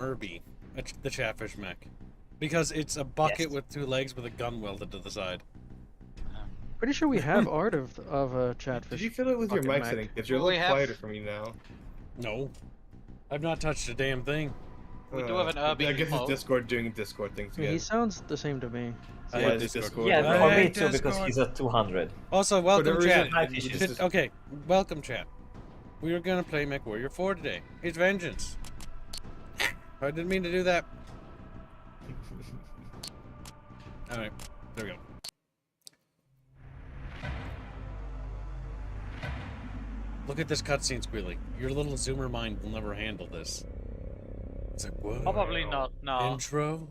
Irby, the Chatfish mech. Because it's a bucket with 2 legs with a gun welded to the side. Pretty sure we have art of a Chatfish. Did you fill it with your mic setting? Because you're a little quieter for me now. No. I've not touched a damn thing. We do have an Irby. I guess it's Discord doing Discord things again. He sounds the same to me. I hate Discord. Yeah, for me too, because he's at 200. Also, welcome chat. Is... Okay, welcome chat. We are gonna play MechWarrior 4 today. It's Vengeance. I didn't mean to do that. Alright, there we go. Look at this cutscene, Squealy. Your little zoomer mind will never handle this. It's like, whoa. Probably not, no. Intro?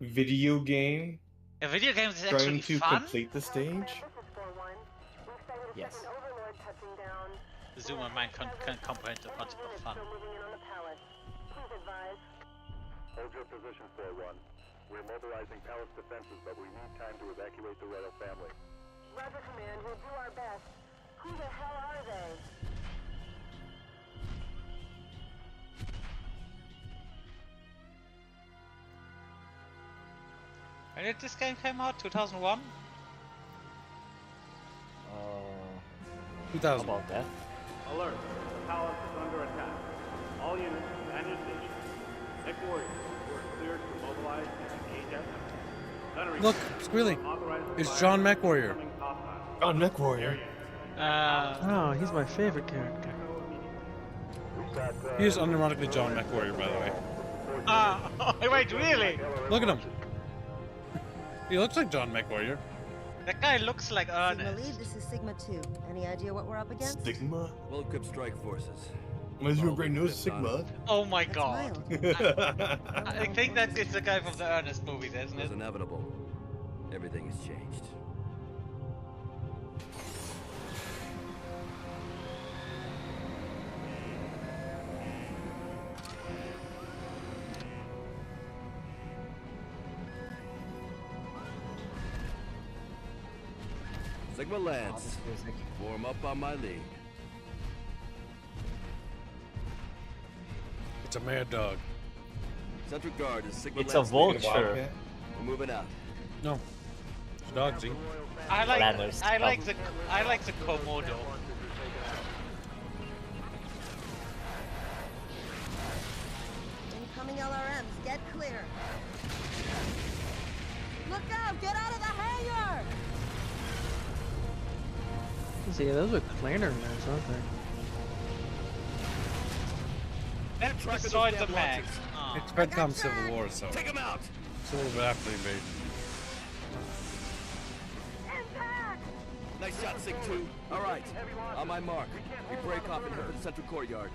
Video game? A video game is trying actually to fun? complete the stage? Yes. The zoomer mind can comprehend the concept of fun. Hold your position, 4-1. We're mobilizing palace defenses, but we need time to evacuate the royal family. Roger, Command. We'll do our best. Who the hell are they? When did this game came out? 2001? 2000. About that. Alert! The palace is under attack. All units, man your stations. MechWarrior, you are cleared to mobilize and engage efforts. Look, Squealy. It's John MechWarrior. John MechWarrior. Oh, he's my favorite character. He is unironically John MechWarrior, by the way. Wait, really? Look at him. He looks like John MechWarrior. That guy looks like Sigma Ernest. Lead, this is Sigma 2. Any idea what we're up against? Stigma? Well-equipped strike forces. Where's your great news, Sigma? Oh my That's god. mild. I think that is the guy from the Ernest movies, isn't It was it? inevitable. Everything has changed. Sigma Lance, warm up on my lead. It's a mad dog. Central Guard is Sigma It's a Lance. vulture. We're moving out. No. It's a dog, see? I like Lanners. the Komodo. Incoming LRMs, get clear. Look out! Get out of the hangar! See, those are Clanner knives, aren't they? That destroyed the mech. It's Bedcom Civil War, so Take him out! it's a little bit after the invasion. Nice shot, Sig 2. All right, on my mark. We break off and head for the central courtyard.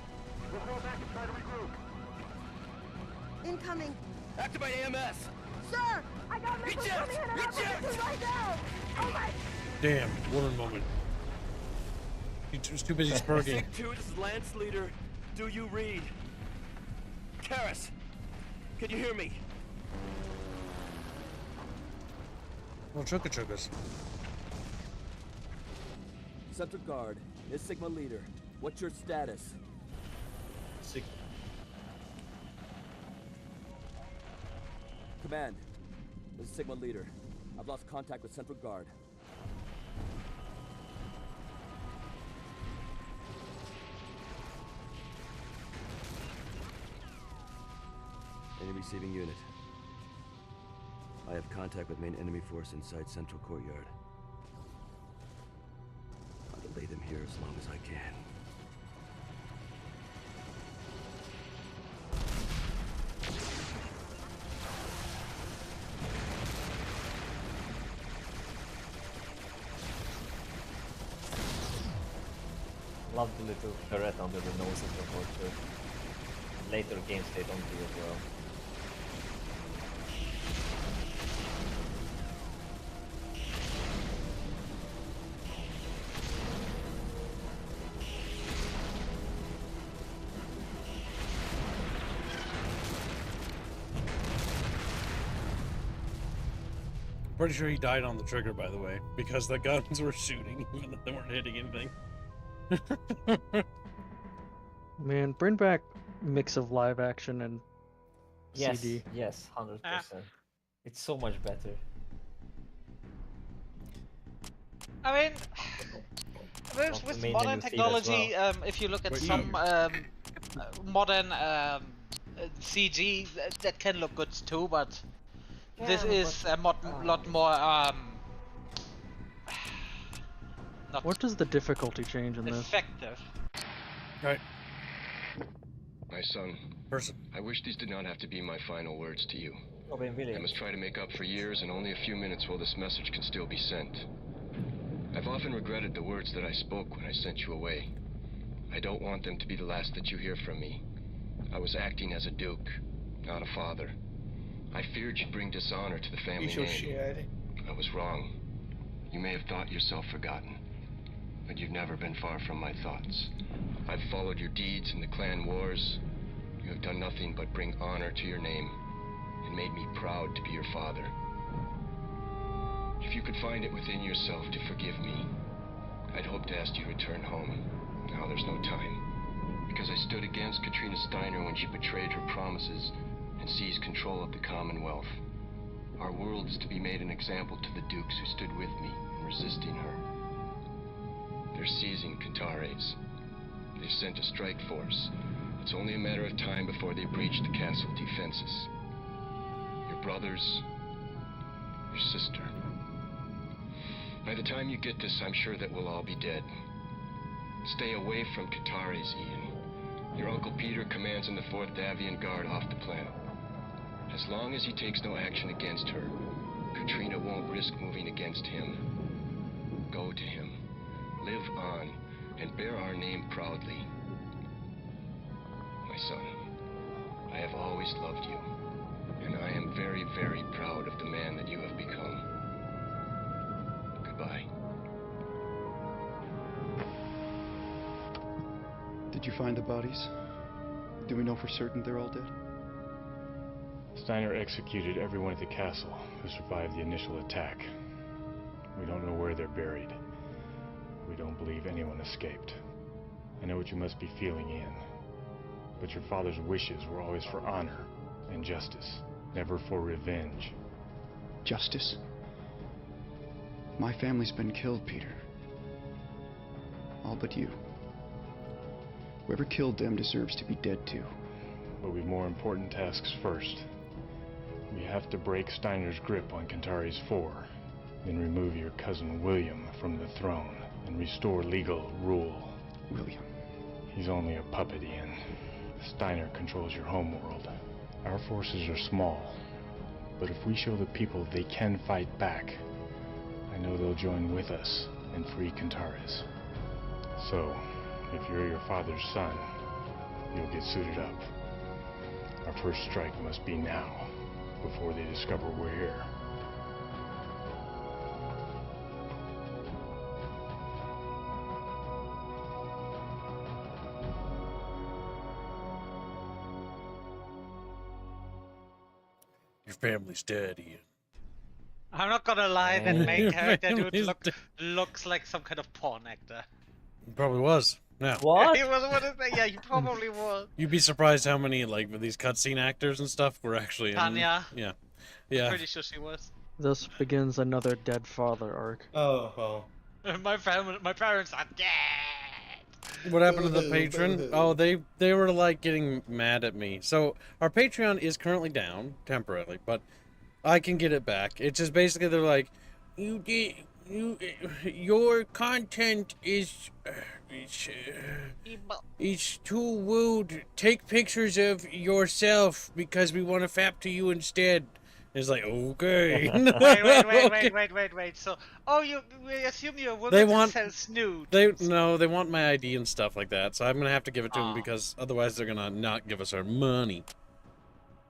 Incoming! Activate AMS! Sir! I got missiles coming in at our position right now! Oh my... Damn, what a moment. He's too busy spurging. Sig 2, this is Lance Leader. Do you read? Karis, can you hear me? Well, chugga-chuggas. Central Guard is Sigma Leader. What's your status? Command, this is Sigma Leader. I've lost contact with Central Guard. Any receiving unit. I have contact with main enemy force inside Central Courtyard. I'll delay them here as long as I can. Love the little turret under the nose of the vulture. Later games they don't do it well. Pretty sure he died on the trigger, by the way, because the guns were shooting even though they weren't hitting anything. Man, bring back mix of live action and Yes, CD. yes, 100%. It's so much better. I mean, Of the with main modern menu feed as technology, if you look at Wait, some modern CG, that can look good too, but this Yeah, is a lot more not What does the difficulty change in this? effective. Right. My son, Person. I wish these did not have to be my final words to you. Robin I Williams. must try to make up for years and only a few minutes while this message can still be sent. I've often regretted the words that I spoke when I sent you away. I don't want them to be the last that you hear from me. I was acting as a duke, not a father. I feared you'd bring dishonor to the family You should name. share. I was wrong. You may have thought yourself forgotten, but you've never been far from my thoughts. I've followed your deeds in the clan wars. You have done nothing but bring honor to your name and made me proud to be your father. If you could find it within yourself to forgive me, I'd hope to ask you to return home. Now there's no time, because I stood against Katrina Steiner when she betrayed her promises and seized control of the Commonwealth. Our world is to be made an example to the dukes who stood with me in resisting her. They're seizing Cantares. They've sent a strike force. It's only a matter of time before they breach the castle defenses. Your brothers, your sister. By the time you get this, I'm sure that we'll all be dead. Stay away from Cantares, Ian. Your Uncle Peter commands in the 4th Davian Guard off the planet. As long as he takes no action against her, Katrina won't risk moving against him. Go to him, live on, and bear our name proudly. My son, I have always loved you, and I am very, very proud of the man that you have become. Goodbye. Did you find the bodies? Do we know for certain they're all dead? Steiner executed everyone at the castle who survived the initial attack. We don't know where they're buried. We don't believe anyone escaped. I know what you must be feeling, Ian. But your father's wishes were always for honor and justice, never for revenge. Justice? My family's been killed, Peter. All but you. Whoever killed them deserves to be dead too. But we've more important tasks first. We have to break Steiner's grip on Cantares 4, then remove your cousin William from the throne and restore legal rule. William. He's only a puppet, Ian. Steiner controls your homeworld. Our forces are small, but if we show the people they can fight back, I know they'll join with us and free Cantares. So, if you're your father's son, you'll get suited up. Our first strike must be now, before they discover we're here. Your family's dead, Ian. I'm not gonna lie, that main character dude Family's looks like some kind of porn actor. He probably was. Yeah. What? He was, what is that? Yeah, he probably was. You'd be surprised how many like these cutscene actors and stuff were actually in. Tanya. Yeah. Yeah. Pretty sure she was. Thus begins another dead father arc. Oh, well. My parents are dead. What happened to the patron? Oh, they were like getting mad at me. So our Patreon is currently down temporarily, but I can get it back. It's just basically they're like, your content is too wooed. Take pictures of yourself because we want to fap to you instead. It's like, okay. Wait. So, we assume you're a woman They who want- sells nude. They want my ID and stuff like that, so I'm gonna have to give it to them because otherwise they're gonna not give us our money.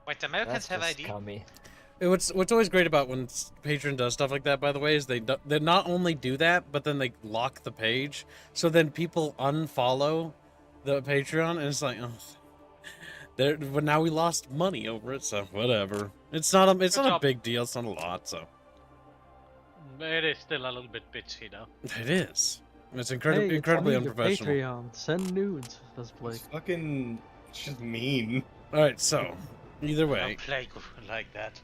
Wait, Americans have ID? Scummy. What's always great about when Patreon does stuff like that, by the way, is they not only do that, but then they lock the page, so then people unfollow the Patreon, and it's like, oh, but now we lost money over it, so whatever. It's not a big deal. It's not a lot, so It is still a little bit bitchy, though. it is. It's incredibly Hey, incredibly it's me, your unprofessional. Patreon. Send nudes. Does Blake? Fucking It's just mean. All right, so either way. Don't play like that.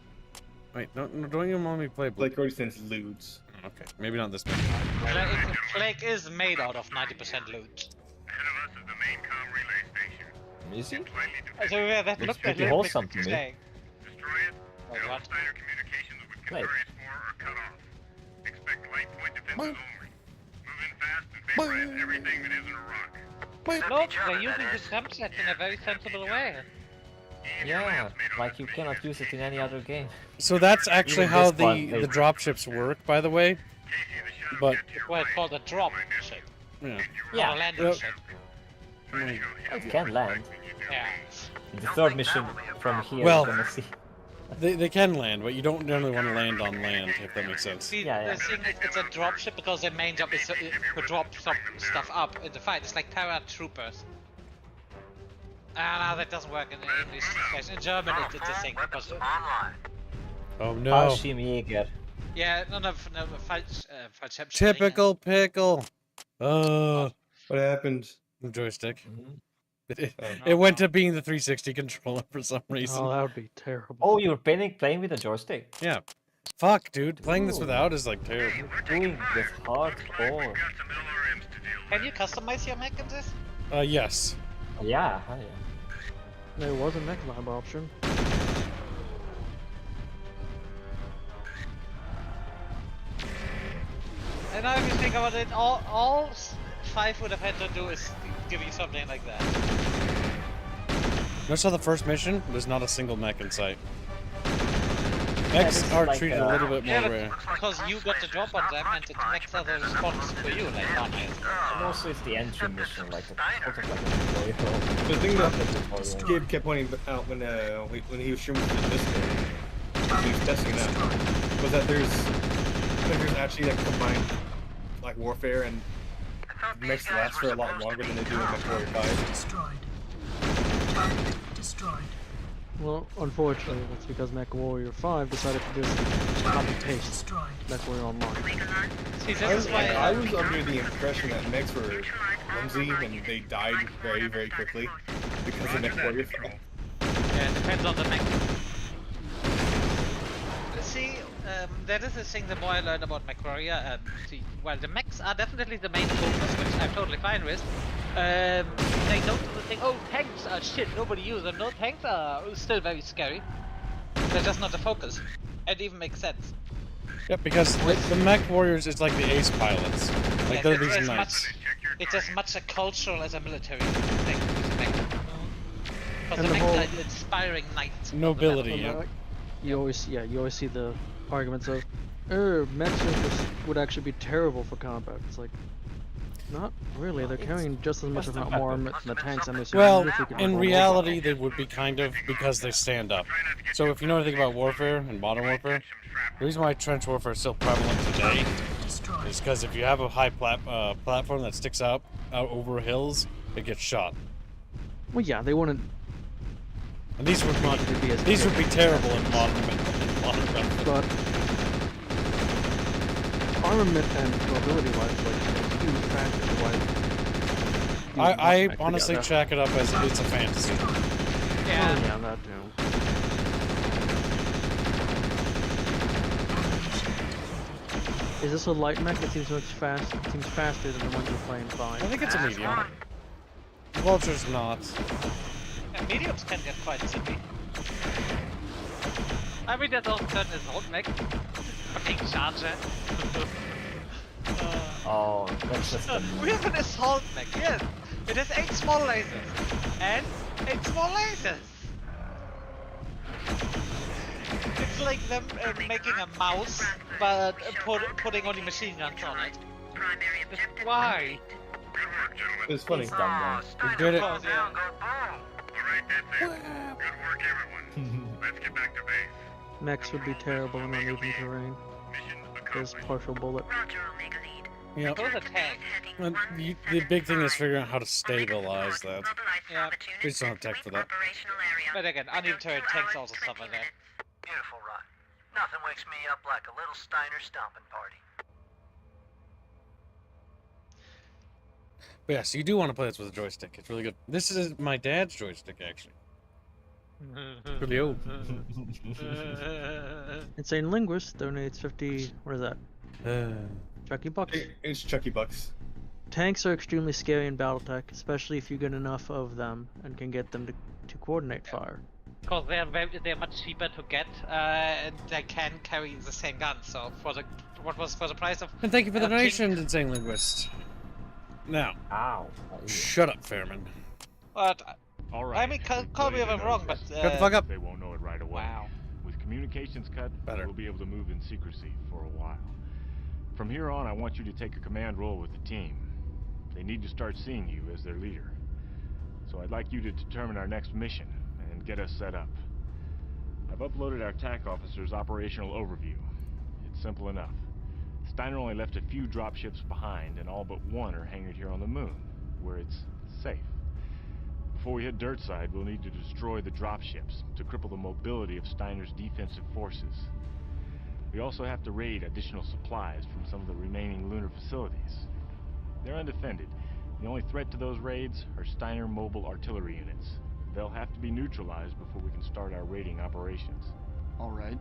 Wait, don't even want me to play blue. Like already sends lewds. Okay, maybe not this one. Plague is made out of 90% loot. Is he? So yeah, that Looks looked pretty a little wholesome bit to me. saying. Like what? Wait. Look, they're using the jump set in a very sensible way. Yeah, like you cannot use it in any other game. So that's actually Even how this one, the dropships work, by the way. But Well, it's called a drop ship. yeah, Yeah. Not a landing ship. It can land. Yeah. In the third mission from here, Well, you're gonna see. they can land, but you don't generally want to land on land, if that makes sense. See, Yeah, yeah. the thing is, it's a drop ship because their main job is to drop stuff up in the fight. It's like paratroopers. Ah, no, that doesn't work in English. In German, it's a thing. Because, Oh no! Fallschirmjäger. yeah, no, falsch. Typical pickle. What happened? Joystick. Mhm. It went to being the 360 controller for some reason. Oh, that would be terrible. Oh, you're playing with a joystick? Yeah. Fuck, dude. Playing this Ooh. without is like terrible. You're doing this hardcore. Can you customize your mech in this? Yes. Yeah, yeah. There was a mech lab option. And now if you think about it, all 5 would have had to do is give you something like that. Notice how the first mission, there's not a single mech in sight. Mechs it's are like, treated a little bit more Yeah, rare. but because you got the drop on them and it makes other response for you, like not And also it's the entry mission, like sort of like a tutorial. The thing that Tutorial. Skid kept pointing out when he was streaming this game, he was testing it out, was that there's actually like combined like warfare and mechs last for a lot longer than they do in MechWarrior 5. Well, unfortunately, that's because MechWarrior 5 decided to just copy-paste MechWarrior Online. See, this is why I was under the impression that mechs were clumsy and they died very, very quickly because of MechWarrior 5. yeah, it depends on the mech. See, that is the thing. The more I learned about MechWarrior, see, while the mechs are definitely the main focus, which I'm totally fine with. They don't think, oh, tanks are shit, nobody uses them. No, tanks are still very scary. They're just not the focus. It even makes sense. Yep, because the mech warriors is like the ace pilots. Like they're these knights. It's as much a cultural as a military thing with the mech. Because And the the mech whole- are inspiring knights. Nobility, So, yeah. like, you always see the arguments of, mechs would actually be terrible for combat. It's like, not really. They're carrying just as much, if not more, than the tanks. I'm assuming. Well, if you can in roll reality, they would be kind of because they stand up. So if you know anything about warfare and modern warfare, the reason why trench warfare is still prevalent today is because if you have a high platform that sticks out over hills, it gets shot. Well, yeah, they wouldn't. And these would want it to be as be big. terrible in modern But armament and mobility-wise, like huge factors why. I honestly check it up as it's a fantasy. Yeah. Oh, yeah, that too. Is this a light mech? It seems It seems faster than the ones you're playing fine. I think it's a medium. Vulture's not. Yeah, mediums can get quite zippy. I mean, that also turn his old mech. Fucking charger. Oh, that's just a... We have an assault mech, yes. It has 8 small lasers. And 8 small lasers. It's like them making a mouse, but putting only machine guns on it. Why? It's funny. It's dumb, We did it. Because, yeah. Mechs would be terrible in uneven terrain. There's partial bullet. Yep. Those are tanks. And the big thing is figuring out how to stabilize that. Yeah. We just don't have tech for that. But again, uneven terrain tanks also suffer that. Beautiful run. Nothing wakes me up like a little Steiner stomping party. But yeah, so you do want to play this with a joystick. It's really good. This is my dad's joystick, actually. Pretty old. Insane Linguist donates 50. What is that? Chucky bucks. It's Chucky bucks. Tanks are extremely scary in BattleTech, especially if you get enough of them and can get them to coordinate fire. Because they're much cheaper to get, and they can carry the same gun. So for the price of. And thank you for the donation, Insane Linguist. Now. Ow. Shut up, Fairman. But All right. I mean, call me if I'm wrong, but shut the fuck up. They won't know it right away. Wow. With communications cut, we'll be able to move in secrecy for a while. From here on, I want you to take a command role with the team. They need to start seeing you as their leader. So I'd like you to determine our next mission and get us set up. I've uploaded our TAC officer's operational overview. It's simple enough. Steiner only left a few dropships behind, and all but one are hangared here on the moon, where it's safe. Before we hit Dirtside, we'll need to destroy the dropships to cripple the mobility of Steiner's defensive forces. We also have to raid additional supplies from some of the remaining lunar facilities. They're undefended. The only threat to those raids are Steiner mobile artillery units. They'll have to be neutralized before we can start our raiding operations. All right.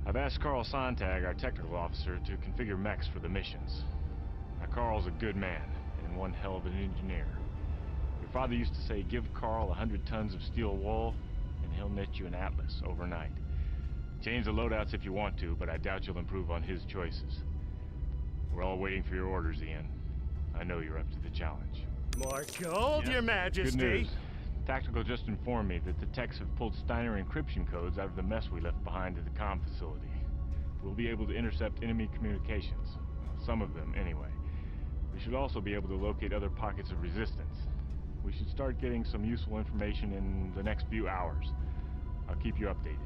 I've asked Carl Sontag, our technical officer, to configure mechs for the missions. Now, Carl's a good man, and one hell of an engineer. Your father used to say, give Carl 100 tons of steel wool, and he'll knit you an Atlas overnight. Change the loadouts if you want to, but I doubt you'll improve on his choices. We're all waiting for your orders, Ian. I know you're up to the challenge. More gold, Your Majesty! Good news. Tactical just informed me that the techs have pulled Steiner encryption codes out of the mess we left behind at the comm facility. We'll be able to intercept enemy communications. Some of them, anyway. We should also be able to locate other pockets of resistance. We should start getting some useful information in the next few hours. I'll keep you updated.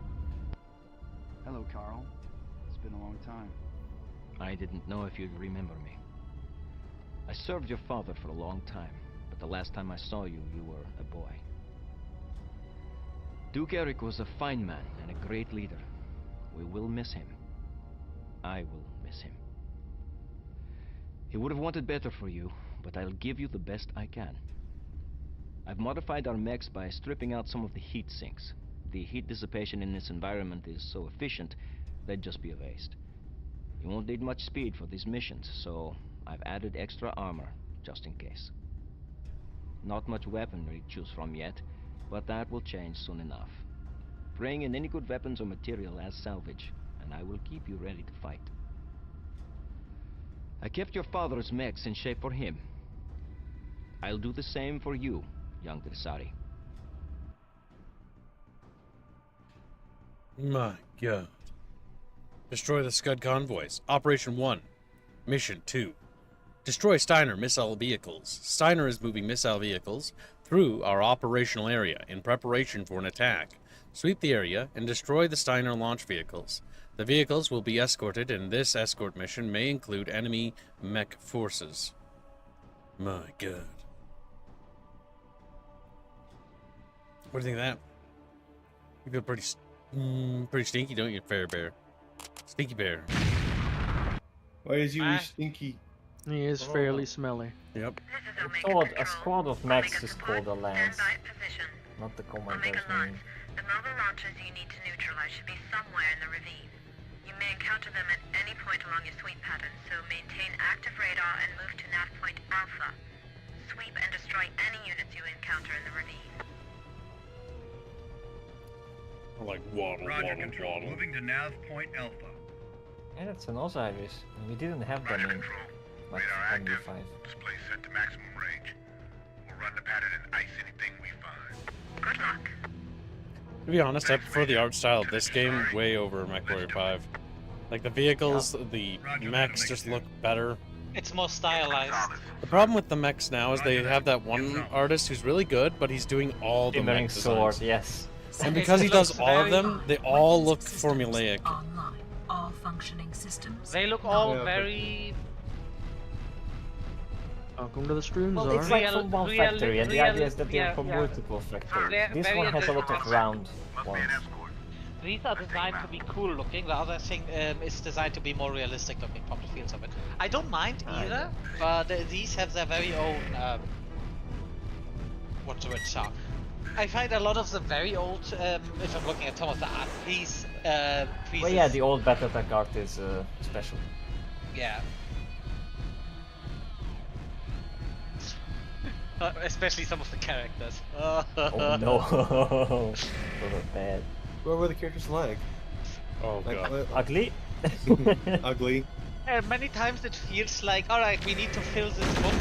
Hello, Carl. It's been a long time. I didn't know if you'd remember me. I served your father for a long time, but the last time I saw you, you were a boy. Duke Eric was a fine man and a great leader. We will miss him. I will miss him. He would have wanted better for you, but I'll give you the best I can. I've modified our mechs by stripping out some of the heat sinks. The heat dissipation in this environment is so efficient, they'd just be a waste. You won't need much speed for these missions, so I've added extra armor, just in case. Not much weaponry to choose from yet, but that will change soon enough. Bring in any good weapons or material as salvage, and I will keep you ready to fight. I kept your father's mechs in shape for him. I'll do the same for you, young Dressari. My God. Destroy the Scud convoys. Operation 1. Mission 2. Destroy Steiner missile vehicles. Steiner is moving missile vehicles through our operational area in preparation for an attack. Sweep the area and destroy the Steiner launch vehicles. The vehicles will be escorted, and this escort mission may include enemy mech forces. My God. What do you think of that? You feel pretty stinky, don't you, Fair Bear? Stinky Bear. Why is you stinky? He is fairly smelly. Yep. I thought a squad of mechs is called a lance, not the commander's name. The mobile launchers you need to neutralize should be somewhere in the ravine. You may encounter them at any point along your sweep pattern, so maintain active radar and move to nav point Alpha. Sweep and destroy any units you encounter in the ravine. Like waddle, Roger, control. Moving to nav point Alpha. Yeah, that's an Osiris. We didn't have them in MV5. Display set to maximum range. We'll run the pattern and ice anything we find. Good luck. To be honest, I prefer the art style of this game way over MechWarrior 5. Like, the vehicles, the mechs just look better. It's more stylized. The problem with the mechs now is they have that one artist who's really good, but he's doing all the mech designs. Sword, yes. And because he does all of them, they all look formulaic. Online. All functioning systems. They look all very... Welcome to the stream, Well, Czar. it's like from one factory, and the idea is that they're from multiple factories. This one has a lot of round ones. these are designed to be cool looking. The other thing is designed to be more realistic looking from the feels of it. I don't mind either, but these have their very own. What's the word? I find a lot of the very old. If I'm looking at some of the art piece. Well, yeah, the old Battletech art is special. Yeah. Especially some of the characters. Oh no, so bad. What were the characters like? Oh god. Ugly? Ugly. And many times it feels like, alright, we need to fill this book.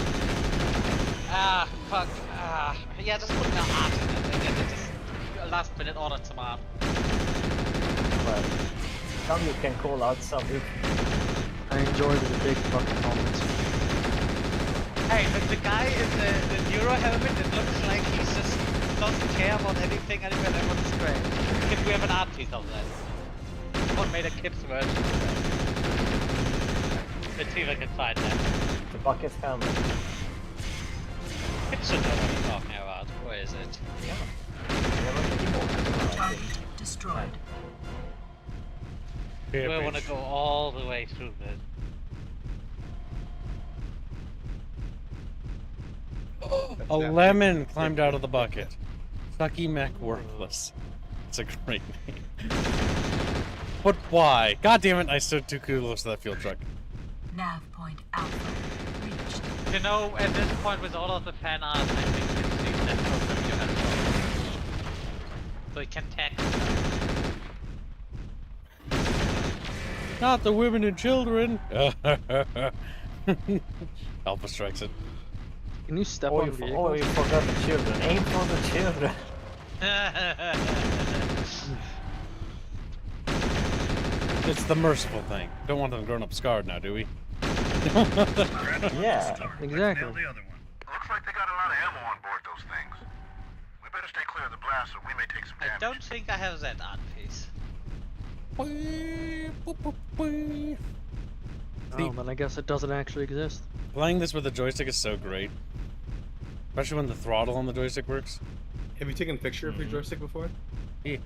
Ah, fuck. Ah, yeah, just put the art in it. And then just last minute order some art. Well, now you can call out some. I enjoy the big fucking moments. Hey, the guy in the Neuro helmet, it looks like he just doesn't care about anything and everyone's great. If we have an art piece of that. Someone made a kid's version of that. Let's see if I can find that. The bucket helmet. Kids should know what I'm talking about. Where is it? Yeah. Target destroyed. Do I want to go all the way through this? A lemon climbed out of the bucket. Sucky Mech Worthless. It's a great name. But why? God damn it, I stood too close to that fuel truck. Nav point Alpha reached. You know, at this point with all of the fan art, I think it's the central review as well. So you can tag. Not the women and children. Alpha strikes it. Can you step on vehicles? Oh, you forgot the children. Aim for the children. It's the merciful thing. Don't want them grown up scarred now, do we? Yeah, exactly. Looks like they got a lot of ammo on board those things. We better stay clear of the blast or we may take some I damage. don't think I have that art piece. Oh, then I guess it doesn't actually exist. Playing this with a joystick is so great. Especially when the throttle on the joystick works. Have you taken a picture of your joystick before? Yeah.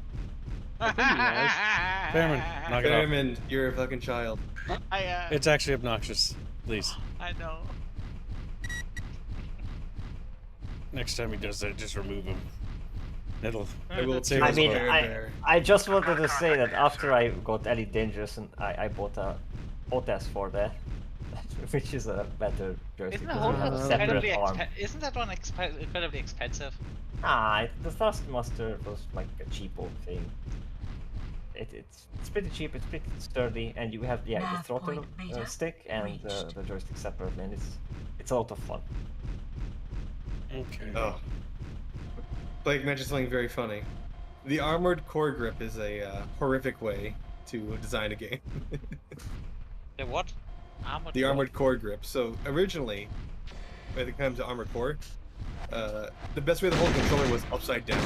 Fairman, knock it off. Fairman, you're a fucking child. It's actually obnoxious. Please. I know. Next time he does that, just remove him. It'll. I will save I us mean, both. I just wanted to say that after I got Elite Dangerous, and I bought a quotas for that, which is a better joystick. Isn't, that Separate arm. Isn't that one incredibly expensive? The Thrustmaster was like a cheapo thing. It's pretty cheap, it's pretty sturdy, and you have the throttle stick and the joystick separately, and it's a lot of fun. Okay. Oh. Blake mentioned something very funny. The armored core grip is a horrific way to design a game. The what? The armored core grip. So originally, when it comes to armored core, the best way to hold the controller was upside down.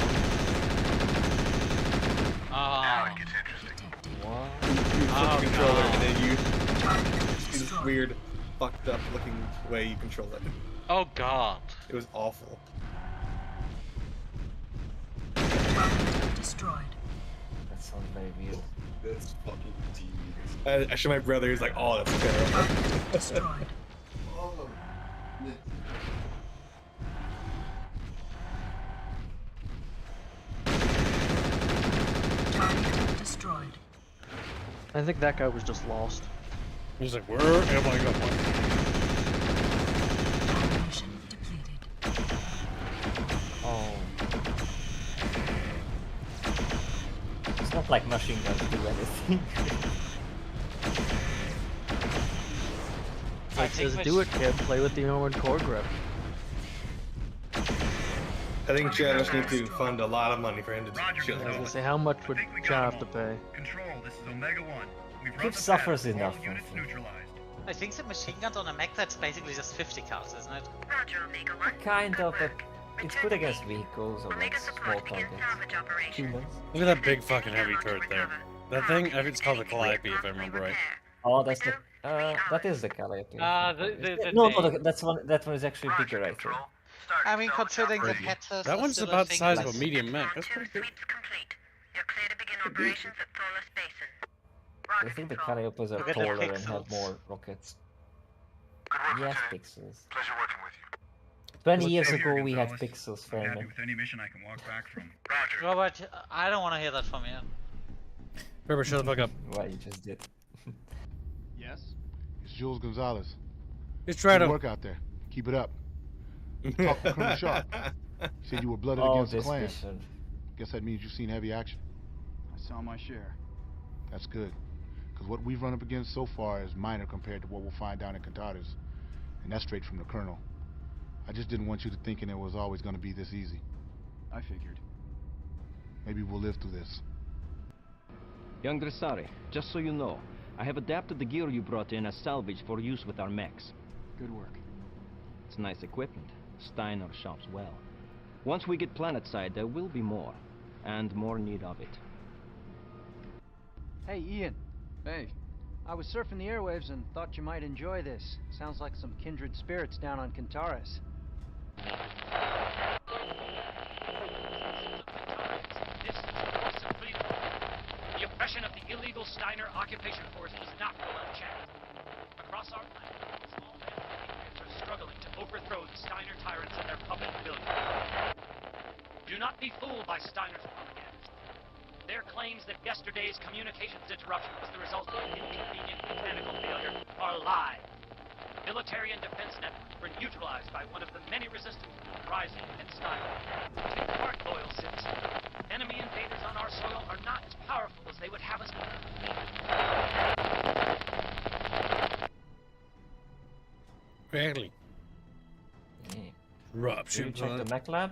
Now it gets interesting. You flip the controller and then you do this weird, fucked up looking way you control it. Oh god. It was awful. Destroyed. That sounds very weird. That's fucking tedious. I showed my brother, he's like, oh, that's terrible. Destroyed. Target destroyed. I think that guy was just lost. He's like, where am I going? Ammunition depleted. Oh. It's not like machine guns do anything. Like says, do it, kid. Play with the armored core grip. I think Travis needs to fund a lot of money for him to chill. I was gonna say, how much would John have to pay? Control, this is Omega 1. We've It suffers enough. I think the machine guns on a mech, that's basically just 50 cals, isn't it? Roger, Omega 1. Kind of, but it's good against vehicles or like small targets. Humans. Look at that big fucking heavy turret there. That thing, I think it's called a Calliope if I remember right. Oh, that's the that is the Calliope. That one is actually bigger, I think. I mean, considering the heads That one's about the size of a medium mech. That's pretty good. You're clear to begin operations at Tholas Basin. I think the Calliopes are Look at the taller and have pixels. more rockets. Good work, Yes, Lieutenant. pixels. Pleasure working with you. 20 Well, years same here, ago we had Gonzalez. pixels, I'm happy Fairman. with any mission I can walk back from. Roger. Robert, I don't want to hear that from you. Remember, shut the fuck up. What you just did. Yes? It's Jules Gonzalez. It's Good Trado. work out there. Keep it up. Talk to Colonel Sharp. He said you were blooded Oh, against the this clan. mission. Guess that means you've seen heavy action. I saw my share. That's good. Because what we've run up against so far is minor compared to what we'll find down in Cantadas. And that's straight from the Colonel. I just didn't want you to thinking it was always going to be this easy. I figured. Maybe we'll live through this. Young Dressari, just so you know, I have adapted the gear you brought in as salvage for use with our mechs. Good work. It's nice equipment. Steiner shops well. Once we get planetside, there will be more. And more need of it. Hey, Ian. Hey. I was surfing the airwaves and thought you might enjoy this. Sounds like some kindred spirits down on Cantaris. This is the voice of freedom. The oppression of the illegal Steiner occupation force does not go unchecked. Across our planet, small patriots are struggling to overthrow the Steiner tyrants and their puppet billion. Do not be fooled by Steiner's propaganda. Their claims that yesterday's communications interruption was the result of an inconvenient mechanical failure are lies. Military and defense networks were neutralized by one of the many resistance groups rising in Steiner. Take heart, loyal citizens. Enemy invaders on our soil are not as powerful as they would have us believe. Really? Should you check the mech lab?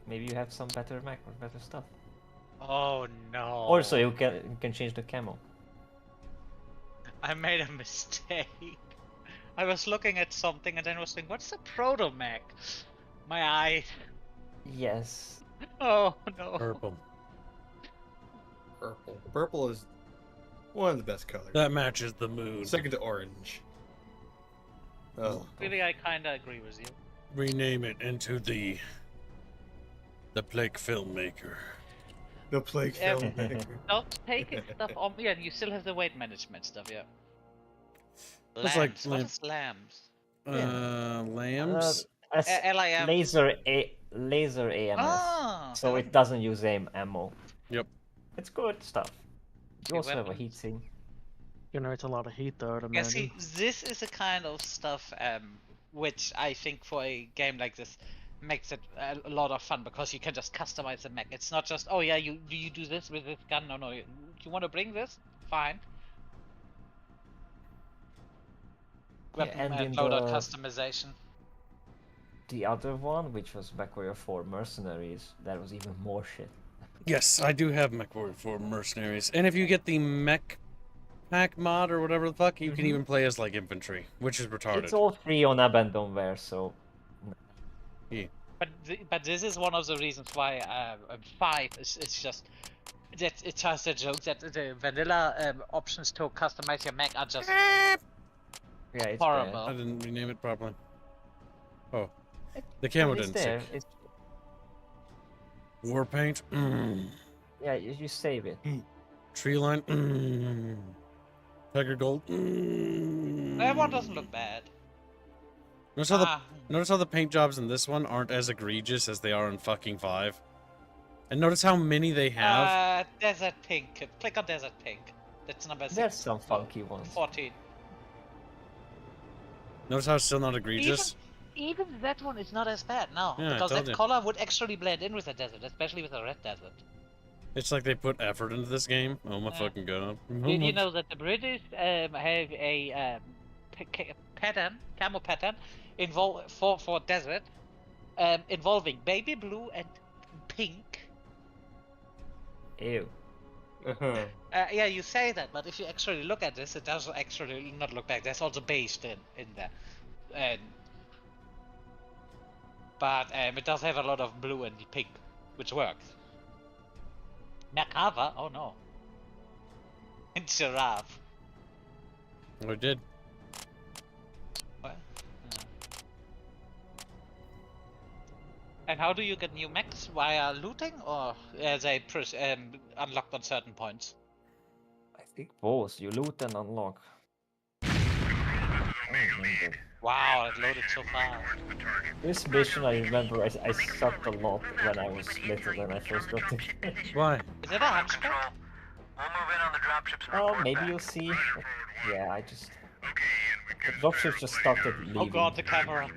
Maybe you have some better mech or better stuff. Oh no. Also, you can change the camo. I made a mistake. I was looking at something and then was thinking, what's a proto mech? My eye. Yes. Oh no. Purple. Purple. Purple is one of the best colors. That matches the mood. Second to orange. Oh. Really, I kinda agree with you. Rename it into the Plague Filmmaker. The Plague Filmmaker. Don't take it stuff on. Yeah, you still have the weight management stuff, yeah. It's Lambs. like What is lambs? Lambs. LIM. Laser AMS. Ah, so it doesn't use ammo. Yep. It's good stuff. You also have a heat sink. Generates a lot of heat though, I'd Yeah, imagine. see, this is the kind of stuff which I think for a game like this makes it a lot of fun, because you can just customize the mech. It's not just, oh yeah, you do this with this gun. No, you want to bring this? Fine. Weapon and in loadout customization. The other one, which was MechWarrior 4 Mercenaries, that was even more shit. Yes, I do have MechWarrior for Mercenaries. And if you get the Mech Pack mod or whatever the fuck, you can even play as like infantry, which is retarded. It's all free on Abandonware, so... Yeah. But this is one of the reasons why 5 is just... It's just a joke that the vanilla options to customize your mech are just Yeah, it's horrible. bad. I didn't rename it properly. Oh. The camo It's didn't there. stick. It's... War paint. Yeah, you save it. Tree line. Tiger gold. That one doesn't look bad. Notice how the paint jobs in this one aren't as egregious as they are in fucking 5. And notice how many they have. Desert pink. Click on desert pink. That's number 6. There's some funky ones. 14. Notice how it's still not egregious. Even that one is not as bad now, Yeah, I because told that you. color would actually blend in with the desert, especially with the red desert. It's like they put effort into this game. Oh my fucking god. Did you know that the British have a camo pattern, for desert, involving baby blue and pink? Ew. Yeah, you say that, but if you actually look at this, it does actually not look bad. There's also beige in there, but it does have a lot of blue and pink, which works. Merkava? Oh no. And giraffe. Oh, it did. What? And how do you get new mechs? Via looting or as a unlocked on certain points? I think both. You loot and unlock. Wow, it loaded so fast. This mission, I remember, I sucked a lot when I was little when I first got to it. Why? Is it a hunchback? Oh, maybe you'll see. Yeah, I just... The dropships just started leaving. Oh god, the camera.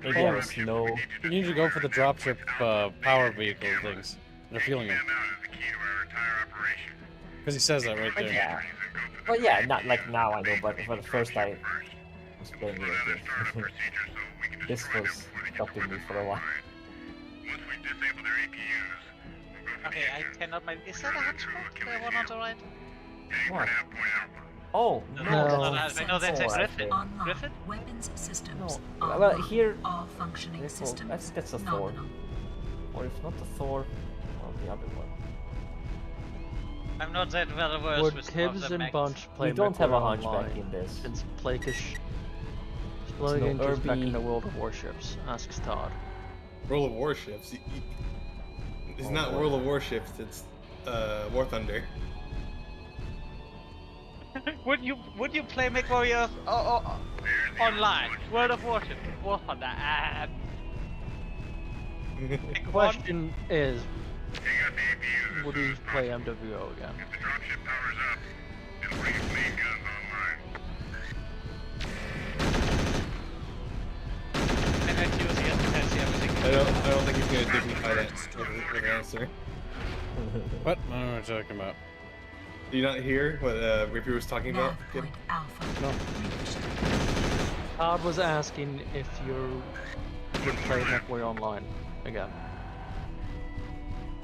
Maybe I was low. You need to go for the dropship power vehicle things. They're feeling him. Because he says that right there. Yeah. Well, yeah, not like now I know, but for the first I was playing with it. This was stopping me for a while. Okay, I cannot mind. Is that a hunchback? The one on the right? What? Oh, no, No, that's a Griffin. Online. Griffin? Weapons systems. No, well, online. here... All functioning systems. That's a Thor. Nominal. Or if not the Thor, well, the other one. I'm not that well versed Would with Tibbs and Bunch play We don't have a MechWarrior hunchback online in this. Since Plakish There's Exploiting no back Irby. in the World of Warships, asks Todd. World of Warships. It's not World of Warships. It's War Thunder. Would you play MechWarrior online? World of Warships, War Thunder, The question is, would you play MWO again? I don't think he's gonna dignify that with an answer. What? I don't know what you're talking about. Do you not hear what Ripper was talking about? No. Todd was asking if you would play MechWarrior online again.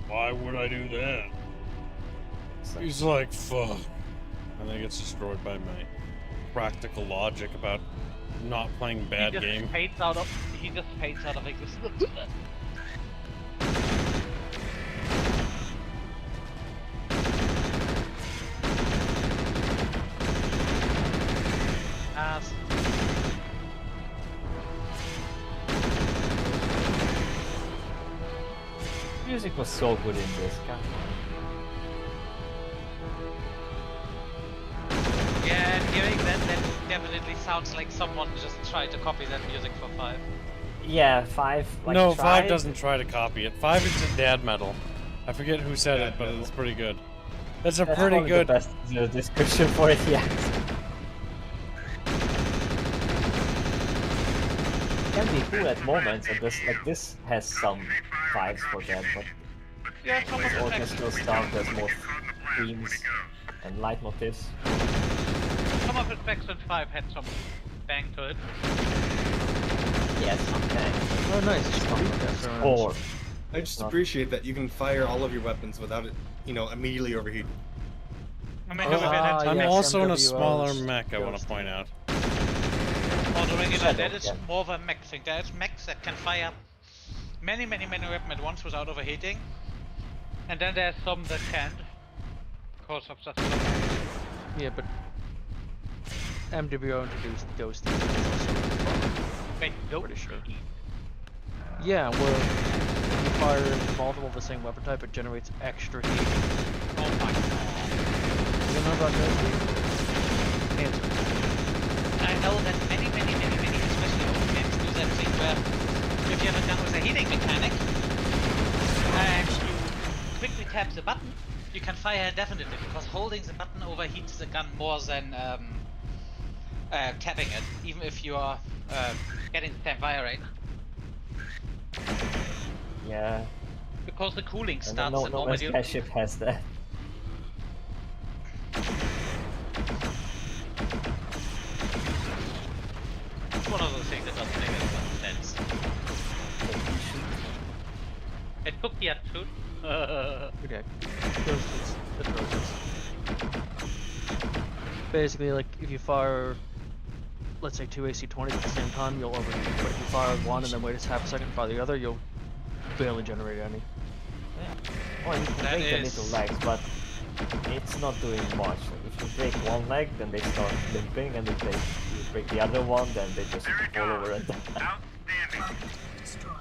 Why would I do that? He's like, fuck. And then he gets destroyed by my practical logic about not playing bad he game. just fades out of existence. Music was so good in this. God. Yeah, and hearing that definitely sounds like someone just tried to copy that music for 5. Yeah, 5. Like, no, tried. 5 doesn't try to copy it. 5 is just dad metal. I forget who said it, but it's pretty good. That's pretty good. The best description for it yet. Can be cool at moments, and this has some vibes for that, but yeah, some of the orchestral stuff, there's more themes and leitmotifs. Some of it Faction 5 had some bang to it. Yes, okay. Oh, nice. Or I just appreciate that you can fire all of your weapons without it, immediately overheating. I'm also in a smaller mech, I want to point out. For the regular, that is more of a mech thing. There is mechs that can fire many weapons at once without overheating. And then there's some that can't. Because of such Yeah, but MWO introduced those things. Also wait, no. Pretty sure. Yeah, where you fire multiple of the same weapon type, it generates extra heat. Oh my god. You know about those? Answer. I know that many, especially old games, do that thing where if you have a gun with a heating mechanic and you quickly tap the button, you can fire indefinitely because holding the button overheats the gun more than tapping it, even if you are getting the same fire rate. yeah, because the cooling starts no and normally spaceship has that. It's one of those things that doesn't make any sense. It took the attitude. Okay. Basically, like, if you fire, let's say, 2 AC-20s at the same time, you'll overheat. But if you fire one and then wait a half a second and fire the other, you'll barely generate any. Yeah. Well, you can break the little legs, but it's not doing much. If you break one leg, then they start limping, and if you break the other one, then they just fall over and die.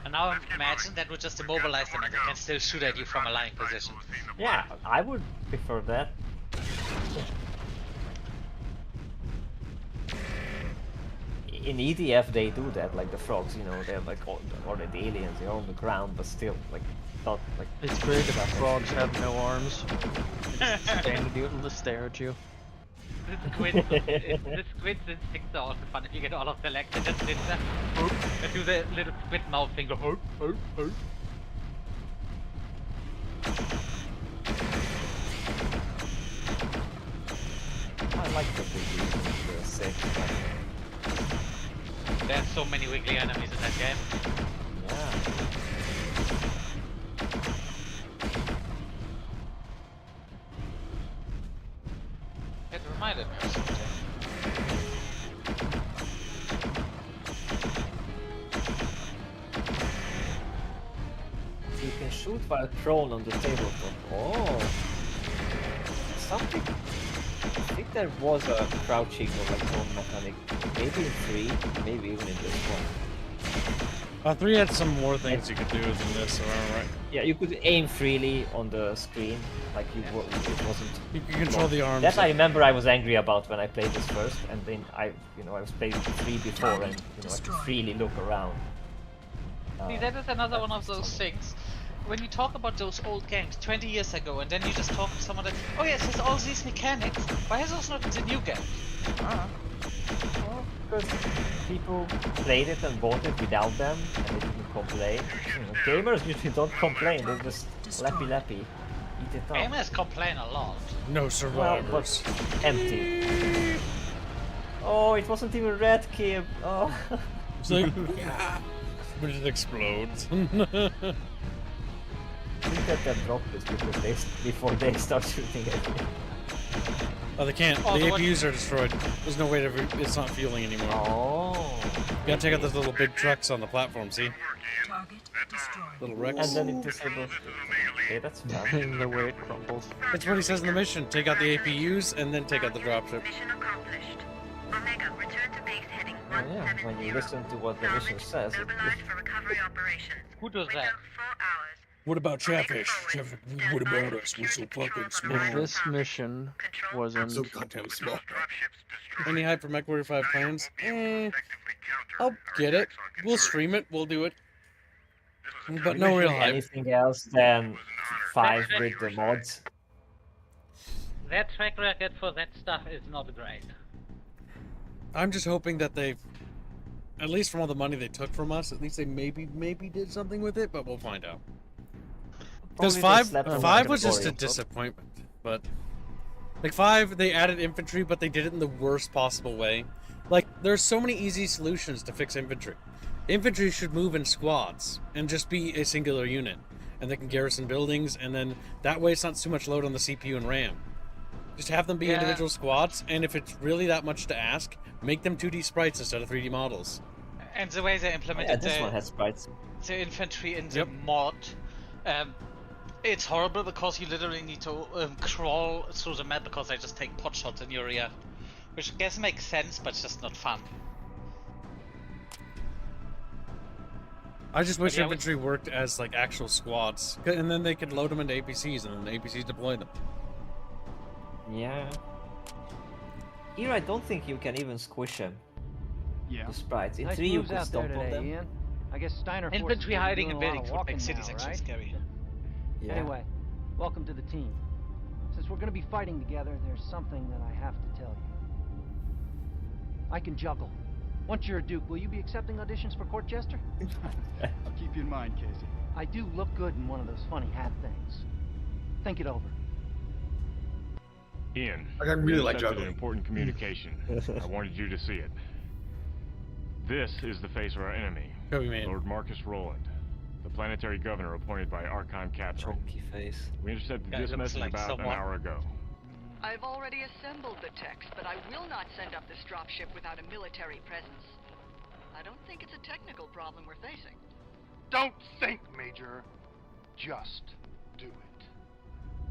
And now imagine that would just immobilize them and they can still shoot at you from a lying position. Yeah, I would prefer that. In EDF they do that, like the frogs, you know, they're like, or the aliens, they're on the ground, but still, like, not like... It's great if frogs have no arms. Stand at you and stare at you. The squid's instincts are also fun if you get all of the legs and just sit there and do the little squid mouth thing. I like the big sick. There's so many wiggly enemies in that game. Yeah. It reminded me of something. You can shoot while thrown on the tabletop. Oh! Something... I think there was a crouching or like thrown mechanic. Maybe in 3, maybe even in this one. 3 had some more things you could do than this, if I'm right. Yeah, you could aim freely on the screen, like it wasn't... You can control the arms. That I remember I was angry about when I played this first, and then I was playing 3 before, and I could freely look around. See, that is another one of those things. When you talk about those old games 20 years ago, and then you just talk to someone that, oh yes, there's all these mechanics, why is those not in the new game? Well, because people played it and bought it without them, and they didn't complain. Gamers usually don't complain, they just lappy, eat it up. Gamers complain a lot. No survivors. Well, but empty. Oh, it wasn't even red, Kib. Oh. It's like, but it explodes. I think that drop is because before they start shooting at me. Oh, they can't. The APUs are destroyed. There's no way to... It's not fueling anymore. Oh. You gotta take out those little big trucks on the platform, see? Little wrecks. And then it disables... Okay, that's fine. The way it crumbles. That's what he says in the mission. Take out the APUs and then take out the dropship. Mission accomplished. Omega, return to base heading Oh yeah, when you listen to what the mission says, it for recovery operations. Who does that? What about Chatfish? What about us? We're so fucking small. If this mission wasn't... So goddamn small. Any hype for MechWarrior 5 plans? I'll get it. We'll stream it. We'll do it. But no real hype. Anything else than 5 with the mods? That track record for that stuff is not great. I'm just hoping that they, at least from all the money they took from us, at least they maybe did something with it, but we'll find out. Because 5 was just a disappointment, but like 5, they added infantry, but they did it in the worst possible way. Like, there's so many easy solutions to fix infantry. Infantry should move in squads and just be a singular unit, and they can garrison buildings, and then that way it's not too much load on the CPU and RAM. Just have them be individual squads, and if it's really that much to ask, make them 2D sprites instead of 3D models. And the way they implemented this one has sprites. The infantry in the mod, it's horrible because you literally need to crawl through the map because they just take pot shots in your rear. Which I guess makes sense, but it's just not fun. I just wish infantry worked as like actual squads, and then they could load them into APCs, and then the APCs deploy them. Yeah. Here I don't think you can even squish them. Yeah. The sprites. In Nice 3 you moves could out there stomp on today, them. Ian. I guess Steiner Infantry hiding in buildings would make now, cities actually right? scary. Yeah. Anyway, welcome to the team. Since we're going to be fighting together, there's something that I have to tell you. I can juggle. Once you're a Duke, will you be accepting auditions for Court Jester? I'll keep you in mind, Casey. I do look good in one of those funny hat things. Think it over. Ian, I really like intercepted juggling. an important communication. I wanted you to see it. This is the face of our enemy, Lord Marcus Roland, the planetary governor appointed by Archon Capsule. Chunky face. We intercepted this message about an hour ago. I've already assembled the text, but I will not send up this dropship without a military presence. I don't think it's a technical problem we're facing. Don't think, Major. Just do it.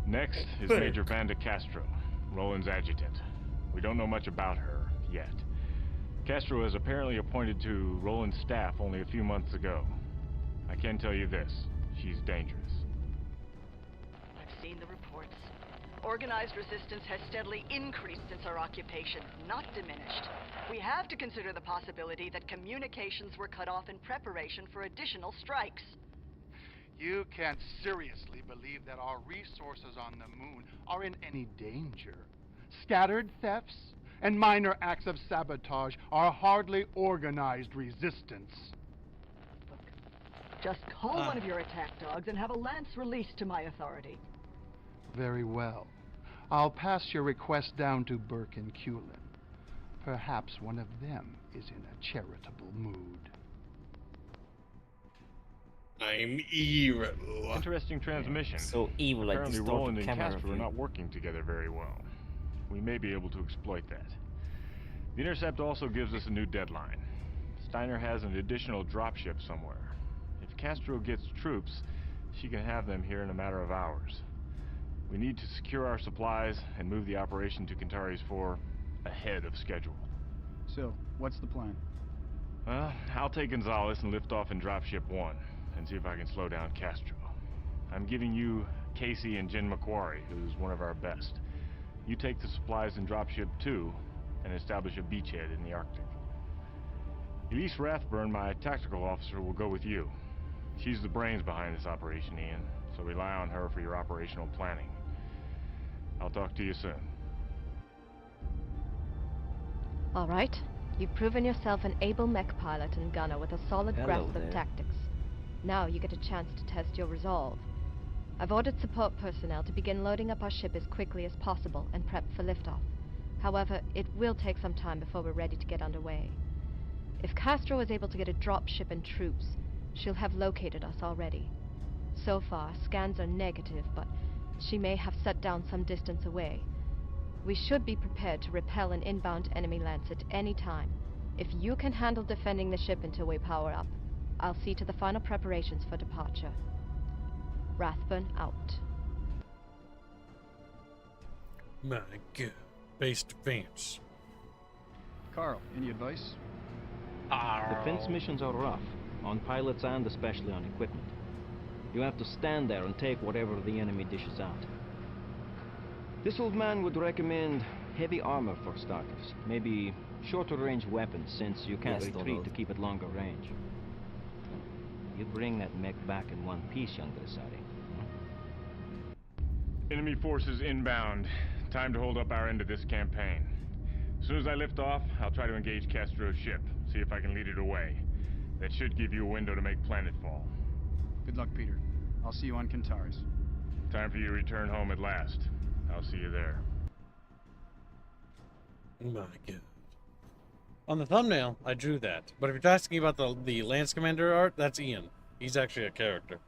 Next is Major Vanda Castro, Roland's adjutant. We don't know much about her yet. Castro was apparently appointed to Roland's staff only a few months ago. I can tell you this. She's dangerous. I've seen the reports. Organized resistance has steadily increased since our occupation, not diminished. We have to consider the possibility that communications were cut off in preparation for additional strikes. You can't seriously believe that our resources on the moon are in any danger. Scattered thefts and minor acts of sabotage are hardly organized resistance. Just call one of your attack dogs and have a lance released to my authority. Very well. I'll pass your request down to Burke and Culin. Perhaps one of them is in a charitable mood. I'm evil. Interesting transmission. So evil, like Apparently distorted Roland and camera Castro are view. not working together very well. We may be able to exploit that. The intercept also gives us a new deadline. Steiner has an additional dropship somewhere. If Castro gets troops, she can have them here in a matter of hours. We need to secure our supplies and move the operation to Kantari's 4 ahead of schedule. So, what's the plan? Well, I'll take Gonzalez and lift off in dropship 1 and see if I can slow down Castro. I'm giving you Casey and Jen MechWarrior, who's one of our best. You take the supplies in dropship 2 and establish a beachhead in the Arctic. Elise Rathburn, my tactical officer, will go with you. She's the brains behind this operation, Ian, so rely on her for your operational planning. I'll talk to you soon. All right. You've proven yourself an able mech pilot and gunner with a solid grasp of tactics. Now you get a chance to test your resolve. I've ordered support personnel to begin loading up our ship as quickly as possible and prep for liftoff. However, it will take some time before we're ready to get underway. If Castro is able to get a drop ship and troops, she'll have located us already. So far, scans are negative, but she may have set down some distance away. We should be prepared to repel an inbound enemy lance at any time. If you can handle defending the ship until we power up, I'll see to the final preparations for departure. Rathburn out. My God. Base defense. Carl, any advice? Defense missions are rough, on pilots and especially on equipment. You have to stand there and take whatever the enemy dishes out. This old man would recommend heavy armor for starters. Maybe shorter range weapons, since you can't retreat to keep at longer range. You bring that mech back in one piece, young Grisari. Enemy forces inbound. Time to hold up our end of this campaign. As soon as I lift off, I'll try to engage Castro's ship, see if I can lead it away. That should give you a window to make planetfall. Good luck, Peter. I'll see you on Kantari's. Time for you to return home at last. I'll see you there. My God. On the thumbnail, I drew that. But if you're asking about the Lance Commander art, that's Ian. He's actually a character.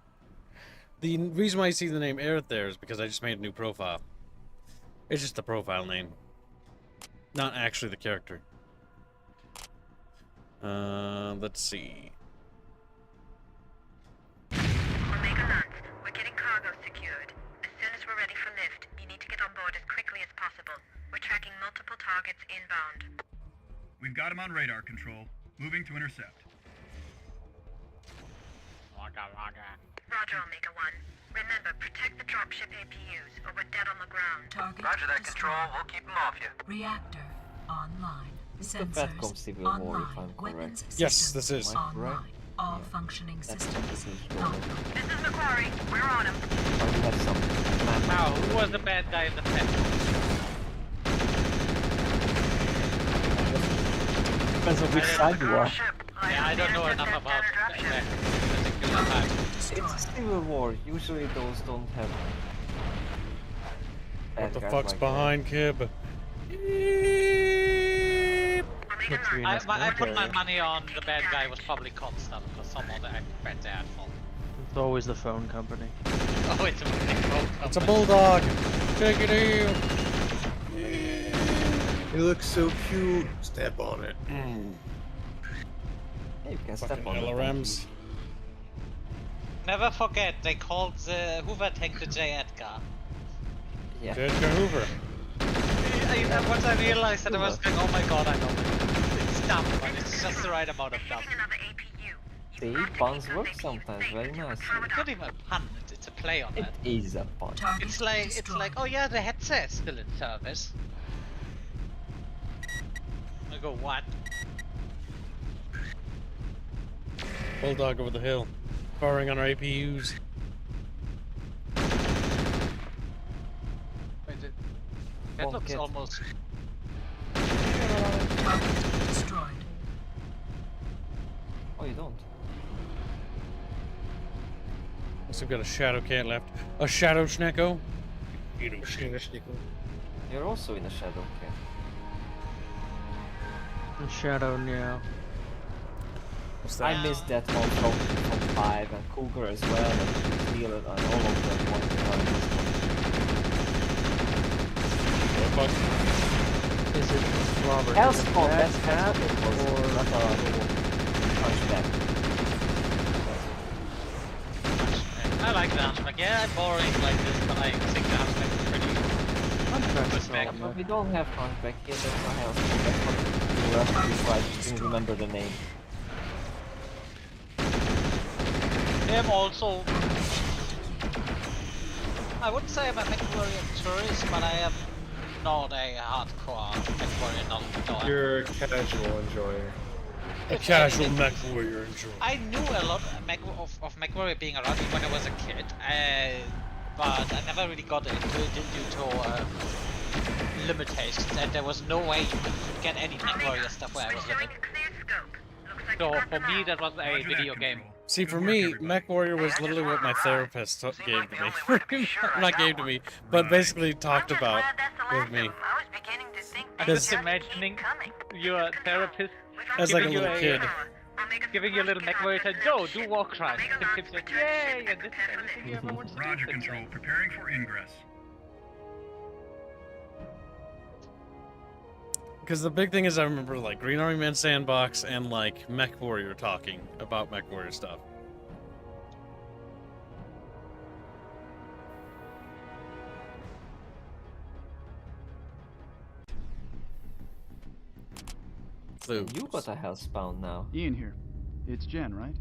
The reason why you see the name Aerith there is because I just made a new profile. It's just a profile name. Not actually the character. Let's see. Omega Lance, we're getting cargo secured. As soon as we're ready for lift, you need to get on board as quickly as possible. We're tracking multiple targets inbound. We've got him on radar control. Moving to intercept. Roger, Omega 1. Remember, protect the dropship APUs, or we're dead on the ground. Roger that, Control. We'll keep him off you. Reactor online. The Fatcom Civil War, if I'm correct. Yes, this is. Online. All functioning systems. This is MechWarrior. We're on him. I have some. Now, who was the bad guy in the pit? Depends on which side you are. Yeah, I don't know enough about that particular time. It's Civil War. Usually those don't have. What the fuck's behind Kib? I put my money on the bad guy was probably Constant, because some of the friends are at fault. It's always the phone company. Oh, it's a phone company. It's a bulldog. Take it in. It looks so cute. Step on it. Hey, you can Fucking step on LRMs. Never forget, they called the Hoover tank the J. Edgar. Yeah. J. Edgar Hoover. Once I realized that I was going, oh my god, I know it. It's dumb, but it's just the right amount of dumb. Another APU. See, puns work sometimes very nicely. It's not even a pun, it's a play on It that. is a pun. It's like, oh yeah, the headset's still in service. I go, what? Bulldog over the hill, firing on our APUs. Wait, that looks almost... Destroyed. Oh, you don't? Also got a shadow cat left. A shadow schnecko. You know, You're also in a shadow cat. And Shadow now. I missed that one from 5 and Cougar as well, and Steel and all of them one. Is it Robert? Hellspawn, that's cat or not a punchback. I like the Hunchback. Yeah, I'm boring like this, but I think the Hunchback is pretty respectful. But we don't have Hunchback here, that's not Hellspawn. That's what you have to try. I didn't remember the name. I'm also... I wouldn't say I'm a MechWarrior tourist, but I am not a hardcore MechWarrior. You're a casual enjoyer. A casual MechWarrior enjoyer. I knew a lot of MechWarrior being around when I was a kid, but I never really got into it due to limitations, and there was no way you could get any MechWarrior stuff where I was living. So for me, that was a video game. See, for me, MechWarrior was literally what my therapist gave to me. Not gave to me, but basically talked about with me. I'm just imagining your therapist as like a little kid. Giving you a little MechWarrior to Joe, do Warcry. Tips like, yay, and this is everything you ever wanted to do. Roger, Control. Preparing for ingress. Because the big thing is I remember like Green Army Man Sandbox and like MechWarrior talking about MechWarrior stuff. You got a Hellspawn now. Ian here. It's Jen, right?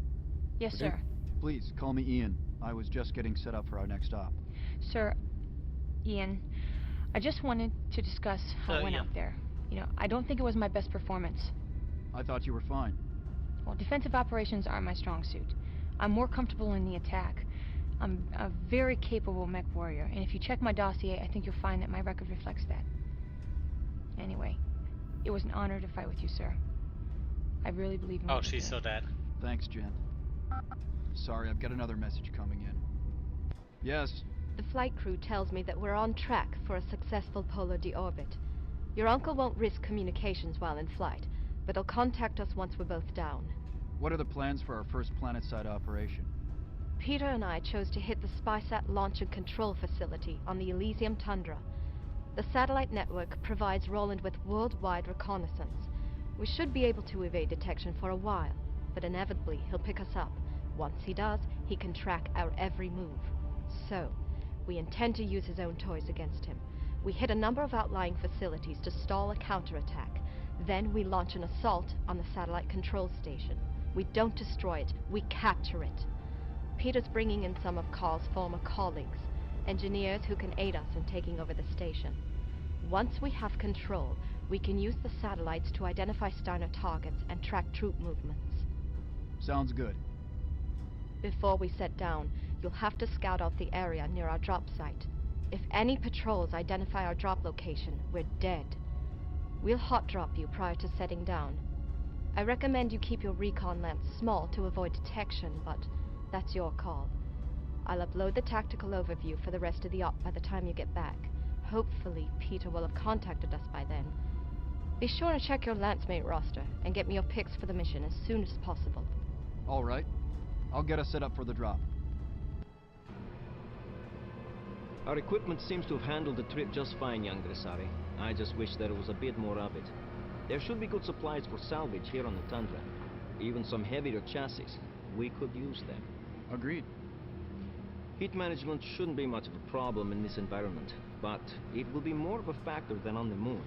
Yes, sir. Please, call me Ian. I was just getting set up for our next stop. Sir, Ian, I just wanted to discuss how it went out there. You know, I don't think it was my best performance. I thought you were fine. Well, defensive operations aren't my strong suit. I'm more comfortable in the attack. I'm a very capable MechWarrior, and if you check my dossier, I think you'll find that my record reflects that. Anyway, it was an honor to fight with you, sir. I really believe in Oh, she's so dead. Thanks, Jen. Sorry, I've got another message coming in. Yes? The flight crew tells me that we're on track for a successful polar deorbit. Your uncle won't risk communications while in flight, but he'll contact us once we're both down. What are the plans for our first planet-side operation? Peter and I chose to hit the SpySat launch and control facility on the Elysium Tundra. The satellite network provides Roland with worldwide reconnaissance. We should be able to evade detection for a while, but inevitably he'll pick us up. Once he does, he can track our every move. So, we intend to use his own toys against him. We hit a number of outlying facilities to stall a counterattack. Then we launch an assault on the satellite control station. We don't destroy it, we capture it. Peter's bringing in some of Carl's former colleagues, engineers who can aid us in taking over the station. Once we have control, we can use the satellites to identify Steiner targets and track troop movements. Sounds good. Before we set down, you'll have to scout out the area near our drop site. If any patrols identify our drop location, we're dead. We'll hot drop you prior to setting down. I recommend you keep your recon lens small to avoid detection, but that's your call. I'll upload the tactical overview for the rest of the op by the time you get back. Hopefully, Peter will have contacted us by then. Be sure to check your Lancemate roster and get me your picks for the mission as soon as possible. All right. I'll get us set up for the drop. Our equipment seems to have handled the trip just fine, young Dressari. I just wish there was a bit more of it. There should be good supplies for salvage here on the Tundra. Even some heavier chassis. We could use them. Agreed. Heat management shouldn't be much of a problem in this environment, but it will be more of a factor than on the moon.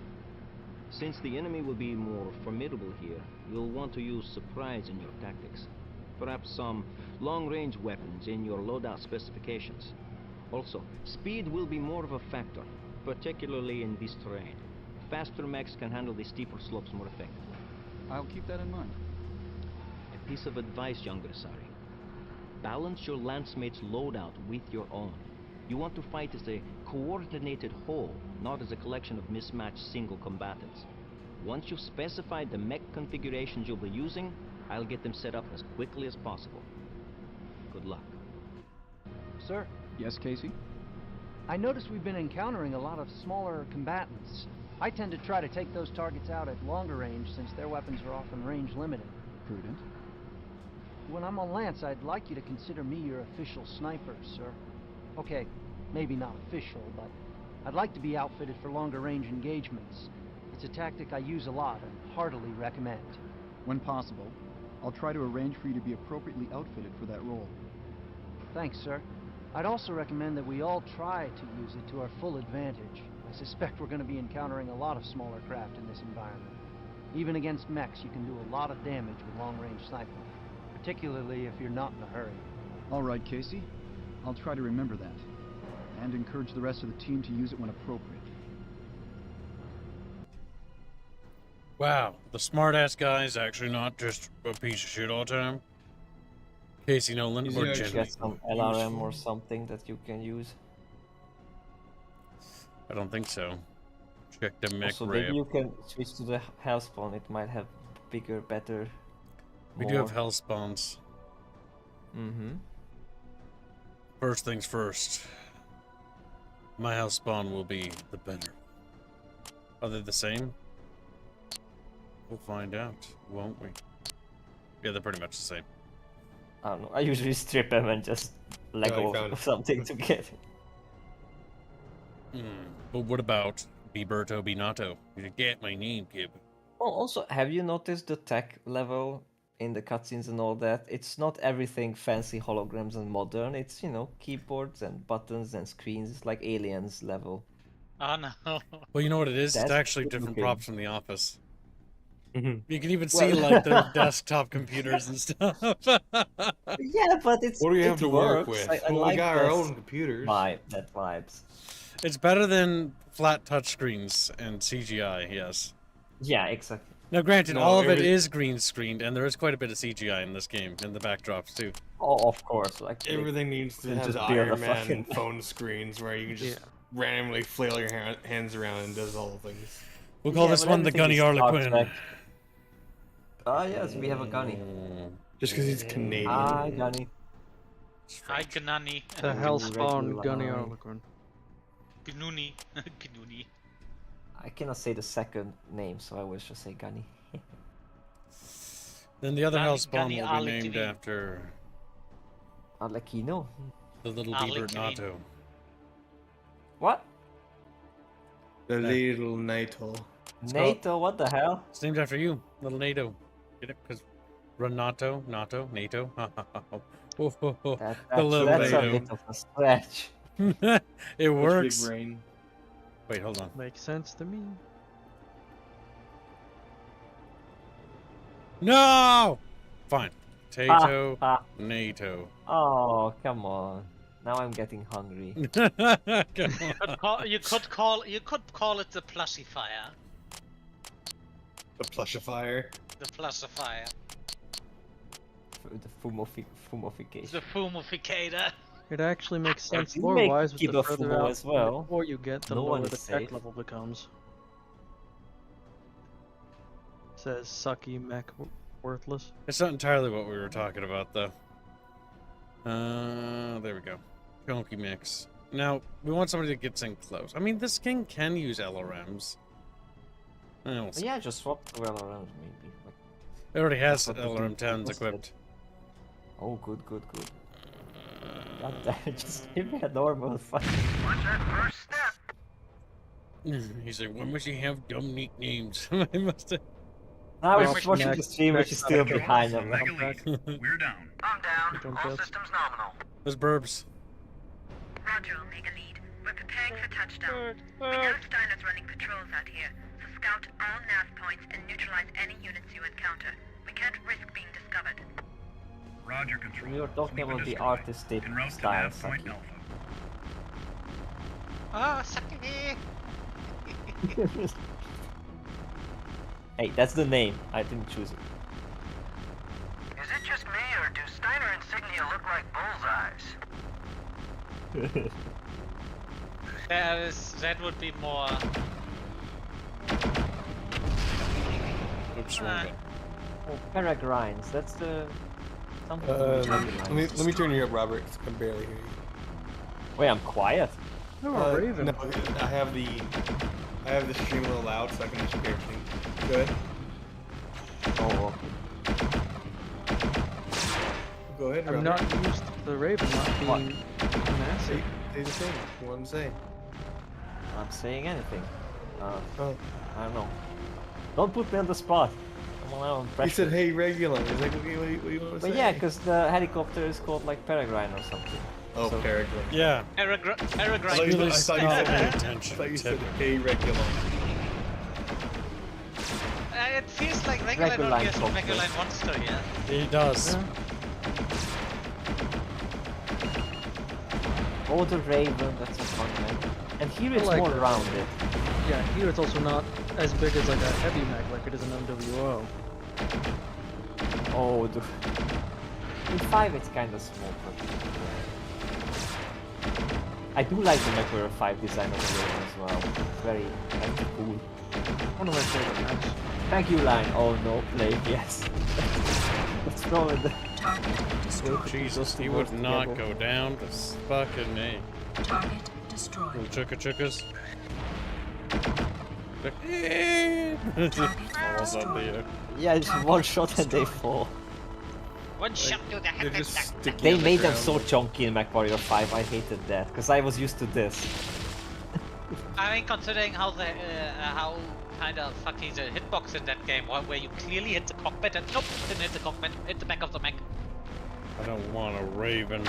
Since the enemy will be more formidable here, you'll want to use surprise in your tactics. perhaps some long-range weapons in your loadout specifications. Also, speed will be more of a factor, particularly in this terrain. Faster mechs can handle the steeper slopes more effectively. I'll keep that in mind. A piece of advice, young Grisari. Balance your lancemate's loadout with your own. You want to fight as a coordinated whole, not as a collection of mismatched single combatants. Once you've specified the mech configurations you'll be using, I'll get them set up as quickly as possible. Good luck. Sir? Yes, Casey? I noticed we've been encountering a lot of smaller combatants. I tend to try to take those targets out at longer range since their weapons are often range limited. Prudent. When I'm on Lance, I'd like you to consider me your official sniper, sir. Okay, maybe not official, but I'd like to be outfitted for longer range engagements. It's a tactic I use a lot and heartily recommend. When possible, I'll try to arrange for you to be appropriately outfitted for that role. Thanks, sir. I'd also recommend that we all try to use it to our full advantage. I suspect we're going to be encountering a lot of smaller craft in this environment. Even against mechs, you can do a lot of damage with long-range sniping, particularly if you're not in a hurry. All right, Casey. I'll try to remember that, and encourage the rest of the team to use it when appropriate. Wow, the smart-ass guy is actually not just a piece of shit all the time. Casey Nolan, Is or there Jenny. get some LRM or something that you can use? I don't think so. Check the mech Also, ramp. maybe you can switch to the Hellspawn. It might have bigger, better. We do have hell spawns. Mm-hmm. First things first. My house spawn will be the better. Are they the same? We'll find out, won't we? Yeah, they're pretty much the same. I don't know. I usually strip them and just Lego or something to get it. But what about Biberto Binato? You get my name, kid. Oh, also, have you noticed the tech level in the cutscenes and all that? It's not everything fancy holograms and modern. It's, you know, keyboards and buttons and screens. It's like Aliens level. Oh no. Well, you know what it is? That's It's actually good different looking. props from the office. Mhm. You can even Well- see like their desktop computers and stuff. Yeah, but it's What do we have it to work works. with? I Well, like we got our this own computers. That vibes. It's better than flat touchscreens and CGI, yes. Yeah, exactly. Now, granted, No, all of it every- is green screened, and there is quite a bit of CGI in this game, in the backdrops too. Oh, of course. Like Everything needs to you have just the build a Iron Man fucking- phone screens where you can just randomly flail your hands around and does all the things. We'll call this but one the everything Gunny is Star Harlequin. Trek. Ah, yes, we have a Gunny. Just because he's Canadian. Hi, Gunny. Hi, Gunani. The Hellspawn regular Gunny eye. Harlequin. Gnuni. Gnuni. I cannot say the second name, so I will just say Gunny. Then the other Gunny- Hellspawn Gunny will be named Arlequin. after Arlecchino. the little Arlequin. Bibernato. What? The little NATO. NATO? What the hell? It's named after you, little NATO. Get it? Because Renato, NATO, NATO. The little That's a NATO. bit of a stretch. It Big works. brain. Wait, hold on. Makes sense to me. No! Fine. Tato, Ha, NATO. Oh, come on. Now I'm getting hungry. Come on. You could call it the plusifier. The plushifier. The plusifier. The fumification. The fumificator. It actually makes sense you lore-wise make with the Kiba further Fumo out as well. the more you get, the No one lower is the tech safe. level becomes. Says sucky mech worthless. It's not entirely what we were talking about, though. There we go. Chunky mix. Now, we want somebody that gets in close. I mean, this king can use LRMs. We'll see. Yeah, just swap to LRMs maybe. Like, It already has that's what LRM the 10s people equipped. said. Oh, good. God damn it, just give me a normal fight. What's that first step? He's like, why must you have dumb nicknames? I must have... I was Mech- watching Mech- the stream, which is still behind them. We're down. I'm down. Jump All jets. systems nominal. Those burbs. Roger, Omega Lead. We're preparing for touchdown. We know Steiner's running patrols out here, so scout all nav points and neutralize any units you encounter. We can't risk being discovered. Roger, Control. We were talking Sweep and about the destroy. artistic En route to style, nav point Saki. Alpha. Ah, sucky! Hey, that's the name. I didn't choose it. Is it just me, or do Steiner insignia look like bullseyes? That would be more. Oops, Oh, peregrines. That's the something. Let me turn you up, Robert. 'Cause I can barely hear you. Wait, I'm quiet. No, Raven. No, I have the stream a little loud, so I can actually hear everything. Go ahead. Oh. Go ahead, I'm Robert. not used to the Raven not being massive. Say the thing. What I'm saying. I'm saying anything. Oh. I don't know. Don't put me on the spot. He said, "Hey, regular." He's like, "Okay, what do you want to But say?" yeah, because the helicopter is called like peregrine or something. Oh, so, peregrine. Yeah. Peregrine. I thought you said, "Hey, regular." It feels like regular Reguline not copter. regular monster, yeah. He does. Yeah. Oh, the Raven, that's a fun man. And here it's I like more that. rounded. Yeah, here it's also not as big as like a heavy mech like it is an MWO. Oh, in 5 it's kind of small. But I do like the MechWarrior 5 design of the Raven as well. It's very cool. One of my favorite mechs. Thank you, Line. Oh no, Plague, yes. Let's throw in the... Oh, Jesus, he would not go down to fucking me. Target destroyed. Little chukkas. Yeah, it's one shot and they fall. One shot to the head. They made them so chunky in MechWarrior 5, I hated that, because I was used to this. I mean, considering how the how kind of fucky the hitbox in that game, where you clearly hit the cockpit and nope, didn't hit the cockpit, hit the back of the mech. I don't want a Raven.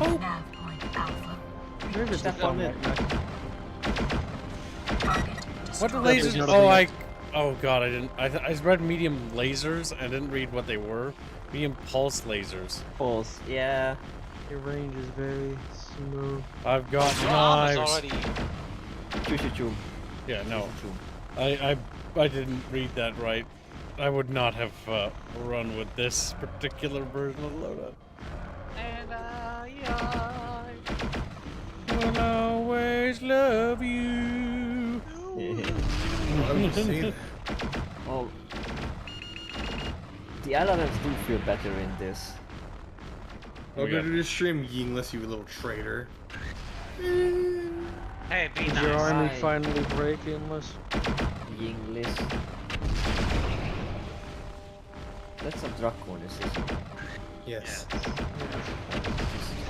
Oh. Nav point Alpha. Raven's a fun mech. What the lasers? Oh god, I didn't. I read medium lasers. I didn't read what they were. Medium pulse lasers. Pulse, yeah. Your range is very smooth. I've got Your arm is knives. already. Choo. Yeah, no. I didn't read that right. I would not have run with this particular version of the loadout. And Will always love you. Oh, the LRMs do feel better in this. I'll go to the stream, Yingless, you little traitor. Hey, be Did nice. your army finally break, Inless? Yinglis. That's a Draconis, isn't it? Yes.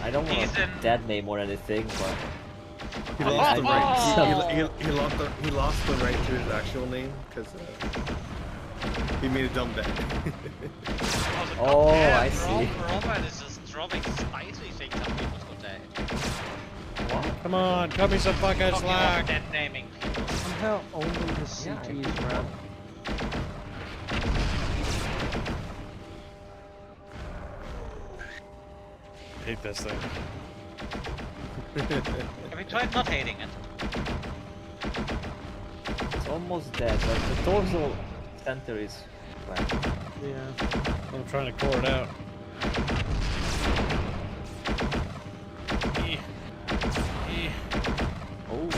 I don't want He's a in- dead name or anything, but He lost the right. He lost the right to his actual name because he made a dumb bet. Oh, yeah, I see. Robert is just dropping spicy things on people's good day. Come on, cut me some fucking Talking slack. about dead naming people. Somehow only the CTs ran. Hate this thing. Have you tried not hating it? it's almost dead. But the torso center is flat. Yeah. I'm trying to core it out. Oh.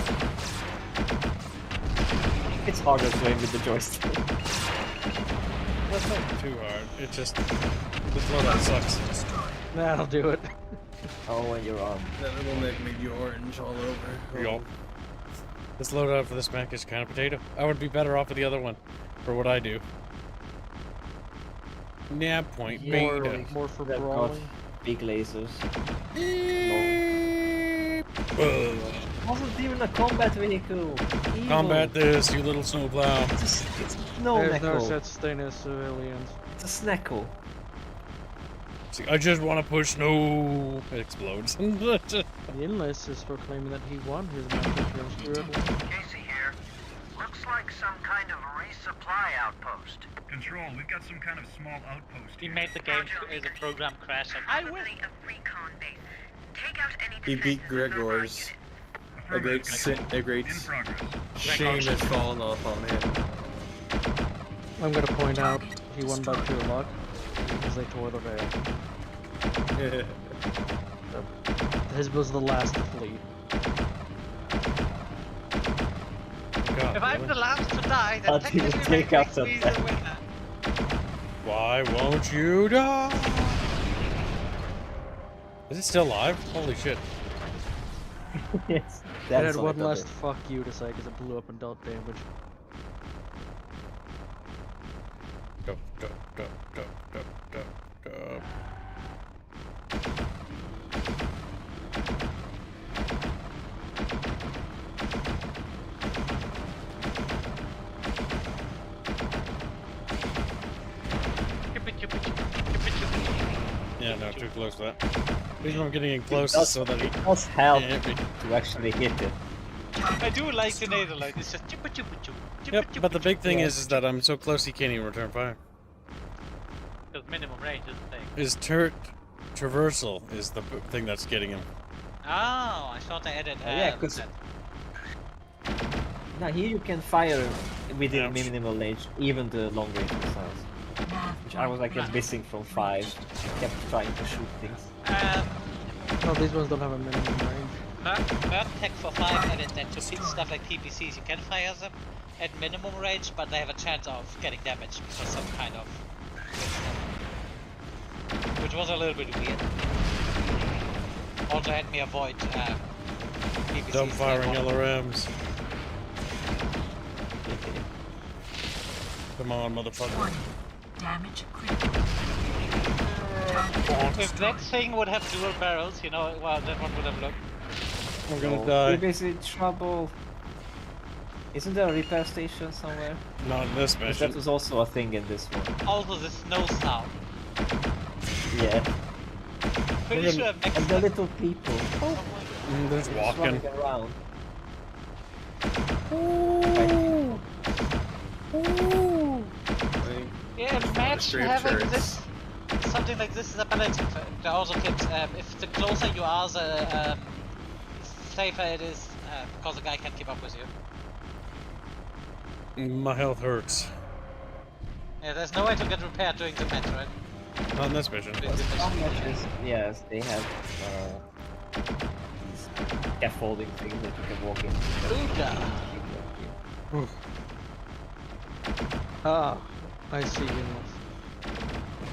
It's harder to aim with the joystick. That's not too hard. It just this loadout sucks. That'll do it. Oh, and your arm. That little neck made you orange all over. Yup. This loadout for this mech is kind of potato. I would be better off with the other one for what I do. Nav point beta. More for They've got brawling. big lasers. Ugh. Wasn't even a combat vehicle. Evil. Combat this, you little snowplow. It's no There's no Neko. such thing as civilians. It's a Snecko. See, I just want to push snow. It explodes. The Inless is proclaiming that he won his match against Red. Casey here. Looks like some kind of resupply outpost. Control, we've got some kind of small outpost. He made the game, the program crash, and I win. He beat Gregor's. A great shame has fallen upon him. I'm gonna point out he won by pure luck because they tore the veil. His was the last to flee. God, if I'm the last to die, then How do you technically take out makes me the winner. Why won't you die? Is it still live? Holy shit. Yes. It had one last fuck you to say because it blew up and dealt damage. Go, go, go, go, go, go, go. Yeah, no, too close to that. The reason I'm getting in close is so that it does help can't hit me. to actually hit it. I do like the NATO light. It's just chupa chupa chupa. Yep, but the big thing is that I'm so close he can't even return fire. Because minimum range is the thing. His traversal is the thing that's getting him. Oh, I thought I added. Yeah, because now here you can fire within minimal range, even the long range missiles. Which I was like missing from 5. I kept trying to shoot things. No, these ones don't have a minimum range. Merc Tech for 5 added that to feed stuff like PPCs. You can fire them at minimum range, but they have a chance of getting damaged because some kind of. Which was a little bit weird. Also had me avoid PPCs. Dumb firing LRMs. Come on, motherfucker. Damage critical. If that thing would have dual barrels, you know, well, then what would have looked? I'm gonna die. We're basically in trouble. Isn't there a repair station somewhere? Not in this mission. That was also a thing in this one. Also the snow sound. Yeah. Pretty sure And the little people. There's just walking. running around. Ooh. Ooh. Yeah, imagine having this, something like this is ability for also kids. If the closer you are, the safer it is, because the guy can't keep up with you. My health hurts. Yeah, there's no way to get repaired during the match, right? Not in this mission. Some matches, yes, they have these scaffolding things that you can walk into. Ooga. Ah, I see Inless.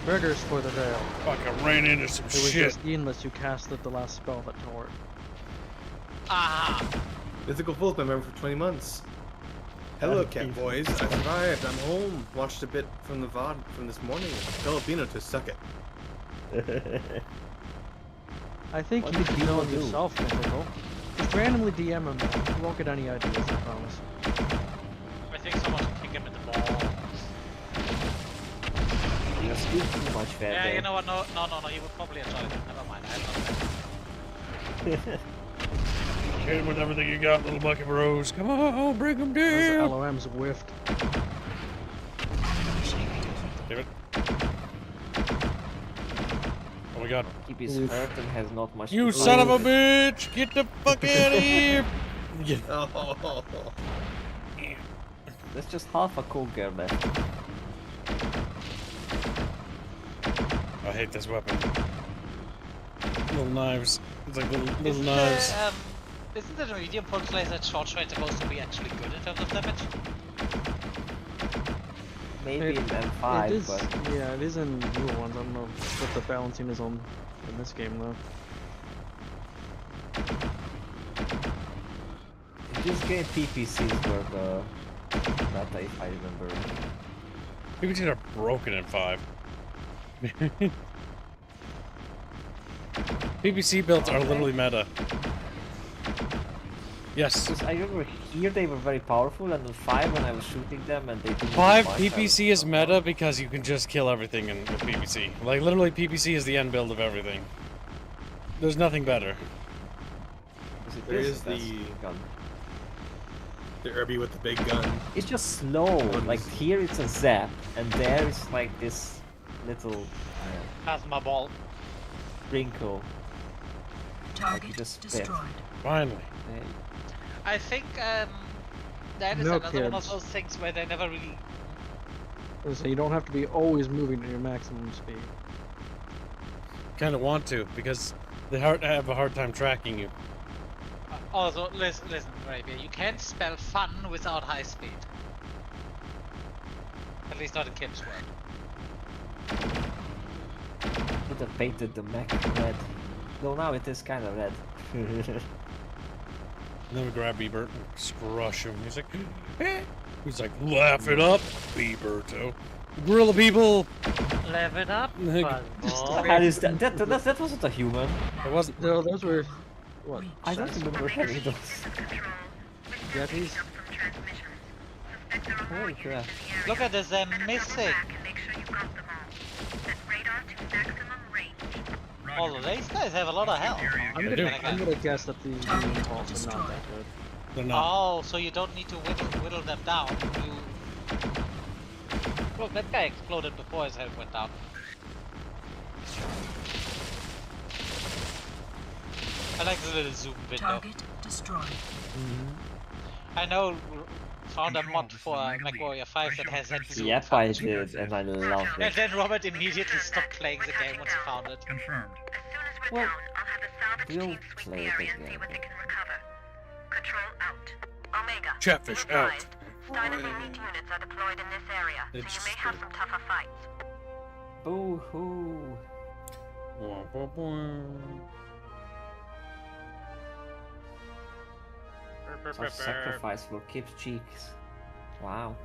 Triggers for the veil. Fuck, I ran into some It was shit. just Inless who casted the last spell that tore it. Ah! Mythical Fool's been member for 20 months. Hello, cat boys. I survived. I'm home. Watched a bit from the VOD from this morning. Filipino to suck it. I think you should know it yourself, Mythical. Just randomly DM him. You won't get any ideas, I promise. I think someone should kick him in the ball. You speak too much, Fair. Yeah, you know what? No, he would probably enjoy it. Never mind, I have not. Hit him with everything you got, little bucket bros. Come on, bring him Those down. LOMs whiffed. Damn it. Oh my god. Keep his hurt and has not much. You to son of a do. bitch! Get the fuck out of here! There's just half a cool girl left. I hate this weapon. Little knives. It's like little knives. Isn't the medium pulse laser at short range supposed to be actually good in terms of damage? Maybe in M5, it is, but yeah, it is in newer ones. I don't know what the balancing is on in this game though. in this game PPCs were the meta, if I remember. PPCs are broken in 5. PPC builds are literally meta. Yes. Because I remember here they were very powerful, and in 5 when I was shooting them and they didn't do 5 much, PPC is meta because you can just kill everything with PPC. Like literally PPC is the end build of everything. There's nothing better. There is the gun. The Irby with the big gun. It's just slow. Like here it's a zap, and there it's like this little plasma ball sprinkle. Target like just destroyed. Finally. I think that is No, another one of kids. those things where they never really. So you don't have to be always moving at your maximum speed. Kind of want to, because they have a hard time tracking you. Also, listen, Arabia, you can't spell fun without high speed. At least not in Kim's world. Could have painted the mech red. No, now it is kind of red. And then we grab Bieber and crush him. He's like, eh. He's like, laugh it up, Bieberto. Gorilla people. Laugh it up, How is that? That wasn't a human. It wasn't. No, those were what? I don't remember having those. Yetis? Holy crap. Look at this, they're missing. Although these guys have a lot of health. I'm gonna guess that the impulse are not that good. They're not. Oh, so you don't need to whittle them down. Look, that guy exploded before his head went down. I like the little zoom window. Target destroyed. I know found a mod for MechWarrior 5 that has that zoom. Yep, I did, and I love And it. then Robert immediately stopped playing the game once he found it. Confirmed. Well, we'll play it again. Control out. Omega. Chatfish out. Steiner elite units are deployed in this area, so you may have some tougher fights. Boo hoo. Self-sacrifice for Kip's cheeks. Wow.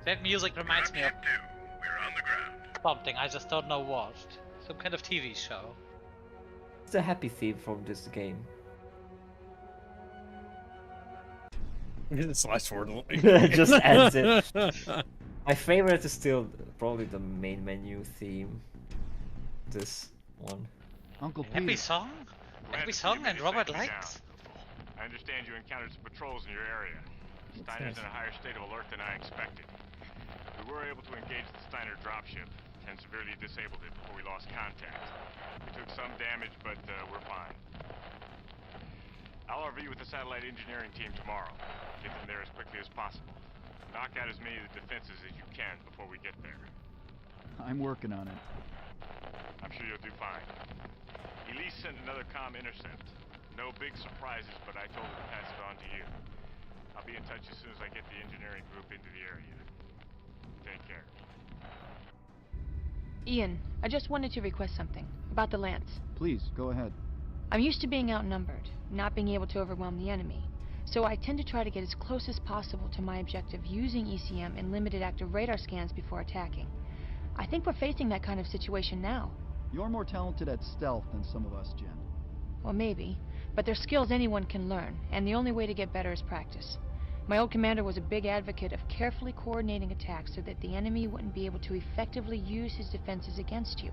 That music reminds me of something, I just don't know what. Some kind of TV show. It's a happy theme from this game. Slice forward. Just ends it. My favorite is still probably the main menu theme. This one. Uncle Happy song? Happy song and Robert likes? I understand you encountered some patrols in your area. Steiner's in a higher state of alert than I expected. We were able to engage the Steiner dropship and severely disabled it before we lost contact. We took some damage, but we're fine. I'll RV with the satellite engineering team tomorrow. Get them there as quickly as possible. Knock out as many of the defenses as you can before we get there. I'm working on it. I'm sure you'll do fine. Elise sent another comm intercept. No big surprises, but I told her to pass it on to you. I'll be in touch as soon as I get the engineering group into the area. Take care. Ian, I just wanted to request something about the Lance. Please, go ahead. I'm used to being outnumbered, not being able to overwhelm the enemy. So I tend to try to get as close as possible to my objective using ECM and limited active radar scans before attacking. I think we're facing that kind of situation now. You're more talented at stealth than some of us, Jen. Well, maybe. But they're skills anyone can learn, and the only way to get better is practice. My old commander was a big advocate of carefully coordinating attacks so that the enemy wouldn't be able to effectively use his defenses against you.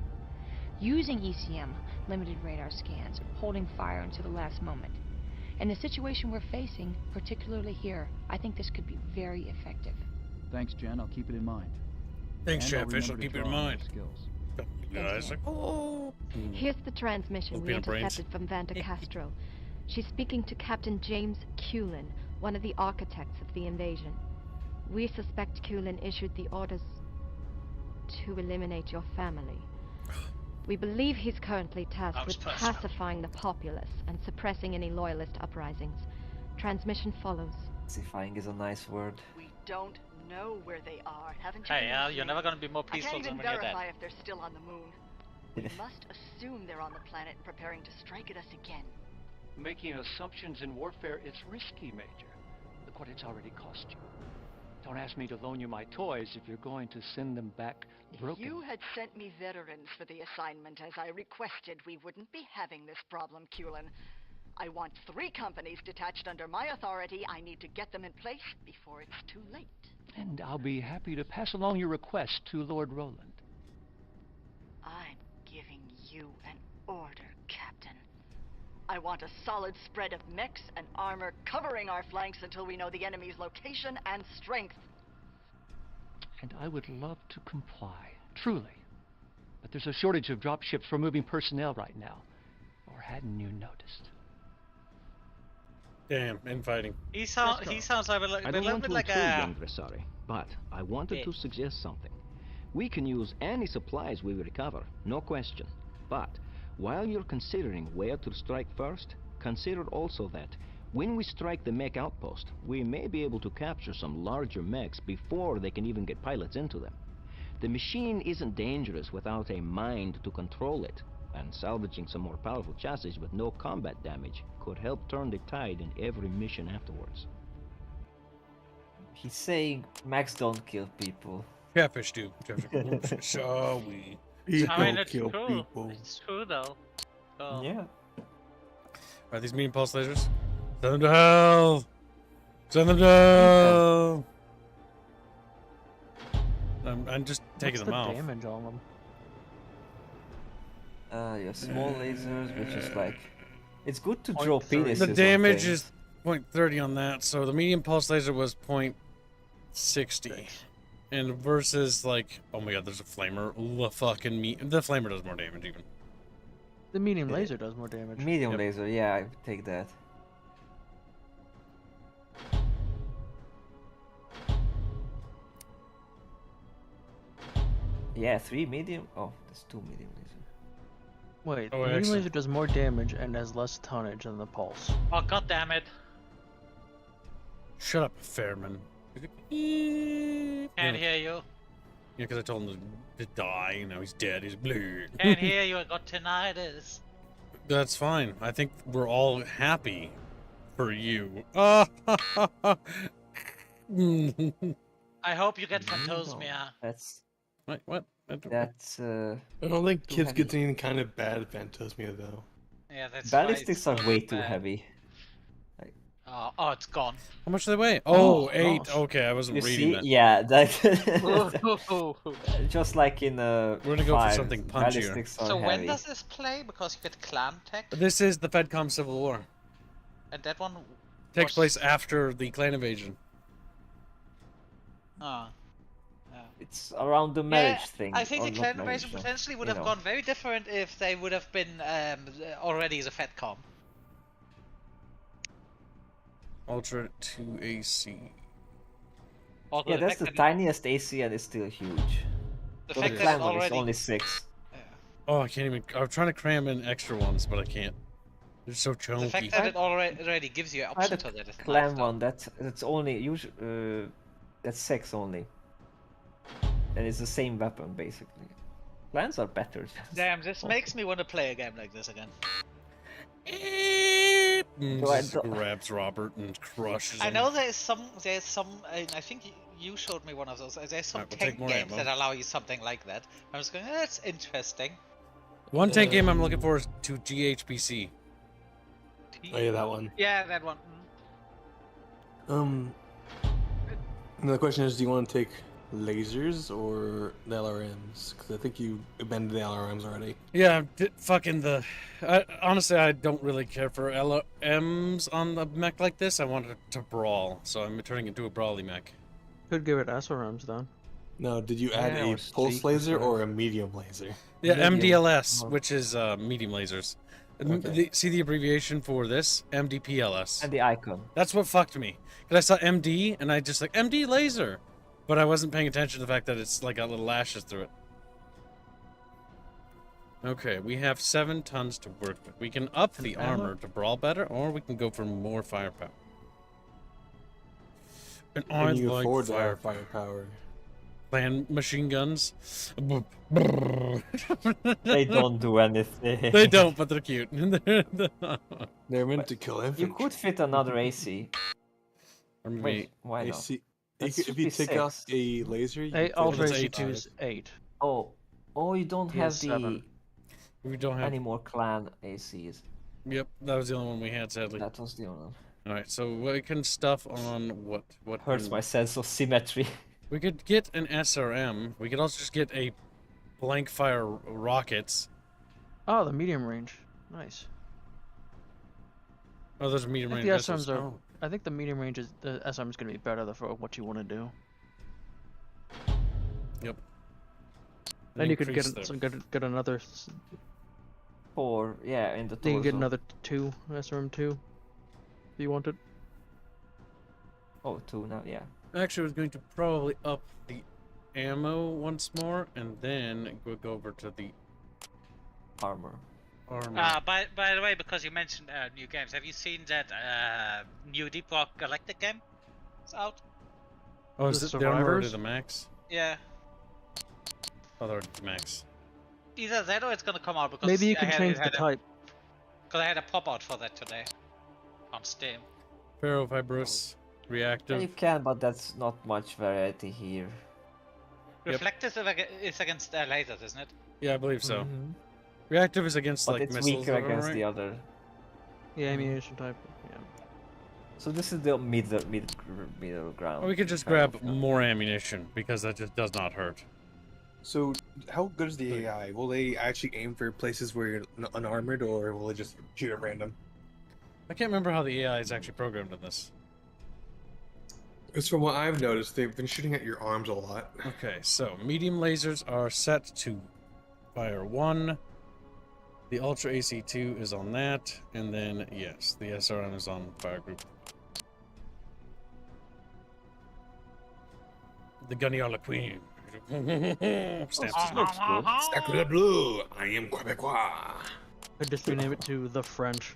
Using ECM, limited radar scans, holding fire until the last moment. In the situation we're facing, particularly here, I think this could be very effective. Thanks, Jen. I'll keep it in mind. Thanks, And I'll Chatfish. I'll remember to keep it in draw on mind. those skills. Guys, like, oh. Here's the transmission we Little peanut intercepted from Vanta Castro. She's speaking to Captain James Cullen, one of the architects of the invasion. We suspect Cullen issued the orders to eliminate your family. We believe he's currently tasked with pacifying the populace and suppressing any loyalist uprisings. Transmission follows. Pacifying is a nice word. We don't know where they are, haven't you? Hey, you're never gonna be more I peaceful can't than even when you're verify dead. if they're still on the moon. We must assume they're on the planet preparing to strike at us again. Making assumptions in warfare is risky, Major. Look what it's already cost you. Don't ask me to loan you my toys if you're going to send them back broken. If you had sent me veterans for the assignment as I requested, we wouldn't be having this problem, Cullen. I want 3 companies detached under my authority. I need to get them in place before it's too late. And I'll be happy to pass along your request to Lord Roland. I'm giving you an order, Captain. I I want a solid spread of mechs and armor covering our flanks until we know the enemy's location and strength. And I would love to comply, truly. But there's a shortage of dropships for moving personnel right now. Or hadn't you noticed? Damn, infighting. He sounds like a I little don't want bit to like intrude, a. young Dressari, but I wanted to suggest something. We can use any supplies we recover, no question. But while you're considering where to strike first, consider also that when we strike the mech outpost, we may be able to capture some larger mechs before they can even get pilots into them. The machine isn't dangerous without a mind to control it, and salvaging some more powerful chassis with no combat damage could help turn the tide in every mission afterwards. He's saying Max don't kill people. Catfish do. Shall we? I mean, it's true. It's true, though. So. Yeah. Are these medium pulse lasers? Send them to hell! Send them to hell! I'm just taking them out. What's the damage on them? Your small lasers, which is like... It's good to draw penises. The damage is 0.30 on that, so the medium pulse laser was 0.60. And versus, like, oh my god, there's a flamer. The flamer does more damage, even. The medium laser does more damage. Medium laser, yeah, I would take that. Yeah, 3 medium. Oh, that's 2 medium laser. Wait, Oh, the medium excellent. laser does more damage and has less tonnage than the pulse. Oh, god damn it. Shut up, Fairman. Can't hear you. Yeah, because I told him to die, and now he's dead. He's blue. Can't hear you. I got tinnitus. That's fine. I think we're all happy for you. I hope you get phantosmia. That's... Wait, what? That's, I don't think kids get any kind of bad phantosmia, though. Yeah, that's ballistics why are it's way so too bad. heavy. Oh, it's gone. How much do they weigh? Oh, 8. gosh. Okay, I wasn't You reading see? that. Yeah, just like in We're gonna go for something punchier. ballistics are So when heavy. does this play? Because you get clan tech, This is the FedCom Civil War. and that one Takes was- place after the clan invasion. Oh. It's around the marriage thing. I think or the not clan marriage, invasion so, potentially would you have know. gone very different if they would have been already as a FedCom. Ultra 2 AC. Also, Yeah, the that's fact the that tiniest AC and it's still huge. The So fact the that clan it one is already- only 6. Oh, I can't even. I'm trying to cram in extra ones, but I can't. They're so The chunky. fact that it already gives you I option had to a that is clan nice, one that's only that's 6 only, and it's the same weapon basically. Clans are better. Damn, this makes me want to play a game like this again. Just grabs Robert and crushes him. I know there's some, I think you showed me one of those. There's some Alright, we'll take tank more games ammo. that allow you something like that. I was going, that's interesting. One tank game I'm looking for is to GHPC. Oh yeah, that one. Yeah, that one. And the question is, do you want to take lasers or the LRMs? Because I think you abandoned the LRMs already. Yeah, fucking the. Honestly, I don't really care for LMs on a mech like this. I wanted to brawl, so I'm turning it into a brawly mech. Could give it SRMs then. No, did you add Yeah, a or pulse streak laser or or a medium laser? Yeah, Medium. MDLS, Oh. which is medium lasers. Okay. See the abbreviation for this? MDPLS. And the icon. That's what fucked me. Because I saw MD, and I just like, MD laser! But I wasn't paying attention to the fact that it's like got little lashes through it. Okay, we have 7 tons to work with. We can up the armor to brawl better, or we can go for more firepower. And I Can you like afford our firepower. firepower? Plan machine guns. They don't do anything. They don't, but they're cute. They're meant to kill infantry. You could fit another AC. Or maybe Wait, why not? AC. That If should you be take 6. off a laser, you Hey, can fit Ultra it AC2 inside. is 8. Oh, you don't have PS7. We don't have. any more clan ACs. Yep, that was the only one we had, sadly. That was the only one. Alright, so we can stuff on what Hurts my sense of symmetry. We could get an SRM. We could also just get a blank fire rockets. Oh, the medium range. Nice. Oh, those are I medium think range the missiles. SRMs are. Oh. I think the medium range is the SRM is going to be better for what you want to do. Yep. And you could Increase get another. Or yeah, in the torso. You can get another 2 SRM2 if you wanted. Oh, 2 now, yeah. Actually, I was going to probably up the ammo once more, and then we'll go over to the armor. By the way, because you mentioned new games, have you seen that new Deep Rock Galactic game? It's out. Oh, is it they're already the max? Yeah. Oh, they're the max. Either that or it's gonna come out because Maybe you can change the type. Because I had a pop out for that today on Steam. Ferrofibrous, reactive. Yeah, you can, but that's not much variety here. Reflective is against lasers, isn't it? Yeah, I believe so. Reactive is against But like it's missiles. weaker against right? the other. Yeah, ammunition type. Yeah. So this is the middle ground. Or we could just grab more ammunition because that just does not hurt. So, how good is the AI? Will they actually aim for places where you're unarmored, or will it just shoot at random? I can't remember how the AI is actually programmed in this. Because from what I've noticed, they've been shooting at your arms a lot. Okay, so medium lasers are set to fire 1. The Ultra AC2 is on that, and then yes, the SRM is on fire group. The Guniola Queen. Sacre bleu, I am Quebecois. Could just rename it to the French.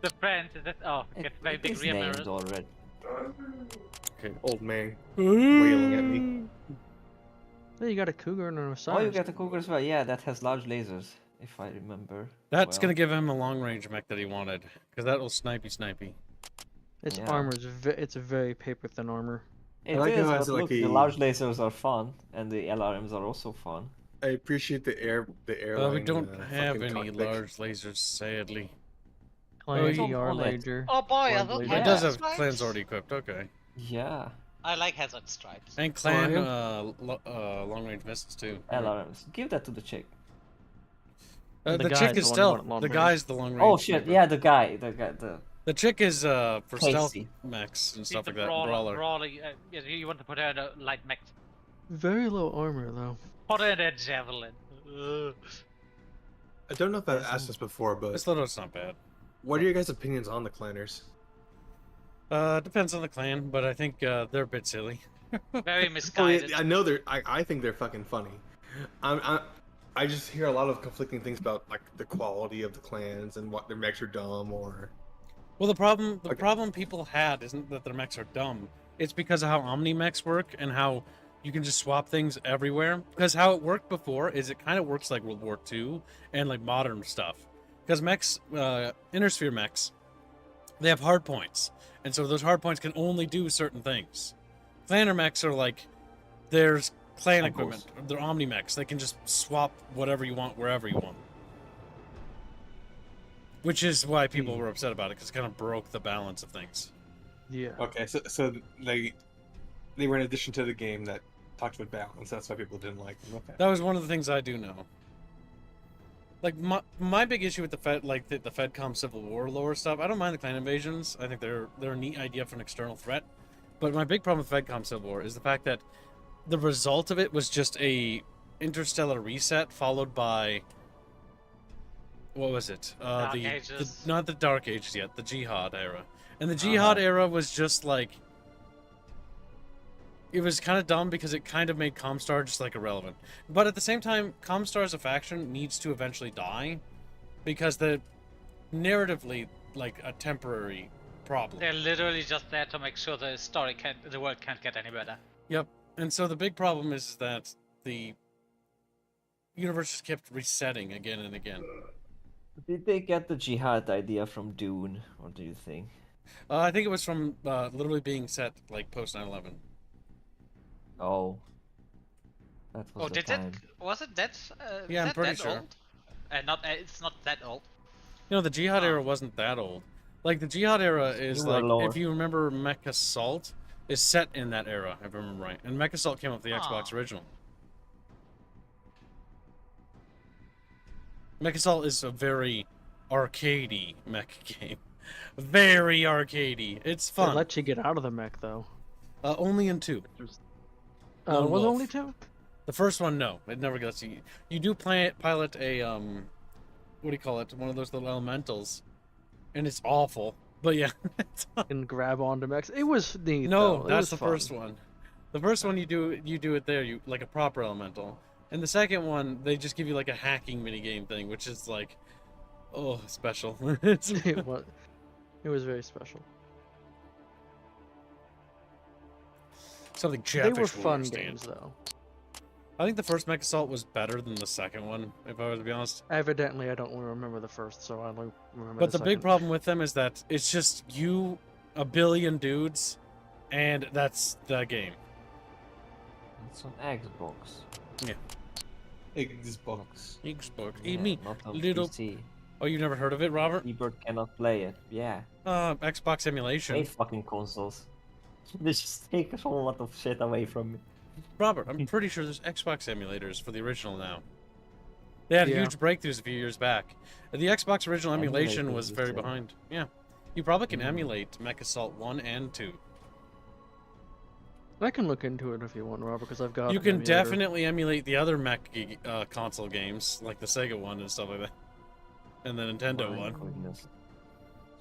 The French, is that? Oh, it's very big rear mirrors. Already. Okay, old man wailing at me. Hey, you got a cougar and a Oh, you got a cougar as well. Yeah, that has large lasers, if I remember. That's gonna give him a long range mech that he wanted, because that'll snipey. Its Yeah. armor is it's a very paper thin armor. It like is, how it but has, look, like, the a- large lasers are fun, and the LRMs are also fun. I appreciate the airline. We don't have fucking any cockpit. large lasers, sadly. Clan Oh, ER laser. Oh boy, I Clan thought laser. It does have stripes. clans already equipped, okay. Yeah. I like hazard stripes. And clan long range missiles too. LRMs. Give that to the chick. The The chick guy's is the one who stealth. wanted long The range. guy's the long range. Oh shit! sniper. Yeah, the guy. The chick is for stealth Casey. mechs and She's stuff the like that. brawler. Brawler. Yeah, you want to put her in a light mech. Very low armor though. Put her in a javelin. I don't know if I've asked this before, but This little, it's not bad. what are your guys' opinions on the clanners? Depends on the clan, but I think they're a bit silly. Very Oh, misguided. yeah, I know they're. I think they're fucking funny. I just hear a lot of conflicting things about like the quality of the clans and what their mechs are dumb or. Well, the problem people had isn't that their mechs are dumb. It's because of how Omni mechs work and how you can just swap things everywhere. Because how it worked before is it kind of works like World War II and like modern stuff. Because mechs, inner sphere mechs, they have hard points, and so those hard points can only do certain things. Clanner mechs are like, there's clan equipment. They're Omni mechs. They can just swap whatever you want wherever you want. Which is why people were upset about it, because it kind of broke the balance of things. Yeah. Okay, so they were an addition to the game that talked about balance. That's why people didn't like them. Okay. That was one of the things I do know. Like my big issue with the Fed, like the FedCom Civil War lore stuff. I don't mind the clan invasions. I think they're a neat idea for an external threat. But my big problem with FedCom Civil War is the fact that the result of it was just a interstellar reset followed by what was it? Dark Ages. Not the Dark Ages yet, the Jihad era. And the Jihad era was just like, it was kind of dumb because it kind of made Comstar just like irrelevant. But at the same time, Comstar as a faction needs to eventually die because the narratively like a temporary problem. They're literally just there to make sure the world can't get any better. Yep. And so the big problem is that the universe just kept resetting again and again. Did they get the jihad idea from Dune, or do you think? I think it was from literally being set like post 9/11. Oh. That was the time. Was it that? Yeah, I'm that pretty sure. Old? It's not that old. You know, the Jihad era wasn't that old. Like, the Jihad era is Newer like, lore. if you remember, Mech Assault is set in that era, if I remember right. And Mech Assault came up with the Xbox original. Mech Assault is a very arcadey mech game. Very arcadey. It's They fun. let you get out of the mech though. Only in 2. Was Lone it Wolf. only 2? The first one, no. It never gets you. You do pilot a, what do you call it? One of those little elementals. And it's awful. But yeah. And grab onto mechs. It was neat. No, though. It that's was the fun. first one. The first one you do it there, you like a proper elemental. And the second one, they just give you like a hacking minigame thing, which is like, oh, special. It was very special. Something They Chatfish were will fun understand. games though. I think the first Mech Assault was better than the second one, if I was to be honest. Evidently, I don't remember the first, so I don't remember But the the big second. problem with them is that it's just you, a billion dudes, and that's the game. It's on Xbox. Yeah. Xbox. Xbox. Yeah, me, not on little. PC. Oh, you never heard of it, Robert? Keyboard cannot play it. Yeah. Xbox emulation. Hate fucking consoles. They just take a whole lot of shit away from me. Robert, I'm pretty sure there's Xbox emulators for the original now. They had huge breakthroughs a few years back. The Xbox original emulation was very behind. Yeah. You probably can emulate Mech Assault 1 and 2. I can look into it if you want, Robert, because I've got. You an can emulator. definitely emulate the other Mech console games, like the Sega one and stuff like that. And the Nintendo one. Goodness.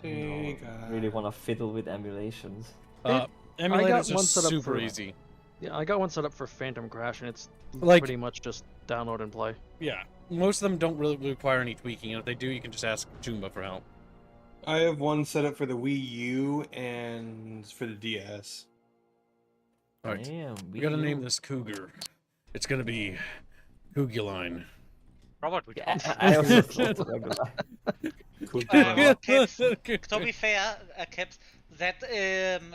I really want to fiddle with emulations. Emulators are super easy. Yeah, I got one set up for Phantom Crash, and it's Like- pretty much just download and play. Yeah. Most of them don't really require any tweaking, and if they do, you can just ask Joomba for help. I have one set up for the Wii U and for the DS. Alright. Damn, We gotta name this cougar. It's gonna be Couguline. Robert, we can't. I also thought regular. Kips, to be fair, Kips, that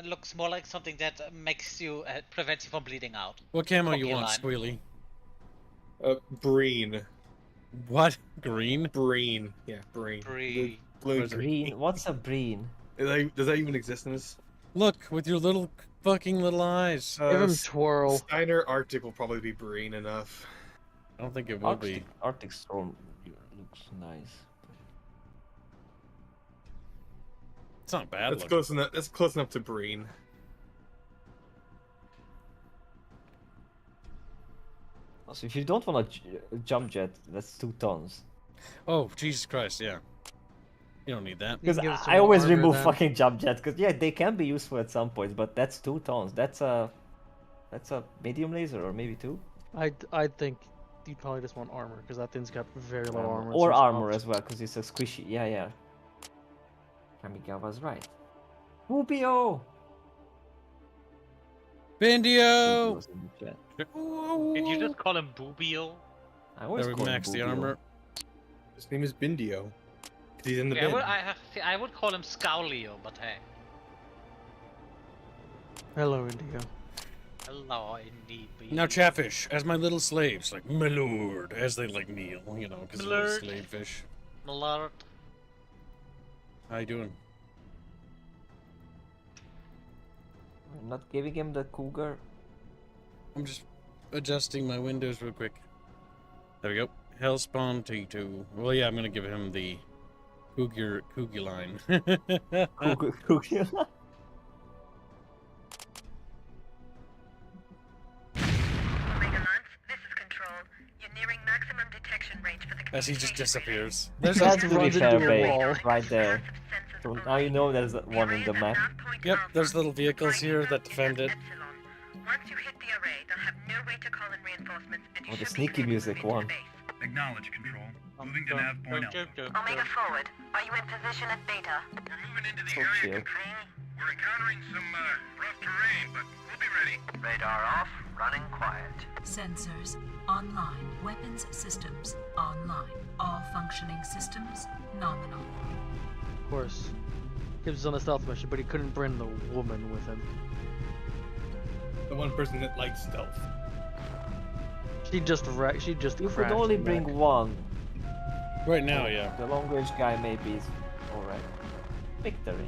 looks more like something that makes you prevents you from bleeding out. What camo you Cookie want, line. Squealy? Breen. What? Green? Breen. Yeah, Breen. Breen. Blue Breen? What's a Breen? Does that even exist in this? Look, with your little fucking little eyes. Give him twirl. Steiner Arctic will probably be Breen enough. I don't think it will be. Arctic Storm looks nice. It's not bad. That's looking. close enough. That's close enough to Breen. Also, if you don't want a jump jet, that's 2 tons. Oh, Jesus Christ, yeah. You don't need that. Because I always remove fucking jump jets, because yeah, they can be useful at some points, but that's 2 tons. That's a medium laser, or maybe 2. I think you probably just want armor, because that thing's got very low armor. Or armor as well, because it's a squishy. Yeah. Kamigawa's right. Rubio! Bendio! Did you just call him Boobio? I always There we call him max the Boobio. armor. His name is Bindio. He's in the Yeah, bin. I would call him Scowlio, but hey. Hello, Indigo. Hello, indeed. Now, Chatfish, as my little slaves, like my lord, as they like kneel, you know, because they're Lord. slave fish. Malort. How you doing? I'm not giving him the cougar. I'm just adjusting my windows real quick. There we go. Hellspawn T2. Well, yeah, I'm gonna give him the Cougar line. Cougar. As he just disappears. That's to be fair, babe. Right there. So now you know there's one in the map. Yep, there's little vehicles here that defend it. Oh, the sneaky music one. Acknowledge control. Moving to nav point alpha. Omega forward. Are you in position at Beta? We're moving into the So area, chill. Control. We're encountering some rough terrain, but we'll be ready. Radar off. Running quiet. Sensors online. Weapons systems online. All functioning systems nominal. Of course. He was on a stealth mission, but he couldn't bring the woman with him. The one person that likes stealth. She just You could crashed only the bring mech. one. Right now, yeah. The long range guy maybe is alright. Victory.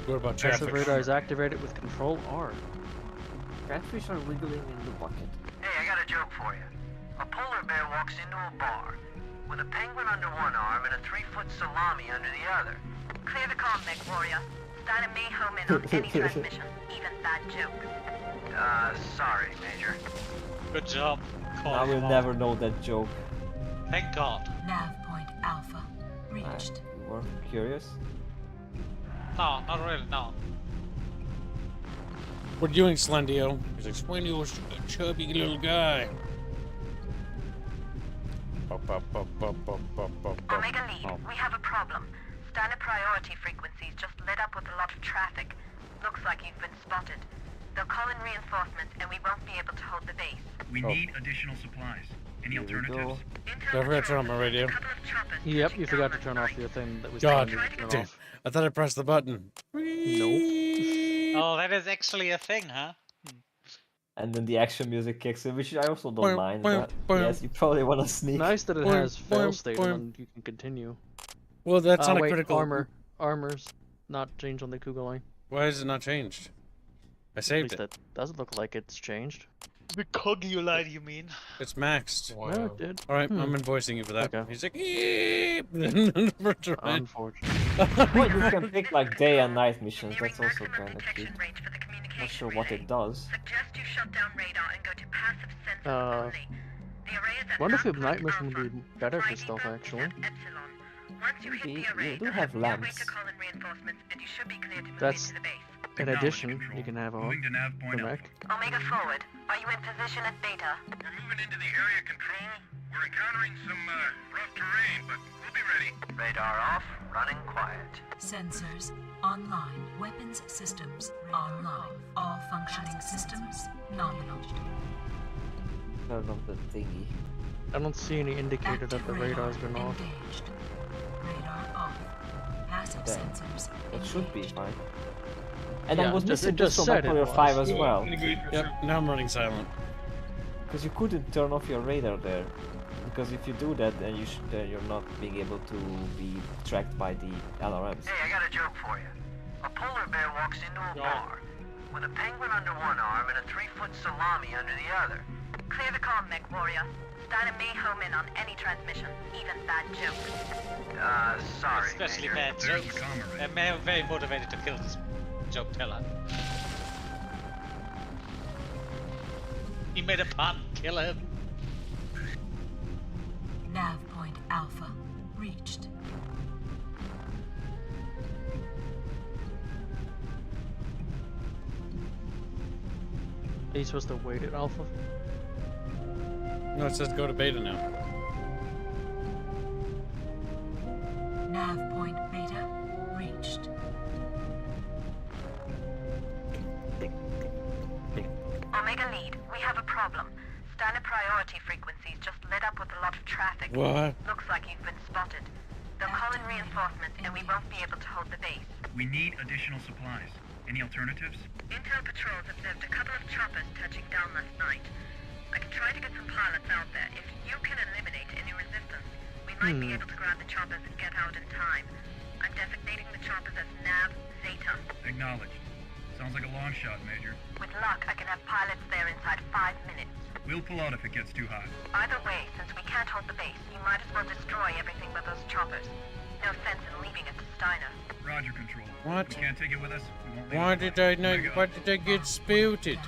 What about Passive Chatfish? radar is activated with Control R. Catfish are wiggling in the bucket. Hey, I got a joke for you. A polar bear walks into a bar. with a penguin under one arm and a 3-foot salami under the other. Clear the comm, MechWarrior. Steiner may home in on any transmission, even bad joke. Sorry, Major. Good job. I will never know that joke. Thank God. Nav point Alpha reached. You were curious? No, not really, no. What are you doing, Slendio? He's like, Slendio was a chubby little guy. Omega Lead, we have a problem. Steiner priority frequencies just lit up with a lot of traffic. Looks like you've been spotted. They'll call in reinforcements and we won't be able to hold the base. We need additional supplies. Any alternatives? I forgot to turn on my radio. Yep, you forgot to turn off the thing that was God telling you to turn damn. off. I thought I pressed the button. Nope. Oh, that is actually a thing, huh? And then the action music kicks in, which I also don't mind. boom, But boom. yes, you probably want to sneak. Nice that it Boing, has fail boing, state boing. and you can continue. Well, that's not wait, a critical. Armor's not changed on the Cougar line. Why is it not changed? I saved it. That doesn't look like it's changed. The Cougar line, you mean? It's maxed. No, it did. All right, I'm invoicing you for that. Okay. He's like, "Eep." Unfortunate. Well, you can pick like day and night missions. That's also kind of cute. Not sure what it does. Suggest you shut down radar and go to passive sensors only. The array is at Wonder if the Nav night point mission would Alpha. be better for stealth, Fly actually. default is at Epsilon. Once you hit Maybe the array, you do you'll have free rein lamps. to call in reinforcements and you should be cleared to move That's into the base. in addition, you can have Moving to nav point the Alpha. mech. Omega forward. Are you in position at Beta? We're moving into the area control. We're encountering some rough terrain, but we'll be ready. Radar off, running quiet. Sensors online. Weapons systems online. All functioning systems nominal. Turn off the thingy. I don't see any indicator that the radar's been off. Engaged. Radar off. Passive Then sensors. it should be fine. And I Yeah, was it missing just this from said it MechWarrior was. 5 as well. Yep, now I'm running silent. Because you couldn't turn off your radar there. Because if you do that, then you're not being able to be tracked by the LRMs. Hey, I got a joke for you. A polar bear walks into a bar with a penguin under one arm and a 3-foot salami under the other. Clear the comm, MechWarrior. Steiner may home in on any transmission, even bad jokes. Sorry, Especially Major. bad There's jokes. the comm array. I'm very motivated to kill this joke teller. He made a pun, kill him. Nav point Alpha reached. Are you supposed to wait at Alpha? No, it says go to Beta now. Nav point Beta reached. Omega Lead, we have a problem. Steiner priority frequencies just lit up with a lot of traffic. What? Looks like you've been spotted. They'll call in reinforcements and we won't be able to hold the base. We need additional supplies. Any alternatives? Intel patrols observed a couple of choppers touching down last night. I can try to get some pilots out there. If you can eliminate any resistance, we might be able to grab the choppers and get out in time. I'm designating the choppers as Nav Zeta. Acknowledged. Sounds like a long shot, Major. With luck, I can have pilots there inside 5 minutes. We'll pull out if it gets too hot. Either way, since we can't hold the base, you might as well destroy everything but those choppers. No sense in leaving it to Steiner. Roger, Control. What? We can't take it with us. We won't leave Why it did I behind. not? Omega. Why did I get spooted?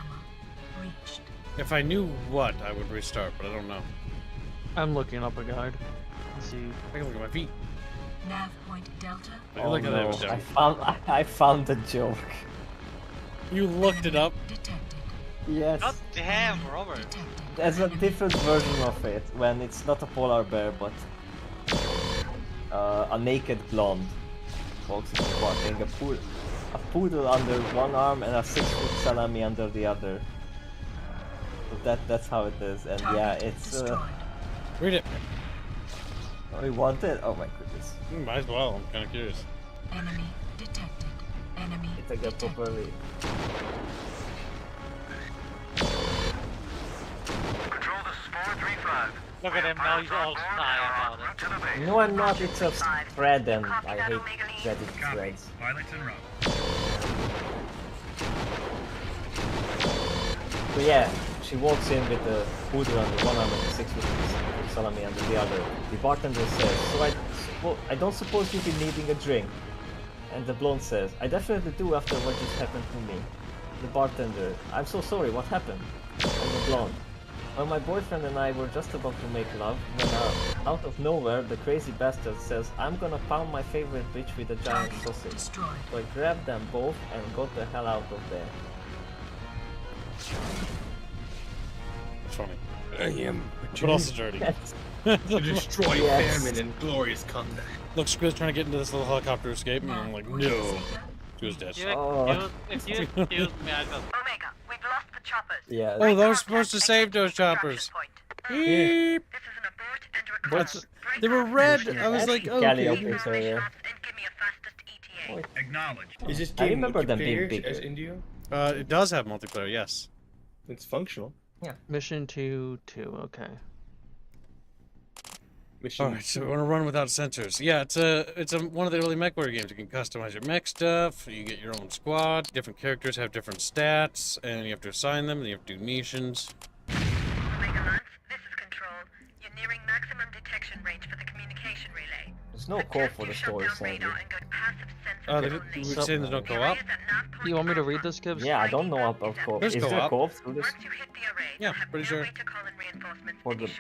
Reached. If I knew what, I would restart, but I don't know. I'm looking up a guide. Let's see. I can look at my feet. Nav point Delta. I like how that was I done. found the joke. You looked it up. Detected. Yes. God damn, Robert. There's a different version of it when it's not a polar bear but a naked blonde walks into the bar carrying a poodle under one arm and a 6-foot salami under the other. So that's how it is, and yeah, it's Read it. Oh, you want it? Oh my goodness. Might as well. I'm kind of curious. Enemy detected. Enemy It's like a properly. Control, this is 435. Look at him now, he's all shy about it. No, I'm not. It's a thread, and I hate threaded threads. Pilots en route. But yeah, she walks in with the hoodie under one arm and the 6 with salami under the other. The bartender says, so I don't suppose you've been needing a drink? And the blonde says, I definitely do after what just happened to me. The bartender, I'm so sorry, what happened? And the blonde, well, my boyfriend and I were just about to make love when out of nowhere the crazy bastard says, I'm gonna pound my favorite bitch with a giant sausage. So I grabbed them both and got the hell out of there. It's funny. I am. But also dirty. To destroy famine and glorious conduct. Look, Squid's trying to get into this little helicopter escape, and I'm like, no. Squid's dead. If you excuse me, I just... Omega, we've lost the choppers. Yeah. Oh, they were supposed to save those choppers. Beep. But they were red. I was like, okay. Acknowledged. Is this I game remember them being multiplayer bigger. as India? It does have multiplayer, yes. It's functional. Yeah. Mission 2, okay. Alright, so we want to run without sensors. Yeah, it's one of the early MechWarrior games. You can customize your mech stuff, you get your own squad, different characters have different stats, and you have to assign them, and you have to do missions. Omega Lance, this is Control. You're nearing maximum detection range for the communication relay. There's no call for the story, sadly. Oh, we're saying there's no co-op? You want me to read this, Gibbs? Yeah, I don't know about co-op. There's Is there co-op. co-op through this? Yeah, pretty sure. For the...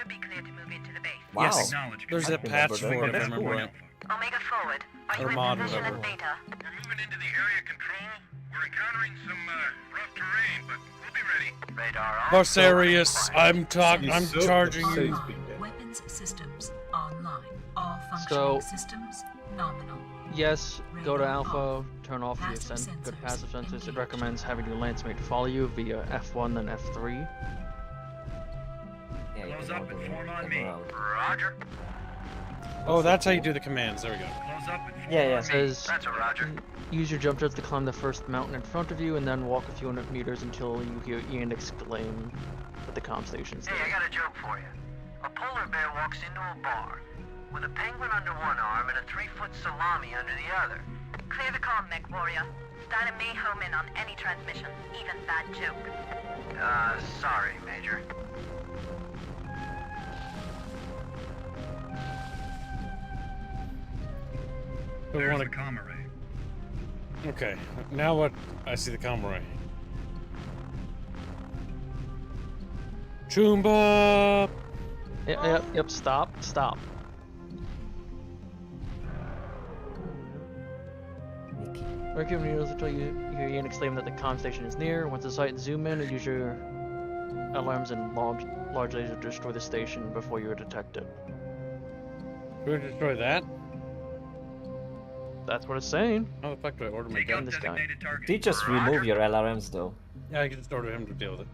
Wow. Yes, Acknowledged. there's a patch for it, if I remember right. Omega forward. Are you Or in mod, position whatever. at Beta? We're moving into the area, Control. We're encountering some rough terrain, but we'll be ready. Radar on. Borsarius, I'm charging you. Weapons systems online. All So- functioning systems nominal. Yes, go to Alpha, turn off the ascent, go to passive sensors. It recommends having your lance mate follow you via F1 and F3. Yeah, you Close can up order and form them on me. around. Roger. Oh, that's how you do the commands. There we go. Close up and form Yeah, It yeah. says That's a Roger. use your jump jets to climb the first mountain in front of you, and then walk a few hundred meters until you hear Ian exclaim that the comm station's Hey, I there. got a joke for you. A polar bear walks into a bar with a penguin under one arm and a 3-foot salami under the other. Clear the comm, MechWarrior. Stan and me home in on any transmission, even bad jokes. Sorry, Major. So we There's want the comm array. Okay, now what? I see the comm array. Choomba! Yep, stop. Mercury meters until you hear Ian exclaim that the comm station is near. Once the sight, zoom in and use your alarms and large laser to destroy the station before you are detected. Do we destroy that? That's what it's saying. How the fuck do I order my Take gun? out this guy. designated target. Do you just remove your LRMs though? Yeah, I can just order him to deal with it.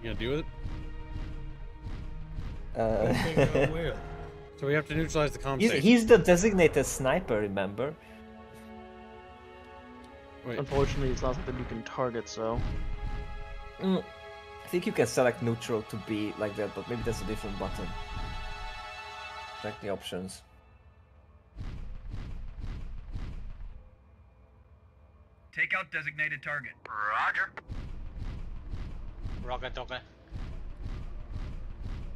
You gonna deal with it? So we have to neutralize the comm station. He's the designated sniper, remember? Wait. Unfortunately, it's not something you can target, so... I think you can select neutral to be like that, but maybe that's a different button. Check the options. Take out designated target. Roger. Rocket dogger.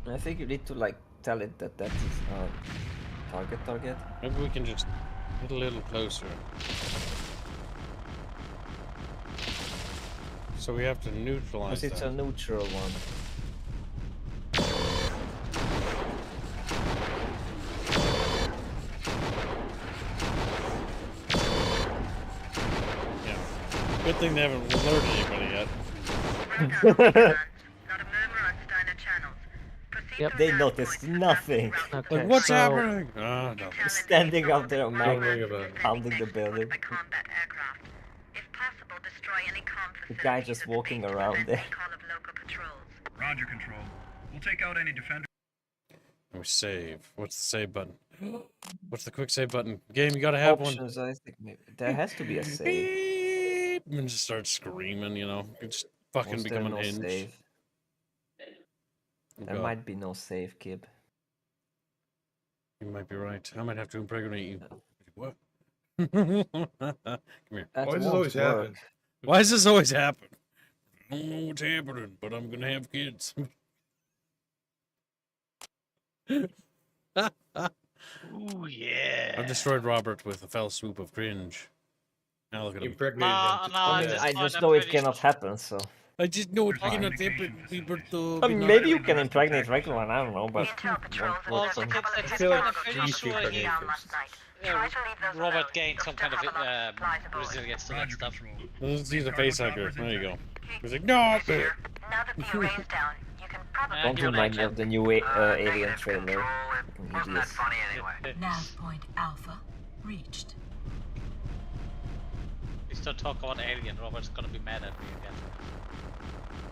I think you need to like tell it that that is target. Maybe we can just get a little closer. So we have to neutralize Because it's that. a neutral one. Yeah. Good thing they haven't alerted anybody yet. Yep. They noticed nothing. Okay, Like, what's so- happening? Ah, no. Standing up there, Don't worry man, about it. pounding the building. Combat aircraft. If possible, destroy any comm The guy just walking around there. call of local patrols. Roger, Control. We'll take out any defender. We save. What's the save button? What's the quick save button? Game, you gotta have Options, I think maybe. There has to be a one. save. Beep, and just start screaming, you know. Just fucking Was there become no unhinged. save? Oh, There God. might be no save, Kib. You might be right. I might have to impregnate you. What? Come here. That Why does this won't always work. happen? Why does this always happen? don't know what's happening, but I'm gonna have kids. Ooh, yeah. I've destroyed Robert with a fell swoop of cringe. Now look at him. Impregnated him. I just know it cannot happen, so. I just know it cannot happen, Roberto. Maybe you can impregnate regular, I don't know, but Well, some. at this point, I'm pretty sure Robert gained some kind of resilience to that stuff. He's a face hugger. There you go. He's like, no! Don't remind me of the new Alien trailer. Wasn't that funny anyway? Nav point Alpha reached. Please don't talk about Alien. Robert's gonna be mad at me again.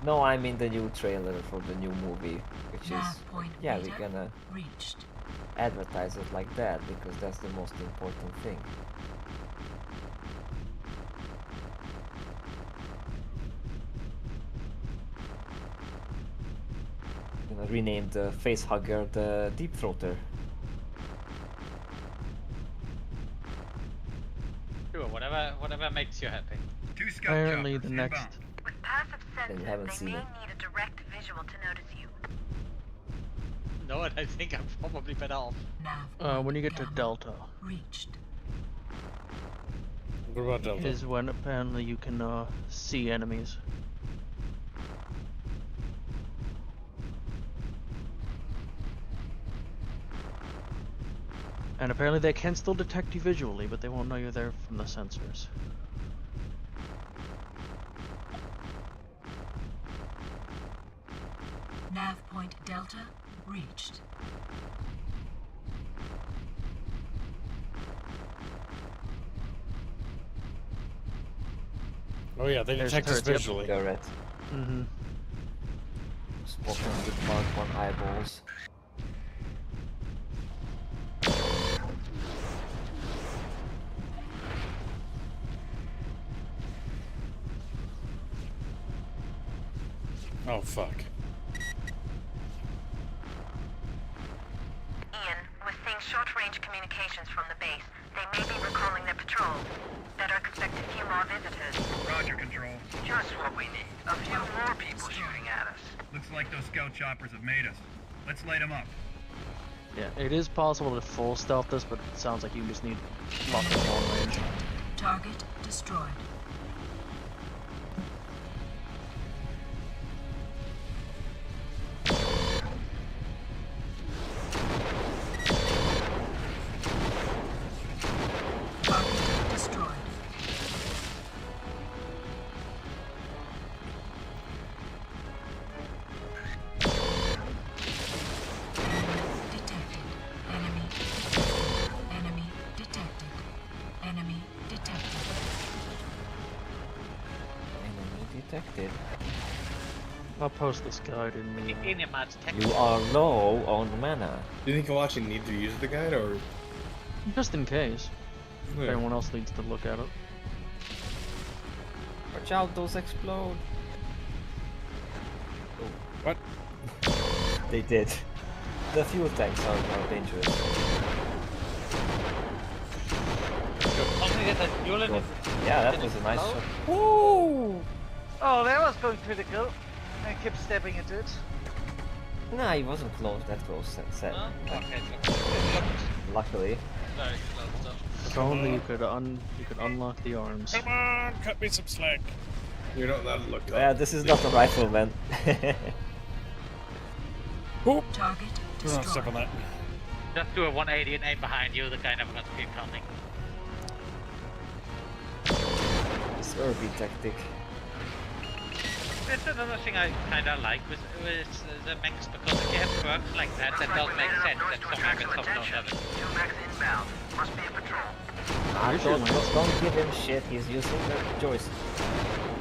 No, I mean the new trailer for the new movie, which is, yeah, we're gonna advertise it like that, because that's the most important thing. Gonna rename the facehugger the Deep Throater. Sure, whatever makes you happy. Apparently the next... With passive Then you sensors, haven't they seen may it. need a direct visual to notice you. No, and I think I'm probably better off. when you get to Delta, Reached. What about Delta? is when apparently you can see enemies. And apparently they can still detect you visually, but they won't know you're there from the sensors. Nav point Delta reached. Oh yeah, they There's detect us turrets, yep. visually. Correct. Mm-hmm. Spot them with Mark 1 eyeballs. Oh fuck. Ian, we're seeing short-range communications from the base. They may be recalling their patrol. Better expect a few more visitors. Roger, Control. Just what we need. A few more people shooting at us. Looks like those scout choppers have made us. Let's light them up. Yeah, it is possible to full stealth this, but it sounds like you just need fucking long range. Target destroyed. Target destroyed. Enemy detected. Enemy detected. Enemy detected. I'll post this guide in the... You are low on mana. Do you think you'll actually need to use the guide, or...? Just in case. If Yeah. anyone else needs to look at it. Watch out, those explode. What? They did. The fuel tanks are dangerous. Yeah, that was a nice shot. Woo! Oh, that was going critical. I kept stepping into it. Nah, he wasn't close, that close, said. Oh, okay, Luckily. very close though. If only you could unlock the arms. Come on, cut me some slack. You're not allowed to look up. Yeah, this is not a rifle, man. Oop. Target Oh, step on that. Just do a 180 and aim behind you, the guy never gonna keep coming. This Irby tactic. That's another thing I kinda like with the mechs, because if you have perks like that, that does make sense that some mechs don't have it. Two mechs inbound. Must be a patrol. Don't give him shit, he's using the joystick.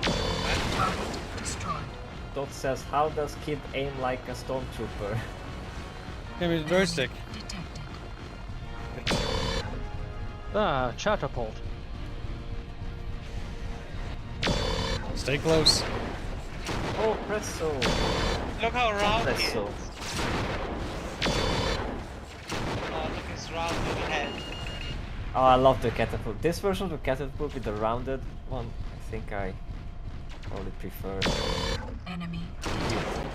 Target destroyed. Dot says, how does Kid aim like a stormtrooper? Give me the joystick. Ah, catapult. Stay close. Oh, presso! Look how round he is. Presso. Oh, look his round little head. Oh, I love the catapult. This version of the catapult with the rounded one, I think I Probably prefer. Enemy detected.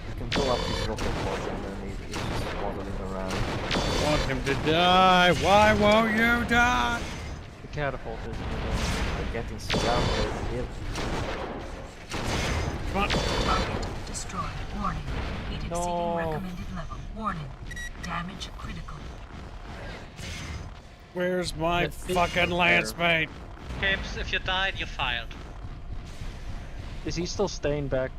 You can blow up his rocket pod and then he's just waddling around. I want him to die. Why won't you die? The catapult is They're getting surrounded. Yep. Come on. Target destroyed. Warning. Heat exceeding recommended level. Warning. Damage critical. Where's my fucking lance mate? Gibbs, if you died, you fired. Is he still staying back?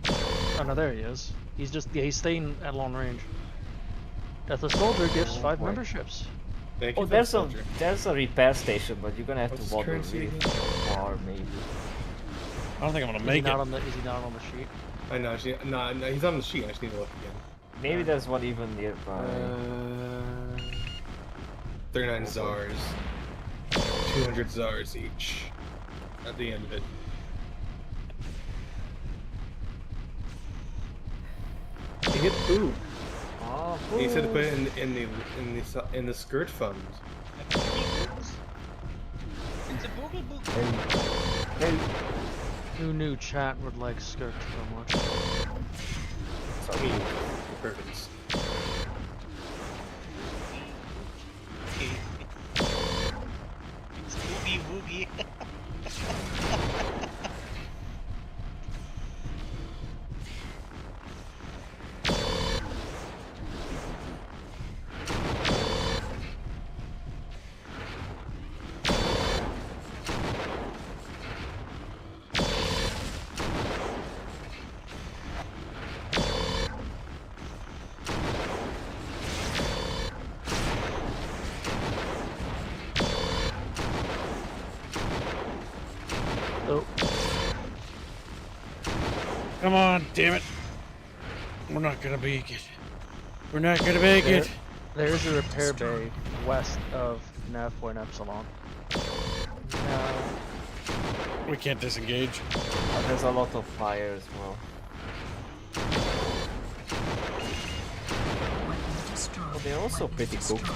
Oh no, there he is. He's just, yeah, he's staying at long range. Death of Soldier gives 5 memberships. Thank Oh, you, there's a repair station, but you're gonna have to waddle really far, maybe. I don't think I'm gonna make it. Is he not on the sheet? I know. No, he's on the sheet. I just need to look again. Maybe there's one even nearby. 39 Zars. 200 Zars each. At the end of it. He hit food. Oh, He said to put it in the skirt fund. It's a boogie book. Hey. Who knew chat would like skirts so much? Sorry, perfect. It's boogie woogie. Come on, damn it. We're not gonna make it. We're not gonna make it. There's a repair bay west of Nav Point Epsilon. We can't disengage. There's a lot of fire as well. Oh, they're also pretty cooked.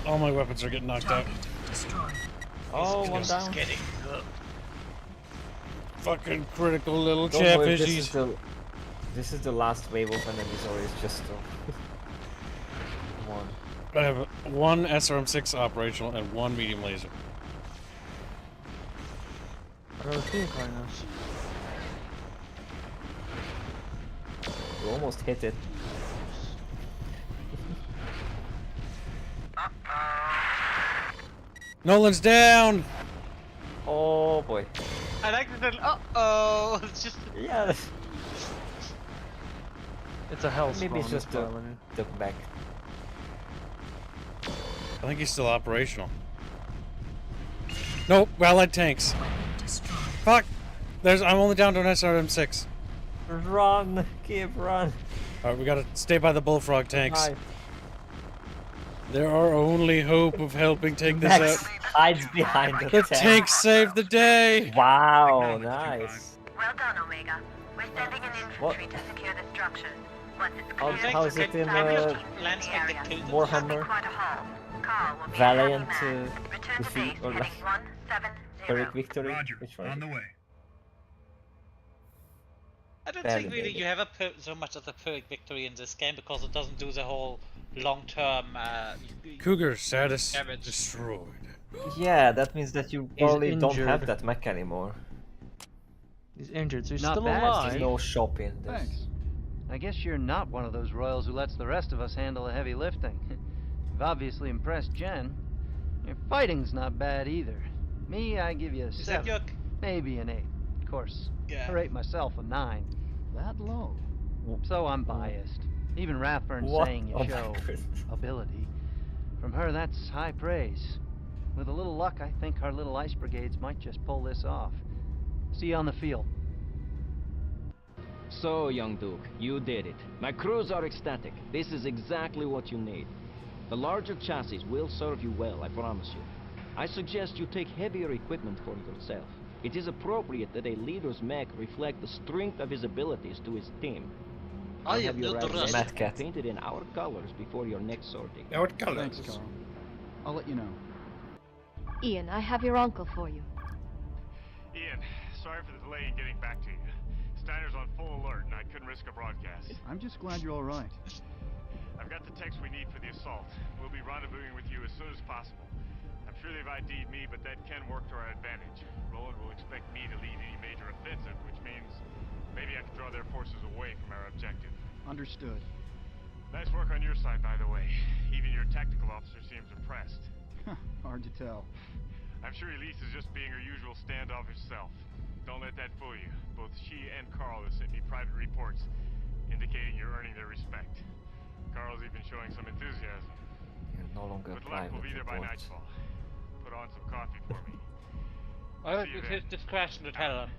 All my weapons are getting knocked out. Oh, one down. Getting cooked. Fucking critical little Don't worry, chatfishies. this is the last wave of enemies, or it's just one. I have 1 SRM-6 operational and 1 medium laser. Another team kindness. You almost hit it. Nolan's down! Oh boy. I like the little uh-oh. It's just... Yeah. It's a hell Maybe it's just the back. I think he's still operational. Nope, allied tanks. Fuck! I'm only down to an SRM-6. Run! Keep run! Alright, we gotta stay by the bullfrog tanks. Hi. They're our only hope of helping take this out. Hides behind the tank. tanks saved the day! Wow, nice. Well done, Omega. We're sending an infantry to secure the structure. Once it's clear, How is it in Warhammer? Valiant defeat or like heroic victory? Roger, Which one? on the way. I don't think really you have so much of the perfect victory in this game because it doesn't do the whole long-term Cougar status damage. destroyed. Yeah, that means that you probably don't have injured. that mech anymore. He's injured, so he's Not still bad, alive. There's no shop in this. Thanks. I guess you're not one of those royals who lets the rest of us handle the heavy lifting. You've obviously impressed Jen. Your fighting's not bad either. Me, I give you a 7, maybe an 8. Of course, Yeah. I rate myself a 9. That low? So I'm biased. Even Rathburn's What? saying you Oh my show goodness. ability. From her, that's high praise. With a little luck, I think our little ice brigades might just pull this off. See you on the field. So, young Duke, you did it. My crews are ecstatic. This is exactly what you need. The larger chassis will serve you well, I promise you. I suggest you take heavier equipment for yourself. It is appropriate that a leader's mech reflect the strength of his abilities to his team. I Have am your not the rifles Mad Cat. painted in our colors before your next sortie. Our colors. Thanks, Carl. I'll let you know. Ian, I have your uncle for you. Ian, sorry for the delay in getting back to you. Steiner's on full alert, and I couldn't risk a broadcast. I'm just glad you're all right. I've got the text we need for the assault. We'll be rendezvousing with you as soon as possible. I'm sure they've ID'd me, but that can work to our advantage. Roland will expect me to lead any major offensive, which means maybe I can draw their forces away from our objective. Understood. Nice work on your side, by the way. Even your tactical officer seems impressed. Hard to tell. I'm sure Elise is just being her usual standoffish self. Don't let that fool you. Both she and Carl have sent me private reports indicating you're earning their respect. Carl's even showing some enthusiasm. You're no longer With luck, we'll be there by nightfall. Put on some coffee for me. Well, it's discretion to tell them.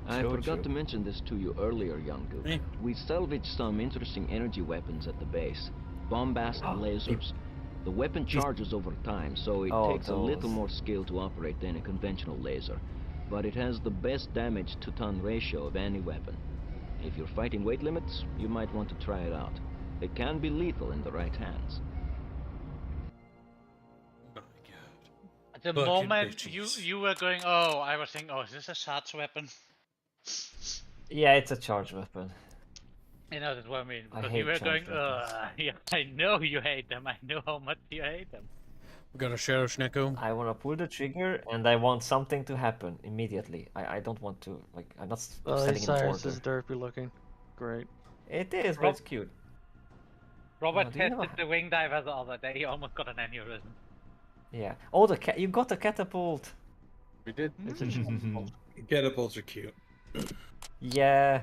I forgot to mention this to you earlier, Gungan. We salvaged some interesting energy weapons at the base. Bombast and lasers. The weapon charges over time, so it takes a little more skill to operate than a conventional laser. But it has the best damage to ton ratio of any weapon. If you're fighting weight limits, you might want to try it out. It can be lethal in the right hands. At the moment you were going, oh, I was thinking, oh, is this a charge weapon? Yeah, it's a charge weapon. You know, that's what I mean. I Because hate you were going, charge yeah, I know you hate them. I know how much you hate them. We got a Shadow Schnecko. I want to pull the trigger, and I want something to happen immediately. I don't want to, like, I'm not setting in Cyrus order. is derpy looking. Great. It is, but it's cute. Robert do you tested the wing diver the other day. He almost got an aneurysm. Yeah. Oh, you got the catapult. We did. It's a catapult. Catapults are cute. Yeah.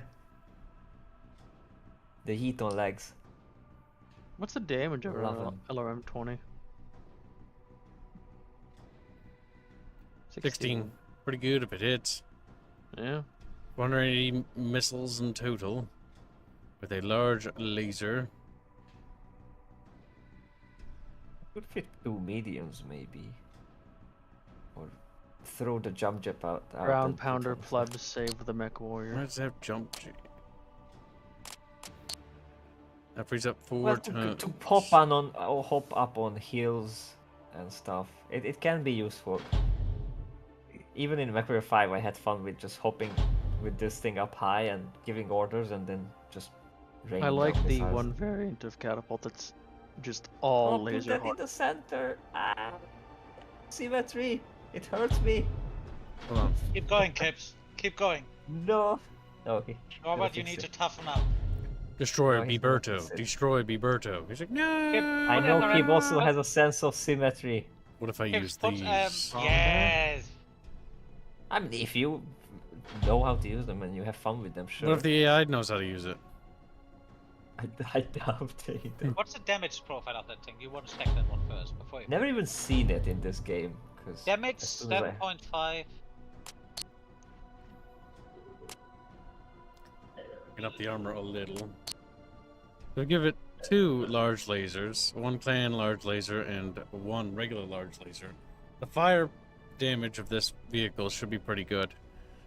The heat on legs. What's the damage of Love 'em. LRM-20? 16. Pretty good if it hits. Yeah. 180 missiles in total. With a large laser. Could fit 2 mediums, maybe. Or throw the jump jet out. Ground pounder plebs save the MechWarrior. Why does it have jump G? That frees up 4 Well, times. to hop up on hills and stuff. It can be useful. Even in MechWarrior 5, I had fun with just hopping with this thing up high and giving orders and then just raining I like down the missiles. one variant of catapult that's just all put laser that in hard. the center. Ah, symmetry. It hurts me. Hold on. Keep going, Kips. Keep going. No. Okay. Robert, you need to toughen up. Destroy No, he's gonna fix Biberto. it. Destroy Biberto. He's like, no. I know Kib also has a sense of symmetry. What if I Kips, use put, these? yes. I mean, if you know how to use them and you have fun with them, sure. What if the AI knows how to use it? I doubt they do. What's the damage profile of that thing? You want to check that one first before you. Never even seen it in this game. Cause Damage as soon as I- 7.5. Get up the armor a little. So give it 2 large lasers, 1 clan large laser, and 1 regular large laser. The fire damage of this vehicle should be pretty good.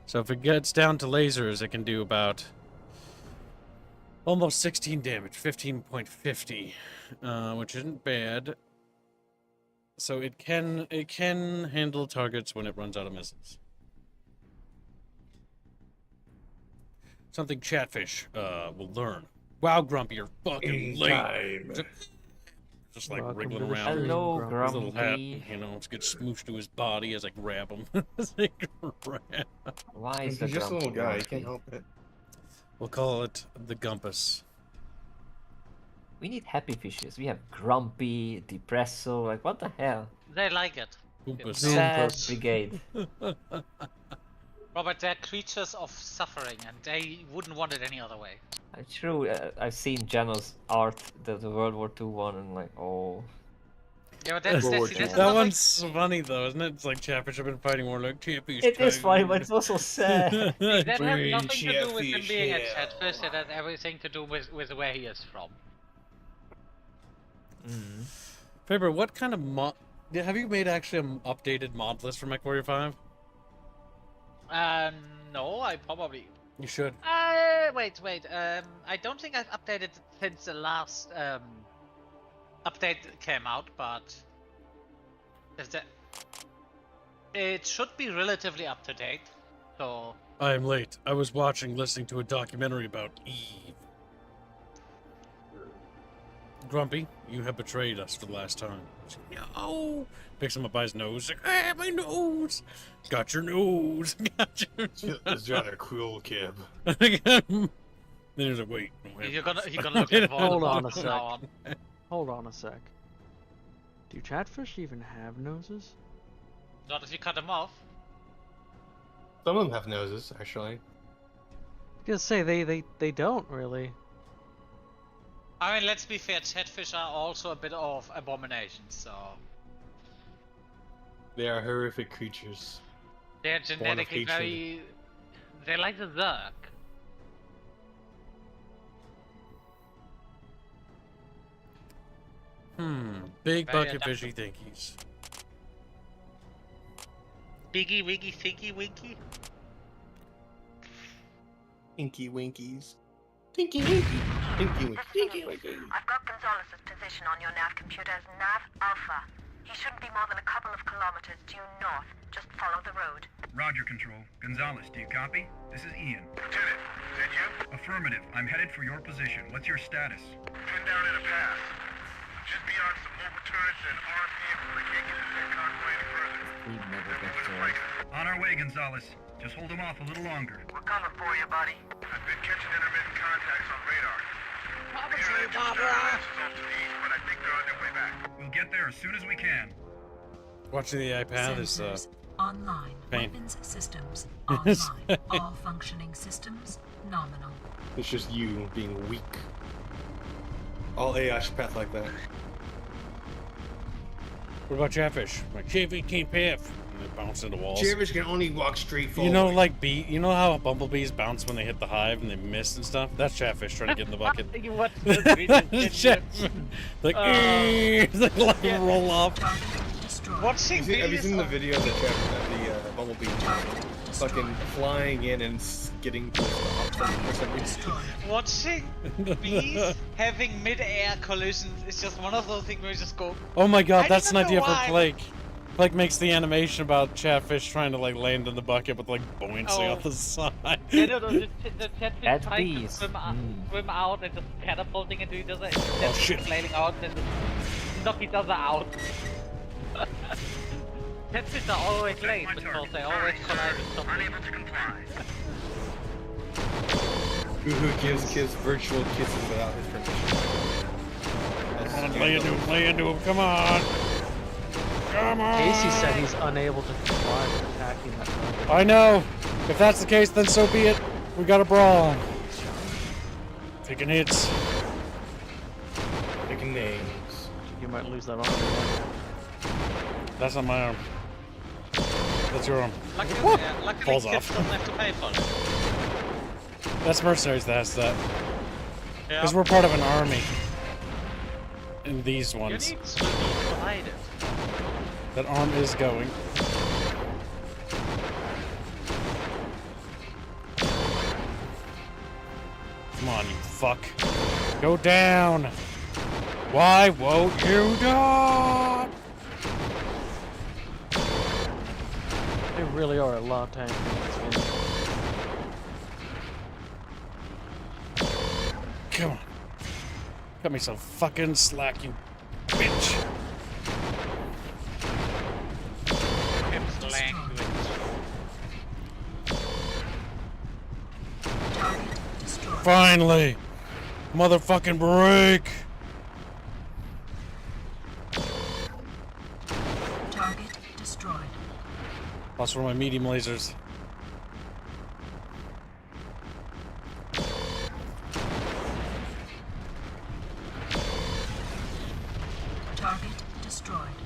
So if it gets down to lasers, it can do about almost 16 damage, 15.50, which isn't bad. So it can handle targets when it runs out of missiles. Something Chatfish will learn. Wow, Grumpy, you're fucking late. Just like wriggling around. Hello, with his little hat, Grumpy. you know, it's get smooshed to his body as I grab him. As I grab. Why is He's the just a little grumpy guy. He grumpy? can't help it. We'll call it the Gumpus. We need happy fishes. We have grumpy, depresso. Like what the hell? They like it. Gumpus. Sad brigade. Robert, they're creatures of suffering, and they wouldn't want it any other way. True. I've seen Jano's art, the World War II one, and like, oh. Yeah, but that's That another- one's funny though, isn't it? It's like Chatfish, I've been fighting Warlock. Chatfish. It is funny, but it's also sad. That has Brain nothing to do with him Chatfish, being a yeah. Chatfish, it has everything to do with where he is from. Faber, what kind of mod... Have you made actually an updated mod list for MechWarrior 5? No, I probably... You should. Wait. I don't think I've updated since the last update came out, but is that It should be relatively up to date. So I am late. I was listening to a documentary about Eve. Grumpy, you have betrayed us for the last time. No! Picks him up by his nose. Like, ah, my nose! Got your nose! Got your nose! It's got a cool kid. Then he's like, wait. you're gonna look like Hold on a Voldemort from now sec. on. Hold on a sec. Do chatfish even have noses? Not if you cut them off. Some of them have noses, actually. I was gonna say they don't really. I mean, let's be fair. Chatfish are also a bit of abominations, so They are horrific creatures. they're genetically hatred. very. They're like the Zerg. Big Very bucket adaptable. fishy thinkies. Biggie, wiggy, thinky, winky. Inky winkies. Tinky winky. Tinky winky. Tinky winky. I've got Gonzalez's position on your nav computer as Nav Alpha. He shouldn't be more than a couple of kilometers due north. Just follow the road. Roger, Control. Gonzalez, do you copy? This is Ian. Lieutenant, is that you? Affirmative. I'm headed for your position. What's your status? Pinned down in a pass. Just beyond some mobile turrets and armed vehicles. I can't get into that convoy any further. We never get to On our way, Gonzalez. Just hold them off a little longer. We're coming for you, buddy. I've been catching intermittent contacts on radar. Barbara! Off to the east, but I think they're on their way back. We'll get there as soon as we can. Watching the iPad is Sensors online. pain. Weapons systems online. All functioning systems nominal. It's just you being weak. All AI should path like that. What about Chatfish? Like, Chatfish can't path. And they bounce into walls. Chatfish can only walk straight forward. You know, like you know how bumblebees bounce when they hit the hive and they miss and stuff? That's Chatfish trying to get in the bucket. You watch those videos, didn't Chatfish. Like, they roll off. Watching Have you videos seen the of- video of the bumblebee fucking flying in and getting to the top for some reason? Watching bees having mid-air collisions is just one of those things where you just go. Oh my god, I that's an don't know idea for why. Blake. Blake makes the animation about Chatfish trying to like land in the bucket with like buoyancy Oh. on the side. No, the chatfish At trying to bees. swim out and just catapulting into each other. And Oh, shit. flailing out and just knock each other out. Catfish are always late because they always collide with something. Unable to comply. Who gives kids virtual kisses without his permission? Lay into him, come on! Come on! Casey said he's unable to comply with attacking that target. I know! If that's the case, then so be it. We got a brawl. Taking hits. Taking names. You might lose that arm. That's not my arm. That's your arm. Luckily, Falls kids off. doesn't have to pay for it. That's mercenaries that has that. Yeah. Because we're part of an army. In these Your ones. needs will be provided. That arm is going. Come on, you fuck. Go down! Why won't you not? They really are a lot tank in this game. Come on. Cut me some fucking slack, you bitch. Pim's language. Finally! Motherfucking break! Target destroyed. Lost one of my medium lasers. Target destroyed.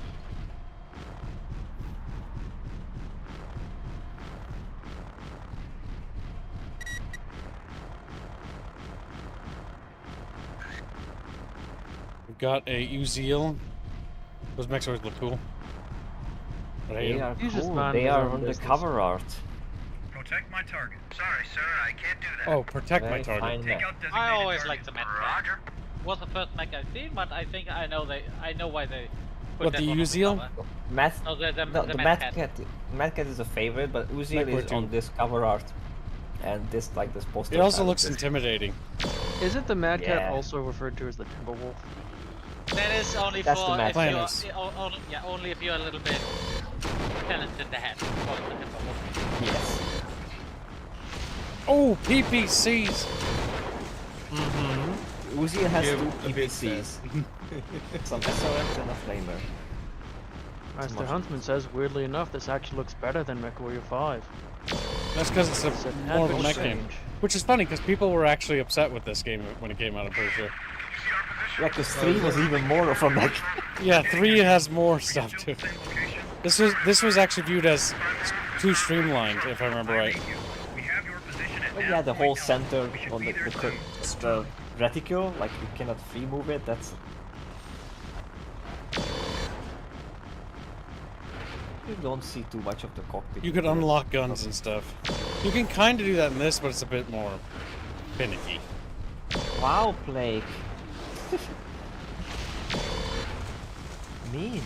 We've got a Uziel. Those mechs always look cool. But I hate They them. are You just cool. mind They your are own on the business. cover art. Protect my target. Sorry, sir, I can't do that. Oh, protect my Very target. fine Take mech. out designated I always target. liked the mech. Roger. Was the first mech I've seen, but I think I know why they put What, that the one on Uziel? cover. Math, No, the Mad Cat. Cat. Mad Cat is a favorite, but Uziel is MechWarrior on 2. this cover art, and this this poster. It also title looks is- intimidating. Isn't the Mad Cat Yeah. also referred to as the Timberwolf? That is only That's the for Mad if Planners. you're only if you're a little bit talented in the head. Call it the Timberwolf. Yes. Oh, PPCs! Uziel has Yeah, two a bit PPCs, some SRMs and a flamer. As the Huntsman says, weirdly enough, this actually looks better than MechWarrior 5. That's because it's It's a a more of tad a bit mech game. strange. Which is funny, because people were actually upset with this game when it came out, I'm pretty sure. Yeah, because 3 was even more of a mech. Yeah, 3 has more stuff to it. This was actually viewed as too streamlined, if I remember right. But yeah, the whole center on the reticule, like you cannot free move it, that's... You don't see too much of the cockpit. You could unlock guns and stuff. You can kind of do that in this, but it's a bit more finicky. Wow, Plague. Mean.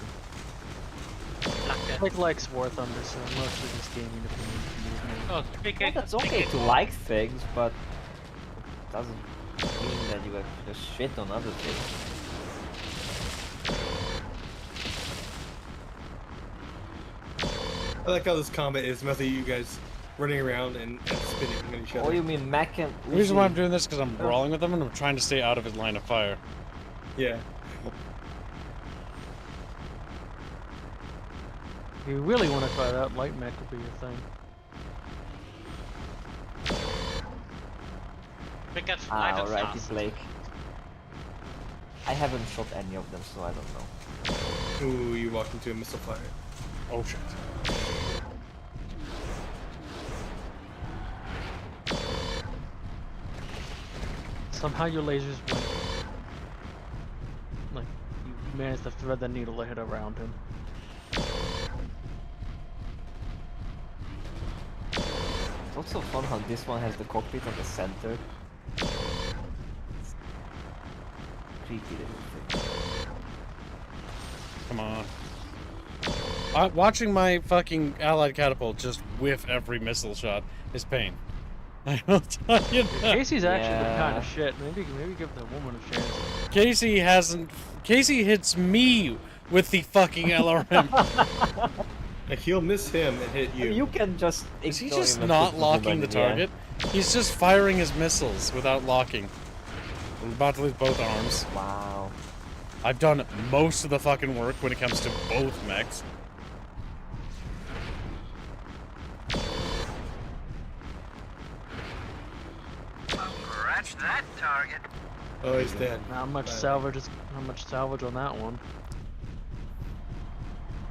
Like likes War Thunder, so most of this gaming opinion. Oh, speaking. Well, that's okay to like things, but it doesn't mean that you have to shit on other things. I like how this combat is mostly you guys running around and spinning at each other. Oh, you mean Mac and The reason why I'm doing this is because I'm brawling with them and I'm trying to stay out of his line of fire. Yeah. If you really want to try that, light mech would be your thing. Because Alrighty, Blake. I haven't shot any of them, so I don't know. Ooh, you walked into a missile fire. Oh shit. Somehow your lasers went. Like, you managed to thread the needle to hit around him. It's also fun how this one has the cockpit on the center. It's creepy little thing. Come on. Watching my fucking allied catapult just whiff every missile shot is pain. I will tell you that. Casey's actually been kind of shit. Maybe give the woman a chance. Casey hasn't. Casey hits me with the fucking LRM. Like he'll miss him and hit you. You can just. Is he just not locking the target? He's just firing his missiles without locking. I'm about to lose both arms. Wow. I've done most of the fucking work when it comes to both mechs. Scratch that target. Oh, he's dead. Not much salvage. Not much salvage on that one.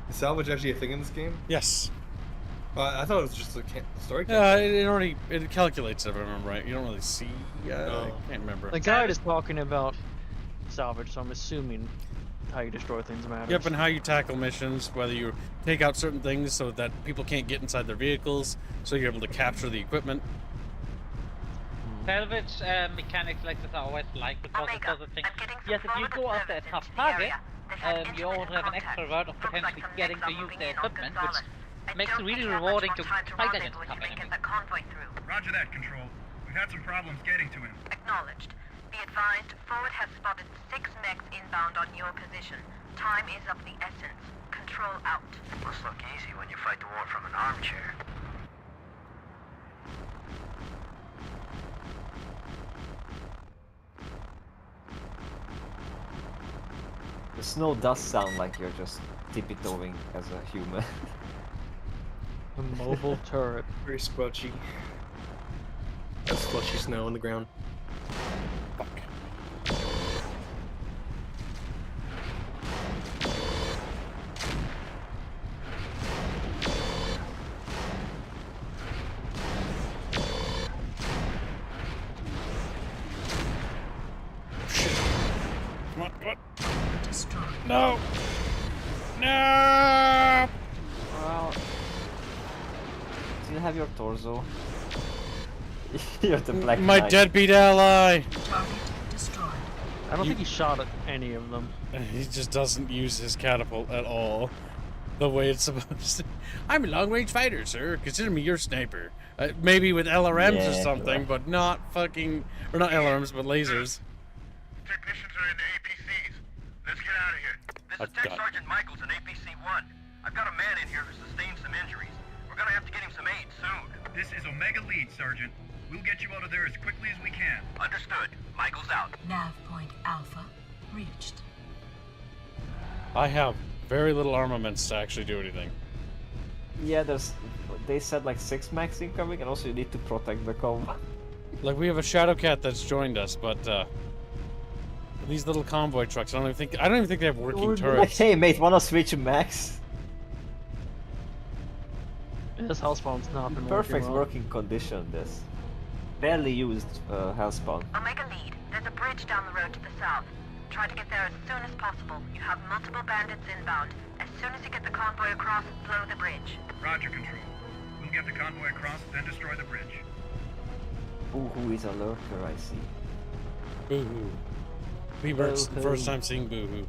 Is salvage actually a thing in this game? Yes. I thought it was just a story. Yeah, it calculates if I remember right. You don't really see. I can't remember. The guide is talking about salvage, so I'm assuming how you destroy things matters. Yep, and how you tackle missions, whether you take out certain things so that people can't get inside their vehicles, so you're able to capture the equipment. Salvage mechanics like this are always like because it's sort of thing. Yes, if you go after a tough target, you also have an extra reward of potentially getting to use their equipment, which makes it really rewarding to fight against tough enemies. Roger that, Control. We've had some problems getting to him. Acknowledged. Be advised, Forward has spotted 6 mechs inbound on your position. Time is of the essence. Control out. Must look easy when you fight the war from an armchair. The snow does sound like you're just tippy-toeing as a human. A mobile turret. Very splotchy. That's slushy snow on the ground. Fuck. Come on, come on. No! No! Well, do you have your torso? You're the black My knight. deadbeat ally! I don't think he shot at any of them. He just doesn't use his catapult at all the way it's supposed to. I'm a long-range fighter, sir. Consider me your sniper. Maybe with LRMs or something, but not fucking... Or not LRMs, but lasers. Technicians are in the APCs. Let's get out of here. This is Tech Sergeant Michaels in APC-1. I've got a man in here who sustained some injuries. We're gonna have to get him some aid soon. This is Omega Lead, Sergeant. We'll get you out of there as quickly as we can. Understood. Michaels out. Nav point Alpha reached. I have very little armaments to actually do anything. Yeah, they said like 6 mechs incoming, and also you need to protect the convoy. Like, we have a Shadowcat that's joined us, but these little convoy trucks, I don't even think they have working turrets. Hey mate, wanna switch mechs? This hellspawn's not been Perfect well. working condition, this. Barely used hellspawn. Omega Lead, there's a bridge down the road to the south. Try to get there as soon as possible. You have multiple bandits inbound. As soon as you get the convoy across, blow the bridge. Roger, Control. We'll get the convoy across, then destroy the bridge. Boohoo is a lurker, I see. Boohoo. Beaver's first time seeing Boohoo.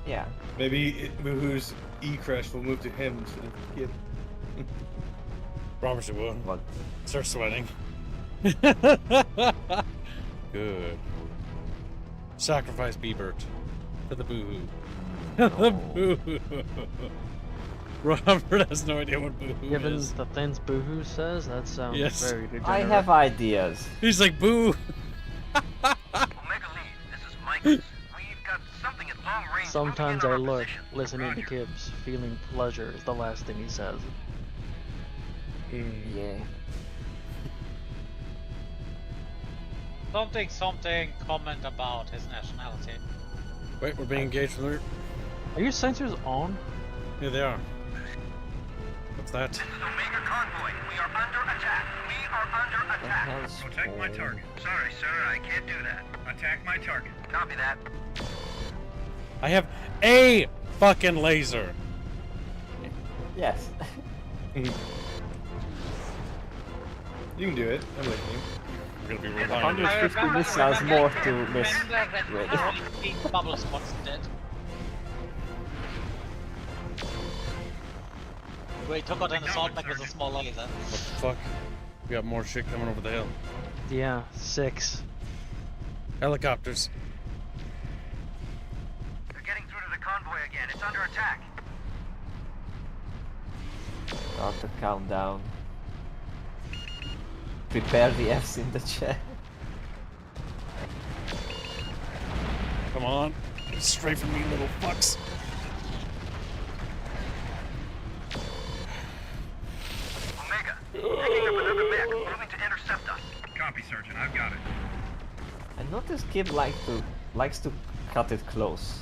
Yeah. Maybe Boohoo's E-crush will move to him instead of the kid. Promise it will. What? Start sweating. Good. Sacrifice Beavert for the Boohoo. The Boohoo. Robert has no idea what Boohoo Given is. the things Boohoo says, that sounds very degenerate. I have ideas. He's like, boo! Omega Lead, this is Michaels. We've got something at long range. Sometimes I look, listening to Gibbs, feeling pleasure is the last thing he says. Yeah. Something, comment about his nationality. Wait, we're being engaged from there. Are your sensors on? Yeah, they are. What's that? This is Omega Convoy. We are under attack. We are under attack. Protect my target. Sorry, sir. I can't do that. Attack my target. Copy that. I have a fucking laser. Yes. You can do it. I'm with you. We're gonna be 150 missiles more to miss. Bubble spots dead. Wait, took out an assault mech with a small laser. What the fuck? We got more shit coming over the hill. Yeah, 6. Helicopters. They're getting through to the convoy again. It's under attack. Start the countdown. Prepare the Fs in the chat. Come on. Straight from me, little fucks. Omega, picking up another mech, moving to intercept us. Copy, Sergeant. I've got it. I noticed Kib likes to cut it close.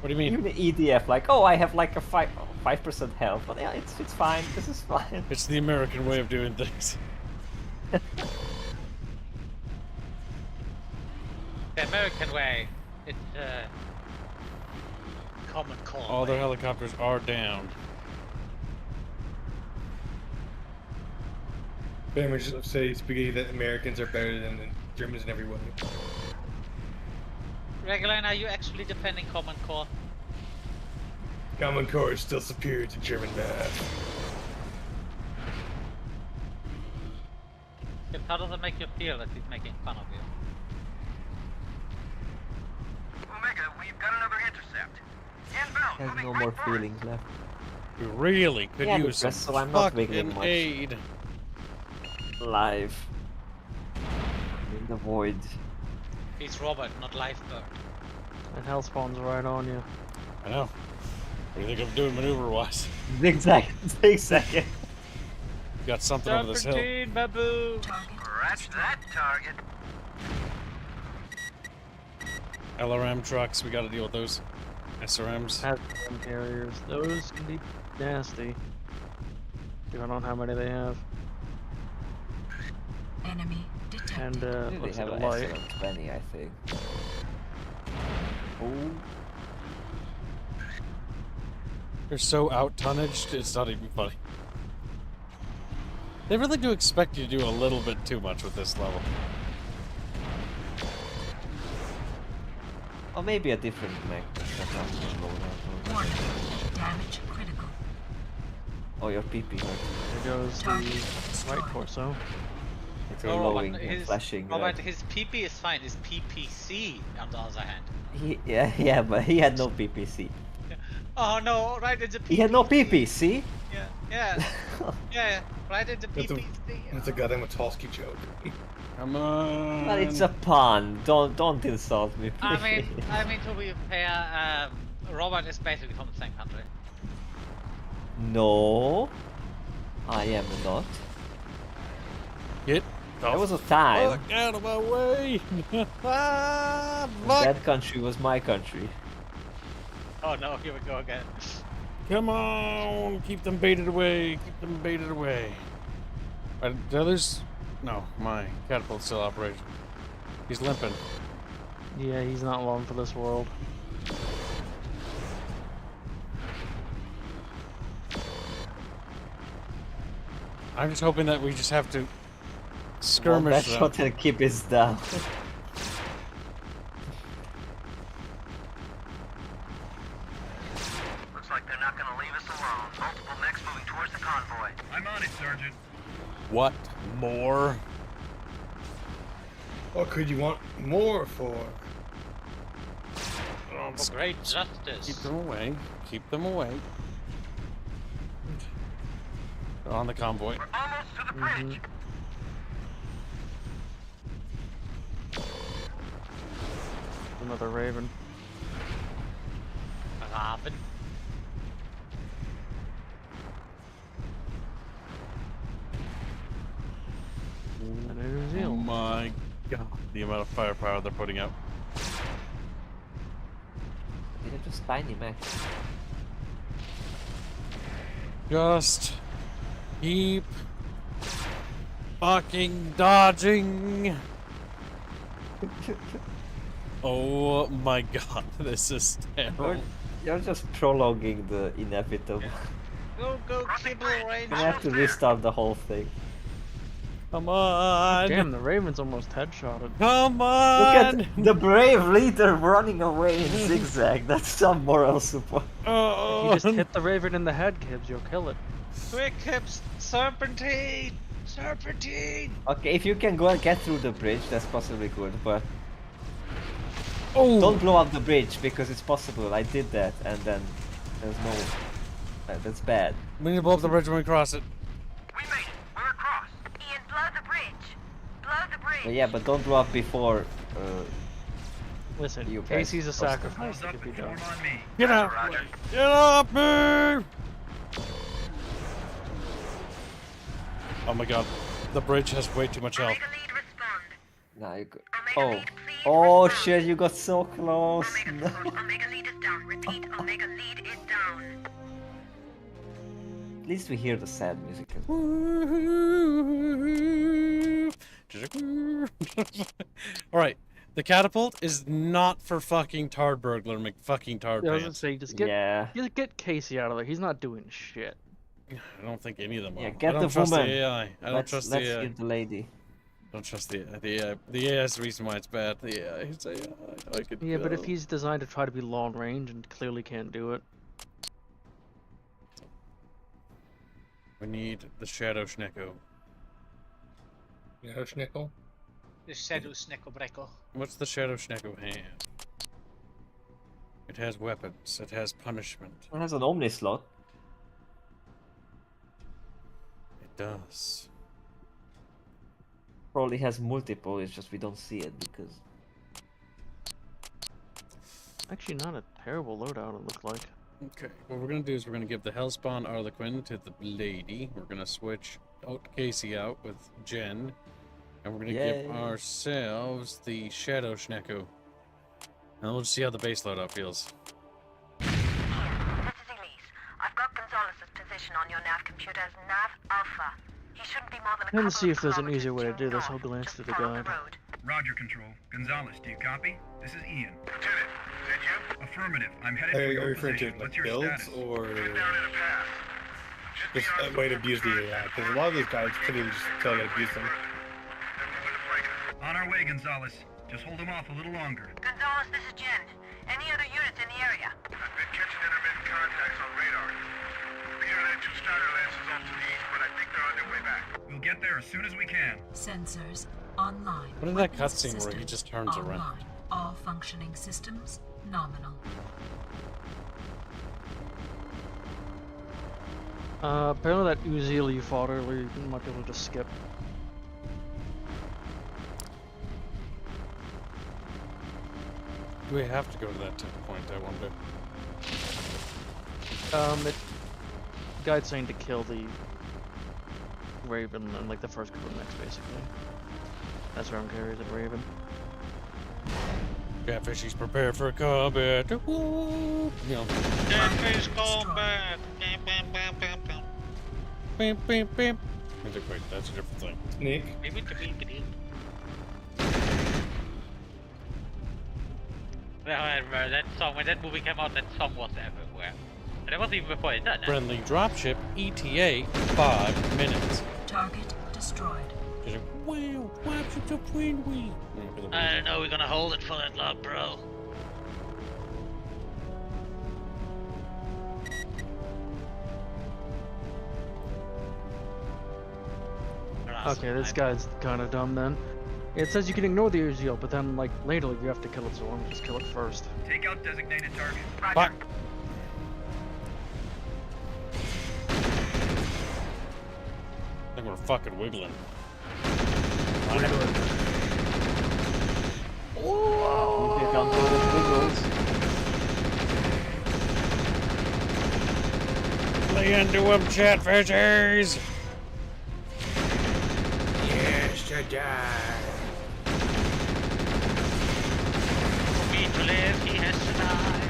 What do you mean? Even the EDF, like, oh, I have like a 5% health, but yeah, it's fine. This is fine. It's the American way of doing things. The American way. It's common call. All their helicopters are down. Very much say spaghetti that Americans are better than the Germans in every way. Regular, are you actually defending Common Core? Common Core is still superior to German math. How does it make you feel that he's making fun of you? Omega, we've got another intercept. Inbound, Has moving no right more for us. feelings left. We really could Yeah, use some so I'm not wiggling fucking much. aid. Live. In the void. He's Robert, not Lifebird. And hellspawn's right on you. I know. What do you think I'm doing maneuver-wise? Zigzag. Zigzag. Got something over this hill. Baboon! Scratch that target. LRM trucks, we gotta deal with those. SRMs. SRM carriers. Those can be nasty. Depending on how many they have. Enemy detected. And They looks have like an a light. SLM-20, I think. Oh. They're so out-tonnaged, it's not even funny. They really do expect you to do a little bit too much with this level. Or maybe a different mech. Warning. Damage critical. Oh, your PP hurt. There goes the right torso. It's Oh, glowing Robert, and flashing. Robert, his PP is fine. His PPC, on the other hand. Yeah, but he had no PPC. Oh no, right into PPC. He had no PPC? Yeah, right into PPC. It's a goddamn Matolsky joke. Come on. But it's a pun. Don't insult me, please. I mean to be fair, Robert is basically from the same country. No, I am not. Get There was a time. Fuck out of my way! That country was my country. Oh no, here we go again. Come on! Keep them baited away! Keep them baited away! The others? No, my catapult's still operational. He's limping. Yeah, he's not long for this world. I'm just hoping that we just have to skirmish them. Shot and keep it down. Looks like they're not gonna leave us alone. Multiple mechs moving towards the convoy. I'm on it, Sergeant. What more? What could you want more for? For great justice. Keep them away. Keep them away. On the convoy. We're almost to the bridge. Another Raven. Raven. Oh my god, the amount of firepower they're putting out. They're just tiny mechs. Just keep fucking dodging. Oh my god, this is terrible. You're just prolonging the inevitable. Go, Kibble Ranger. You have to restart the whole thing. Come on! Damn, the Raven's almost headshotted. Come on! Look at the brave leader running away in zigzag. That's some moral support. If you just hit the Raven in the head, Kibbs, you'll kill it. Quick, Kibbs! Serpentine! Serpentine! Okay, if you can go and get through the bridge, that's possibly good, but... Oh! Don't blow up the bridge, because it's possible. I did that, and then there's no... that's bad. We need to blow up the bridge when we cross it. We made it. We're across. Ian, blow the bridge. Blow the bridge. But yeah, but don't blow up before... Listen, you Casey's a press sacrifice that could be done. Get out! Get off me! Oh my god, the bridge has way too much health. Nah, you good. Oh shit, you got so close. No. Omega lead is down. Repeat, Omega lead is down. At least we hear the sad music. Alright, the catapult is not for fucking Tard Burglar McFucking Tard I was gonna Pants. say, just get Casey out of there. He's not doing shit. I don't think any of them are. Yeah, get I don't the trust woman. the AI. I don't trust the AI. Let's get the lady. Don't trust the AI. The AI is the reason why it's bad. The AI is AI. I could Yeah, but go. if he's designed to try to be long range and clearly can't do it. We need the Shadow Schnecko. Shadow Schnickel? The Shadow Snickle Breckle. What's the Shadow Schnecko hand? It has weapons. It has punishment. It has an Omni slot. It does. Probably has multiple, it's just we don't see it because... Actually, not a terrible loadout, it looked like. Okay, what we're gonna do is we're gonna give the Hellspawn Arlequin to the lady. We're gonna switch Casey out with Jen. And we're gonna give ourselves the Shadow Schnecko. And we'll just see how the base loadout feels. This is Elise. I've got Gonzalez's position on your nav computer as Nav Alpha. He shouldn't be more than a couple Let's see if there's an kilometers easier way to due do this. north. I'll glance Just through the follow guide. road. Roger, Control. Gonzalez, do you copy? This is Ian. Lieutenant, is that you? Affirmative. I'm headed Are for you your referring to position. What's like your builds status? or Down in a path. just a way to abuse the AI? Because a lot of these guys couldn't even just tell you to abuse them. On our way, Gonzalez. Just hold him off a little longer. Gonzalez, this is Jen. Any other units in the area? I've been catching intermittent contacts on radar. Peter led 2 starter lances off to the east, but I think they're on their way back. We'll get there as soon as we can. Sensors online. What is that cutscene where he just turns online. around? All functioning systems nominal. Apparently that Uzil you fought earlier, you might be able to just skip. Do we have to go to that point, I wonder? Guide's saying to kill the Raven and like the first couple of mechs, basically. That's where I'm carried at Raven. Catfish, prepared for combat. Woo! You know. Catfish combat. Bam, bam, bam. Wait, that's a different thing. Sneak. That song, when that movie came out, that song was everywhere. And it wasn't even before it done. Friendly dropship, ETA, 5 minutes. Target destroyed. Wow, what's it between we? I don't know, we're gonna hold it for that long, bro. Okay, this guy's kind of dumb then. It says you can ignore the Uzil, but then like later you have to kill it, so why don't you just kill it first? Take out designated target. Fuck. I think we're fucking wiggling. Whoa! You can't do the wiggles. Lay into them, chatfishers! Yes, to die. For me to live, he has to die.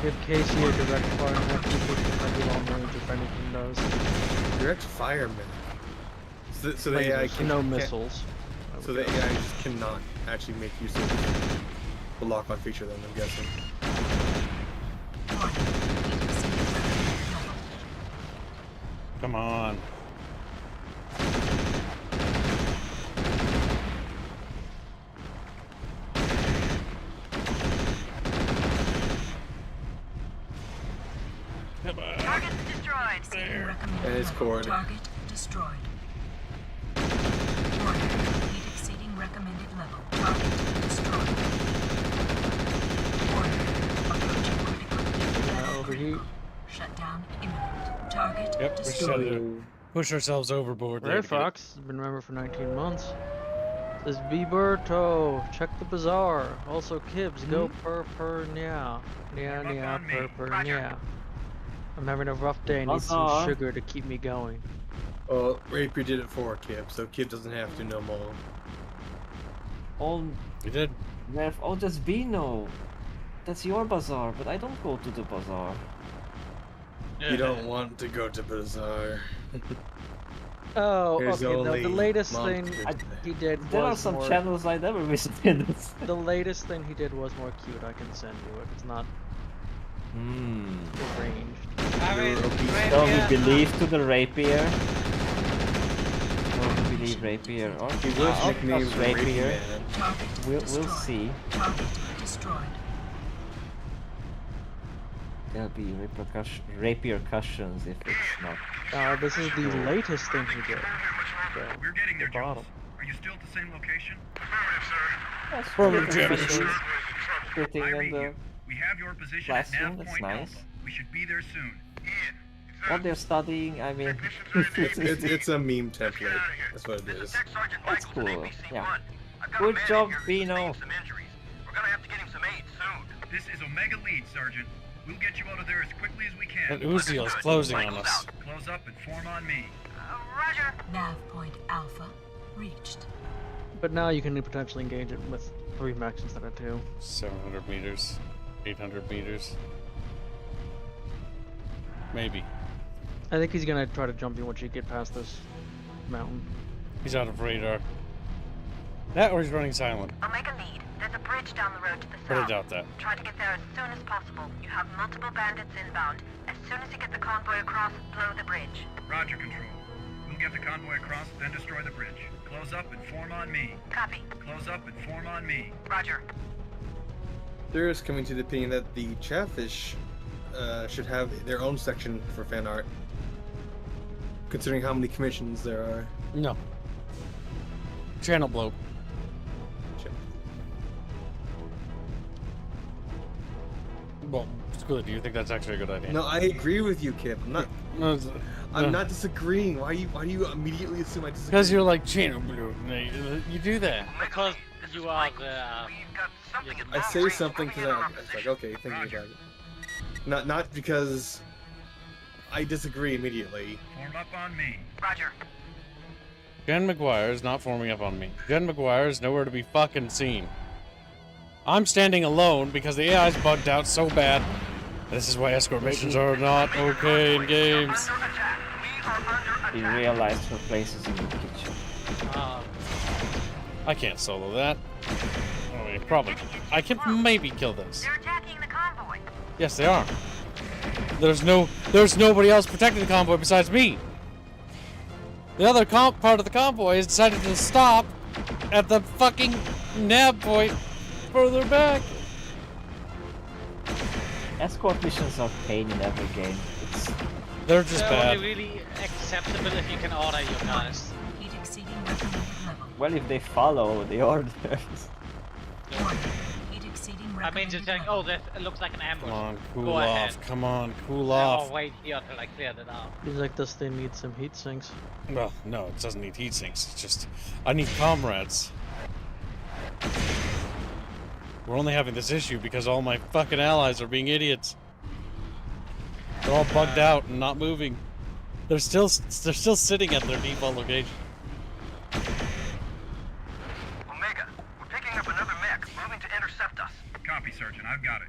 Give Casey a direct fire mech, he puts the long range if anything does. Direct fire mech. So the Lasers, AI can no missiles. So the AI just cannot actually make use of the lock-on feature then, I'm guessing. Come on. Target's destroyed. And it's cord. Target destroyed. Warning. Heat exceeding recommended level. Target destroyed. Warning. Approaching critical heat. Overheat. Shutdown imminent. Target Yep, we destroyed. should push ourselves overboard. Red Fox has been a member for 19 months. Says Biberto, check the bazaar. Also Kibbs, go per nya. Nya nya per nya. I'm having a rough day, need some sugar to keep me going. Well, Rapier did it for Kib, so Kib doesn't have to no more. Oh, you did? Oh, that's Bino. That's your bazaar, but I don't go to the bazaar. You don't want to go to bazaar. Oh, There's okay. only The latest monsters thing there. he did There are was some more... channels I never visited. The latest thing he did was more cute. I can send you it. It's not arranged. So he believed to the rapier. Or he believe rapier. Or he was nicknamed rapier. Rapier. We'll see. Target destroyed. There'll be repercussions if it's not. This is the latest thing he did. We're getting there, Jones. Are you still at the same location? That's I read you. We have your position at classroom, nav that's point nice. Alpha. We should be there soon. What they're studying, I mean... it's a meme template. That's what it is. That's cool, yeah. Good job, Bino. We're gonna have to get him some aid soon. This is Omega Lead, Sergeant. We'll get you out of there as quickly as we can. That Uziel is closing on us. Close up and form on me. Roger. Nav point Alpha reached. But now you can potentially engage it with 3 mechs instead of 2. 700 meters. 800 meters. Maybe. I think he's gonna try to jump you once you get past this mountain. He's out of radar. That or he's running silent. Omega Lead. There's a bridge bridge down the road to the But I south. doubt that. Try to get there as soon as possible. You have multiple bandits inbound. As soon as you get the convoy across, blow the bridge. Roger, Control. We'll get the convoy across, then destroy the bridge. Close up and form on me. Copy. Close up and form on me. Roger. There is coming to the opinion that the Chatfish should have their own section for fan art, considering how many commissions there are. No. Channel bloat. Well, screw it. Do you think that's actually a good idea? No, I agree with you, Kip. I'm not. No, I'm not disagreeing. Why do you immediately assume I disagree? Because you're like channel bloat. You do that. Because you are the. I say something because it's like, okay, thinking about it. Not because I disagree immediately. Form up on me. Roger. Jen McGuire is not forming up on me. Jen McGuire is nowhere to be fucking seen. I'm standing alone because the AI's bugged out so bad. This is why escort missions are not okay in games. He realized her place is in the kitchen. I can't solo that. Oh, yeah, probably. I can maybe kill this. They're attacking the convoy. Yes, they are. There's nobody else protecting the convoy besides me. The other part of the convoy has decided to stop at the fucking nav point further back. Escort missions are pain in every game. They're just They're bad. only really acceptable if you can order your guys. Heat exceeding recommended level. Well, if they follow the orders. Heat exceeding I mean, just saying, oh, that looks like an ambush. Come on, cool Go off. ahead. Come on, cool off. Oh, wait here until I cleared it out. He's like, this thing needs some heat sinks. Well, no, it doesn't need heat sinks. It's just, I need comrades. We're only having this issue because all my fucking allies are being idiots. They're all bugged out and not moving. They're still sitting at their default location. Omega, we're picking up another mech, moving to intercept us. Copy, Sergeant. I've got it.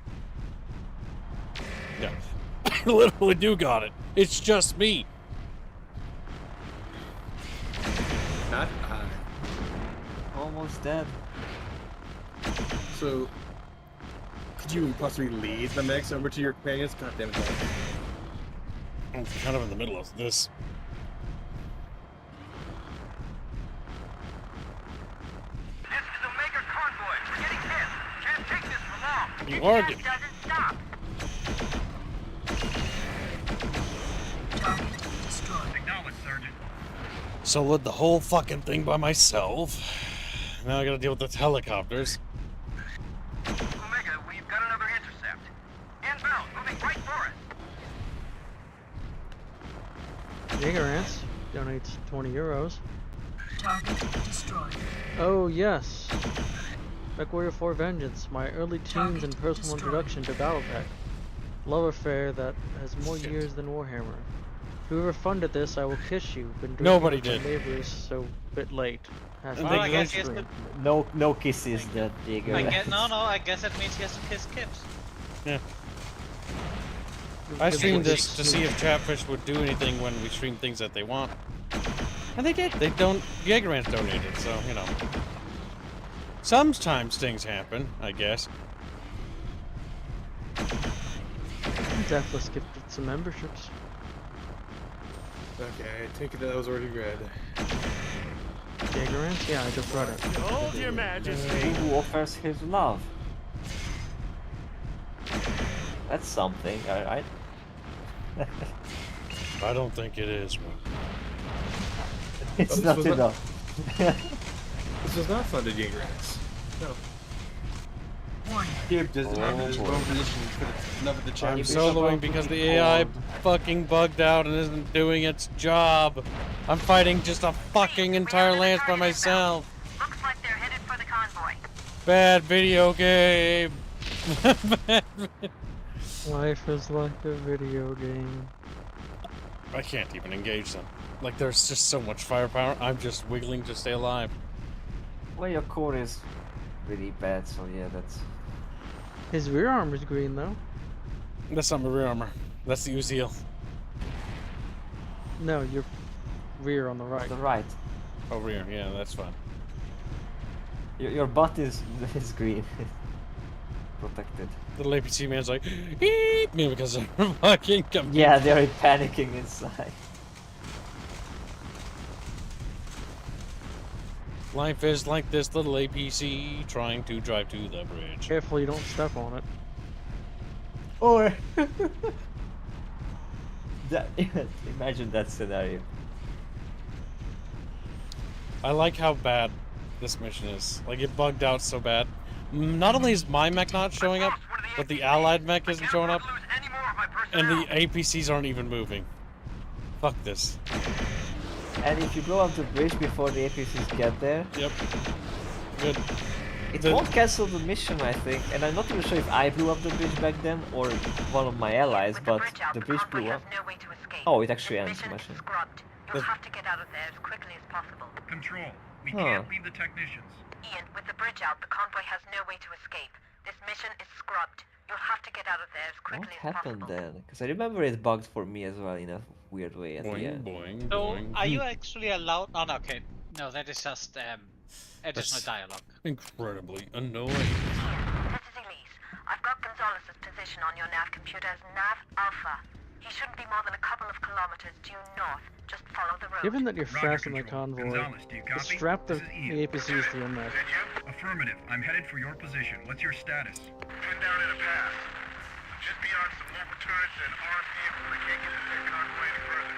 Yeah, I literally do got it. It's just me. Not Almost dead. So, could you possibly lead the mechs over to your companions? God damn it. I'm kind of in the middle of this. This is Omega convoy. We're getting hit. Can't take this for long. You are getting. Doesn't stop. Target destroyed. Acknowledge, Sergeant. Soloed the whole fucking thing by myself. Now I gotta deal with the helicopters. Omega, we've got another intercept. Inbound, moving right for us. Gigarance donates 20 euros. Target destroyed. Oh yes. MechWarrior 4 Vengeance, my early teens and personal introduction to Battletech. Love affair that has more years than Warhammer. Whoever funded this, I will kiss you. Been drinking Nobody with my did. Neighbors, so bit late. Well, I guess he has to, No kisses that Jaeger. I guess that means he has to kiss Kips. Yeah. I streamed this to see if Chatfish would do anything when we stream things that they want. And they did. They don't. Jaegermans donated, so, you know. Sometimes things happen, I guess. Deathless gifted some memberships. Okay, I take it that was already read. Gigarance? Yeah, I just read it. Hold your majesty. Who offers his love? That's something, alright? I don't think it is. It's This not was enough. This was not funded Jaegerance. No. Here, just the I'm soloing because the AI fucking bugged out and isn't doing its job. I'm fighting just a fucking entire lance by myself. Looks like they're headed for the convoy. Bad video game. Life is like a video game. I can't even engage them. Like, there's just so much firepower. I'm just wiggling to stay alive. Well, your core is really bad, so yeah, that's... His rear armor's green, though. That's not my rear armor. That's the Uziel. No, your rear on the right. The right. Oh, rear. Yeah, that's fine. Your butt is green. protected. Little APC man's like, eat me because I'm fucking coming. Yeah, they're panicking inside. Life is like this little APC trying to drive to the bridge. Careful you don't step on it. Or that, imagine that scenario. I like how bad this mission is. Like, it bugged out so bad. Not only is my mech not showing up, but the allied mech isn't showing up, and the APCs aren't even moving. Fuck this. And if you blow up the bridge before the APCs get there... Yep. Good. It won't cancel the mission, I think, and I'm not even sure if I blew up the bridge back then, or one of my allies, but the bridge blew up. Oh, it actually ends the mission. You'll have to get out of there as quickly as possible. Control, we can't leave the technicians. Ian, with the bridge out, the convoy has no way to escape. This mission is scrubbed. You'll have to get out of there as quickly What as happened possible. then? Because I remember it bugged for me as well in a weird way at the end. So, are you actually allowed? Oh, no, okay. No, that is just additional dialogue. Incredibly annoying. This is Elise. I've got Gonzalez's position on your nav computer as Nav Alpha. He shouldn't be more than a couple of kilometers due north. Just follow the road. Given that you're fast in the convoy, strap the APCs to your mech. Affirmative. I'm headed for your position. What's your status? Pinned down in a pass. Just beyond some local turrets and armed vehicles that can't get the convoy any further.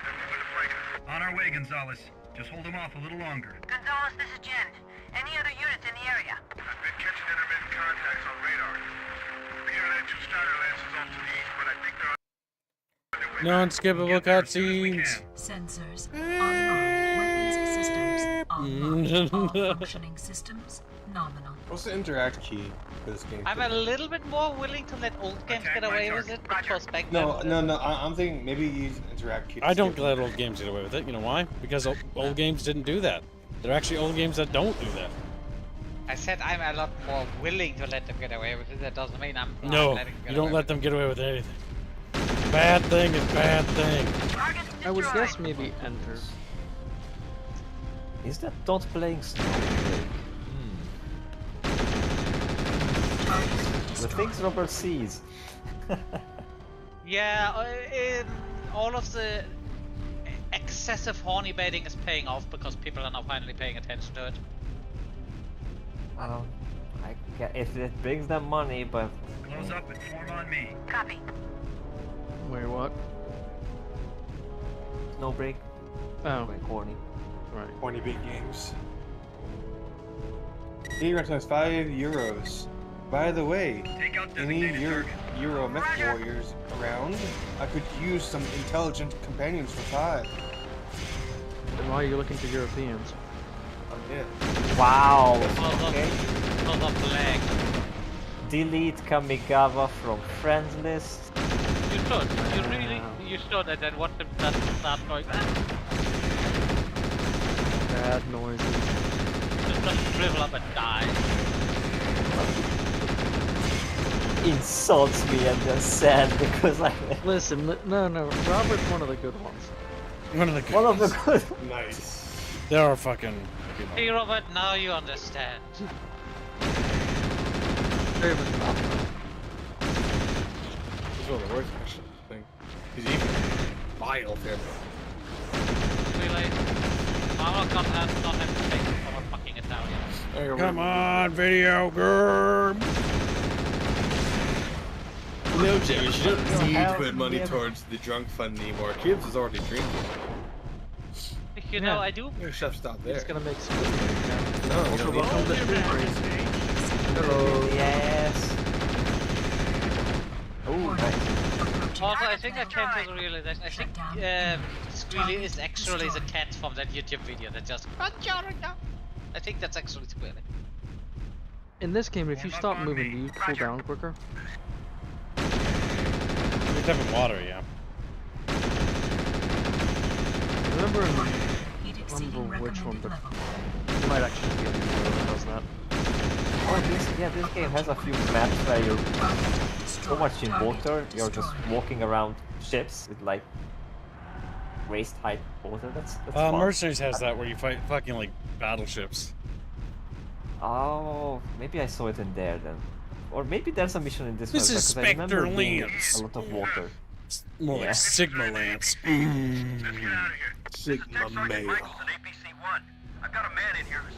They're moving to flank us. On our way, Gonzalez. Just hold them off a little longer. Gonzalez, this is Jen. Any other units in the area? I've been catching intermittent contacts on radar. We hear that 2 Steiner lances off to the east, but I think they're Non-skippable cutscenes. Sensors online. Weapons systems online. All functioning systems nominal. What's the interact key for this game? I'm a little bit more willing to let old games get away with it because back then. No. I'm thinking maybe use an interact key. I don't let old games get away with it. You know why? Because old games didn't do that. There are actually old games that don't do that. I said I'm a lot more willing to let them get away with it. That doesn't mean I'm No, letting them get you don't away let them get away with anything. Bad thing is bad thing. I would guess maybe enter. Is that not playing snow? The things Robert sees. Yeah, all of the excessive horny baiting is paying off because people are now finally paying attention to it. If it brings them money, but... Close up and form on me. Copy. Wait, what? No break. Oh. Like horny. Right. Horny big games. He recognized €5. By the way, any Euro MechWarriors around, I could use some intelligent companions for 5. Then why are you looking for Europeans? Oh yeah. Wow. Okay. Delete Kamigawa from friends list. You should. You really, you should, and then what does start going on? Bad noises. Just shrivel up and die. Insults me and then sad because I... Listen, no, Robert's one of the good ones. One of the good One of the good Nice. There are fucking... Hey Robert, now you understand. Very much not. He's one of the worst actually, I think. He's even vile family. Really? Our God has not have to take from a fucking Italian. Come on, video girl. No, Jamie, you don't need to put money towards the drunk fund anymore. Kibbs is already drinking. You know, I do. Your chef stop there. It's gonna make some. No, you don't need to. Hello. Yes. Oh, nice. Also, I think I came to the realization. I think Squealy is actually the cat from that YouTube video that just. I think that's actually Squealy. In this game, if you stop moving, do you cool down quicker? You're having water, yeah. Remember which one, but you might actually be able to do that does that. Oh, this game has a few maps where you're so much in water, you're just walking around ships with like waist height water. That's fun. Mercenaries has that where you fight fucking like battleships. Oh, maybe I saw it in there then. or maybe there's a mission in this, This one, is because I remember Spectre being Lance. a lot of water. More Yeah. like Sigma Lance. Sigma male.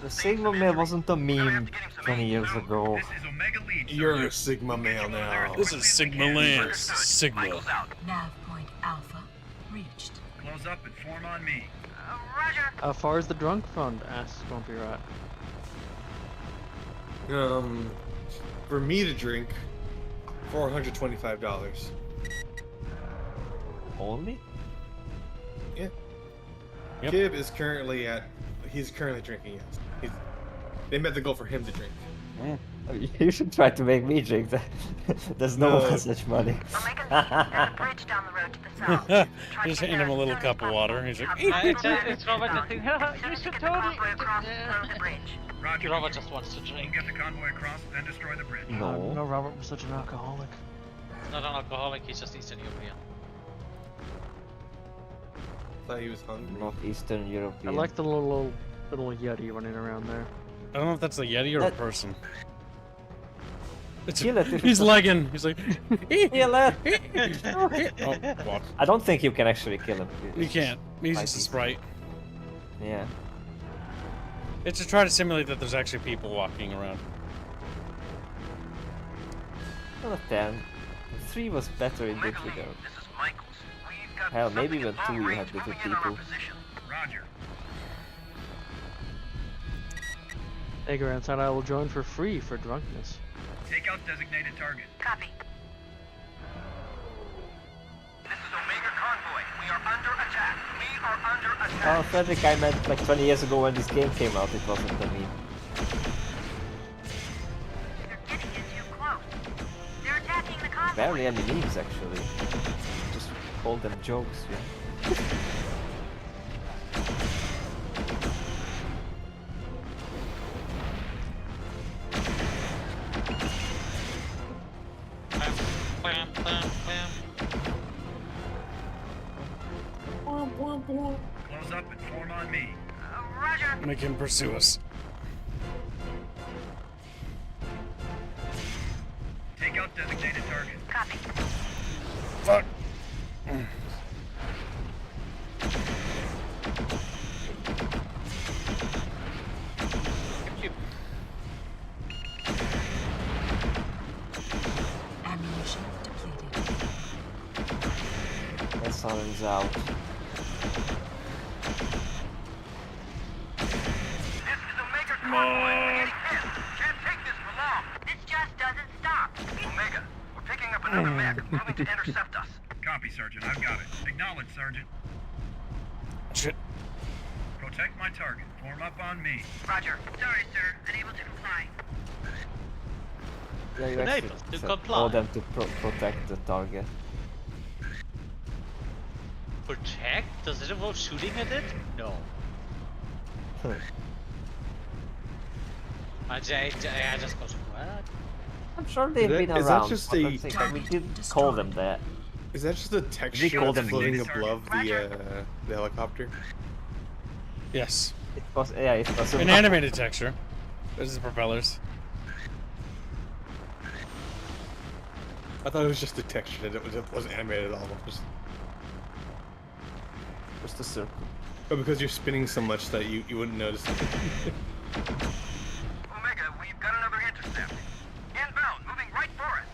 The Sigma male wasn't a meme 20 years ago. You're a Sigma male now. This is Sigma Lance. Sigma. Nav point Alpha reached. Close up and form on me. How far is the drunk fund? Asks Grumpy Rat. For me to drink, $425. Only? Yeah. Yep. Kib is currently drinking, yes. They met the goal for him to drink. You should try to make me drink that. There's no such money. Just hand him a little cup of water. He's like, it's Robert just thinking, you should totally... Roger. Robert just wants to drink. We'll get the convoy across, then destroy the bridge. No. No, Robert was such an alcoholic. He's not an alcoholic, he's just Eastern European. Thought he was hungry. Not Eastern European. I like the little Yeti running around there. I don't know if that's a Yeti or a person. Kill it. He's legging. He's like, kill it. Oh, walk. I don't think you can actually kill him. You can't. He's just a sprite. Yeah. It's to try to simulate that there's actually people walking around. Not 10. 3 was better in this regard. Hell, maybe with 2 you had little people. Roger. Hey, Grandson, I will join for free for drunkenness. Take out designated target. Copy. This is Omega Convoy. We are under attack. We are under attack. Oh, Frederick, I meant like 20 years ago when this game came out, it wasn't a meme. They're getting in too close. They're attacking the convoy. Barely any memes, actually. Just call them jokes, yeah. Close up and form on me. Roger. Make him pursue us. Take out designated target. Copy. Fuck. Ammunition depleted. That sun's out. This is Omega Convoy. We're getting hit. Can't take this for long. This just doesn't stop. Omega, we're picking up another mech moving to intercept us. Copy, Sergeant. I've got it. Acknowledge, Sergeant. Shit. Protect my target. Form up on me. Roger. Sorry, sir. Unable to comply. Yeah, you Unable actually to said comply. all them to protect the target. Protect? Does it involve shooting at it? No. I just goes, what? I'm sure they've been Is around. that just but a... I'm saying, we did call them that. Is that just a texture call them floating these. above the helicopter? Yes. It was, yeah, it was An animated texture. This is the propellers. I thought it was just a texture that it wasn't animated at all. Just a circle. But because you're spinning so much that you wouldn't notice it. Omega, we've got another intercept. Inbound, moving right for it.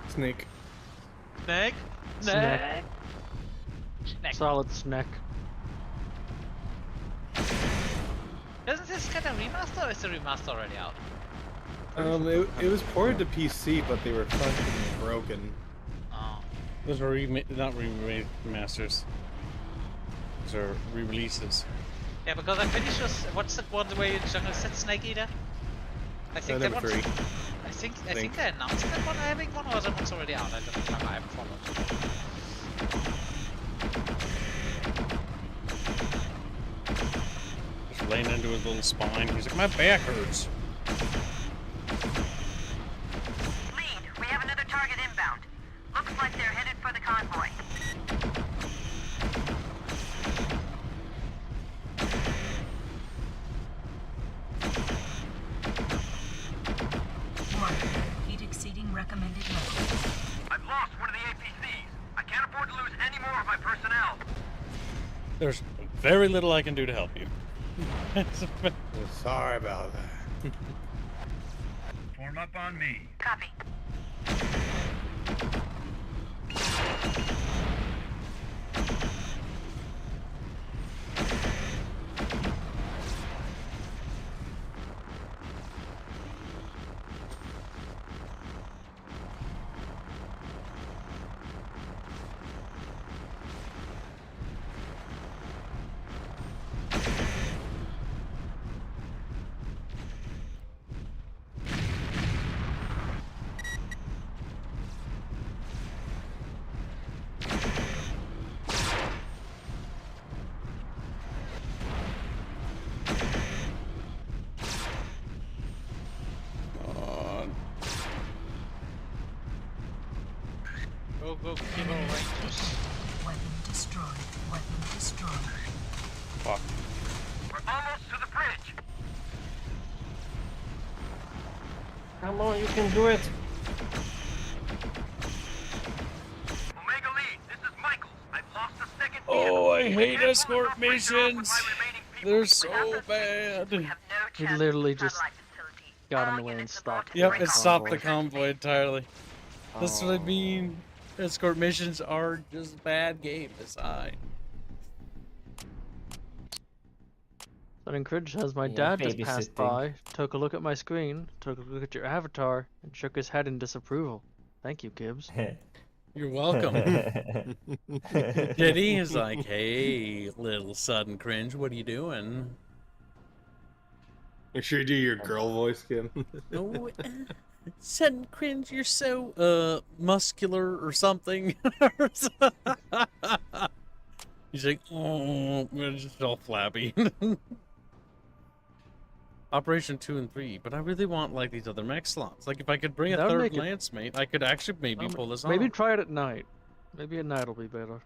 Snake. Snake? Snack. Snack. Solid snack. Isn't this kind of remaster or is the remaster already out? It was ported to PC, but they were fucking broken. Oh. Those were not remasters. Those are re-releases. Yeah, because I'm pretty sure. What's the one where you jungle set Snake Eater? I think that number one's. 3. I think they announced that one having one, or that one's already out. I don't remember. I haven't followed. laying into his little spine. He's like, my back hurts. Lead, we have another target inbound. Looks like they're headed for the convoy. Heat exceeding recommended level. I've lost one of the APCs. I can't afford to lose any more of my personnel. There's very little I can do to help you. Sorry about that. Form up on me. Copy. Go, Kilo Rangers. Weapon destroyed. Weapon destroyed. Fuck. We're almost to the bridge. Come on, you can do it. Omega Lead, this is Michaels. I've lost the second Oh, I hate escort missions. They're so bad. He literally just got in the way and stopped. Yep, it stopped the convoy entirely. That's what I mean. Escort missions are just bad game design. Sudden Cringe says, my dad just passed by, took a look at my screen, took a look at your avatar, and shook his head in disapproval. Thank you, Gibbs. You're welcome. Did he? He's like, hey, little Sudden Cringe, what are you doing? Make sure you do your girl voice, Kim. Oh, Sudden Cringe, you're so, muscular or something. He's like, oh, it's just all flabby. Operation 2 and 3, but I really want, like, these other mech slots. Like, if I could bring a third lance mate, I could actually maybe pull this off. Maybe try it at night. Maybe at night will be better.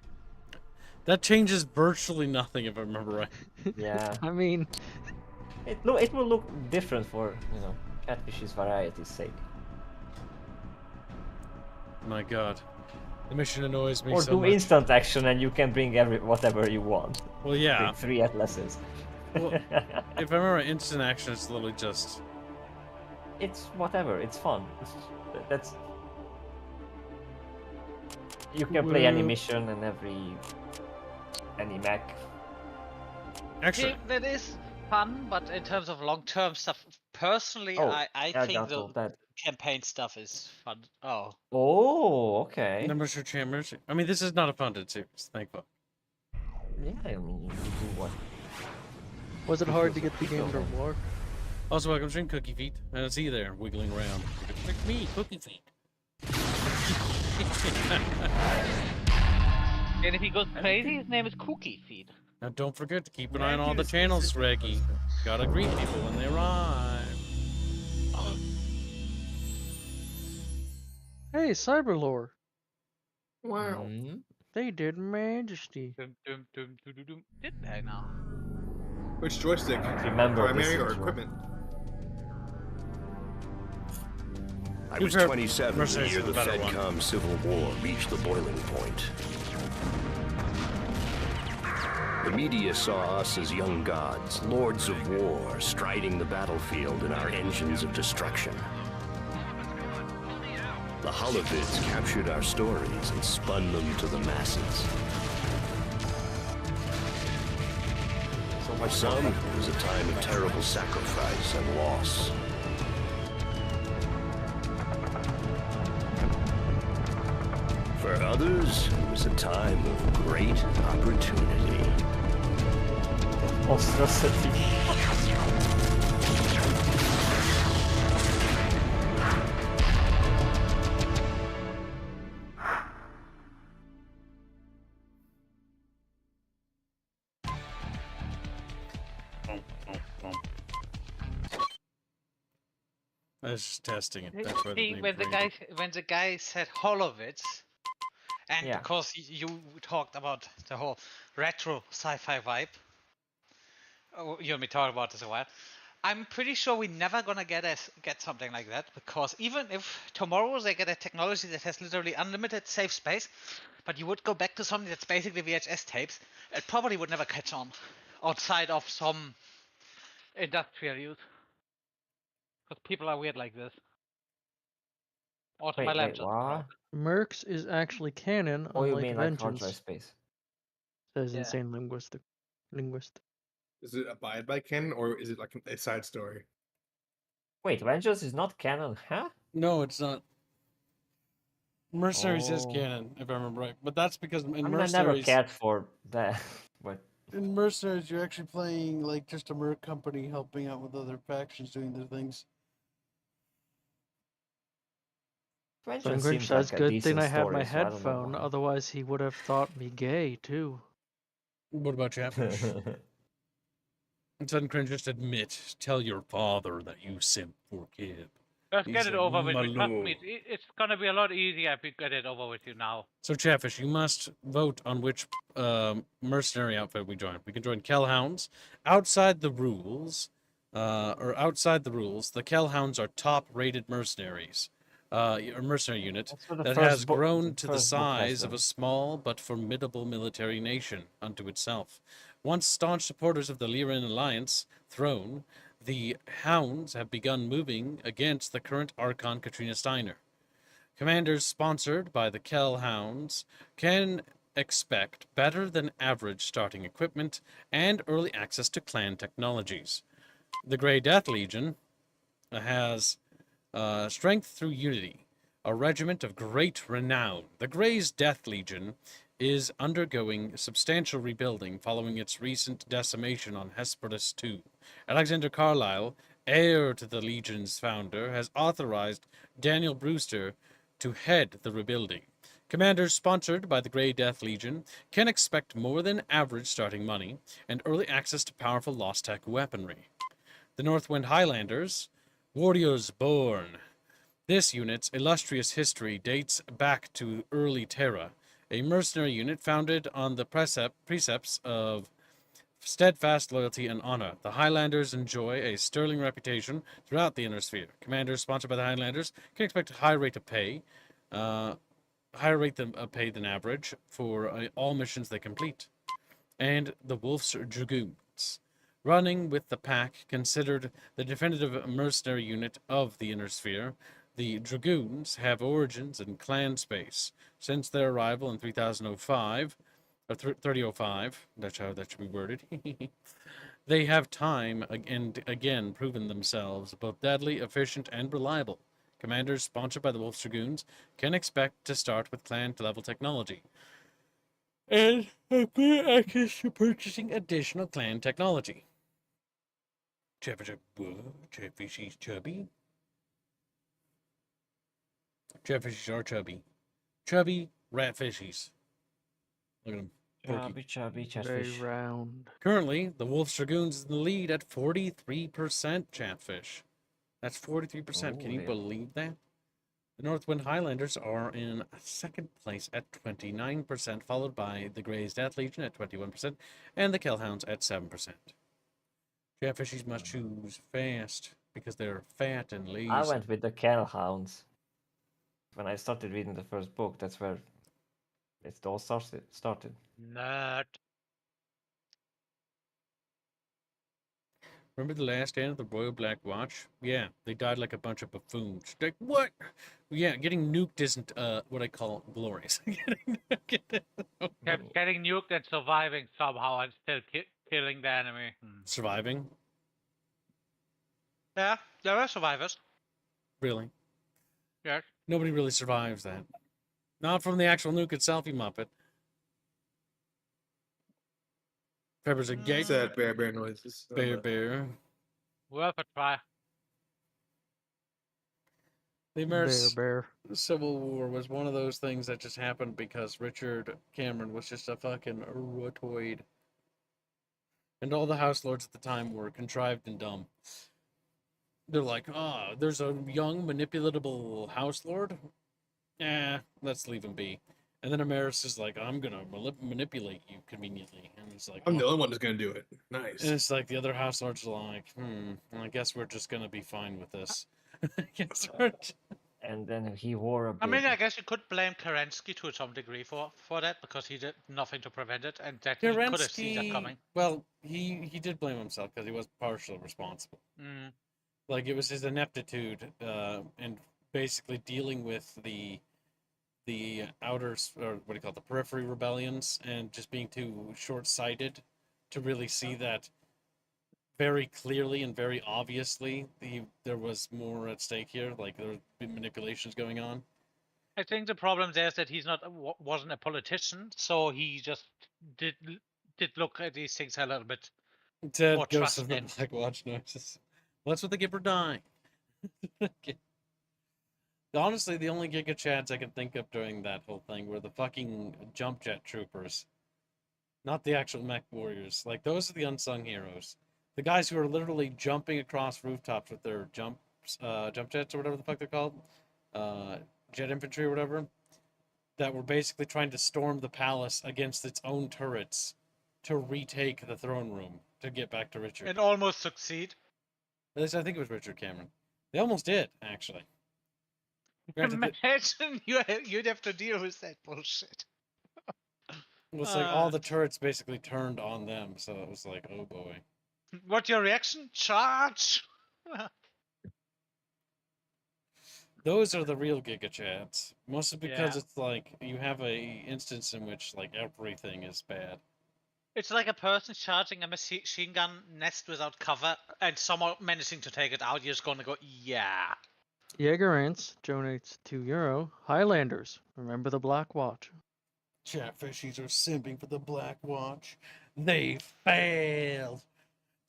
That changes virtually nothing, if I remember right. Yeah. I mean, it will look different for, you know, Catfish's variety's sake. My god. The mission annoys me or so do much. instant action and you can bring whatever you want. Well, yeah. Bring 3 atlases. Well, if I remember, instant action is literally just... It's whatever, it's fun. That's... You can play any mission and any mech. Actually, that is fun, but in terms of long-term stuff, personally, I think the campaign stuff is fun. Oh, okay. Numbers for chambers. I mean, this is not a funded series, thank God. Yeah, I mean, you do what? Was it hard to get the game to work? Also, welcome stream, Cookie Feet. I see you there, wiggling around. Like me, Cookie Feet. And if he goes crazy, his name is Cookie Feed. Now, don't forget to keep an eye on all the channels, Reggie. Gotta greet people when they arrive. Hey, Cyberlore. Wow. They did Majesty. Did they now? Which joystick? Remember primary or equipment? I was 27 the year the FedCom Civil War reached the boiling point. The media saw us as young gods, lords of war, striding the battlefield in our engines of destruction. The holovids captured our stories and spun them to the masses. For some, it was a time of terrible sacrifice and loss. For others, it was a time of great opportunity. Monstrosity. was just testing it. That's why the See, name's when rated. the guy said Holovitz, and Yeah. because you talked about the whole retro sci-fi vibe, you and me talked about this a while. I'm pretty sure we're never gonna get something like that, because even if tomorrow they get a technology that has literally unlimited safe space, but you would go back to something that's basically VHS tapes, it probably would never catch on outside of some industrial use. Because people are weird like this. Also, my Wait, laptop what? Mercs is actually canon, Oh, you unlike mean like hard drive Vengeance, space? says Yeah. insane linguist. Is it abide by canon or is it like a side story? Wait, Vengeance is not canon, huh? No, it's not. Mercenaries is Oh. canon, if I remember right. But that's because in I never Mercenaries, cared for that, but in Mercenaries, you're actually playing like just a merc company helping out with other factions doing their things. Vengeance Sungrinch seems says, like a good thing decent I had story, my so I don't know headphone, otherwise he would have thought me gay, too. What about Chatfish? And Suncringe, just tell your father that you simp for Kib. Just He's get it like, over with. "My Trust me, lord." it's gonna be a lot easier if we get it over with you now. So Chatfish, you must vote on which mercenary outfit we join. We can join Kellhounds. Outside the rules, the Kellhounds are top-rated mercenaries. A mercenary unit that has grown to the size of a small but formidable military nation unto itself. Once staunch supporters of the Lyran Alliance throne, the Hounds have begun moving against the current Archon Katrina Steiner. Commanders sponsored by the Kell Hounds can expect better than average starting equipment and early access to clan technologies. The Grey Death Legion has strength through unity, a regiment of great renown. The Grey's Death Legion is undergoing substantial rebuilding following its recent decimation on Hesperus II. Alexander Carlyle, heir to the Legion's founder, has authorized Daniel Brewster to head the rebuilding. Commanders sponsored by the Grey Death Legion can expect more than average starting money and early access to powerful Lost Tech weaponry. The Northwind Highlanders, Warriors Born. This unit's illustrious history dates back to early Terra, a mercenary unit founded on the precepts of steadfast loyalty and honor. The Highlanders enjoy a sterling reputation throughout the Inner Sphere. Commanders sponsored by the Highlanders can expect a higher rate of pay, higher rate of pay than average for all missions they complete. And the Wolf's Dragoons, running with the pack, considered the definitive mercenary unit of the Inner Sphere. The Dragoons have origins in clan space. Since their arrival in 3005, or 3005, that's how that should be worded, they have time and again proven themselves both deadly, efficient, and reliable. Commanders sponsored by the Wolf's Dragoons can expect to start with clan-level technology and have clear access to purchasing additional clan technology. Chatfishies chubby? Chatfishies are chubby. Chubby rat fishies. Look at them. Chubby, Very Chatfish. round. Currently, the Wolf's Dragoons is in the lead at 43% Chatfish. That's 43%. Can you believe that? The Northwind Highlanders are in second place at 29%, followed by the Grey's Death Legion at 21%, and the Kellhounds at 7%. Chatfishies must choose fast, because they're fat and lazy. I went with the Kell Hounds. When I started reading the first book, that's where it all started. Nerd. Remember the last stand of the Royal Black Watch? Yeah, they died like a bunch of buffoons. Like, what? Yeah, getting nuked isn't what I call glorious. Getting nuked and surviving somehow and still killing the enemy. Surviving? Yeah, there are survivors. Really? Yes. Nobody really survives that. Not from the actual nuke itself, you muppet. Pepper's a gay. Sad bear noises. Bear. Worth a try. The Civil War was one of those things that just happened because Richard Cameron was just a fucking rotoid. And all the House Lords at the time were contrived and dumb. They're like, oh, there's a young manipulatable house lord. Let's leave him be. And then Amaris is like, I'm gonna manipulate you conveniently, and it's like, I'm the only one that's gonna do it. Nice. And it's like the other house lords are like, I guess we're just gonna be fine with this. And then he wore a I mean, beard. I guess you could blame Kerensky to some degree for that, because he did nothing to prevent it, and that he could have seen that coming. Well, he did blame himself because he was partially responsible. Mm. Like, it was his ineptitude and basically dealing with the outer, or what do you call it, the periphery rebellions, and just being too short-sighted to really see that very clearly and very obviously there was more at stake here. Like, there were manipulations going on. I think the problem there is that he's wasn't a politician, so he just did look at these things a little bit more Ghosts of the trusting. Black Watch noises. Well, that's what they give for dying. Honestly, the only Giga Chads I can think of during that whole thing were the fucking jump jet troopers. Not the actual mech warriors. Like, those are the unsung heroes. The guys who are literally jumping across rooftops with their jump jets or whatever the fuck they're called. Jet infantry or whatever. That were basically trying to storm the palace against its own turrets to retake the throne room to get back to Richard. And almost succeed. At least I think it was Richard Cameron. They almost did, actually. Imagine you'd have to deal with that bullshit. It was like all the turrets basically turned on them, so it was like, oh boy. What's your reaction? Charge! Those are the real Giga Chads. Mostly because Yeah. it's like, you have a instance in which like everything is bad. It's like a person charging a machine gun nest without cover, and someone managing to take it out. You're just gonna go, yeah. Jägerants donates €2. Highlanders, remember the Black Watch. Chatfishies are simping for the Black Watch. They failed.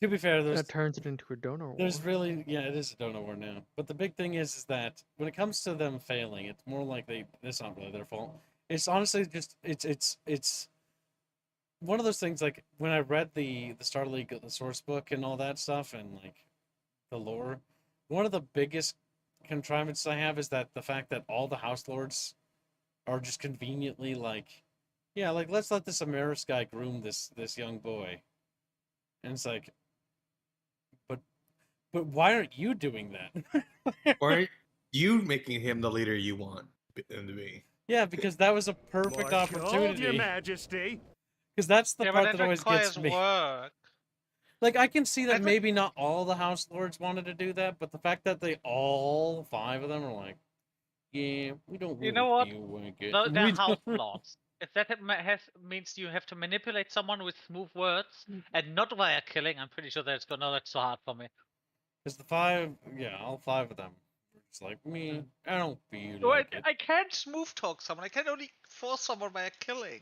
To be fair, That turns it into a donor war. There's really, yeah, it is a donor war now. But the big thing is that when it comes to them failing, it's more like it's not really their fault. It's honestly just, it's one of those things, like, when I read the Star League, the source book and all that stuff, and, like, the lore, one of the biggest contrivances I have is that the fact that all the House Lords are just conveniently like, yeah, like, let's let this Amaris guy groom this young boy. And it's like, but why aren't you doing that? Why aren't you making him the leader you want him to be? Yeah, because that was a perfect opportunity. Your Majesty. Because that's the Yeah, part but that that always gets requires me. work. Like, I can see that maybe not all the House Lords wanted to do that, but the fact that all 5 of them are like, yeah, we don't really You know what? feel like it. They're We house don't- lords. If that means you have to manipulate someone with smooth words and not via killing, I'm pretty sure that's so hard for me. Because the 5, yeah, all 5 of them were just like, me, I don't feel No, like it. I can't smooth talk someone. I can only force someone via killing.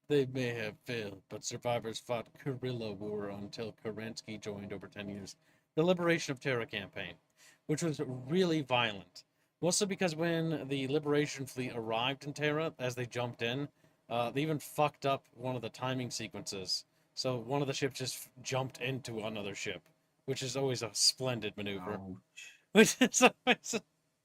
They may have failed, but survivors fought guerrilla war until Kerensky joined over 10 years. The Liberation of Terra campaign, which was really violent. Mostly because when the Liberation Fleet arrived in Terra, as they jumped in, they even fucked up one of the timing sequences. So one of the ships just jumped into another ship, which is always a splendid maneuver. Which is always...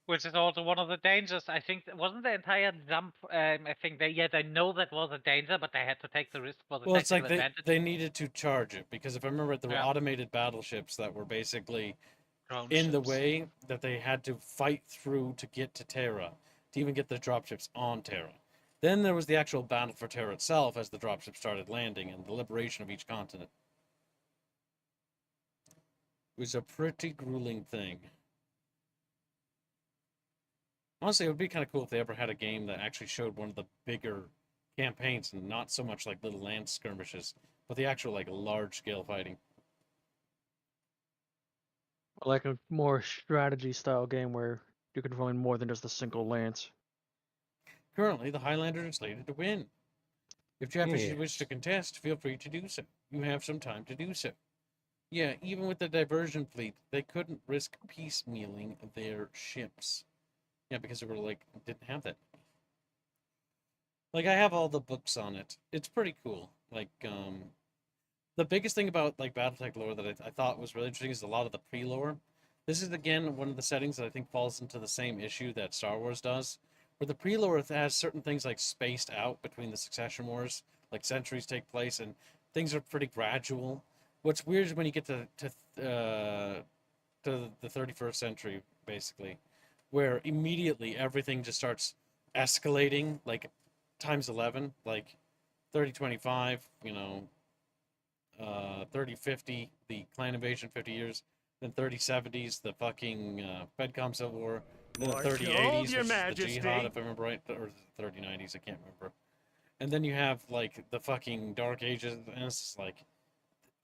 Which is also one of the dangers. I think wasn't the entire jump. I think they know that was a danger, but they had to take the risk for the Well, it's technical like advantage. they needed to charge it, because if I remember, there were Yeah. automated battleships that were basically Drone in the ships. way that they had to fight through to get to Terra, to even get the dropships on Terra. Then there was the actual battle for Terra itself as the dropships started landing and the liberation of each continent. It was a pretty grueling thing. Honestly, it would be kind of cool if they ever had a game that actually showed one of the bigger campaigns and not so much like little land skirmishes, but the actual like large-scale fighting. Like a more strategy style game where you're controlling more than just a single lance. Currently, the Highlanders are slated to win. If Chatfishies Yes. wish to contest, feel free to do so. You have some time to do so. Yeah, even with the diversion fleet, they couldn't risk piecemealing their ships. Yeah, because they were like, didn't have that. Like, I have all the books on it. It's pretty cool. Like, the biggest thing about like BattleTech lore that I thought was really interesting is a lot of the pre-lore. This is again one of the settings that I think falls into the same issue that Star Wars does, where the pre-lore has certain things like spaced out between the succession wars, like centuries take place and things are pretty gradual. What's weird is when you get to the 31st century, basically, where immediately everything just starts escalating, like times 11, like 3025, 3050, the clan invasion, 50 years, then 3070s, the fucking Fedcom Civil War, then the 3080s, which is the Jihad, if I remember right, or 3090s, I can't remember. And then you have, like, the fucking Dark Ages, and it's just like,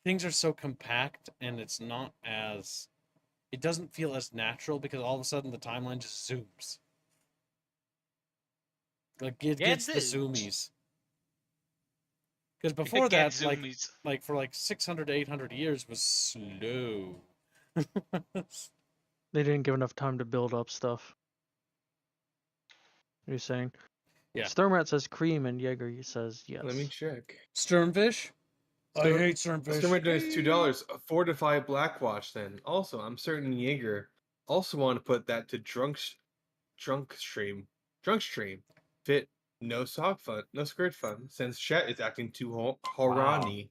things are so compact, and it's not as... It doesn't feel as natural, because all of a sudden the timeline just zooms. Like, it gets the zoomies. Because before that, like for like 600 to 800 years was slow. They didn't give enough time to build up stuff. What are you saying? Yeah. Sturmrat says cream and Jaeger says yes. Let me check. Sternfish? I hate Sternfish. Sternfish donates $2. Fortify Blackwatch then. Also, I'm certain Jaeger also want to put that to drunk stream. Fit no sock fun, no skirt fun, since Chet is acting too horany.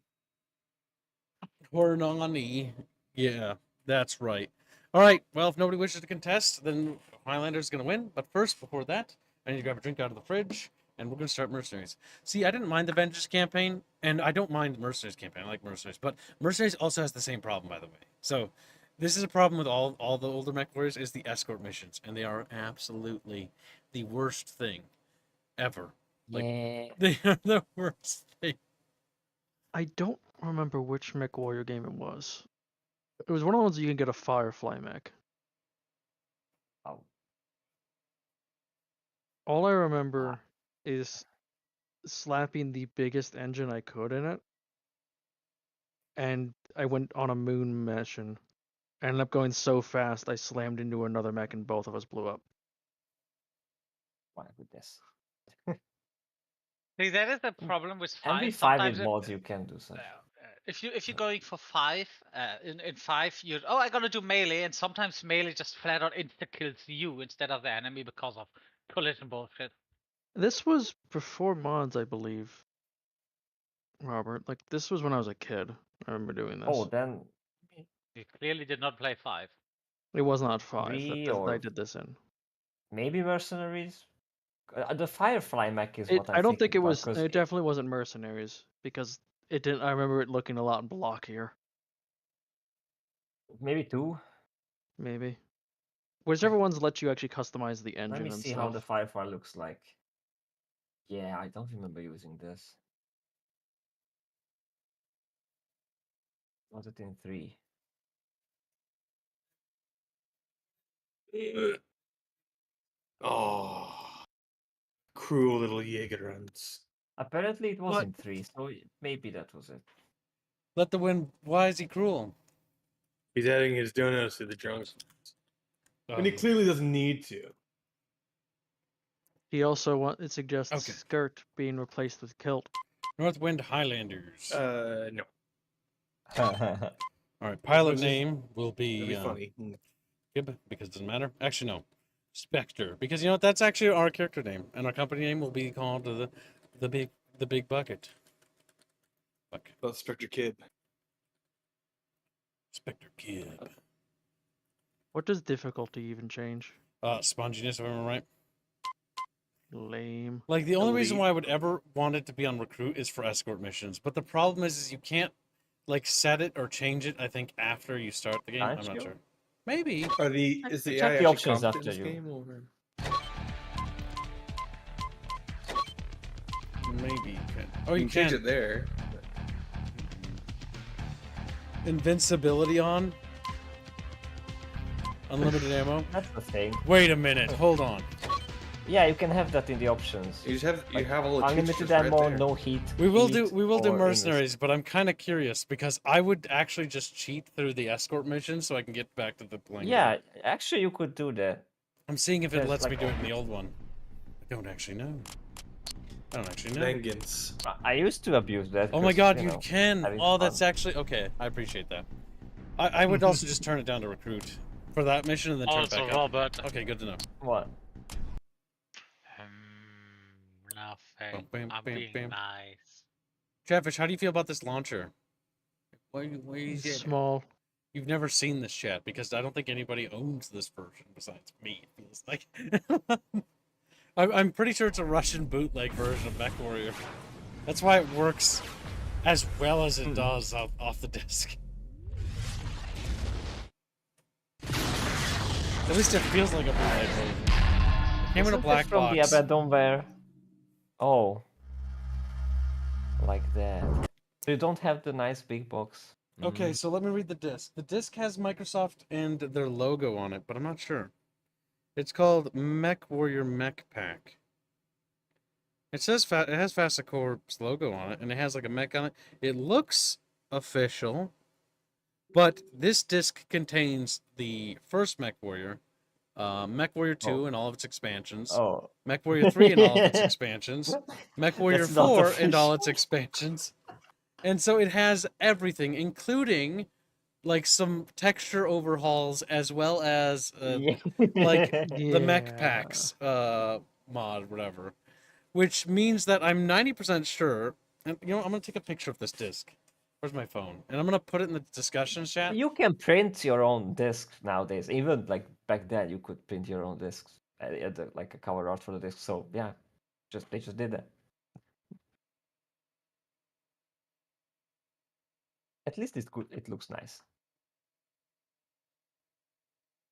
Hornani. Yeah, that's right. All right, well, if nobody wishes to contest, then Highlander's going to win. But first, before that, I need to grab a drink out of the fridge, and we're going to start Mercenaries. See, I didn't mind the Vengeance campaign, and I don't mind the Mercenaries campaign. I like Mercenaries, but Mercenaries also has the same problem, by the way. So, this is a problem with all the older MechWarriors, is the escort missions, and they are absolutely the worst thing ever. Like, they are the worst thing. I don't remember which MechWarrior game it was. It was one of the ones you can get a Firefly mech. Oh. All I remember is slapping the biggest engine I could in it, and I went on a moon mission. I ended up going so fast I slammed into another mech and both of us blew up. My goodness. See, that is the problem with 5. Every 5 Sometimes with mods you can do something. If you're going for 5, in 5 you're I gotta do melee, and sometimes melee just flat out insta kills you instead of the enemy because of collision bullshit. This was before mods, I believe. Robert, like this was when I was a kid. I remember doing this. Oh, then You clearly did not play 5. It was not 5 3 that or I did this in. maybe Mercenaries. The Firefly mech is what I don't think it about, was. 'cause It definitely wasn't Mercenaries because it didn't. I remember it looking a lot blockier. maybe 2. Maybe. Whichever ones let you actually customize the engine Let me and see stuff. how the Firefly looks like. Yeah, I don't remember using this. Was it in 3? Oh, cruel little Jaeger runs. Apparently it was in 3, so maybe that was it. Let the wind. Why is he cruel? He's adding his donuts to the drunks. And he clearly doesn't need to. He also suggests skirt being replaced with kilt. Northwind Highlanders. No. All right, pilot name will be That'd be funny. Gib, because it doesn't matter. Actually, no. Spectre, because you know what? That's actually our character name, and our company name will be called the big bucket. That's Spectre Kid. Spectre Kid. What does difficulty even change? Sponginess, if I'm right. Lame. Like, the only reason why I would ever want it to be on recruit is for escort missions, but the problem is you can't, like, set it or change it, I think, after you start the game. I'm not sure. Maybe. Is the Check AI the options competent after in this you. game, or... Maybe you can. Oh, you you can change can. it there. Invincibility on? Unlimited ammo? That's the thing. Wait a minute, hold on. Yeah, you can have that in the options. You just have all the unlimited features right ammo, there. no heat. We will do or mercenaries, but I'm kind of curious because I would actually just cheat through the escort mission so I can get back to the playing. Yeah, actually you could do that. I'm seeing if it There's lets me like do it in the old one. I don't actually know. I don't actually know. Vengeance. I used to abuse that. Oh my because, god, you you know, can! having Oh, fun. that's actually... Okay, I appreciate that. I would also just turn it down to recruit for that mission and then turn it Also, back up. Robert. Okay, good to know. What? Nothing. Bam, I'm bam, being bam. nice. Chatfish, how do you feel about this launcher? Why is it Small. You've never seen this yet, because I don't think anybody owns this version besides me, it feels like. I'm pretty sure it's a Russian bootleg version of MechWarrior. That's why it works as well as it does off the disc. At least it feels like a bootleg version. It came in a black from box. the Abandonware. Oh. Like that. So you don't have the nice big box. Okay, so let me read the disc. The disc has Microsoft and their logo on it, but I'm not sure. It's called MechWarrior Mech Pack. It says it has Fastacorp's logo on it, and it has like a mech on it. It looks official, but this disc contains the first MechWarrior, MechWarrior 2 and all of its expansions, MechWarrior 3 and all of its expansions, MechWarrior 4 and all its expansions. And so it has everything, including like some texture overhauls as well as like the mech packs mod, whatever. Which means that I'm 90% sure, and you know, I'm gonna take a picture of this disc. Where's my phone? And I'm gonna put it in the discussion chat. You can print your own discs nowadays. Even like back then, you could print your own discs, like a cover art for the disc. So yeah, they just did that. At least it's good. It looks nice.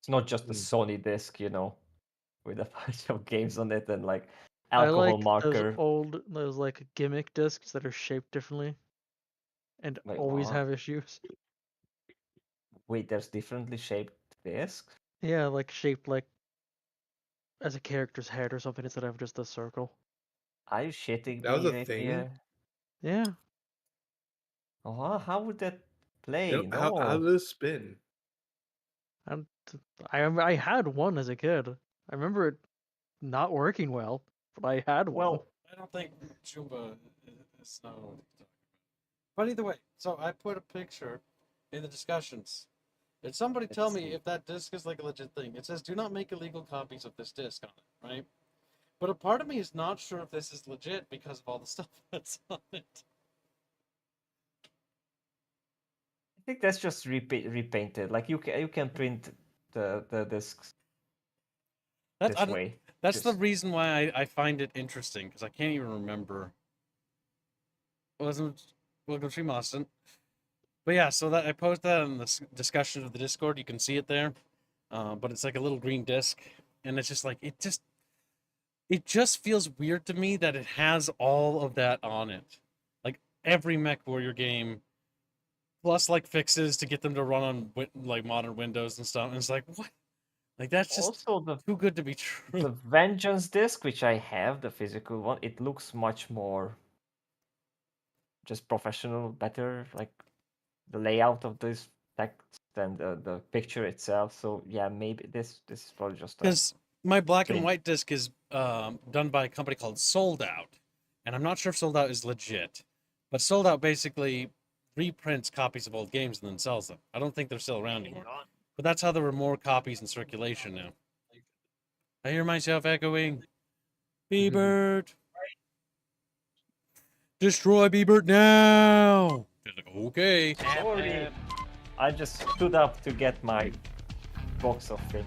It's not just a Sony disc, you know, with a bunch of games on it and like alcohol I like marker. those like gimmick discs that are shaped differently and Wait, always what? have issues. Wait, there's differently shaped discs? Yeah, like shaped like as a character's head or something instead of just a circle. Are you shitting That was me a right thing? here? Yeah. Oh, how would that play? Yep, No. how does it spin? And I had one as a kid. I remember it not working well, but I had one. Well, I don't think Chumba is no. But either way, so I put a picture in the discussions. Did somebody tell me if that disc is like a legit thing? It says, do not make illegal copies of this disc on it, right? But a part of me is not sure if this is legit because of all the stuff that's on it. I think that's just repainted. Like you can print the discs this way. That's the reason why I find it interesting, because I can't even remember. Welcome to Austin. But yeah, so that I posted that in the discussion of the Discord. You can see it there, but it's like a little green disc, and it's just like it just feels weird to me that it has all of that on it, like every MechWarrior game, plus like fixes to get them to run on like modern Windows and stuff. And it's like, what? Like that's just also too good to be true. The Vengeance disc, which I have, the physical one, it looks much more just professional, better, like the layout of this text and the picture itself. So yeah, maybe this is probably just because my black and thing. white disc is done by a company called Sold Out, and I'm not sure if Sold Out is legit, but Sold Out basically reprints copies of old games and then sells them. I don't think they're still around anymore, but that's how there were more copies in circulation now. I hear myself echoing. B-Bird. Destroy B-Bird now! Like, okay. Sorry. I just stood up to get my box of thingy.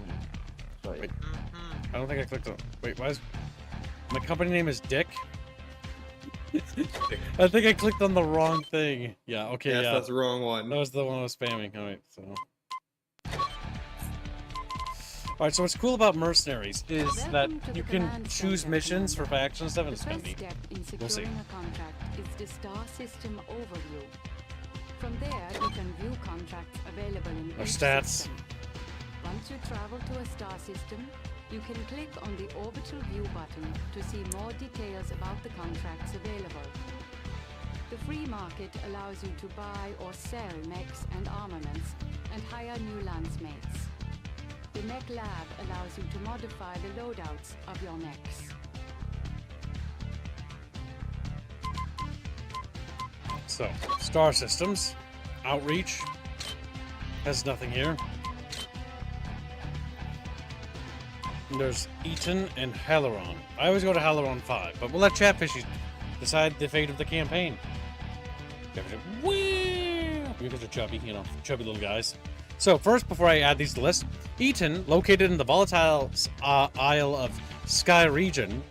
Sorry. Wait. I don't think I clicked on. Wait, why is my company name is Dick? I think I clicked on the wrong thing. Yeah, okay, Yes, yeah. that's the wrong one. That was the one I was spamming. Alright, so. Alright, so what's cool about Mercenaries is that you can choose missions for factions and stuff, and it's gonna be. We'll see. A contract is the star system overview. From there, you can view contracts available in Our each stats. system. Once you travel to a star system, you can click on the orbital view button to see more details about the contracts available. The free market allows you to buy or sell mechs and armaments and hire new landsmates. The mech lab allows you to modify the loadouts of your mechs. So, Star Systems, Outreach, has nothing here. And there's Eaton and Haleron. I always go to Haleron 5, but we'll let Chatfish decide the fate of the campaign. Because they're chubby, you know, chubby little guys. So first, before I add these to the list, Eaton, located in the volatile Isle of Skye region,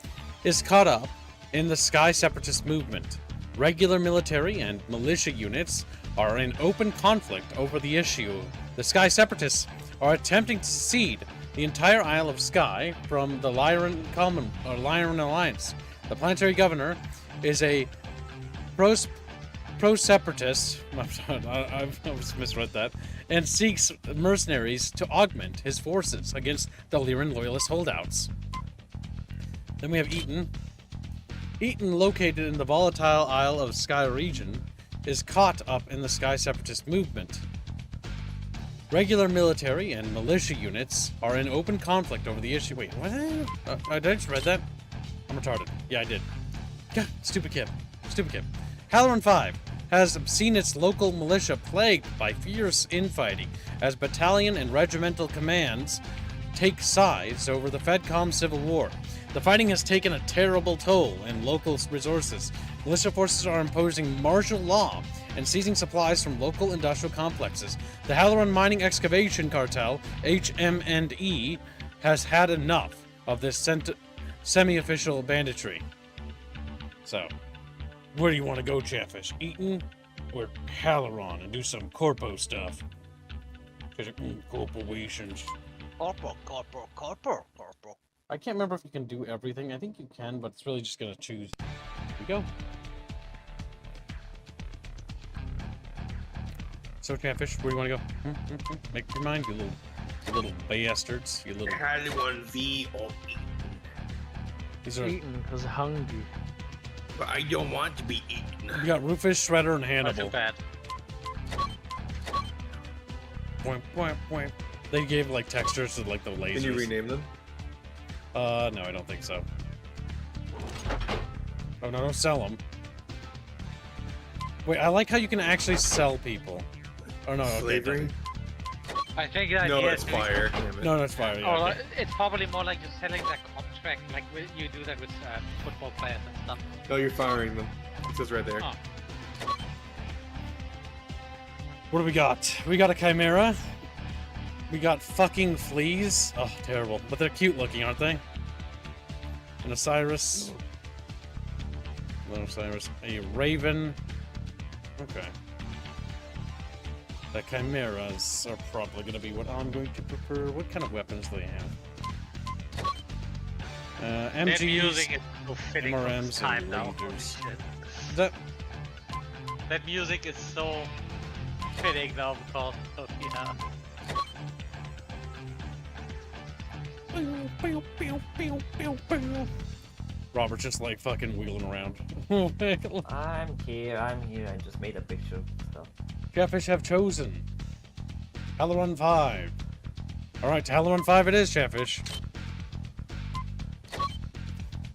is caught up in the Skye separatist movement. Regular military and militia units are in open conflict over the issue. The Skye separatists are attempting to secede the entire Isle of Skye from the Lyran Alliance. The planetary governor is a pro-separatist, I misread that, and seeks mercenaries to augment his forces against the Lyran loyalist holdouts. Then we have Eaton. Eaton, located in the volatile Isle of Skye region, is caught up in the Skye separatist movement. Regular military and militia units are in open conflict over the issue. Wait, what? Did I just read that? I'm retarded. Yeah, I did. God, stupid kid. Stupid kid. Haleron 5 has seen its local militia plagued by fierce infighting as battalion and regimental commands take sides over the FedCom civil war. The fighting has taken a terrible toll in local resources. Militia forces are imposing martial law and seizing supplies from local industrial complexes. The Haleron Mining Excavation Cartel, HM&E, has had enough of this semi-official banditry. So, where do you want to go, Chatfish? Eaton or Haleron and do some corpo stuff? Corporations. Corpo. I can't remember if you can do everything. I think you can, but it's really just gonna choose. Here we go. So, Chatfish, where do you want to go? Make your mind, you little bastards. You little. Haleron V or Eaton. These are Eaton because hungry. But I don't want to be eaten. We got Rufus, Shredder, and Hannibal. Not too bad. Point, point, point. They gave like textures to like the lasers. Can you rename them? No, I don't think so. Oh no, don't sell them. Wait, I like how you can actually sell people. Oh no, slavery. Okay, I think that No, that's fire. no, that's fire. Yeah, Or okay. it's probably more like just selling the contract, like you do that with football players and stuff. No, you're firing them. It says right there. Oh. What do we got? We got a Chimera. We got fucking fleas. Oh, terrible. But they're cute looking, aren't they? An Osiris. An Osiris. A Raven. Okay. The Chimeras are probably going to be what I'm going to prefer. What kind of weapons do they have? MGs, That music is so fitting for this MRMs, time and now. Holy Rangers. shit. That music is so fitting now because of, yeah. Robert's just like fucking wheeling around. I'm here, I just made a picture of stuff. Chatfish have chosen Haleron 5. Alright, to Haleron 5 it is, Chatfish.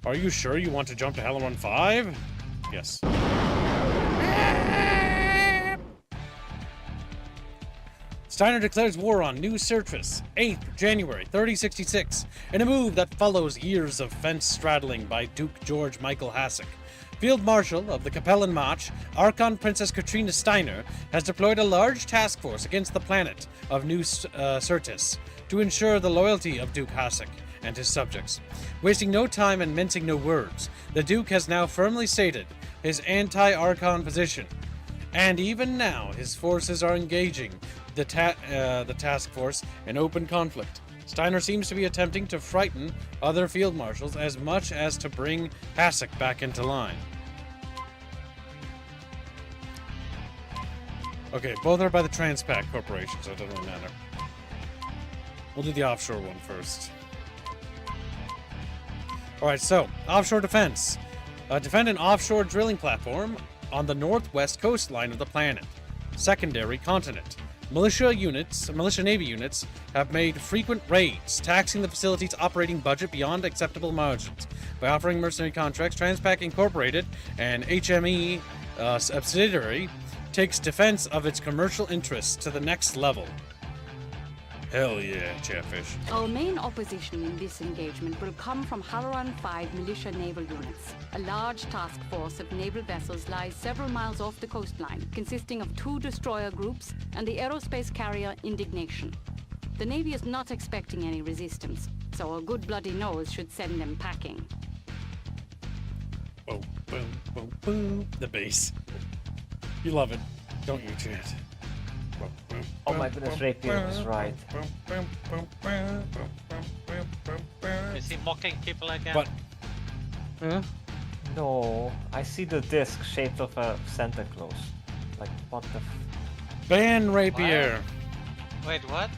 Are you sure you want to jump to Haleron 5? Yes. Steiner declares war on New Sertris, 8th January 3066, in a move that follows years of fence-straddling by Duke George Michael Hasek. Field Marshal of the Capellan March, Archon Princess Katrina Steiner, has deployed a large task force against the planet of New Sertis to ensure the loyalty of Duke Hasek and his subjects. Wasting no time and mincing no words, the Duke has now firmly stated his anti-Archon position, and even now his forces are engaging the task force in open conflict. Steiner seems to be attempting to frighten other field marshals as much as to bring Hasek back into line. Okay, both are by the Transpac Corporation, so it doesn't really matter. We'll do the offshore one first. Alright, so, offshore defense. Defend an offshore drilling platform on the northwest coastline of the planet. Secondary continent. Militia Navy units have made frequent raids, taxing the facility's operating budget beyond acceptable margins. By offering mercenary contracts, Transpac Incorporated and HME subsidiary takes defense of its commercial interests to the next level. Hell yeah, Chatfish. Our main opposition in this engagement will come from Halaran 5 militia naval units. A large task force of naval vessels lies several miles off the coastline, consisting of 2 destroyer groups and the aerospace carrier Indignation. The Navy is not expecting any resistance, so a good bloody nose should send them packing. Boom, boom, boom, boom. The bass. You love it, don't you, Chat? Oh my goodness, Rapier was right. Is he mocking people again? What? Yeah? No, I see the disc shaped of a Santa Claus. Like, what the Ban Rapier! Wait, what?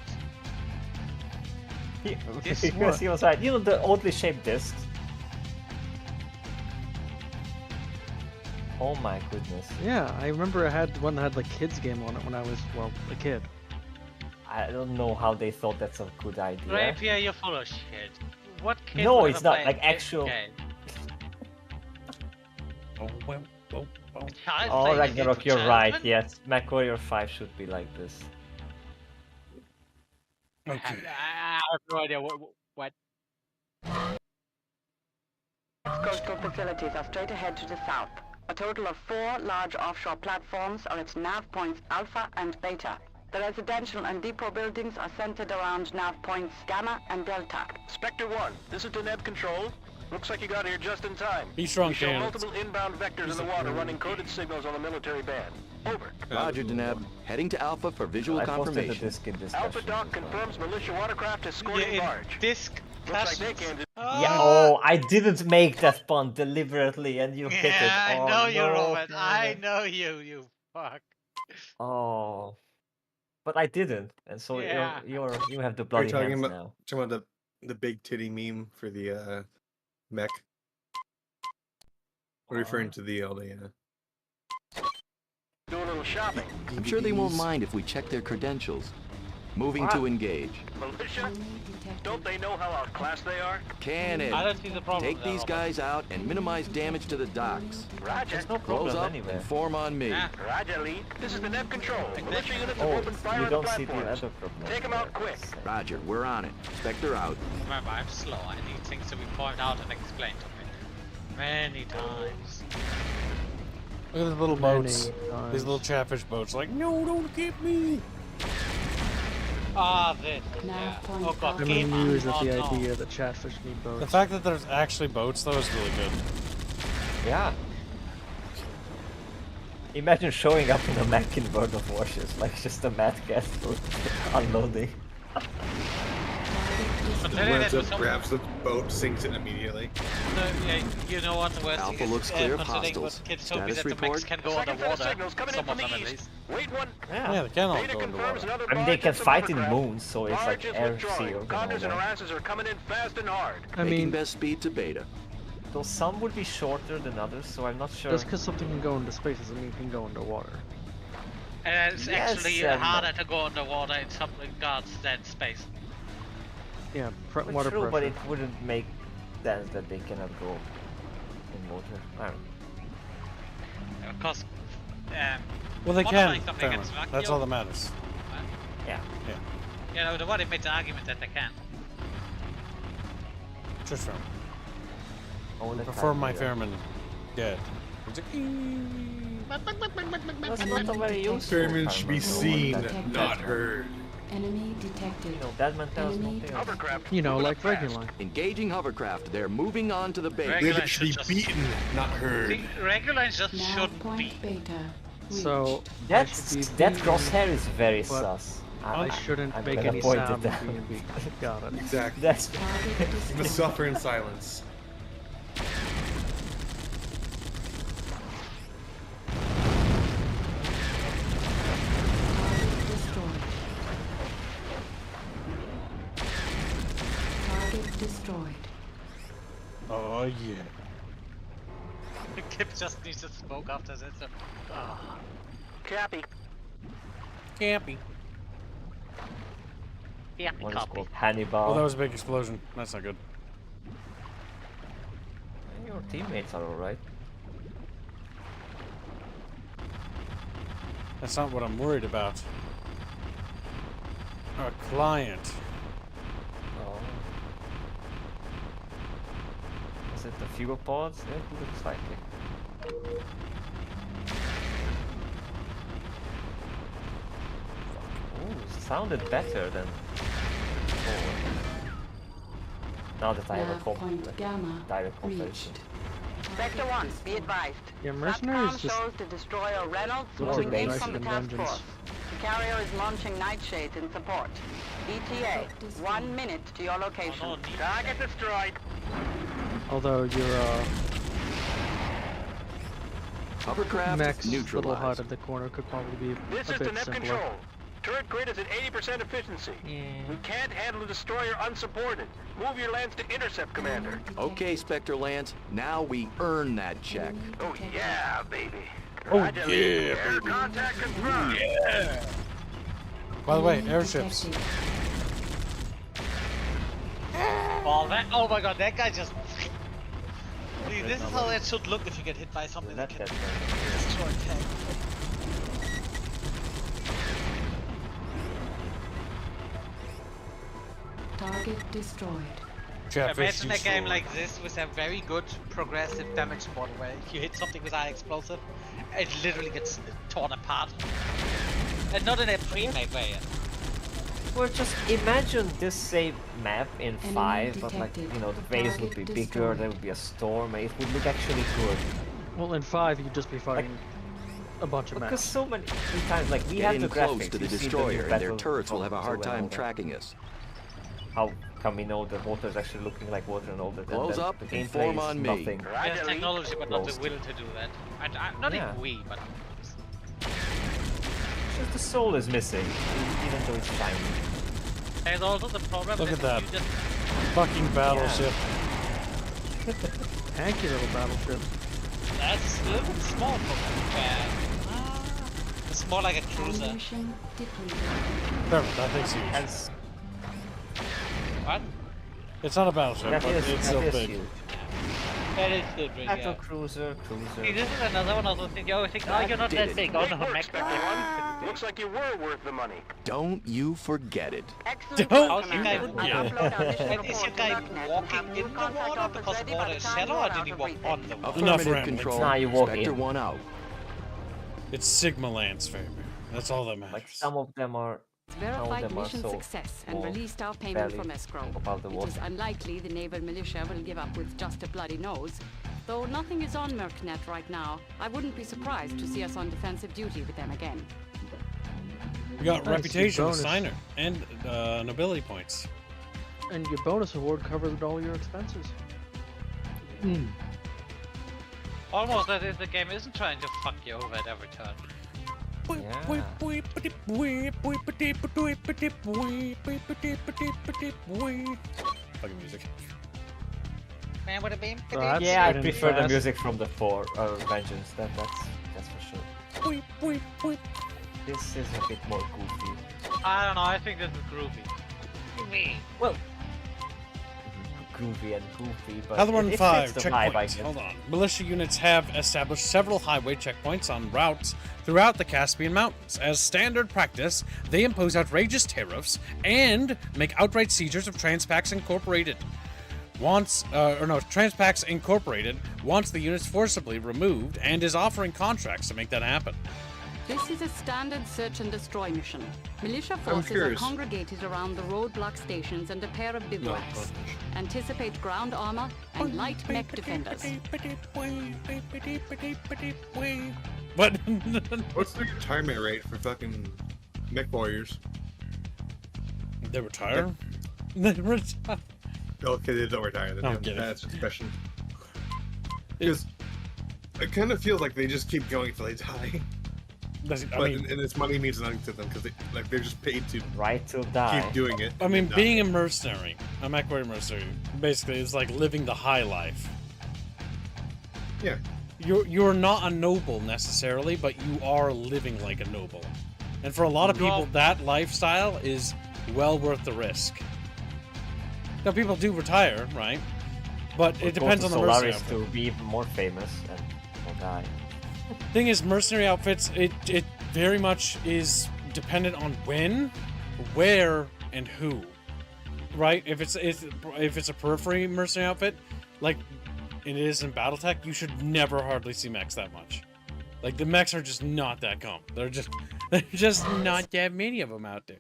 Because he was right. You know the oddly shaped discs? Oh my goodness. Yeah, I remember I had one that had the kids game on it when I was, well, a kid. I don't know how they thought that's a good idea. Rapier, you're full of shit. What kid No, would it's ever not play like a kid's actual. game? Oh, Ragnarok, you're right. Yes, MechWarrior 5 should be like this. I have no idea what. Coastal facilities are straight ahead to the south. A total of 4 large offshore platforms are at nav points Alpha and Beta. The residential and depot buildings are centered around nav points Gamma and Delta. Spectre 1, this is Deneb Control. Looks like you got here just in time. Be strong, We show Cam. multiple inbound vectors in the water running coded signals on the military band. Over. Roger, Deneb. Heading to Alpha for visual confirmation. Alpha Doc confirms militia watercraft escorting barge. Disc. Looks like they came to... Yeah, oh, I didn't make that pun deliberately and you hit it. Yeah, Oh, I know you, no. Robert. I know you fuck. Oh. But I didn't, and so Yeah. you have the Are bloody you talking hands about, now. talking about the big titty meme for the mech? We're referring to the Do a little shopping. I'm sure they won't mind if we check their credentials. Moving to engage. Militia? Don't they know how outclassed they are? Cannon. I don't see the problem Take there, these Robert. guys out and minimize damage to the docks. Roger. There's no Close problem up anyway. and form on me. Roger, lead. This is the net control. Militia units have Oh, opened fire you on the don't see the platforms. other problem. Take them out quick. Roger, we're on it. Spectre out. Remember, I'm slow. I need things to be pointed out and explained to me many times. Look at the little Many boats. times. These little Chatfish boats. Like, no, don't get me. Ah, this. Yeah. Oh god, I'm keep amused at on. the Oh, no. idea that Chatfish need boats. The fact that there's actually boats, though, is really good. Yeah. Imagine showing up in a mech in World of Warships, like just a mad castle unloading. Lands up, grabs the boat, sinks it immediately. So, yeah, you know what the worst Alpha thing looks is? clear of Considering what hostiles. kids told me Status that the mechs report? can go Second set of underwater. signals coming in Some from of them the at east. least. Wait one. Yeah, they can all Data go confirms underwater. another I mean, they barge can and some fight in hovercraft. moons, so it's Barge like is air, withdrawing. sea, or Condors and all that. harasses are coming in fast and hard. I Making mean, best speed to beta. Though some would be shorter than others, so I'm not sure. just because something can go into space doesn't mean it can go underwater. And it's Yes, actually harder to go underwater in some regards than space. Yeah, But water true, pressure. but it wouldn't make sense that they cannot go in water. I don't know. Of course, Well, they modifying can. something Fair against enough. vacuum, That's all that matters. Yeah. Yeah. You know, the body makes the argument that they can. Just fair. All the Perform time, my yeah. Fairman dead. It's That's not a very useful Fairman should be seen, Detected. not heard. Enemy detected. You know, that man tells Enemy nothing. Hovercraft. You know, moving like up fast. regular. Engaging hovercraft. They're moving on to the base. Regular They should be just- beaten, not heard. The regular just Nav shouldn't point be. beta. So That's I should be that beaten, crosshair is very but sus. I shouldn't I'm make gonna any point it sound of down. being beaten. Got it. Exactly. That's You must suffer in silence. Target destroyed. Oh, yeah. Kip just needs to smoke after this. So, oh. Cappy. Campy. Yeah, one is copy. called Hannibal. Oh, that was a big explosion. That's not good. Your teammates are alright. That's not what I'm worried about. Our client. Oh. Is it the fuel pods? It looks like it. Ooh, sounded better than before. Now that I have a direct comparison. Sector 1, be advised. Yeah, mercenaries just shows the destroyer Reynolds looks like moving in nicer from the than task Vengeance. force. The carrier is launching nightshades in support. ETA, 1 minute to your location. Target destroyed. Although your Hovercraft Mech's little neutralized. hut at the corner could probably be This a is the bit net simpler. control. Turret grid is at 80% efficiency. We can't handle the destroyer unsupported. Move your lance to intercept, Commander. Okay, Spectre Lance. Now we earn that check. Oh yeah, baby. Oh Roger, yeah, Air baby. contact confirmed. Yeah. By the way, airships. Oh my god, that guy just... See, this is how it should look if you get hit by something that can destroy tank. Target destroyed. Chatfish Imagine a game like this with a very good progressive damage model where if you hit something with high explosive, it literally gets torn apart. And not in a pre-made way. Well, just imagine this same map in 5, but like, you know, the waves would be bigger, there would be a storm, and it would look actually good. Well, in 5, you'd just be fighting a bunch of Because maps. so many times, like, we have Getting the close graphics, to the you see destroyer, new and their battle turrets will have a hard so time well. tracking us. How can we know the water is actually looking like water and all that? Close up the and gameplay form is on me. nothing. There's technology, but not the Closed. will to do that. Not Yeah. even we, but... Just the soul is missing, even though it's shiny. There's also the problem Look at that. you just... Fucking battleship. Hanky little battleship. That's a little bit small for it's more like a cruiser. Ammunition depleted. Perfect, that thing's huge. And What? It's not a battleship, that but is, it's that still is big. huge. That is still big, Battle yeah. cruiser. See, this is another one of those things you always think, oh, you're not Did that it. big. Oh, no, Great work, Mech. Spectre One. Looks like you were worth the money. Don't you forget it. Excellent Don't work, How's your guy Commander. Yeah. I'll upload our mission And is report your to guy Darknet and walking have in new the contact water offers because ready the by water the is time shallow, you're or out did he of walk reset. on the water? Enough Affirmative rambling. control. Nah, you walk Spectre in. 1 out. It's Sigma Lance, baby. That's all that matters. Like some of them are Verified mission so success and small, released our payment barely from escrow. above the It is water. unlikely the naval militia will give up with just a bloody nose. Though nothing is on Mercnet right now, I wouldn't be surprised to see us on defensive duty with them again. We got Nice, reputation good with bonus. Steiner and nobility points. And your bonus award covers all your expenses. Almost as if the game isn't trying to fuck you over at every turn. Fucking music. Man, would have been That's Yeah, I good and prefer the fast. music from the Vengeance. That's for sure. This is a bit more goofy. I don't know, I think this is groovy. Me. Well, groovy and goofy, but Other one it 5 fits the vibe, I checkpoints. guess. Hold on. Militia units have established several highway checkpoints on routes throughout the Caspian Mountains. As standard practice, they impose outrageous tariffs and make outright seizures of Transpacks Incorporated. Transpacks Incorporated wants the units forcibly removed and is offering contracts to make that happen. This is a standard search and destroy mission. Militia forces are curious. congregated around the roadblock stations and a pair of bivouacs. Anticipate ground armor and light mech defenders. What? What's the retirement rate for fucking MechWarriors? They retire? They retire. Okay, they don't retire. Then. I'm kidding. That's just a question. Because it kind of feels like they just keep going until they die. And this money means nothing to them because they're just paid to to die. keep doing it. I mean, being a mercenary, a MechWarrior mercenary, basically is like living the high life. Yeah. You're not a noble necessarily, but you are living like a noble. And for a lot of people, that lifestyle is well worth the risk. Now, people do retire, right? But it depends on the mercenary Solaris outfit. to be even more famous and will die. Thing is, mercenary outfits, very much is dependent on when, where, and who. Right? If it's a periphery mercenary outfit, like it is in BattleTech, you should never hardly see mechs that much. Like the mechs are just not that common. They're just not that many of them out there.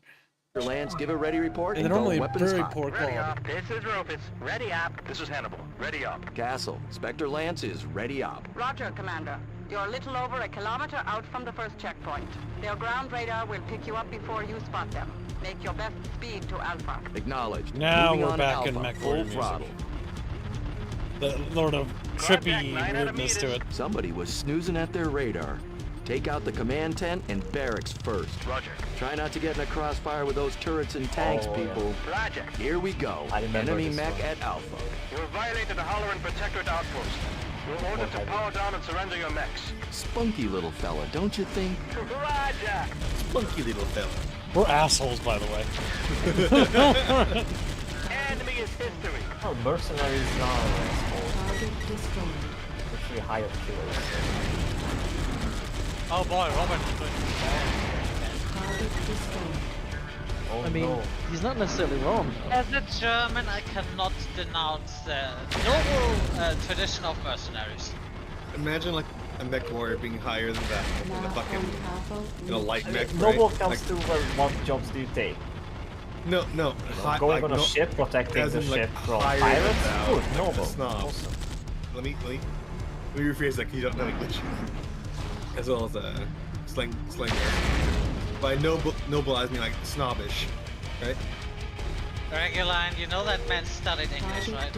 Lance, give a ready report. And they're normally weapons very hot. poor Ready quality. up. This is Rufus. Ready up. This is Hannibal. Ready up. Castle, Spectre Lance is ready up. Roger, Commander. You're a little over a kilometer out from the first checkpoint. Their ground radar will pick you up before you spot them. Make your best speed to Alpha. Acknowledged. Now Moving we're on back to in Alpha, MechWarrior full music. throttle. The Lord of trippy weirdness to it. Somebody was snoozing at their radar. Take out the command tent and barracks first. Roger. Try not to get in a crossfire with those turrets and tanks, people. Roger. Here we go. Enemy mech at Alpha. You have violated the Halloran Protectorate outpost. You're ordered to power down and surrender your mechs. Spunky little fella, don't you think? Roger. Spunky little fella. We're assholes, by the way. Enemy is history. Oh, mercenaries now are assholes. Actually hired killers. Oh boy, Robert. Oh, I mean, no. he's not necessarily wrong. As a German, I cannot denounce the noble tradition of mercenaries. Imagine like a mech warrior being higher than that in a fucking light mech. Noble right? comes to what jobs do you take? No. Going on a ship, protecting the ship from pirates? Good, noble. Awesome. Let me rephrase that because you don't know English. As well as slang. By noble I mean like snobbish, right? Reguline, you know that man studied English, right?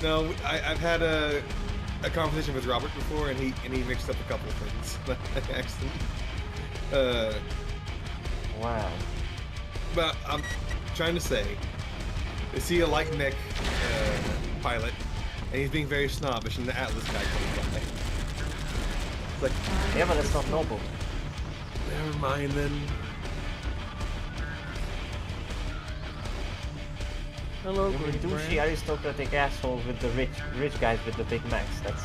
No, I've had a conversation with Robert before, and he mixed up a couple of things by accident. Wow. But I'm trying to say, they see a light mech pilot, and he's being very snobbish, and the Atlas guy comes by. It's like, yeah, but that's not noble. Never mind then. Hello, You douchey aristocratic assholes with the rich guys with the big max. That's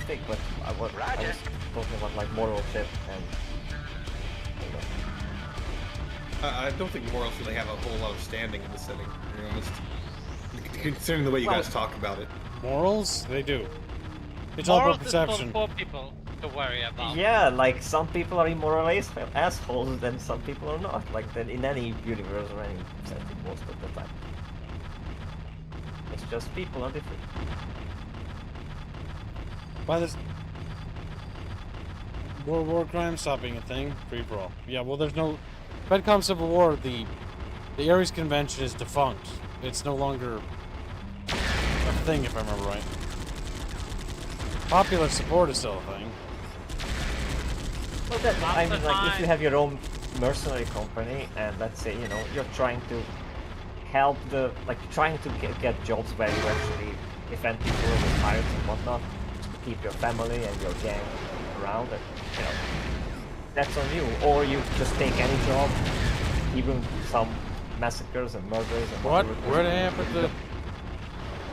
thick, but I was talking about like moral shit and. I don't think morals really have a whole lot of standing in the setting, to be honest. Considering the way you guys talk about it. Morals? They do. It's all about perception. Morals is for poor people to worry about. Yeah, like some people are immoral assholes, and some people are not. Like then in any universe or any setting most of the time. It's just people are different. By this war crime stopping a thing, free for all. Yeah, well, there's no FedCom Civil War. The Ares Convention is defunct. It's no longer a thing, if I remember right. Popular support is still a thing. Well, that I mean, like if you have your own mercenary company, and let's say you're trying to help trying to get jobs where you actually defend people with pirates and whatnot, to keep your family and your gang around, and that's on you. Or you just take any job, even some massacres and murders and what? whatever. Where they happen to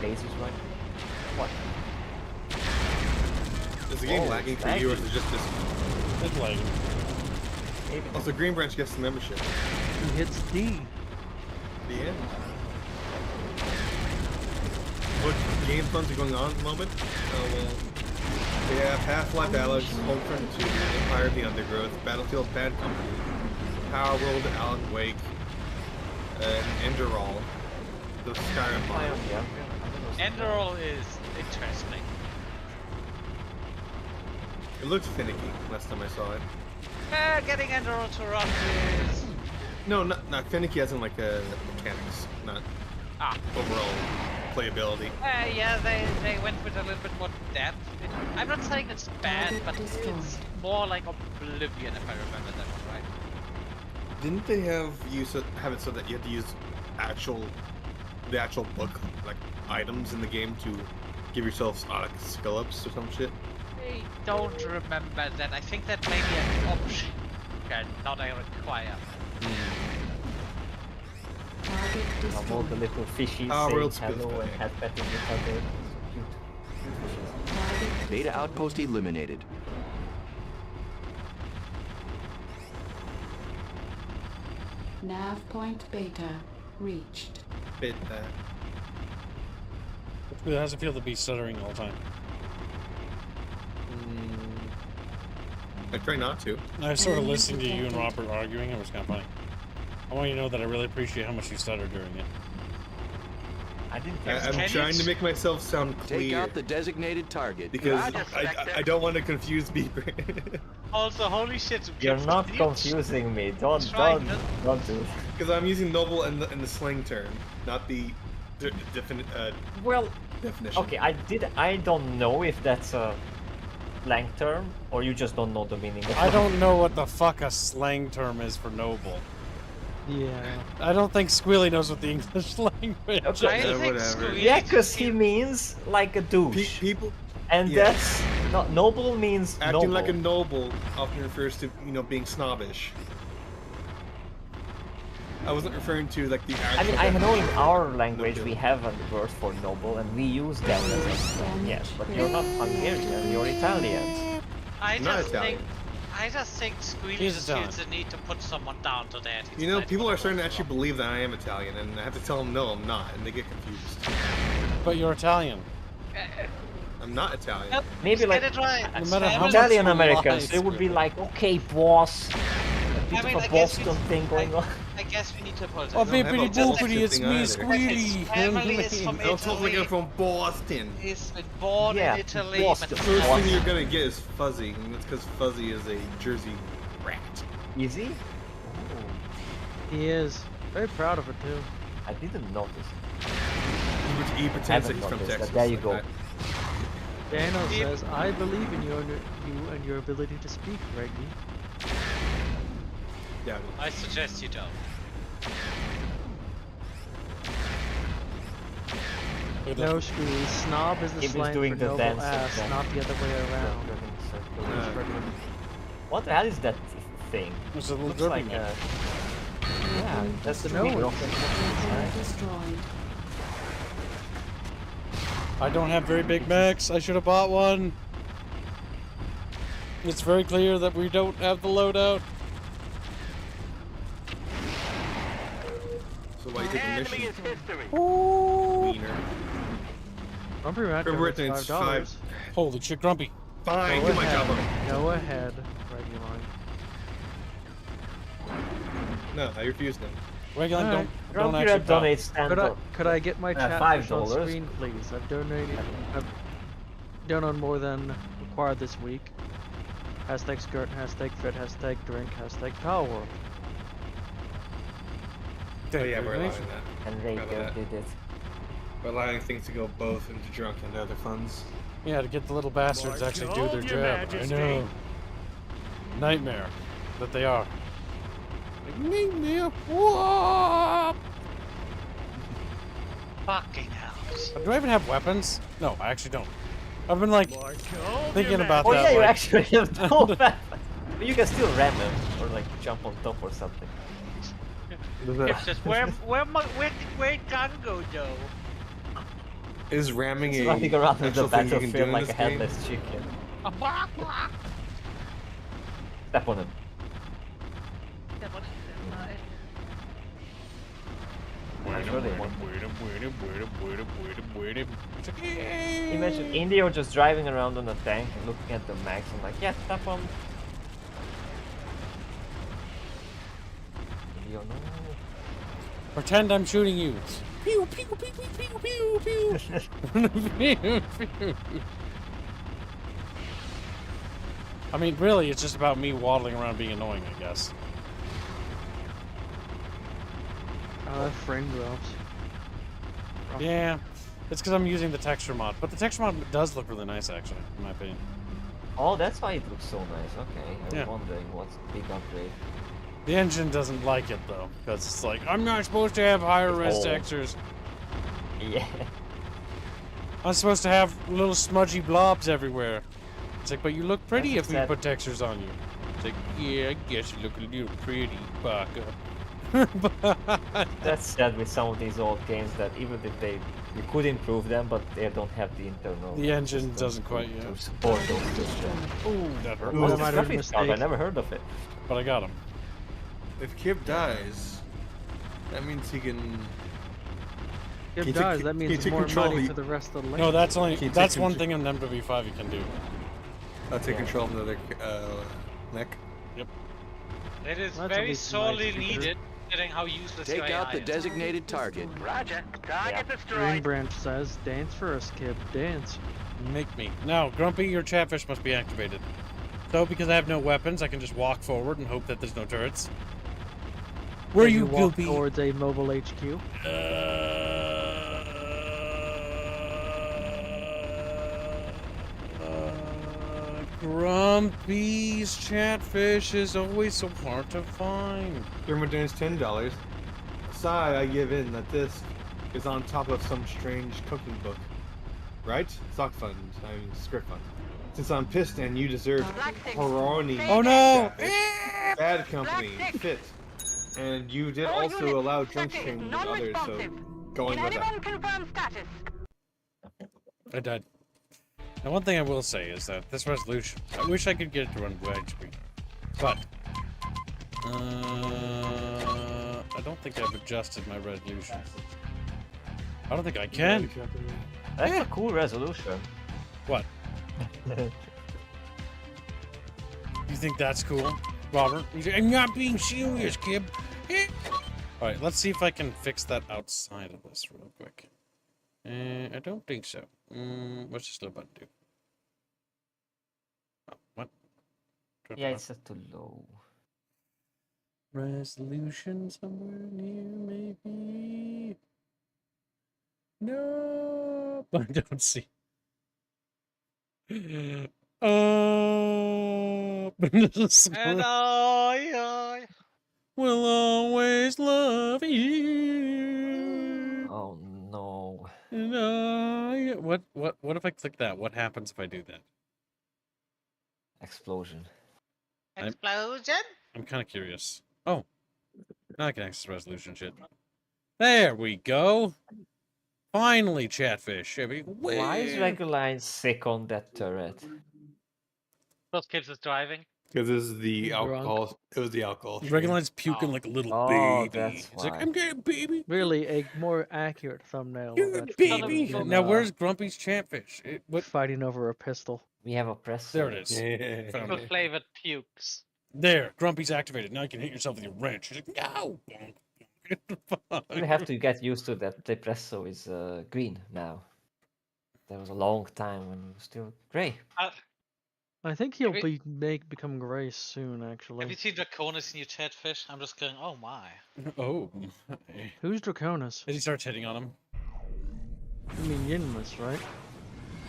bases, right? What? Is the game lagging for you, or is it just this? It's lagging. Also, Green Branch gets the membership. He hits D. The end. What game funds are going on at the moment? We have Half-Life Alyx, Homefront 2, Empire of the Undergrowth, Battlefield Bad Company, Power World, Alan Wake, and Enderall, the Skyrim mod. Enderall is interesting. It looked finicky last time I saw it. Getting Enderall to run is... No, not finicky as in like mechanics, not overall playability. Yeah, they went with a little bit more depth. I'm not saying it's bad, but it's more like Oblivion, if I remember that one right. Didn't they have it so that you had to use the actual book, like items in the game to give yourself skill ups or some shit? I don't remember that. I think that may be an option, not a requirement. All the little fishies saying hello and have petting each other. Beta outpost eliminated. Nav point beta reached. Bit that. It has to feel to be stuttering all the time. I try not to. I was sort of listening to you and Robert arguing. It was kind of funny. I want you to know that I really appreciate how much you stutter during it. I'm trying to make myself sound clear. Take out the designated target. Because I don't want to confuse people. Also, holy shit. You're not confusing me. Don't do it. Because I'm using noble in the slang term, not the definition. Okay, I don't know if that's a slang term or you just don't know the meaning of it. I don't know what the fuck a slang term is for noble. Yeah. I don't think Squealy knows what the English language is. Whatever. Yeah, because he means like a douche. People. And that's not noble means acting noble. like a noble often refers to being snobbish. I wasn't referring to like the actual. I mean, I know in our language we have a word for noble and we use that as a slang, yes, but you're not Hungarian, you're Italian. I just think Squealy just feels the need to put someone down to that. You know, people are starting to actually believe that I am Italian, and I have to tell them no, I'm not, and they get confused. But you're Italian. I'm not Italian. Nope. Maybe like No matter how much Italian you Americans, lie, it would be like, okay, boss, a bit of a Boston thing going on. I guess we need to apologize. Oh, bippity boopity, it's me, Squealy. Family is from Don't talk like I'm from Boston. He's been born in Italy. The first thing you're gonna get is Fuzzy, and that's because Fuzzy is a Jersey rat. Is he? He is. Very proud of it too. I didn't notice. He pretends that he's from Texas. There you go. Dano says, I believe in you and your ability to speak, Reggie. Yeah. I suggest you don't. No, Screwy. Snob is the slang for noble ass, not the other way around. What the hell is that thing? It's a little Looks derby like man. yeah, that's the no. I don't have very big mechs. I should have bought one. It's very clear that we don't have the loadout. So why you taking mission? Wiener. Grumpy Rat Remember it's it's $5. Holy shit, Grumpy. Fine, Go do my ahead. job. Go ahead, Reguline. No, I refuse them. Reguline, don't Grumpy Rat donates Could I get my chat $5 on screen, please? I've donated. I've donated more than required this week. Hashtag skirt, hashtag fit, hashtag drink, hashtag power. Oh yeah, we're allowing that. And Rayco did it. We're allowing things to go both into drunk and other funds. Yeah, to get the little bastards to actually do their job. I know. Nightmare that they are. Nightmare. Whoa! Fucking hell. Do I even have weapons? No, I actually don't. I've been like thinking about Oh that. yeah, you like, actually have no weapon. But you can still ram them or like jump on top or something. It's just where Gungo go? Is ramming a running around with the actual thing you can do battlefield in like this a game? headless chicken. Step on him. Imagine Indio just driving around on a tank and looking at the mags and like, yeah, step on. Indio, no. Pretend I'm shooting you. Pew pew pew pew pew pew pew. I mean, really, it's just about me waddling around being annoying, I guess. Frame drops. Yeah, it's because I'm using the texture mod, but the texture mod does look really nice, actually, in my opinion. Oh, that's why it looks so nice. Okay, I was Yeah. wondering what's the big upgrade. The engine doesn't like it though, because it's like I'm not supposed to have higher res old. textures. Yeah. I'm supposed to have little smudgy blobs everywhere. It's like, but you look pretty if we put textures on you. It's like, yeah, I guess you look a little pretty, Baka. That's sad with some of these old games that even if you could improve them, but they don't have the internal. The engine systems doesn't quite to yet. support those systems. Ooh, that hurt. What's this graphics card? I never heard of it. But I got him. If Kib dies, That means he can. If He it does, took- that he means took more control of money the- for the rest of the lane. No, that's only Can you that's take one contr- thing in MW5 you can do. I'll take control of another mech. Yep. It is That's at very least sorely nice, because- needed, considering how useless Take your out AI the is. designated target. Roger. Target Green destroyed. Branch says, dance for us, kid, dance. Make me. Now, Grumpy, your Chatfish must be activated. So, because I have no weapons, I can just walk forward and hope that there's no turrets. Where As you walk will be? towards a mobile HQ. Grumpy's Chatfish is always so hard to find. Thermodyn's $10. Sigh, I give in that this is on top of some strange cooking book. Right? Sock fund. I mean, script fund. Since I'm pissed and you deserve Horoni. Oh no! Bad company. Fit. And you did also allow drink streaming with others, so going with that. Confirm status. I died. Now, one thing I will say is that this resolution, I wish I could get it to run widescreen, but I don't think I've adjusted my resolution. I don't think I can. That's a cool resolution. What? You think that's cool, Robert? I'm not being serious, kid. All right, let's see if I can fix that outside of this real quick. I don't think so. What's this little button do? Oh, what? Yeah, it's set too low. Resolution somewhere near, maybe. No, I don't see. And I will always love you. Oh no. And what if I click that? What happens if I do that? Explosion. Explosion? I'm kind of curious. Oh, now I can access resolution shit. There we go. Finally, Chatfish. Why is Reguline sick on that turret? Those kids is driving. Because this is the alcohol. It was the alcohol. Reguline's puking like a little Oh, baby. that's He's like, why. I'm getting baby. Really, a more accurate thumbnail. You're a of that baby. than, Now, where's Grumpy's Chatfish? Fighting over a pistol. We have a press. There it is. Found Triple it. flavored pukes. There, Grumpy's activated. Now you can hit yourself with your wrench. He's like, no. You have to get used to that Depresso is green now. There was a long time when it was still grey. I think he'll become gray soon, actually. Have you seen Draconis in your Chatfish? I'm just going, oh my. Oh. Who's Draconis? As he starts hitting on him. You mean Yinless, right?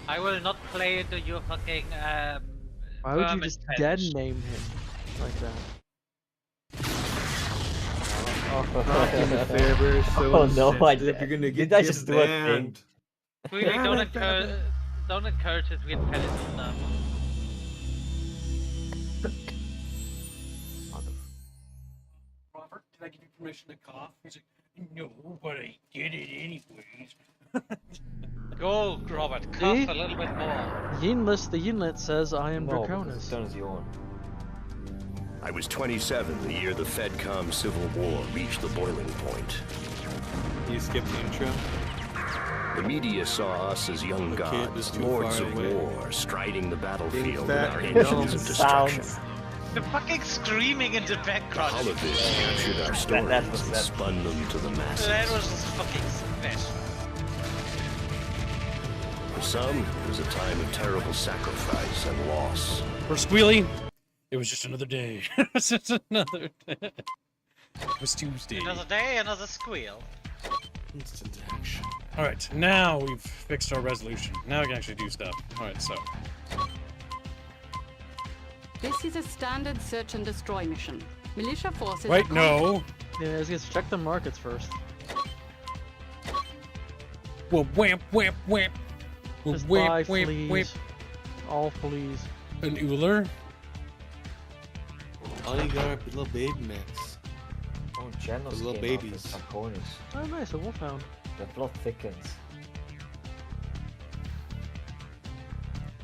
I will not play into your fucking Why would you vermin just fetish. dead name him like that? Oh no, You're gonna get did I just do a thing? banned. Really, don't encourage it to get petted and stuff. Robert, did I give you permission to cough? He's like, no, but I did it anyways. Go, Robert, cough a little bit more. Yinless, the Yinlet says, I am No, Draconis. because it turns you on. I was 27 the year the FedCom Civil War reached the boiling point. You skipped the intro. The media saw us as young gods, too lords far of away. war, striding the battlefield in fat our and engines of dumb. destruction. The fucking screaming in the background. Holovids captured our stories and spun them to the masses. That was fucking special. For some, it was a time of terrible sacrifice and loss. For Squealy, it was just another day. It was just another day. It was Tuesday. Another day, another squeal. Instant action. Alright, now we've fixed our resolution. Now we can actually do stuff. Alright, so. This is a standard search and destroy mission. Militia forces. Wait, no. Yeah, let's check the markets first. Well, whamp, whamp, whamp. Well, Just whamp, buy whamp, fleas. whamp. All fleas. An Euler? All you got are little baby mechs. Oh, Genos The little came out babies. with Draconis. Oh, nice, a wolfhound. The plot thickens.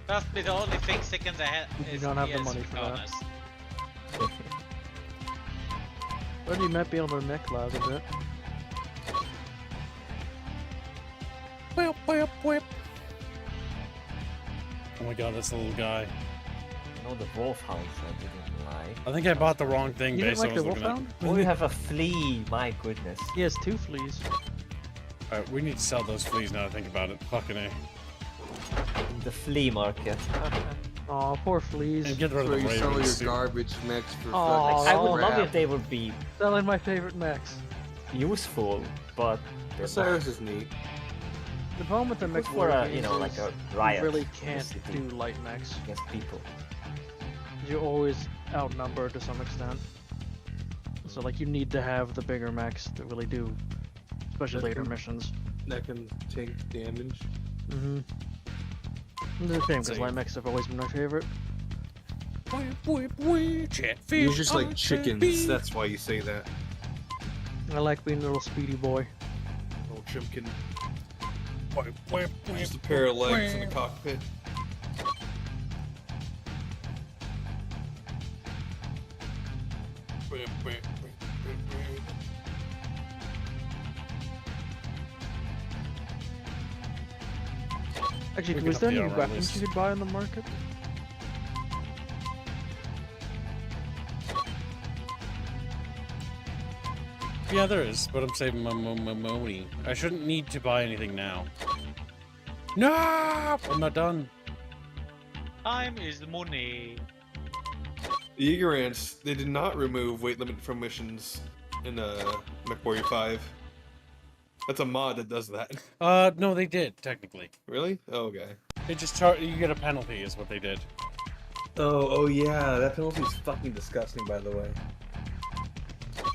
Must be the only thing seconds ahead. You don't have the money for that. But you might be able to neck lag a bit. whip, whip. Oh my god, that's the little guy. No, the wolfhounds, I didn't lie. I think I bought the wrong thing You based didn't on like what the I was looking wolfhound? Oh, you have a flea, my goodness. He has 2 fleas. at. Alright, we need to sell those fleas now that I think about it. Fucking A. The flea market. Aw, poor fleas. And get rid of Where the you sell your ravens. garbage mechs for Aw, fucking I would love crap. if they would be Selling my favorite mechs. useful, but they're Osiris not. is neat. The problem with the mech for a, you know, like a riot. you really in the can't city do light mechs. against people. You're always outnumbered to some extent. So like you need to have the bigger mechs to really do, especially later missions. That can take damage. Mm-hmm. It's a shame because light mechs have always been my favorite. Chatfish. You're just like on chickens. TV. That's why you say that. I like being a little speedy boy. Little chimkin. Just a pair of legs in the cockpit. Actually, Picking was up there the any armor weapons list. you could buy on the market? Yeah, there is, but I'm saving my money. I shouldn't need to buy anything now. No, I'm not done. Time is money. The Ignorants, they did not remove weight limit from missions in MechWarrior 5. That's a mod that does that. No, they did technically. Really? Oh, okay. They just you get a penalty, is what they did. Oh yeah, that penalty's fucking disgusting, by the way.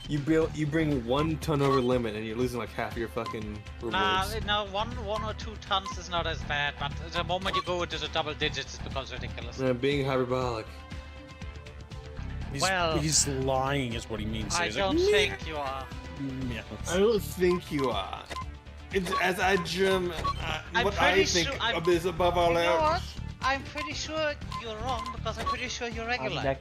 You bring 1 ton over limit and you're losing like half your fucking rewards. Nah, one or 2 tons is not as bad, but the moment you go into the double digits, it becomes ridiculous. Being hyperbolic. He's lying, is what he means. I He's don't like, think you are. yeah. I don't think you are. It's as I German. What I think is above all You know what? else. I'm pretty sure you're wrong because I'm pretty sure you're regular.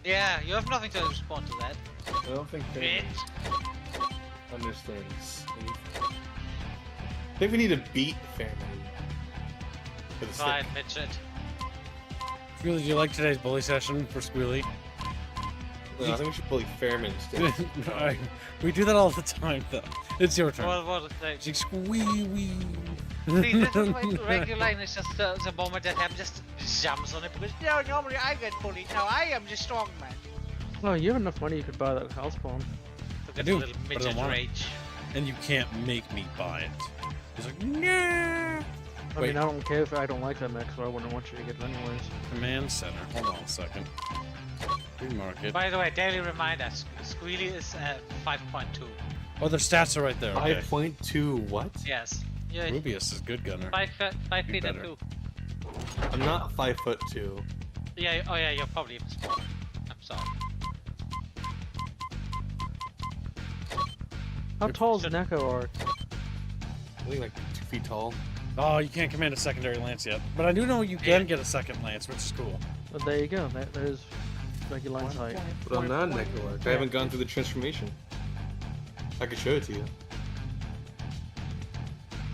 Yeah, you have nothing to respond to that. I don't think they understands anything. I think we need to beat family. For the Fine, stick. midget. Squealy, do you like today's bully session for Squealy? No, I think we should bully Fairman instead. We do that all the time, though. It's your turn. What is that? She's squee-wee. See, this is my regular line. It's just the moment that I'm just jumps on it because no, normally I get bullied. Now I am the strong man. Oh, you have enough money you could buy that house bomb. Look I at do, the little but I midget don't want it. rage. And you can't make me buy it. He's like, no. I mean, I don't care if I don't like that mech, so I wouldn't want you to get it anyways. Command center. Hold on a second. Free market. By the way, daily reminder: Squealy is 5.2. Oh, their stats are right there. Okay. 5.2 what? Yes. Yeah. Rubius is good gunner. 5 feet and better. 2. I'm not 5'2". Yeah. Oh yeah, you're probably even small. I'm sorry. How tall is Neko Arc? I think like 2 feet tall. Oh, you can't command a secondary lance yet. But I do know you can get a second lance, which is cool. Well, there you go. There's regular line's height. But I'm not Necroarch. I haven't gone through the transformation. I could show it to you.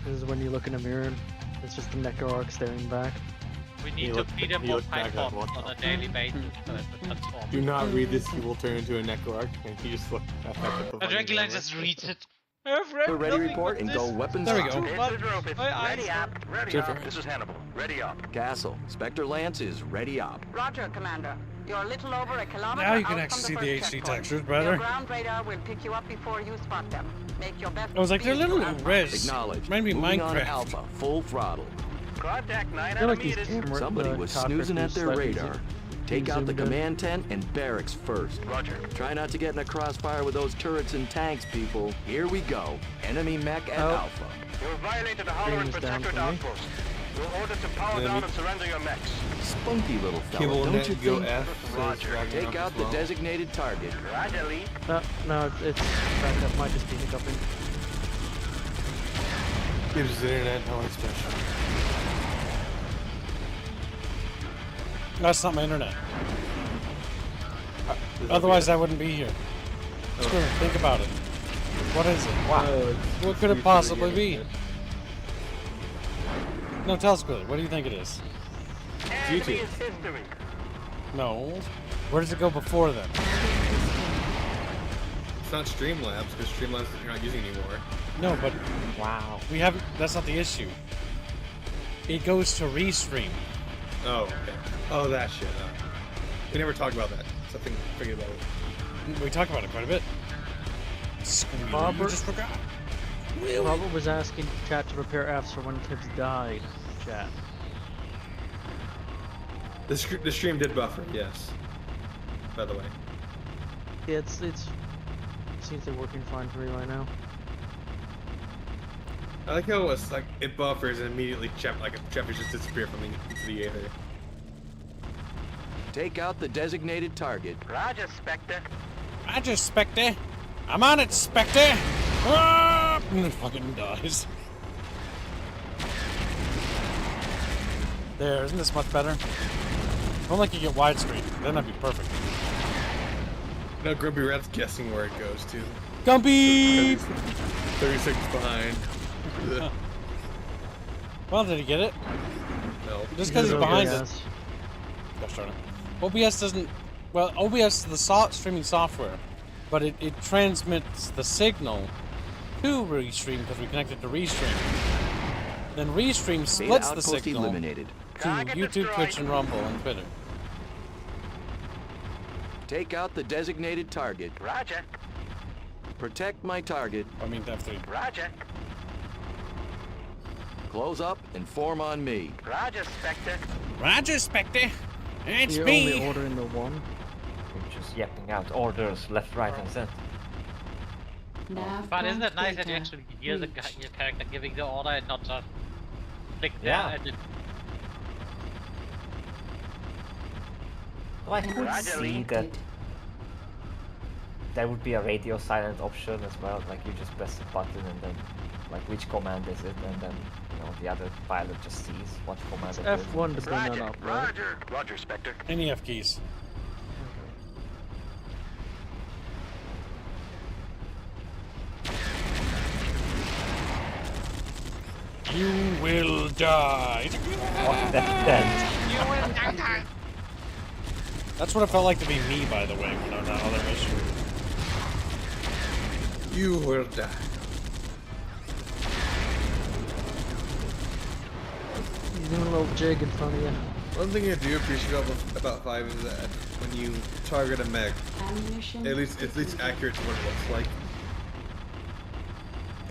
This is when you look in a mirror. It's just the Neko Arc staring back. We need to feed him more Python on a daily basis so that it transforms. Do not read this, you will turn into a Necroarch, and he just look at The regular just reads it. We're ready to report and go weapons There we on. go. Ready up. Ready up. This is Hannibal. Ready up. Castle, Spectre Lance is ready up. Roger, Commander. You're a little over a kilometer Now you can out actually from see the first HD checkpoint. textures Your better. ground radar will pick you up before you spot them. Make your best I was like, they're speed to little Alpha. res. Acknowledged. Remind me of Moving on Minecraft. Alpha, full throttle. Contact 9 I feel like these meters. camera- Somebody the was cockpit snoozing at is their slightly radar. zoom- Take out the zoomed in. command tent and barracks first. Roger. Try not to get in a crossfire with those turrets and tanks, people. Here we go. Enemy mech at Alpha. You have violated the Holler and Stream is down Protectorate for me. outpost. You're ordered to power down and surrender your mechs. Spunky little fella, Cable don't net you go think? F. Roger. Take out the designated target. Roger, Lee. No, it's that might just be hiccuping. Gives the internet noise special. That's not my internet. Otherwise, I wouldn't be here. Screw it. Think about it. What is it? Wow. What could it possibly be? No, tell us quickly. What do you think it is? YouTube. No. Where does it go before then? It's not Streamlabs, because Streamlabs you're not using anymore. No, but wow, we haven't. That's not the issue. It goes to Restream. Oh, okay. Oh, that shit. We never talked about that. Something. Forget about it. We talk about it quite a bit. Robert, You just forgot. Robert was asking chat to prepare Fs for when kids died. Chat. The stream did buffer, yes. By the way. Yeah, it seems to be working fine for me right now. I like how it's like it buffers and immediately Chatfish just disappear from into the aether. Take out the designated target. Roger, Spectre. Roger, Spectre. I'm on it, Spectre. Ah! And it fucking dies. There, isn't this much better? If only I could get widescreen, then that'd be perfect. No, Grumpy Rat's guessing where it goes to. Gumpy! 30 seconds behind. Well, did he get it? No. Just because he's behind it. Gosh darn it. OBS doesn't... Well, OBS is the streaming software, but it transmits the signal to Restream because we connected to Restream. Then Restream splits the signal eliminated. to YouTube, Twitch, and Rumble, and Twitter. Take out the designated target. Roger. Protect my target. I mean, F3. Roger. Close up and form on me. Roger, Spectre. Roger, Spectre. It's You're me. only ordering the one. You're just yapping out orders left, right, and center. But isn't it nice that you actually hear your character giving the order and not just click there and then... Well, I could see that there would be a radio silent option as well, like you just press a button and then like which command is it, and then the other pilot just sees what command it is. F1 to bring that up, right? Roger, Spectre. Any F keys. You will die. You will die. That's what it felt like to be me, by the way, when I was on that other mission. You will die. He's doing a little jig in front of you. One thing I do appreciate about 5 is that when you target a mech, at least accurate to what it looks like.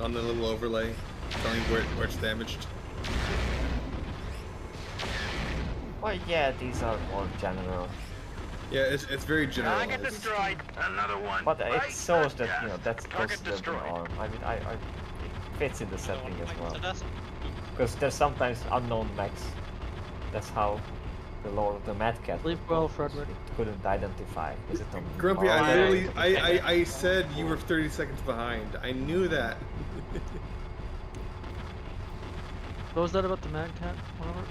On the little overlay, telling you where it's damaged. Well, yeah, these are more general. Yeah, it's very generalized. Target destroyed. Another one. But it shows that that's close to the arm. I mean, it fits in the setting as well. Because there's sometimes unknown mechs. That's how the Lord of the Mad Cat. Sleep well, Frederick. Couldn't identify. Is it on Grumpy, Mars? I literally, I said you were 30 seconds behind. I knew that. What was that about the Mad Cat, Robert?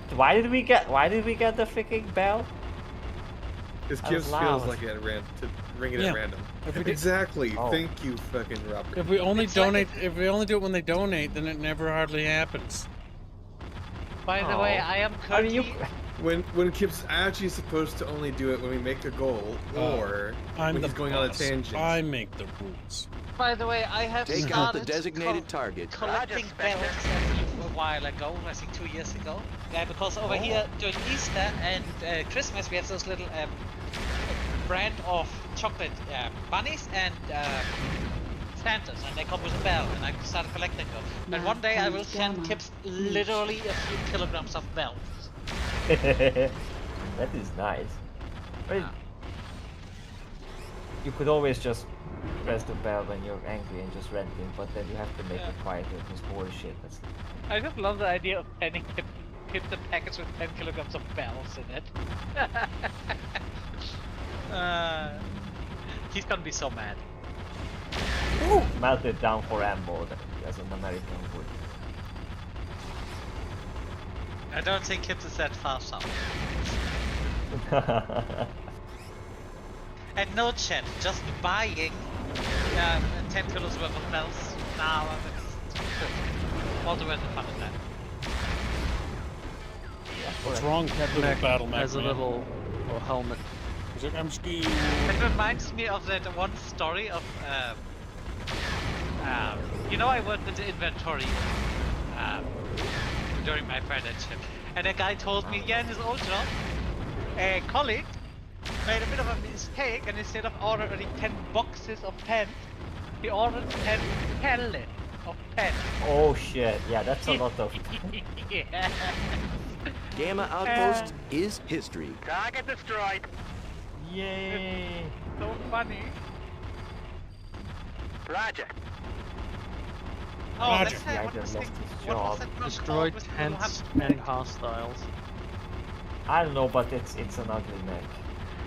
Why did we get the freaking bell? This gives feels like it ran to ring it at random. Exactly. Oh. Thank you, fucking Robert. If we only donate, if we only do it when they donate, then it never hardly happens. By the way, I am currently... When Kip's actually supposed to only do it when we make a goal, or when he's going on a tangent. I make the rules. By the way, I have Take started out the designated target. collecting bells a while ago, I think 2 years ago. Yeah, because over here during Easter and Christmas we have those little brand of chocolate bunnies and Santas, and they come with a bell, and I started collecting them. And one day I will send Kips literally a few kilograms of bells. That is nice. But you could always just press the bell when you're angry and just rent him, but then you have to make it quieter because bullshit. That's... I just love the idea of sending Kips a package with 10 kilograms of bells in it. He's gonna be so mad. Melt it down for ammo, as an American would. I don't think Kips is that fast up. And no chat, just buying Yeah, 10 kilos worth of bells. Now, it's good. All the way to fun in that. What's wrong? That Little mech battle mech, has a man? little helmet. He's like, I'm skiing. It reminds me of that one story of, you know, I worked with the inventory during my apprenticeship, and a guy told me, yeah, in his old job, a colleague made a bit of a mistake, and instead of ordering 10 boxes of pens, he ordered 10 pallets of pens. Oh shit, yeah, that's a lot of... Yeah. Gamma Outpost is history. Target destroyed. Yay! So funny. Roger. Oh, Roger. let's say, Yeah, I what was just the- lost his what was job. that one Destroy called with little tents hand- and hostiles. I don't know, but it's an ugly mech.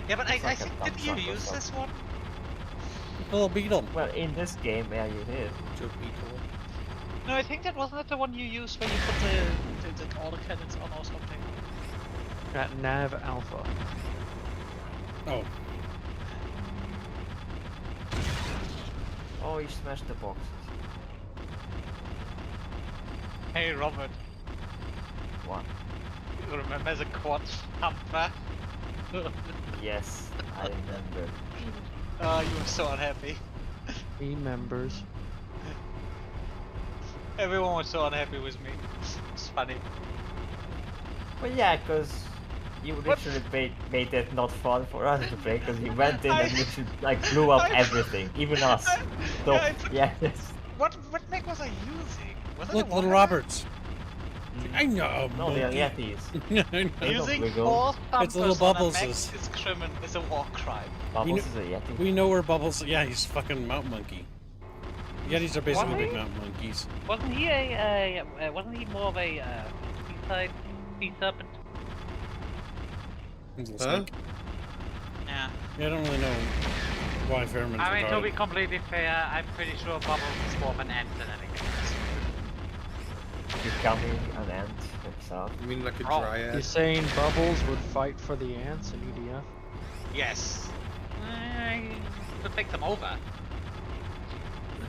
Yeah, but It's I like a think, dump did you truck or use this something. one? Little beetle. Well, in this game, yeah, you did. Joe Beetle. No, I think that wasn't it the one you used where you put the all the cannons on or something. At Nav Alpha. Oh. Oh, you smashed the boxes. Hey Robert, What? you remember the quad hamper? Yes, I remember. Oh, you were so unhappy. Members. Everyone was so unhappy with me. It's funny. Well, yeah, because you literally made it not fun for us to play, because you went in and literally like blew up everything, even us. So yeah, yes. What mech was I using? Was it Look, a little Warhammer? Roberts. I know. No, they're monkey. Yetis. I know. Using wiggle. 4 It's little thumpers on a Bubbles mech is- is criminal. Is a war crime. Bubbles is a Yeti. We know where Bubbles. Yeah, he's fucking mountain monkey. Yetis are basically What? big mountain monkeys. Wasn't he wasn't he more of a sea-side sea serpent? He's a Huh? snake. Yeah. Yeah, I don't really know why Fairman's I mean, to be retarded. completely fair, I'm pretty sure Bubbles is more of an ant than anything else. Becoming an ant himself. You mean like a Oh. dryad? You're saying Bubbles would fight for the ants in EDF? Yes. I could take them over.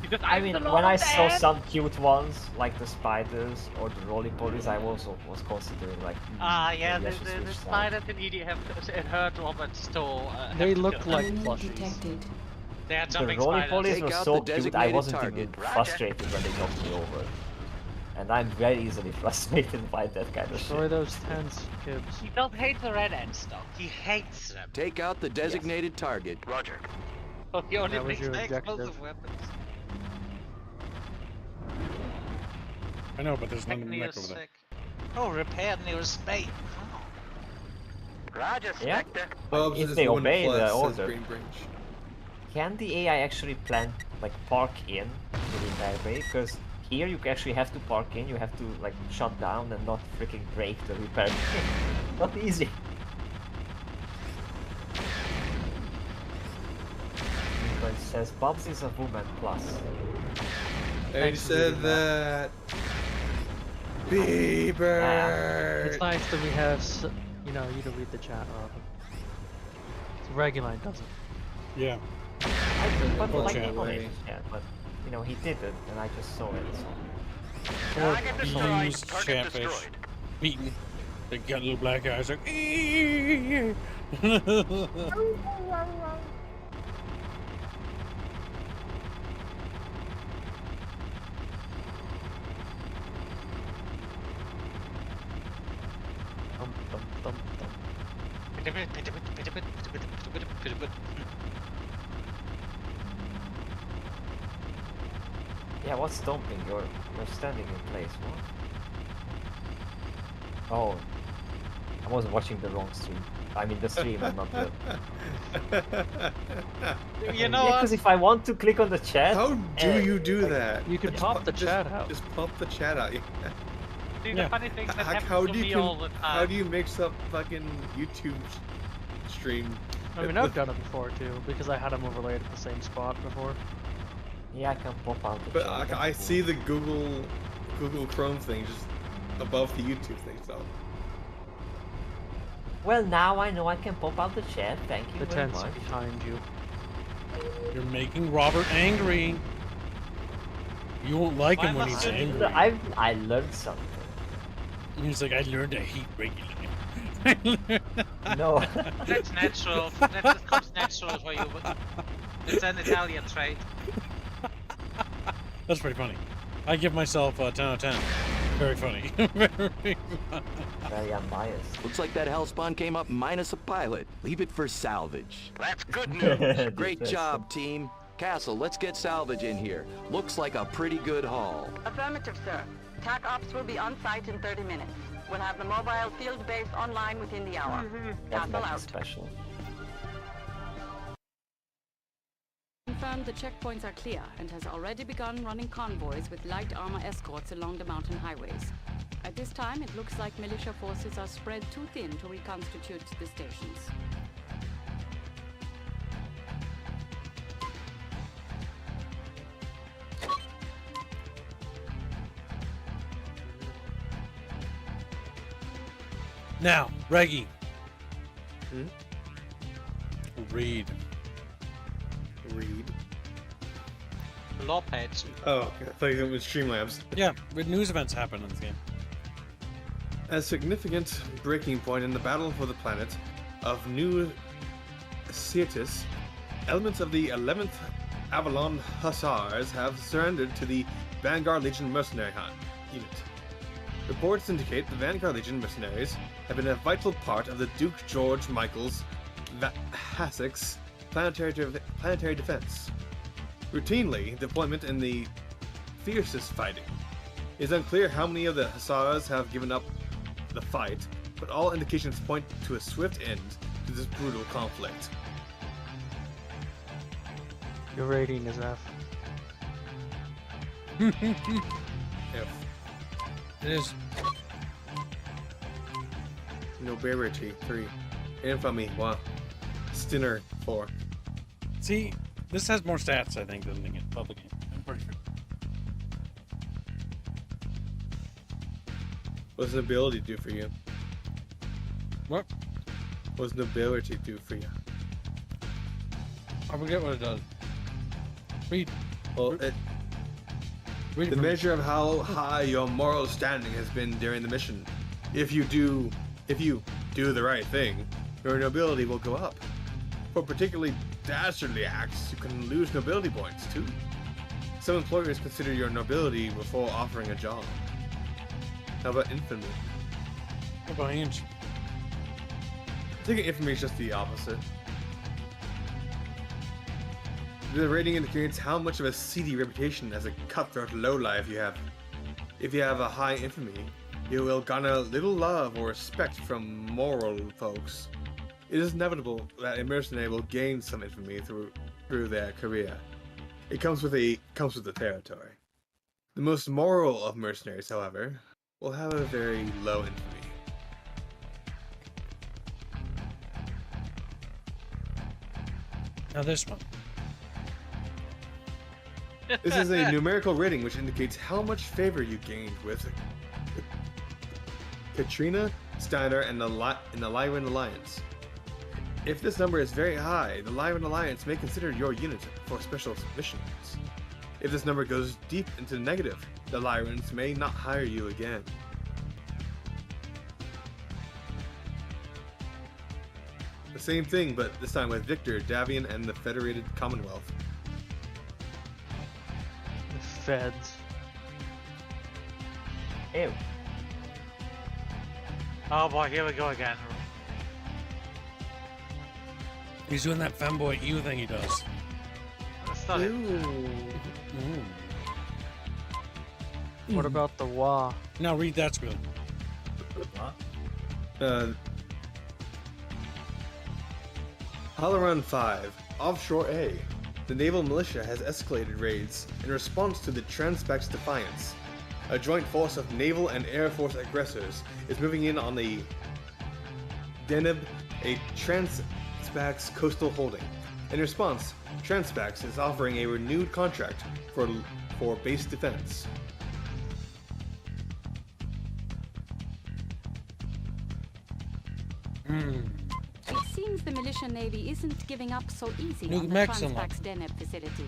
Because I I'm mean, the when Lord I of saw Ants. some cute ones, like the spiders or the roly-polies, I also was considering like... Ah, yeah, maybe I the should switch sides. spiders in EDF, it hurt Robert to They have to look kill like them. plushies. They are The jumping roly-polies spiders. were Take out so the cute, I designated wasn't target. even frustrated when they knocked me over. And I'm very easily frustrated by that kind of Destroy shit. those tents, Gibbs. He don't hate the red ants though. He hates them. Take out the designated target. Roger. So he only That was makes your explosive objective. weapons. I know, but there's no Technically mech over there. sick. Oh, repair near Spain. Roger, Yeah. Spectre. Bubs If is they one obey plus, the says order. Green Branch. Can the AI actually plan, like, park in the repair bay? Because here you actually have to park in, you have to, like, shut down and not freaking break the repair bay. Not easy. But it says Bubs is a woman plus. They said that. Bieber. It's nice that we have, you know, you to read the chat, Robin. Reguline doesn't. Yeah. I do, but Poor like, chat. yeah, but, you know, he did it, and I just saw it, so... Target destroyed. Used Target Chatfish. destroyed. Beaten. They got little black eyes like. Thump, thump, thump, thump. Yeah, what's stomping? You're standing in place, what? Oh, I was watching the wrong stream. I mean the stream and not the... You know Yeah, what? because if I want to click on the chat... How do you do that? You can Just pop the chat out. Just pop the chat out. Yeah. See, the funny thing that happens How to do me you all the time. how do you mix up fucking YouTube stream? I mean, I've done it before too, because I had them overlaid at the same spot before. Yeah, I can pop out the But chat. I see the Google Chrome thing just above the YouTube thing, so. Well, now I know I can pop out the chat. Thank you The very tent's much. behind you. You're making Robert angry. You won't like him when he's angry. I learned something. He's like, I learned to hate regularly. No. That's natural. That just comes natural for you. But it's an Italian trait. That's pretty funny. I give myself a 10 out of 10. Very funny. Very unbiased. Looks like that hellspawn came up minus a pilot. Leave it for salvage. That's good news. Great job, team. Castle, let's get salvage in here. Looks like a pretty good haul. Affirmative, sir. TAC Ops will be on site in 30 minutes. We'll have the mobile field base online within the hour. Castle out. Special. Confirmed the checkpoints are clear and has already begun running convoys with light armor escorts along the mountain highways. At this time, it looks like militia forces are spread too thin to reconstitute the stations. Now, Reggie. Read. The law page. Oh, okay. I thought it was Streamlabs. Yeah, news events happen in this game. A significant breaking point in the battle for the planet of New Cetus, elements of the 11th Avalon Hussars have surrendered to the Vanguard Legion mercenary unit. Reports indicate the Vanguard Legion mercenaries have been a vital part of the Duke George Michael's Hassick's planetary defense. Routinely, deployment in the fiercest fighting. It is unclear how many of the Hussars have given up the fight, but all indications point to a swift end to this brutal conflict. Your rating is F. F. It is. Nobility 3. Infamy 1. Stinner 4. See, this has more stats, I think, than the public game. I'm pretty sure. What does nobility do for you? What? What does nobility do for you? I forget what it does. Read. Well, the measure of how high your moral standing has been during the mission. If you do the right thing, your nobility will go up. For particularly dastardly acts, you can lose nobility points too. Some employers consider your nobility before offering a job. How about infamy? What about hinge? I think infamy is just the opposite. The rating indicates how much of a seedy reputation as a cutthroat lowlife you have. If you have a high infamy, you will garner little love or respect from moral folks. It is inevitable that a mercenary will gain some infamy through their career. It comes with the territory. The most moral of mercenaries, however, will have a very low infamy. Now this one. This is a numerical rating which indicates how much favor you gained with Katrina, Steiner, and the Lyran Alliance. If this number is very high, the Lyran Alliance may consider your unit for special missions. If this number goes deep into the negative, the Lyrans may not hire you again. The same thing, but this time with Victor, Davian, and the Federated Commonwealth. The Feds. Ew. Oh boy, here we go again. He's doing that femboy ew thing he does. That's not it. What about the WA? Now read that squeal. Halaran 5, Offshore A. The naval militia has escalated raids in response to the Transpax Defiance. A joint force of naval and air force aggressors is moving in on the Deneb, a Transpax coastal holding. In response, Transpax is offering a renewed contract for base defense. It seems the militia navy isn't giving up so easy New on the Mexico. Transpax Deneb facility.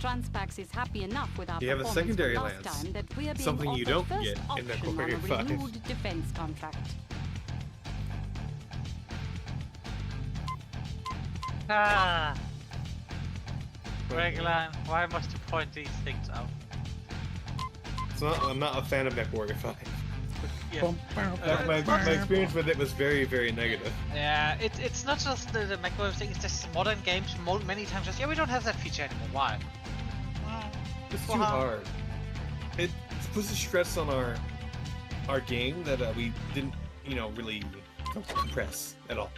Transpax is happy enough with our You have a performance secondary from last lance, time that we are being something you offered don't first get in option on a MechWarrior 5. renewed defense contract. Ah. Regline, why must you point these things out? I'm not a fan of MechWarrior 5. Yeah. My experience with it was very, very negative. Yeah, it's not just the MechWarrior thing, it's just modern games many times just, yeah, we don't have that feature anymore. Why? It's too hard. It puts a stress on our game that we didn't, really compress at all.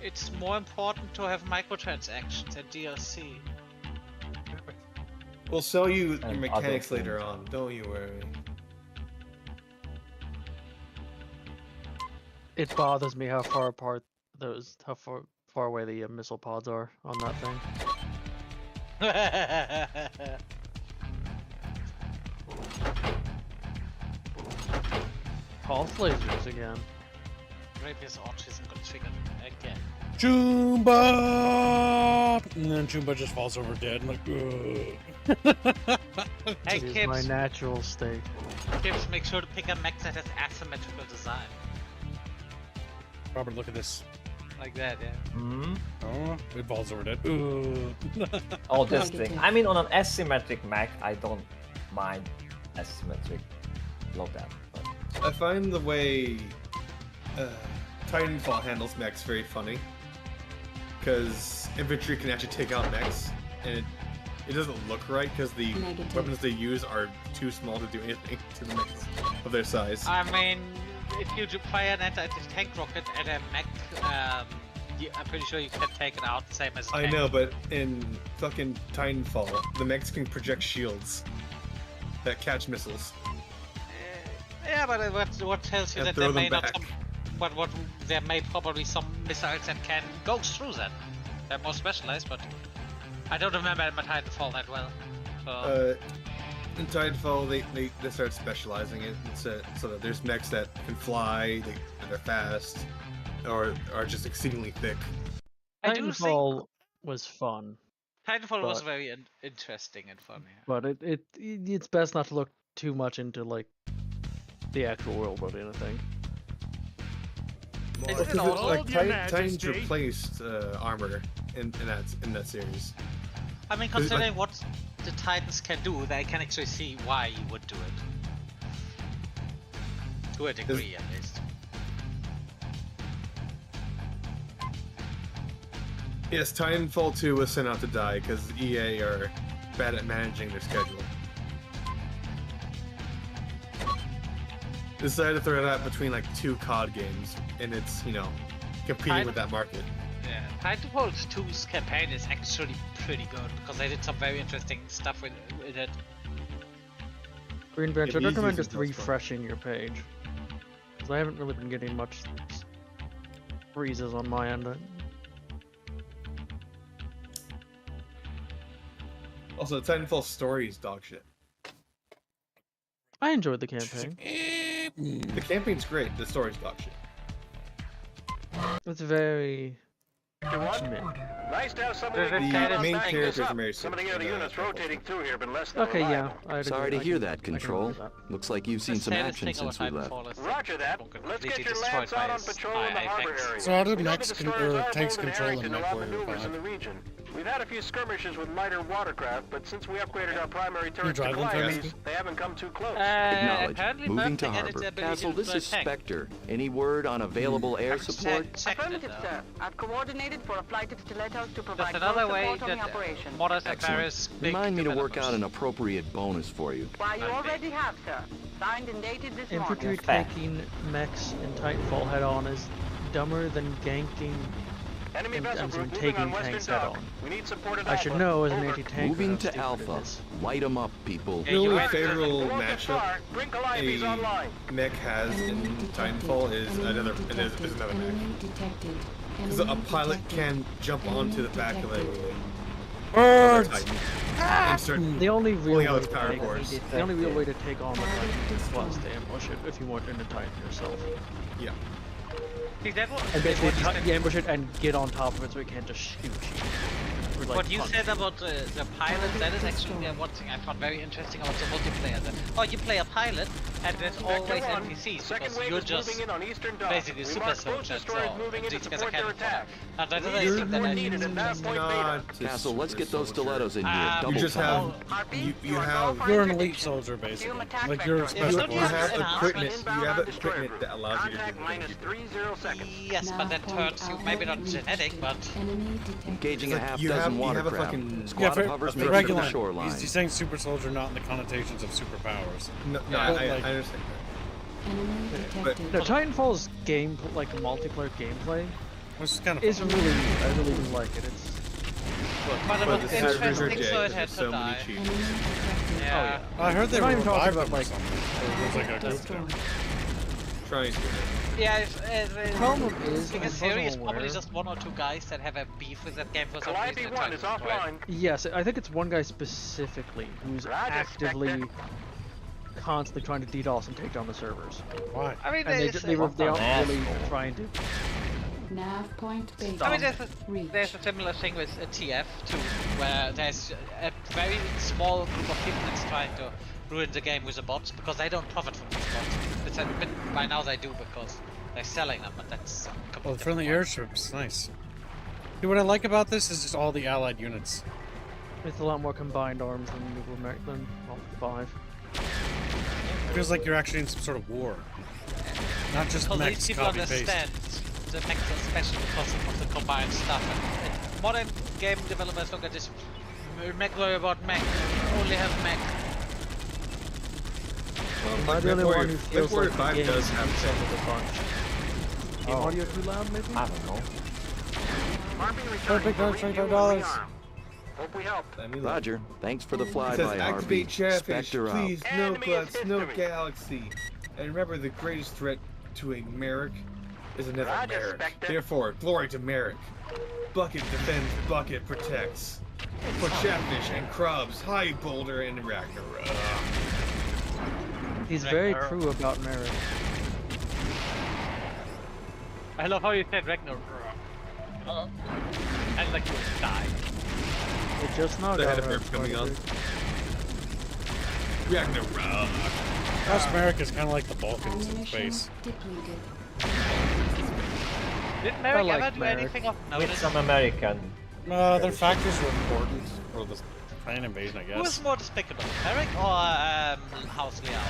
It's more important to have microtransactions and DLC. We'll sell you your And mechanics other later things. on, don't you worry. It bothers me how far apart how far away the missile pods are on that thing. Pulse lasers again. Rapiers autism got triggered again. Choomba! And then Choomba just falls over dead. I'm like, ugh. Hey, It is Kips. my natural state. Kips, make sure to pick a mech that has asymmetrical design. Robert, look at this. Like that, yeah. Hmm? Oh, it falls over dead. Ugh. Oh, this thing. I mean, on an asymmetric mech, I don't mind asymmetric loadout. But... I find the way Titanfall handles mechs very funny. Because infantry can actually take out mechs, and it doesn't look right because the weapons they use are too small to do anything to the mechs of their size. I mean, if you fire an anti-tank rocket at a mech, I'm pretty sure you can take it out the same as a I tank. know, but in fucking Titanfall, the mechs can project shields that catch missiles. Yeah, but what tells you And that throw there may them not back. what there may probably some missiles that can go through that. They're more specialized, but I don't remember my Titanfall that well. So In Titanfall, they start specializing it so that there's mechs that can fly, that are fast, or are just exceedingly thick. I do think Titanfall was fun, Titanfall was but- very interesting and fun. Yeah. but it's best not to look too much into like the actual world building, I think. Well, because Titans replaced armor in that series. I mean, 'Cause, considering what the Titans can do, I can actually see why you would do it. To a degree, at least. Yes, Titanfall 2 was sent out to die because EA are bad at managing their schedule. Decided to throw it out between like 2 COD games, and it's, competing with that market. Yeah, Titanfall 2's campaign is actually pretty good because they did some very interesting stuff with it. Green Bench, I'd the recommend easiest just and most fun. refreshing your page. Because I haven't really been getting much freezes on my end. Also, the Titanfall story is dog shit. I enjoyed the campaign. The campaign's great, the story's dog shit. It's very... meh. Nice to have somebody The main characters are very Some of the simple. other units rotating through here have been less than Okay, yeah. reliable. I'd Sorry agree. to I hear can- that, I can Control. agree with that. Looks like you've seen The some saddest action thing about since we left. Titanfall is that Roger that. it's Let's get completely your lance destroyed out by on patrol in the by harbor effects. area. So how did We know the Mexican destroyers or are tanks holding control area in to allow MechWarrior maneuvers 5? in the region. We've had a few skirmishes with lighter watercraft, but since we upgraded our primary turrets to drive them, gliders, Travis? they haven't come too close. Acknowledge. Apparently Moving Merc to added the harbor. ability Castle, to this is tank. Spectre. Any word on available air Check- support? check it, Affirmative, sir. I've coordinated for a flight of stilettos to provide That's another close way support on the that operation. modders and Excellent. various big Remind me to work out an developers- appropriate bonus for you. Why, you Okay. already have, sir. Signed and dated this Infantry morning. taking mechs in Titanfall head on is dumber than ganking Enemy and vessel and group moving taking on western tanks head dock. on. We need support at I should Alpha. know as an Over. anti-tank. Moving how to stupid it Alpha. is. Light 'em up, people. The only might- favorable Below the matchup star, bring Calliope's a online. mech has in Titanfall is another mech. Because a pilot can jump onto the back of a Birds! Titan and start The only real pulling way out to its power take, cores. the only real way to take on the Titan was to ambush it if you weren't in a Titan yourself. Yeah. See, that was, And basically what you said- ambush it and get on top of it so it can't just shoot you. Or, like, what you punch. said about the pilot, that is actually one thing I found very interesting about the multiplayer. You play a pilot, and there's always NPCs, because you're just basically super soldiers, so these guys are kind of fun. And that is I think that I think is interesting. Castle, let's get those stilettos in here. Double You just time. You're an elite soldier, basically. Like you're a special You have class. equipment that allows you to do the things. Yes, but that hurts you. Maybe not genetic, but Engaging a half you dozen have a watercraft. fucking- Squad of hovers for makes it to regular. the shoreline. He's saying super soldier, not in the connotations of superpowers. No, But, I like, understand that. No, Titanfall's game, like multiplayer gameplay, which is kind of is really, I really do like it. It's But it But was the servers are interesting, so dead. it had There's to so many die. cheats. Yeah. I heard they I'm not were even talking revived about, them or like, something. Or it was like a ghost town. Trying to. Yeah, The problem is, being a as far as series, I'm probably aware- just one or two guys that have a beef with that game for some reason. Calliope 1 is offline. Yes, I think it's one guy specifically who's actively, constantly trying to DDoS and take down the servers. Why? I mean, And they there's- aren't really trying to. Nav point beta. I mean, there's a similar thing with TF too, where there's a very small group of people that's trying to ruin the game with the bots because they don't profit from these bots. It's a bit, by now they do because they're selling them, but that's Oh, the friendly airships, nice. Dude, what I like about this is just all the allied units. It's a lot more combined arms than Nuclear America than 5. It feels like you're actually in some sort of war. Not just because mechs these people copy paste. understand the mechs are special because of the combined stuff. And modern game developers look at this MechWarrior about mech, only have mech. Am I the only one who feels like MechWarrior the 5 game does is have mixed up with a bunch? Game audio too loud, maybe? I don't know. Perfect, $25. Hope we help. Roger. Thanks for the It flyby, says activate RB. Chatfish, Spectre out. please, no guts, no galaxy. And remember, the greatest threat to a Merrick is another Merrick. Therefore, glory to Merrick. Bucket defends, Bucket protects. For Chatfish and Krubs, High Boulder and Ragnarok. He's very true about Merrick. I love how you said Ragnarok. And like you would die. It just now They got had a her burp coming on. started. Ragnarok. South America is kind of like the Balkans in space. Did Merrick like ever do Merrick. anything of With notice? some American. Their factors were important for the clan invasion, I Who was guess. more despicable, Merrick or House Liao?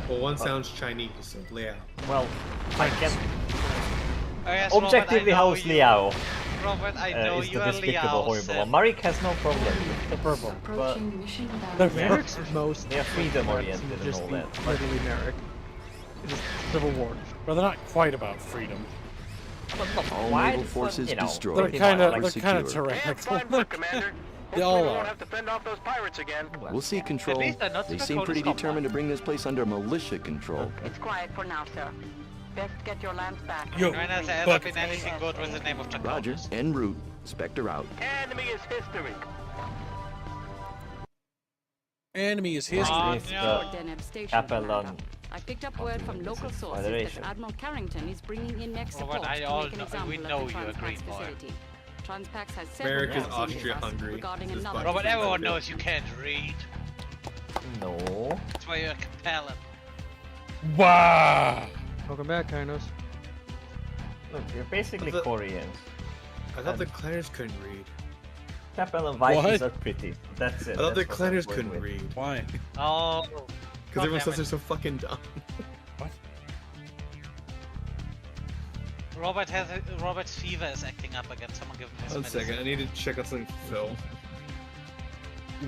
Well, one sounds Chinese, so Liao. Well, I can. Yes, Objectively, Robert, I know House you- Liao Robert, I know is you the are despicable, Liao. horrible. Marek has no problem with The purple. but Merrick's most they are freedom oriented seem to and just all be that. literally Merrick. It's just Civil War. Well, they're not quite about freedom. All Why naval does forces you know, destroyed. They're kind of We're secure. tyrannical. Commander. They all Hopefully we won't are. have to fend off those pirates again. We'll see, Control. least they're not They super seem cold pretty as combat. determined to bring this place under militia control. It's quiet for now, sir. Best get your lamps back. Yo, When has there ever fuck. been anything good with the name of Chuck Roger. Norris? En route. Spectre out. Enemy is history. Enemy is history. Oh, If no. Deneb Station, Capellan Commander. I picked up word from local sources Federation. that Admiral Carrington is bringing in mech Robert, support I to all make an know- example we of know the you're a Transpax green boy. facility. Transpax has several America's calls with us Austria-Hungary. regarding This another. is Robert, Fucking everyone Hungary. knows you can't read. No. That's why you're a Capellan. Wow. Welcome back, Kainos. Look, you're basically The- Koreans. I thought the Clanners couldn't read. Capel and Vikings What? are pretty. That's it. I thought the That's what I'm Clanners going couldn't with. read. Why? Oh. Because everyone says they're so fucking dumb. Robert's fever is acting up again. Someone give him his One medicine. second, I need to check out something for Phil.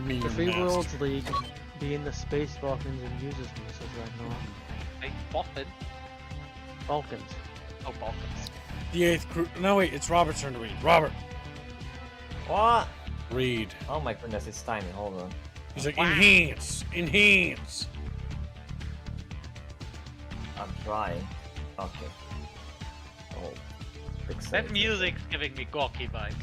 The Free Worlds League be in the Space Balkans and uses missiles right now. Hey, Balkan? Balkans. Oh, Balkans. The 8th crew. No, wait, it's Robert's turn to read. Robert, What? read. Oh my goodness, it's tiny. Hold on. He's like, enhance, enhance. I'm trying. Okay. Oh. That music's giving me gawky vibes.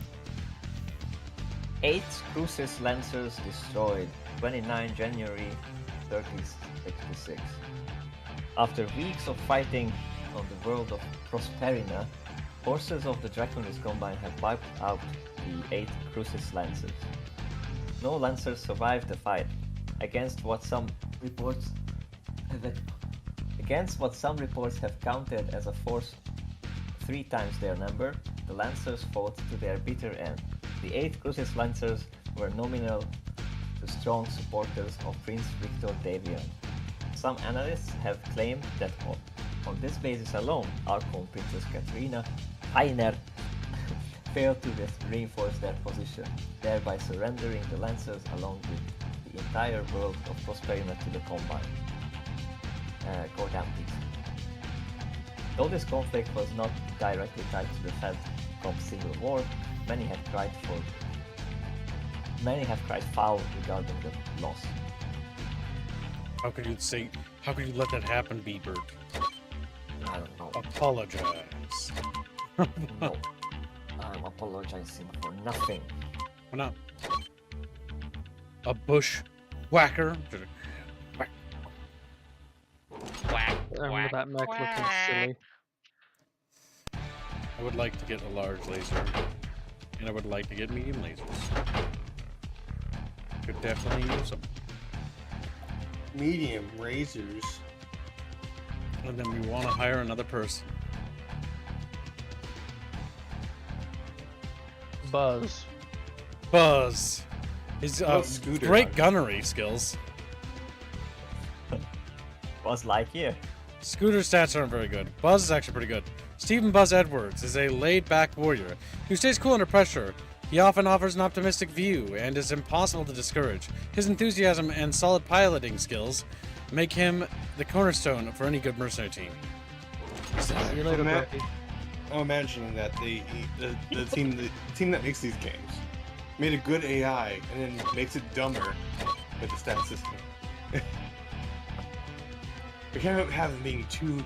8 cruises Lancers destroyed. 29 January 3066. After weeks of fighting on the world of Prosperina, forces of the Draconis Combine have wiped out the 8 Crucis Lancers. No Lancers survived the fight, against what some reports have counted as a force 3 times their number. The Lancers fought to their bitter end. The 8 Crucis Lancers were nominal to strong supporters of Prince Victor Davion. Some analysts have claimed that on this basis alone, Archon Princess Katrina Heiner failed to reinforce their position, thereby surrendering the Lancers along with the entire world of Prosperina to the Combine. Go down, please. Though this conflict was not directly tied to the Fedcom Civil War, many have cried foul regarding the loss. How could you let that happen, B-Bird? I don't know. Apologize. No. I'm apologizing for nothing. Why not? A bushwhacker? I remember that mech looking silly. I would like to get a large laser, and I would like to get medium lasers. Could definitely use them. Medium razors. And then we want to hire another person. Buzz. His Scooter great gunnery skills. Buzz Lightyear. Scooter stats aren't very good. Buzz is actually pretty good. Stephen Buzz Edwards is a laid-back warrior who stays cool under pressure. He often offers an optimistic view and is impossible to discourage. His enthusiasm and solid piloting skills make him the cornerstone for any good mercenary team. See you later, Bucky. I'm imagining that the team that makes these games made a good AI and then makes it dumber with the stat system. We can't have them being too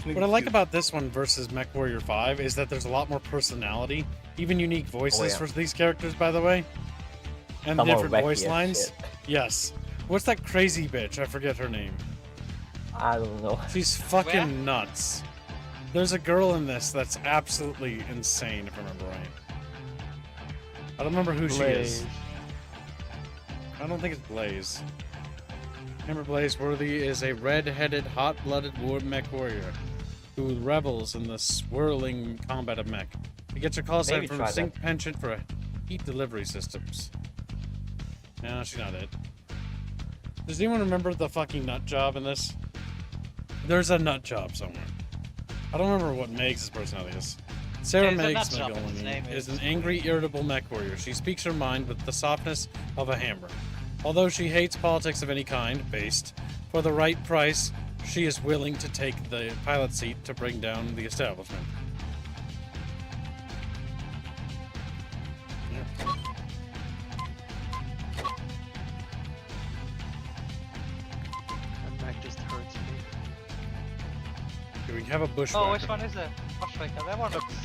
good. What I like about this one versus MechWarrior 5 is that there's a lot more personality, even unique voices for these characters, by the way, and Some different voice shit. lines. Yes. What's that crazy bitch? I forget her name. I don't know. She's fucking nuts. There's a girl in this that's absolutely insane, if I remember right. I don't remember who she is. I don't think it's Blaze. Remember, Blaze Worthy is a red-headed, hot-blooded mech warrior who revels in the swirling combat of mech. He gets her call sign from a sync penchant for heat delivery systems. No, she's not it. Does anyone remember the fucking nut job in this? There's a nut job somewhere. I don't remember what Meg's personality is. Sarah Meg's is an angry, irritable mech warrior. She speaks her mind with the softness of a hammer. Although she hates politics of any kind, for the right price, she is willing to take the pilot seat to bring down the establishment. Yeah. That mech just hurts me. Do we have a bushwhacker? Oh, which one is it? Bushwhacker. That one looks...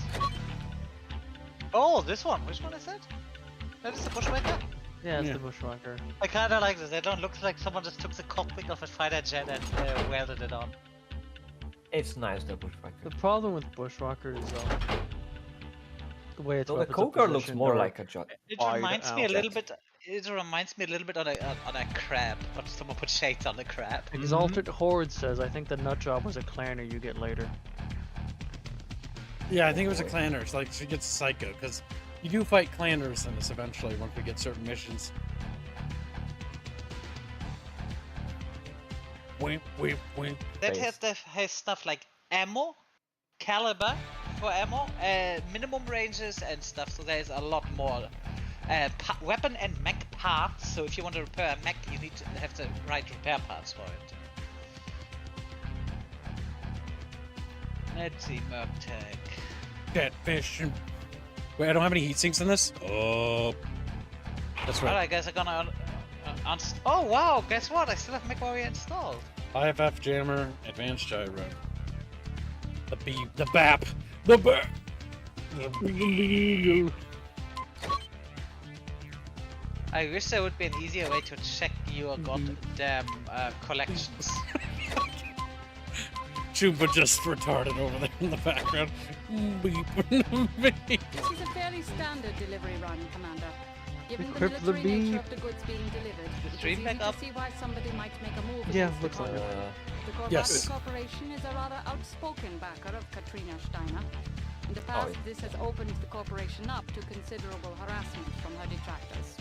Oh, this one. Which one is it? That is the bushwhacker? Yeah, it's the bushwhacker. I kinda like this. They don't look like someone just took the cockpit of a fighter jet and welded it on. It's nice, the bushwhacker. The problem with bushwhacker is the way it's. So the Cougar looks more like a jet. It reminds me a little bit. It reminds me a little bit on a crab, but someone put shades on the crab. Exalted Horde says, "I think the nut job was a clanner you get later." Yeah, I think it was a clanner. It's like she gets psycho because you do fight clanners in this eventually once we get certain missions. That has stuff like ammo, caliber for ammo, minimum ranges and stuff. So there's a lot more weapon and mech parts. So if you want to repair a mech, you need to have the right repair parts for it. Let's see, Merc Tech. Catfish. Wait, I don't have any heat sinks in this? Oh. That's right. Alright, guys, I'm gonna oh wow, guess what? I still have MechWarrior installed. IFF jammer, advanced gyro. The BAP. I wish there would be an easier way to check your goddamn collections. Chupa just retarded over there in the background. Beep. This is a fairly standard delivery run, Commander. Given the Equip the military nature beep. of the goods being delivered, it's stream easy back to up? see why somebody might make a move Yeah, against the looks like it. Corporation. The Corporation Yes. Corporation is a rather outspoken backer of Katrina Steiner. In the past, this has opened the Corporation up to considerable harassment from her detractors.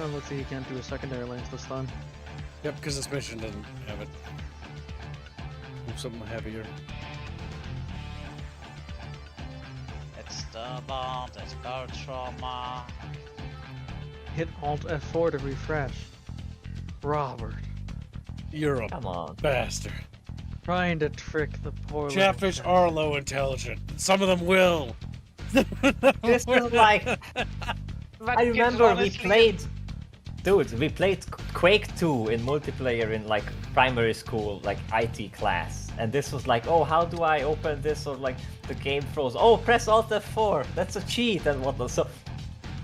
Oh, let's see, he can't do a secondary lanes this time. Yep, because this mission doesn't have it. Do something heavier. It's the bomb, it's power trauma. Hit Alt F4 to refresh. Robert. You're a Come on. bastard. Trying to trick the poor little Chatfish cat. are low intelligent. Some of them will. This is like. I remember we played. Dude, we played Quake 2 in multiplayer in like primary school, like IT class. And this was like, oh, how do I open this? Or like the game froze. Oh, press Alt F4. That's a cheat and whatnot. So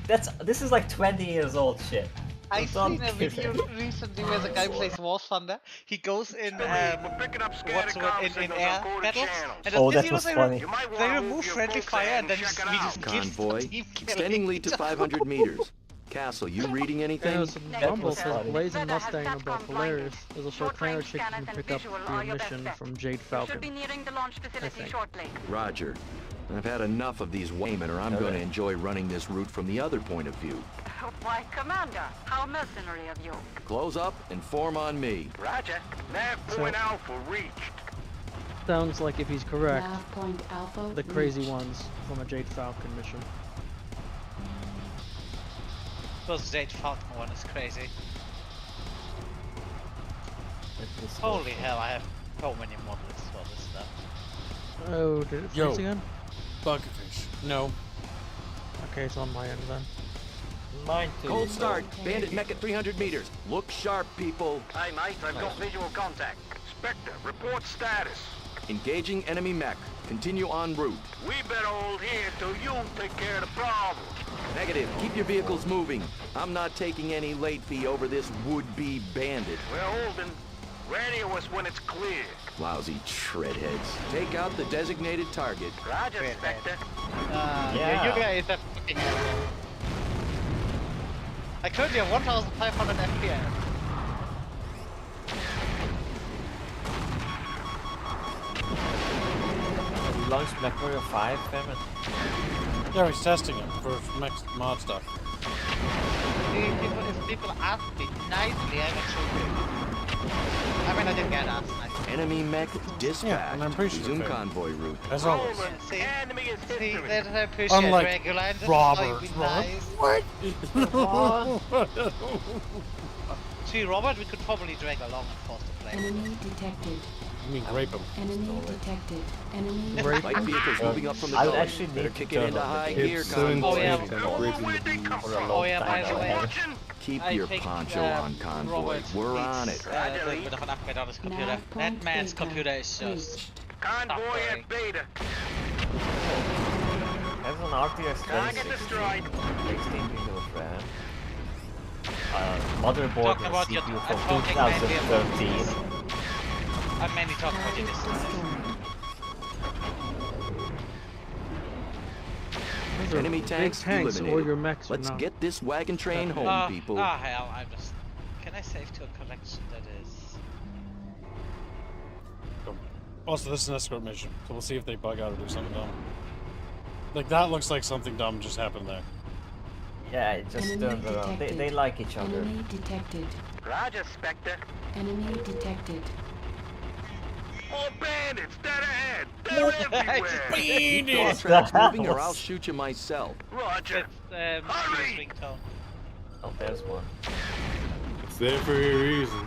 this is like 20 years old shit. I It's not seen a video recently where the guy plays War Thunder. He goes in what's the word, in air battles, and Oh, the that videos was they funny. they remove friendly fire and then just, we just give Convoy, the team extending lead to 500 meters. Castle, you reading anything? There's some Rumble says Blazing Mustang are both hilarious. There's also a planner chick you can pick up the mission from Jade Falcon. I think. Roger. I've had enough of these Waymen, or I'm going to enjoy running this route from the other point of view. Why, Commander, how mercenary of you. Close up and form on me. Roger. Nav point alpha reached. Sounds like if he's correct, Nav point Alpha the crazy reached. ones from a Jade Falcon mission. Those Jade Falcon one is crazy. Holy hell, I have so many models for this stuff. Oh, did it freeze again? Bugfish. No. Okay, it's on my end then. Mine too. Cold start. Bandit mech at 300 meters. Look sharp, people. Hey, mate, I've got visual contact. Spectre, report status. Engaging enemy mech. Continue en route. We better hold here till you take care of the problem. Negative. Keep your vehicles moving. I'm not taking any late fee over this would-be bandit. We're holding. Radio us when it's clear. Lousy treadheads. Take out the designated target. Roger, Spectre. Yeah, you guys have fucking. I currently have 1,500 FPS. We launched MechWarrior 5, Femin. Yeah, he's testing it for next mod stuff. If people ask me nicely, I'm actually. I mean, I didn't get asked nicely. Enemy mech dispatched. Yeah, and I'm pretty sure Resume fair. convoy route. As always. See, Enemy is see, history. that I appreciate Unlike regular. And this Robert. might be nice. What? See, Robert, we could probably drag along and force the play. Enemy detected. You mean rape him? Enemy detected. Enemy Light vehicles moving up from the I would gully. actually Better need kick to it turn into on the high game. gear, It's so convoy. Oh, yeah. Oh, yeah, by the way. Keep I your think, poncho on, convoy. Robert We're on needs, it. a little bit of an upgrade on his computer. Nav That point man's Beta computer is just. reached. Convoy suffering. at Beta. Has an RTX Target 2060, destroyed. 16 gig of RAM. Motherboard Talking and about your- CPU I'm from talking mainly about 2013. I'm mainly talking about your distance. Those are Enemy big tanks tanks or eliminated. your mechs Let's are not. get this wagon train home, Ah, people. ah, hell, I'm just. Can I save to a collection that is. Also, this is an escort mission, so we'll see if they bug out or do something dumb. Like, that looks like something dumb just happened there. Yeah, it just Enemy turned around. They detected. like each other. Enemy detected. Roger, Spectre. Enemy detected. More bandits, dead ahead. They're everywhere. Keep those tracks moving or I'll shoot you myself. Roger. It's Hurry. ringtone. Oh, there's one. It's there for a reason.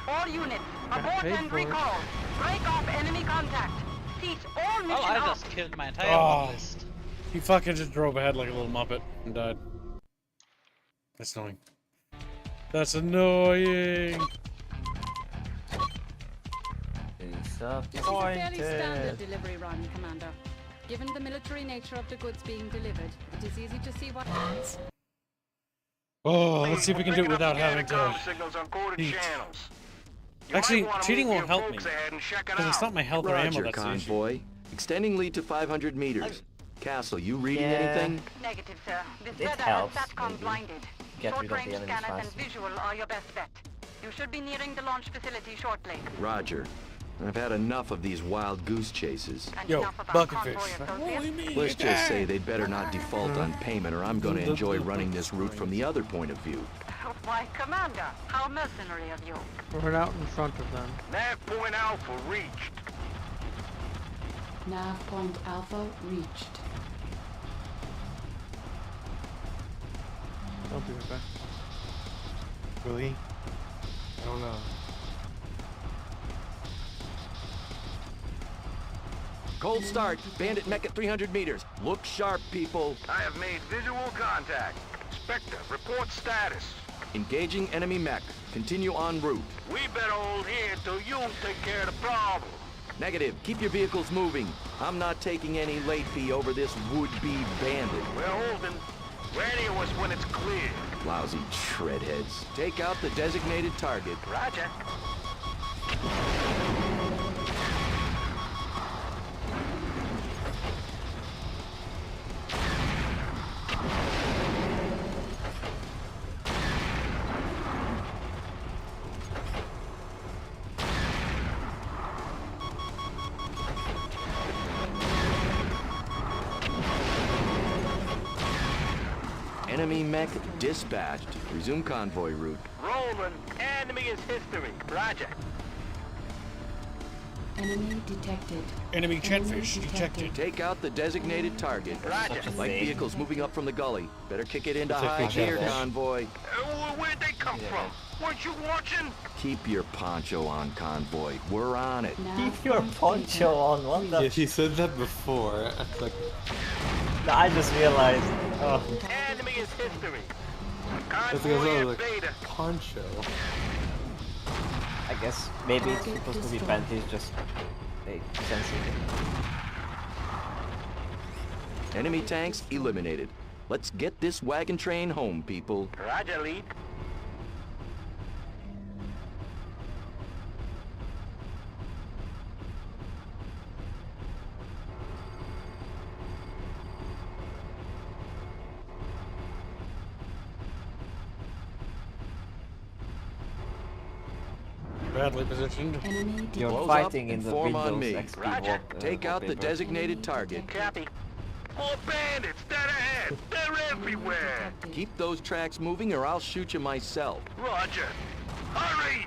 All units, abort paid and for it. recall. Break off enemy contact. Cease all mission Oh, I ops. just killed my entire Oh. list. He fucking just drove ahead like a little muppet and died. That's annoying. That's annoying. It's This is a fairly standard delivery run, Commander. Given the military nature of the goods being delivered, it is easy to see what. Oh, let's see if we can do it without having to signals on coded cheat. channels. Actually, cheating won't help me. Because it's not my health or ammo Roger, that's the issue. convoy. Extending lead to 500 meters. Castle, you reading anything? Negative, sir. This It radar helps, has SATCOM maybe. blinded. Get rid of the Short-range enemies scanners and fast. visual are your best bet. You should be nearing the launch facility shortly. Roger. I've had enough of these wild goose chases. And Yo, enough about Buckefish. convoy associates. Let's just say they'd better not default on payment or I'm going to enjoy running this route from the other point of view. Why, Commander, how mercenary of you. Run out in front of them. Nav point Alpha reached. Nav point Alpha reached. I'll be right back. Really? I don't know. Cold start. Bandit mech at 300 meters. Look sharp, people. I have made visual contact. Spectre, report status. Engaging enemy mech. Continue en route. We better hold here till you take care of the problem. Negative. Keep your vehicles moving. I'm not taking any late fee over this would-be bandit. We're holding. Radio us when it's clear. Lousy treadheads. Take out the designated target. Roger. Enemy mech dispatched. Resume convoy route. Rolling. Enemy is history. Roger. Enemy detected. Enemy chatfish detected. Take out the designated target. Roger. Light vehicles moving up from the gully. Better kick it into It's a high gear, chatfish. convoy. Where'd they come from? Weren't you watching? Keep your poncho on, convoy. We're on it. Keep your poncho on. What the? Yeah, he said that before. It's like, No, I just realized. Oh. Enemy is history. that's Convoy because I at was like, Beta. poncho. I guess maybe it's supposed to be friendly, it's just they sensitive. Enemy tanks eliminated. Let's get this wagon train home, people. Roger, lead. Badly positioned. Enemy You're Close fighting up in and the form on Windows me. XP Roger. Take out the wallpaper. designated target. Copy. More bandits, dead ahead. They're everywhere. Keep those tracks moving or I'll shoot you myself. Roger. Hurry!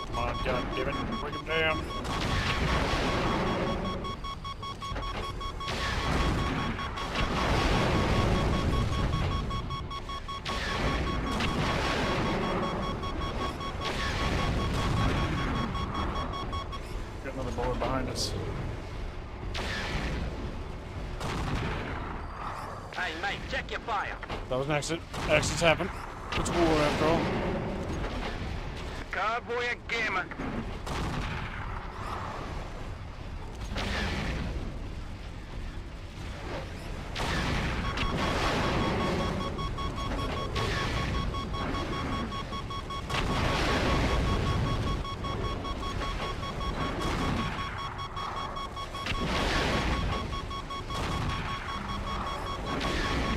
Come on, God damn it. Bring him down. Got another bullet behind us. Hey, mate, check your fire. That was an accident. Accidents happen. It's war after all. Convoy at Gamma.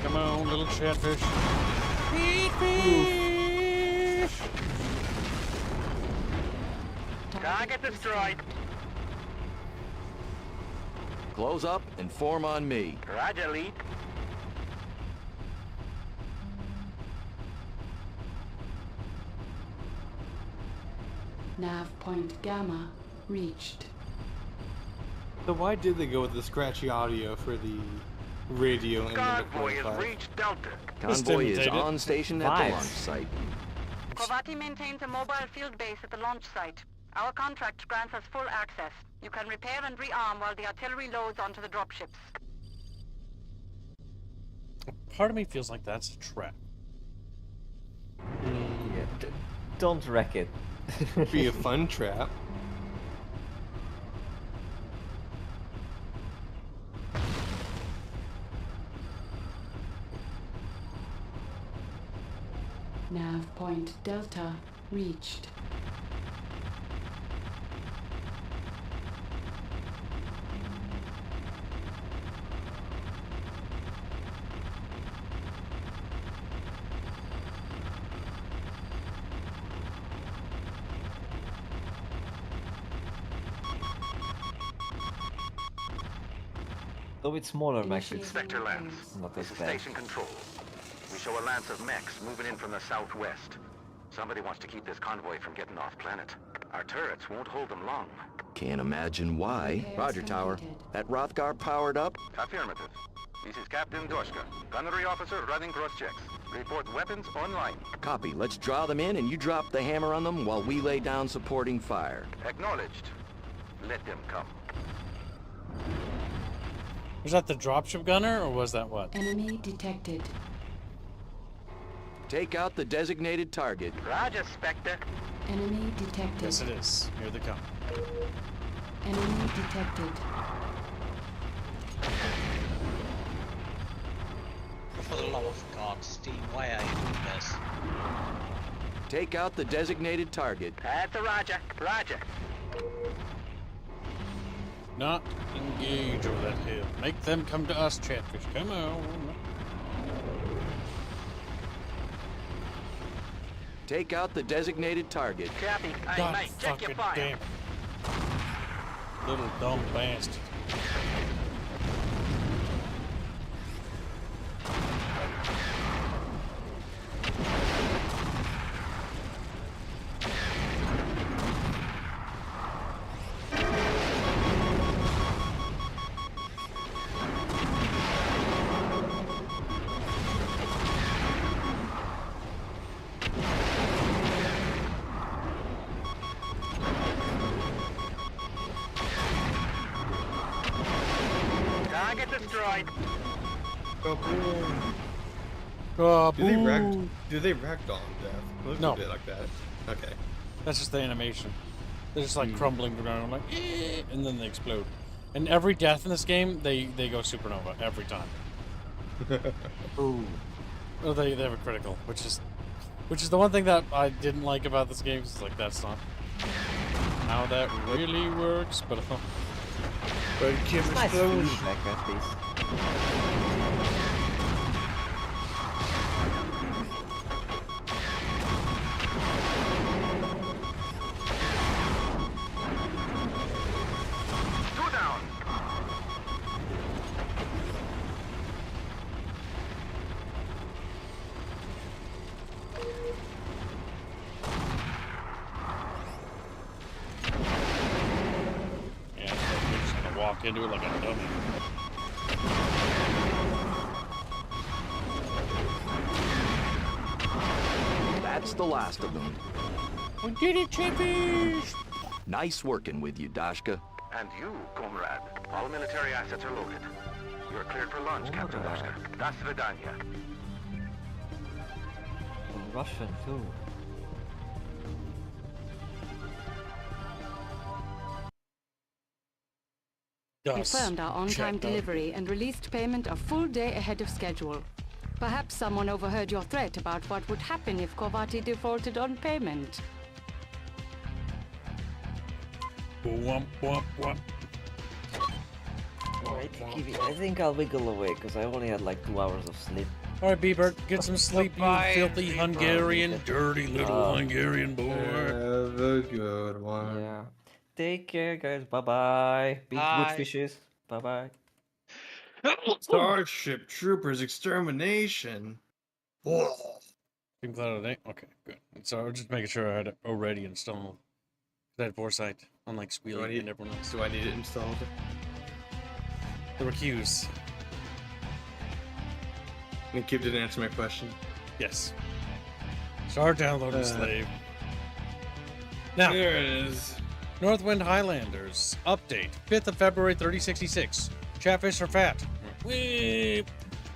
Come on, little chatfish. Eat fish. Target destroyed. Close up and form on me. Roger, lead. Nav point Gamma reached. So why did they go with the scratchy audio for the radio in the Convoy MechWarrior has 5. reached Delta. Convoy is on station at the launch site. Kovati maintains a mobile field base at the launch site. Our contract grants us full access. You can repair and rearm while the artillery loads onto the dropships. Part of me feels like that's a trap. Yeah, don't wreck it. Be a fun trap. Nav point Delta reached. Though it's smaller, mechs, it's Sector Lance. not This as is bad. station control. We show a lance of mechs moving in from the southwest. Somebody wants to keep this convoy from getting off planet. Our turrets won't hold them long. Can't imagine why. Roger, Tower. That Rothgar powered up? Affirmative. This is Captain Doshka, gunnery officer running cross-checks. Report weapons online. Copy. Let's draw them in and you drop the hammer on them while we lay down supporting fire. Acknowledged. Let them come. Was that the dropship gunner, or was that what? Enemy detected. Take out the designated target. Roger, Spectre. Enemy detected. Yes, it is. Here they come. Enemy detected. For the love of God, Steve, why are you doing this? Take out the designated target. That's a Roger. Roger. Not engage over that hill. Make them come to us, Chatfish. Come on. Take out the designated target. Copy. God mate, check your fucking fire. damn it. Little dumb bastard. Target destroyed. Do they ragdoll death? It looks No. a bit like that. Okay. That's just the animation. They're just like crumbling around, like, and then they explode. And every death in this game, they go supernova every time. Ooh. Or they have a critical, which is the one thing that I didn't like about this game. It's like that's not how that really works, but it can It's nice explode. feedback at least. Two down. yeah, you're just gonna walk into it like a dummy. That's the last of them. We did it, Chatfish! Nice working with you, Dashka. And you, comrade. All military assets are loaded. You're cleared for launch, Captain Doshka. Das Vidanya. Russian too. Confirmed our on-time delivery and released payment a full day ahead of schedule. Perhaps someone overheard your threat about what would happen if Kovati defaulted on payment. Womp, womp, womp. Alright, Kiwi, I think I'll wiggle away because I only had like 2 hours of sleep. Alright, Bebert, get some sleep, you Bye, filthy Bebert. Hungarian, dirty little Hungarian boy. Have a good one. Yeah. Take care, guys. Bye-bye. Be Bye. good fishes. Bye-bye. Starship Troopers Extermination. Team Cloud today? Okay, good. So I was just making sure I had it already installed. I had foresight, unlike Squealy and everyone else. Do I need it installed? There were queues. Cube didn't answer my question. Yes. Start downloading slave. Now, there it is. Northwind Highlanders update 5th of February 3066. Chatfish are fat. Weep.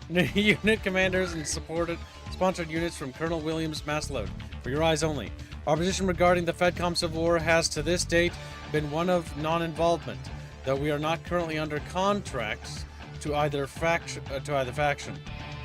Unit commanders and sponsored units from Colonel Williams Massload. For your eyes only. Our position regarding the FedCom Civil War has to this date been one of non-involvement, though we are not currently under contracts to either faction.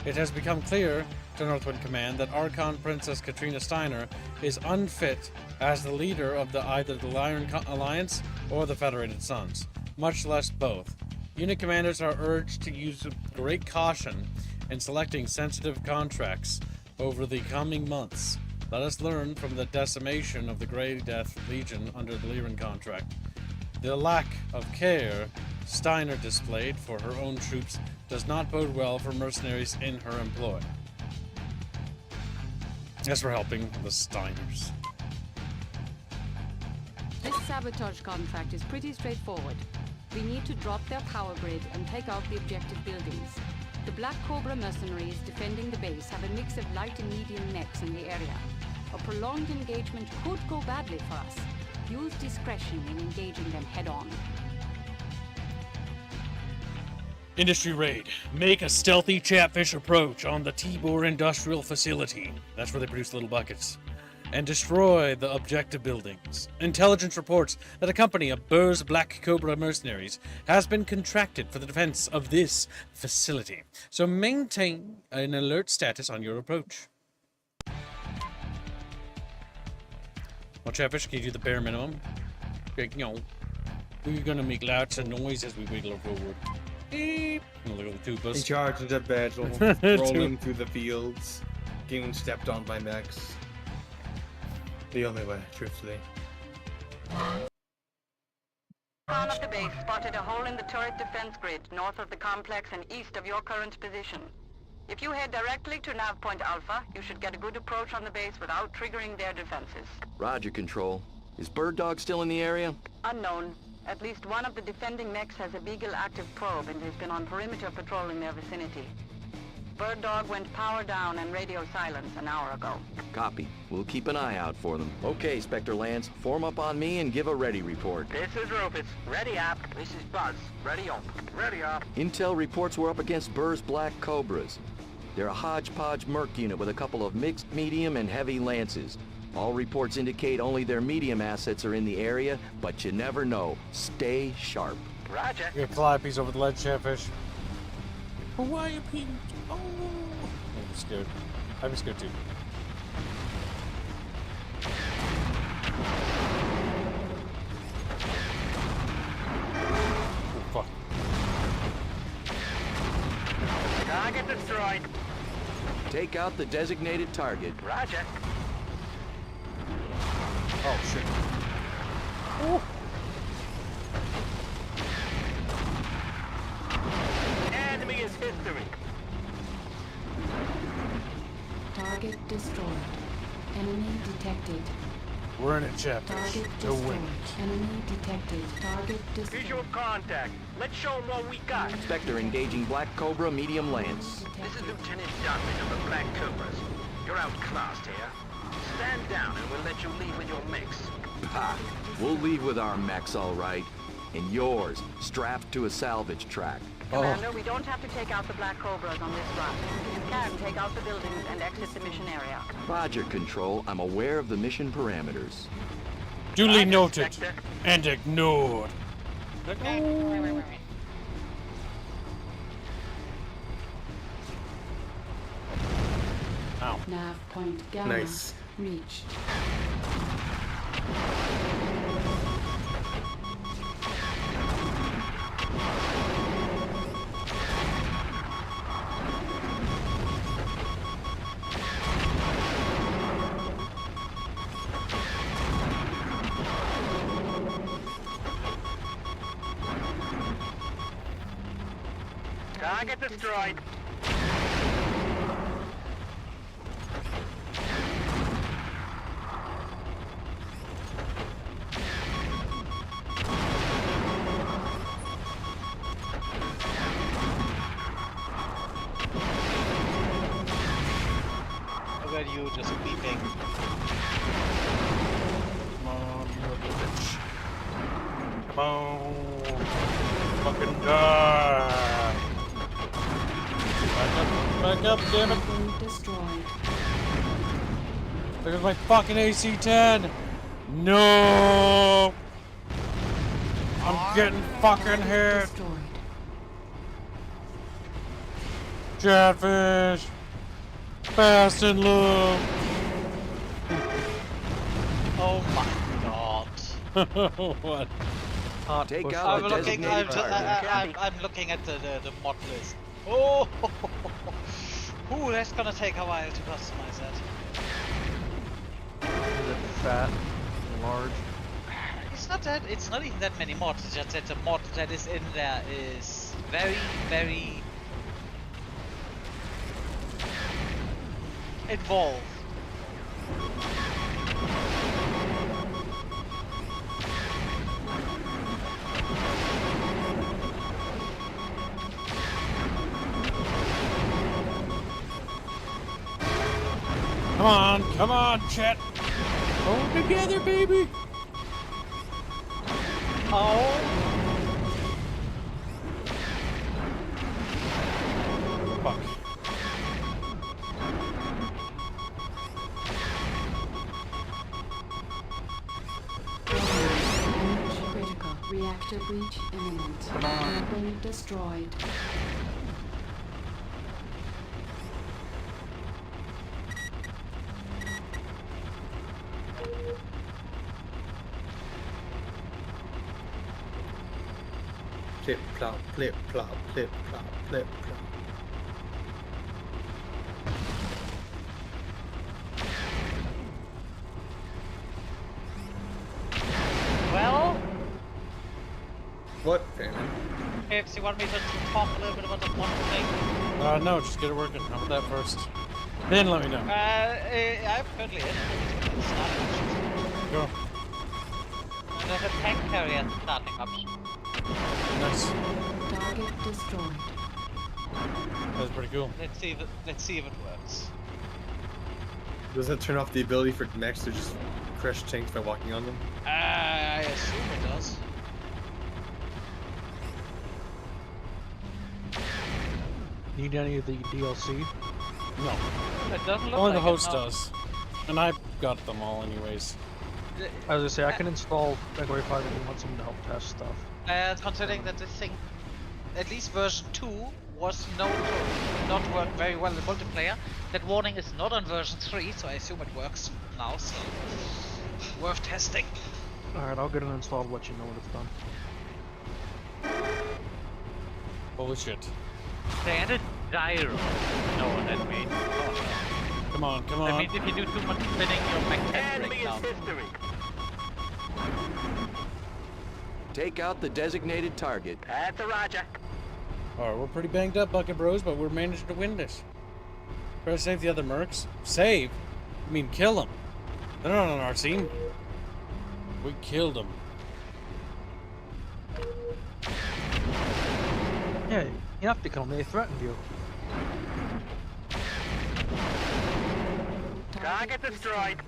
It has become clear to Northwind Command that Archon Princess Katrina Steiner is unfit as the leader of either the Iron Alliance or the Federated Sons, much less both. Unit commanders are urged to use great caution in selecting sensitive contracts over the coming months. Let us learn from the decimation of the Grey Death Legion under the Lyran contract. The lack of care Steiner displayed for her own troops does not bode well for mercenaries in her employ. As for helping the Steiners. This sabotage contract is pretty straightforward. We need to drop their power grid and take out the objective buildings. The Black Cobra mercenaries defending the base have a mix of light and medium mechs in the area. A prolonged engagement could go badly for us. Use discretion in engaging them head-on. Industry raid. Make a stealthy Chatfish approach on the Tibor Industrial Facility. That's where they produce little buckets. And destroy the objective buildings. Intelligence reports that a company of Burr's Black Cobra mercenaries has been contracted for the defense of this facility. So maintain an alert status on your approach. Well, Chatfish, can you do the bare minimum? We're gonna make lots of noise as we wiggle forward. Beep. Look at the two bus. In charge of the battle, rolling through the fields, getting stepped on by mechs. The only way, truthfully. Crown of the base spotted a hole in the turret defense grid north of the complex and east of your current position. If you head directly to nav point Alpha, you should get a good approach on the base without triggering their defenses. Roger, Control. Is Bird Dog still in the area? Unknown. At least one of the defending mechs has a Beagle active probe and has been on perimeter patrolling their vicinity. Bird Dog went power down and radio silence an hour ago. Copy. We'll keep an eye out for them. Okay, Spectre Lance, form up on me and give a ready report. This is Rufus. Ready up. This is Buzz. Ready up. Ready up. Intel reports we're up against Burr's Black Cobras. They're a hodgepodge merc unit with a couple of mixed medium and heavy lances. All reports indicate only their medium assets are in the area, but you never know. Stay sharp. Roger. You got Calliope's over the ledge, Chatfish. Hawaii Pete. Oh. I'm scared. I'm scared too. Oh, fuck. Target destroyed. Take out the designated target. Roger. Oh, shit. Ooh. Enemy is history. Target destroyed. Enemy detected. We're in it, Chatfish. Target To destroyed. win. Enemy detected. Target destroyed. Visual contact. Let's show them what we got. Spectre engaging Black Cobra medium lance. This is Lieutenant Dunman of the Black Cobras. You're outclassed here. Stand down and we'll let you leave with your mix. Ha! We'll leave with our mechs, all right. And yours, strapped to a salvage track. Commander, we don't have to take out the Black Cobras on this run. You can take out the buildings and exit the mission area. Roger, Control. I'm aware of the mission parameters. Duly noted and ignored. Ow. Nav point Gamma Nice. reached. Target destroyed. heard you just beeping. Come on, you little bitch. Come on. Fucking die. Back up, damn it. Destroyed. There's my fucking AC-10. No. I'm getting fucking hit. Chatfish. Fast and low. Oh my god. What? Take out the designated target. I'm looking at the mod list. Oh, ooh, that's gonna take a while to customize that. Is it fat, large? It's not even that many mods. It's just that the mod that is in there is very, very involved. Come on, chat. Hold together, baby. Oh. Fuck. Critical. Reactor breach imminent. Come on. Weapon destroyed. Plip plop, plip plop, plip plop, plip plop. Well, What, Famine? if you want me to talk a little bit about the mod thing. No, just get it working. How about that first? Then let me know. I'm currently in it. It's starting options. Go. There's a tank carrier starting option. Nice. Target destroyed. That's pretty cool. Let's see if it works. Does that turn off the ability for mechs to just crush tanks by walking on them? I assume it does. Need any of the DLC? No. It doesn't look Only like the host it, no. does. And I got them all anyways. As I was say, I can install MechWarrior 5 if you want someone to help test stuff. Considering that this thing, at least version 2, was known to not work very well in multiplayer, that warning is not on version 3, so I assume it works now, so worth testing. Alright, I'll get it installed, let you know when it's done. Holy shit. They added gyro. No one had made. Oh, no. Come on, come on. That means if you do too much spinning, your mech can break down. Take out the designated target. That's a roger. Alright, we're pretty banged up, Bucket Bros, but we're managing to win this. Try to save the other mercs. Save? I mean, kill them. They're not on our team. We killed them. Yeah, you have to kill them, they threatened you. Target destroyed.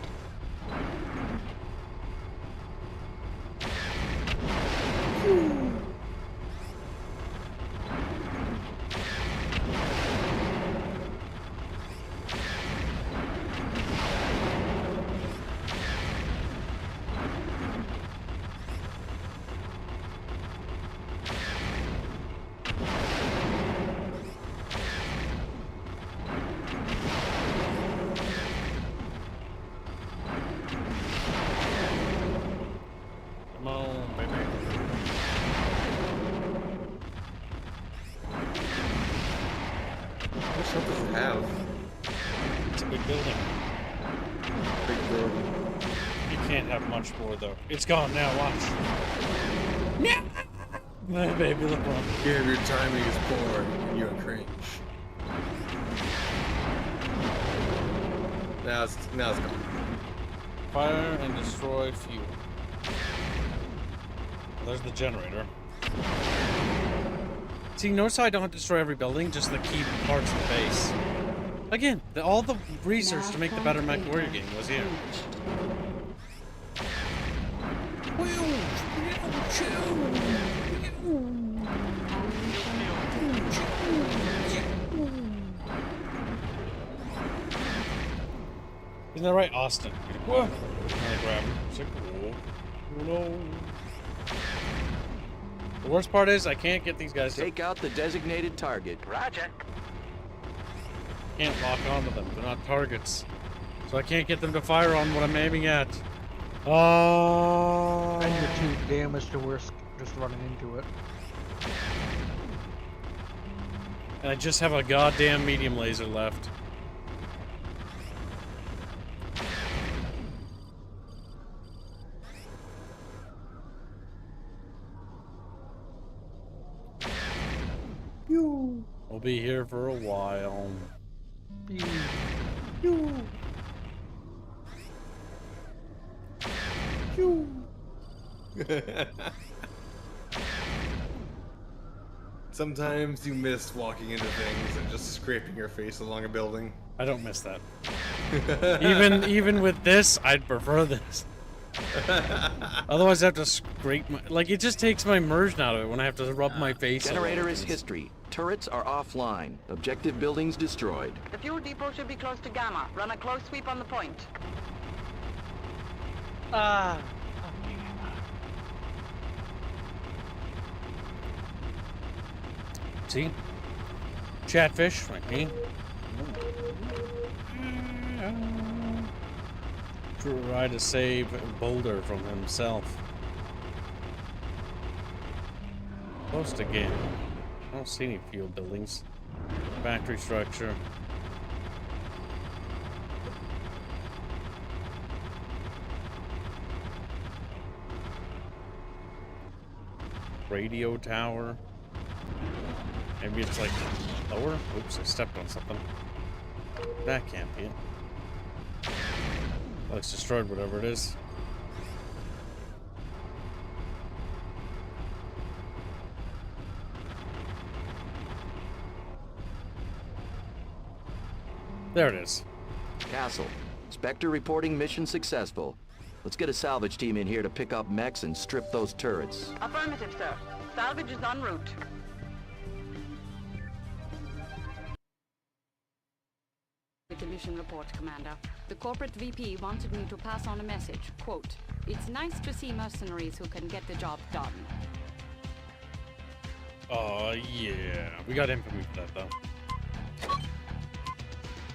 Come on, baby. What shot does it have? It's a big building. Big building. You can't have much more, though. It's gone now, watch. Yeah! My baby, look wrong. Here, your timing is poor and you're cringe. Now it's gone. Fire and destroy fuel. There's the generator. See, notice how I don't have to destroy every building, just the key parts of the base. Again, all the research to make the better MechWarrior game was here. Isn't that right, Austin? What? I'm gonna grab him. It's like, oh no. The worst part is I can't get these guys to take out the designated target. Roger. Can't lock onto them. They're not targets. So I can't get them to fire on what I'm aiming at. Oh. And you're too damaged to risk just running into it. And I just have a goddamn medium laser left. We'll be here for a while. Sometimes you miss walking into things and just scraping your face along a building. I don't miss that. even with this, I'd prefer this. Otherwise, I have to scrape my... Like, it just takes my immersion out of it when I have to rub my face. Generator is history. Turrets are offline. Objective buildings destroyed. The fuel depot should be close to Gamma. Run a close sweep on the point. See? Chatfish, like me. Try to save Boulder from himself. Close to game. I don't see any fuel buildings. Factory structure. Radio tower. Maybe it's like lower? Oops, I stepped on something. That can't be it. Oh, it's destroyed whatever it is. There it is. Castle. Spectre reporting mission successful. Let's get a salvage team in here to pick up mechs and strip those turrets. Affirmative, sir. Salvage is en route. With the mission report, Commander. The corporate VP wanted me to pass on a message. Quote, "It's nice to see mercenaries who can get the job done." Oh, yeah. We got infamy for that, though.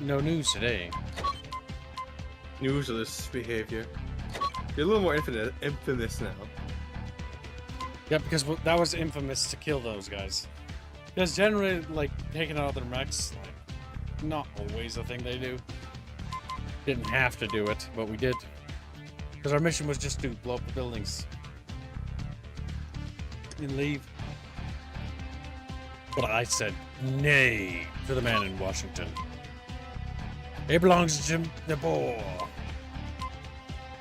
No news today. News of this behavior. You're a little more infamous now. Yeah, because that was infamous to kill those guys. Because generally, like, taking out other mechs, like, not always a thing they do. Didn't have to do it, but we did. Because our mission was just to blow up the buildings. And leave. But I said nay to the man in Washington. It belongs to Jim the Boar.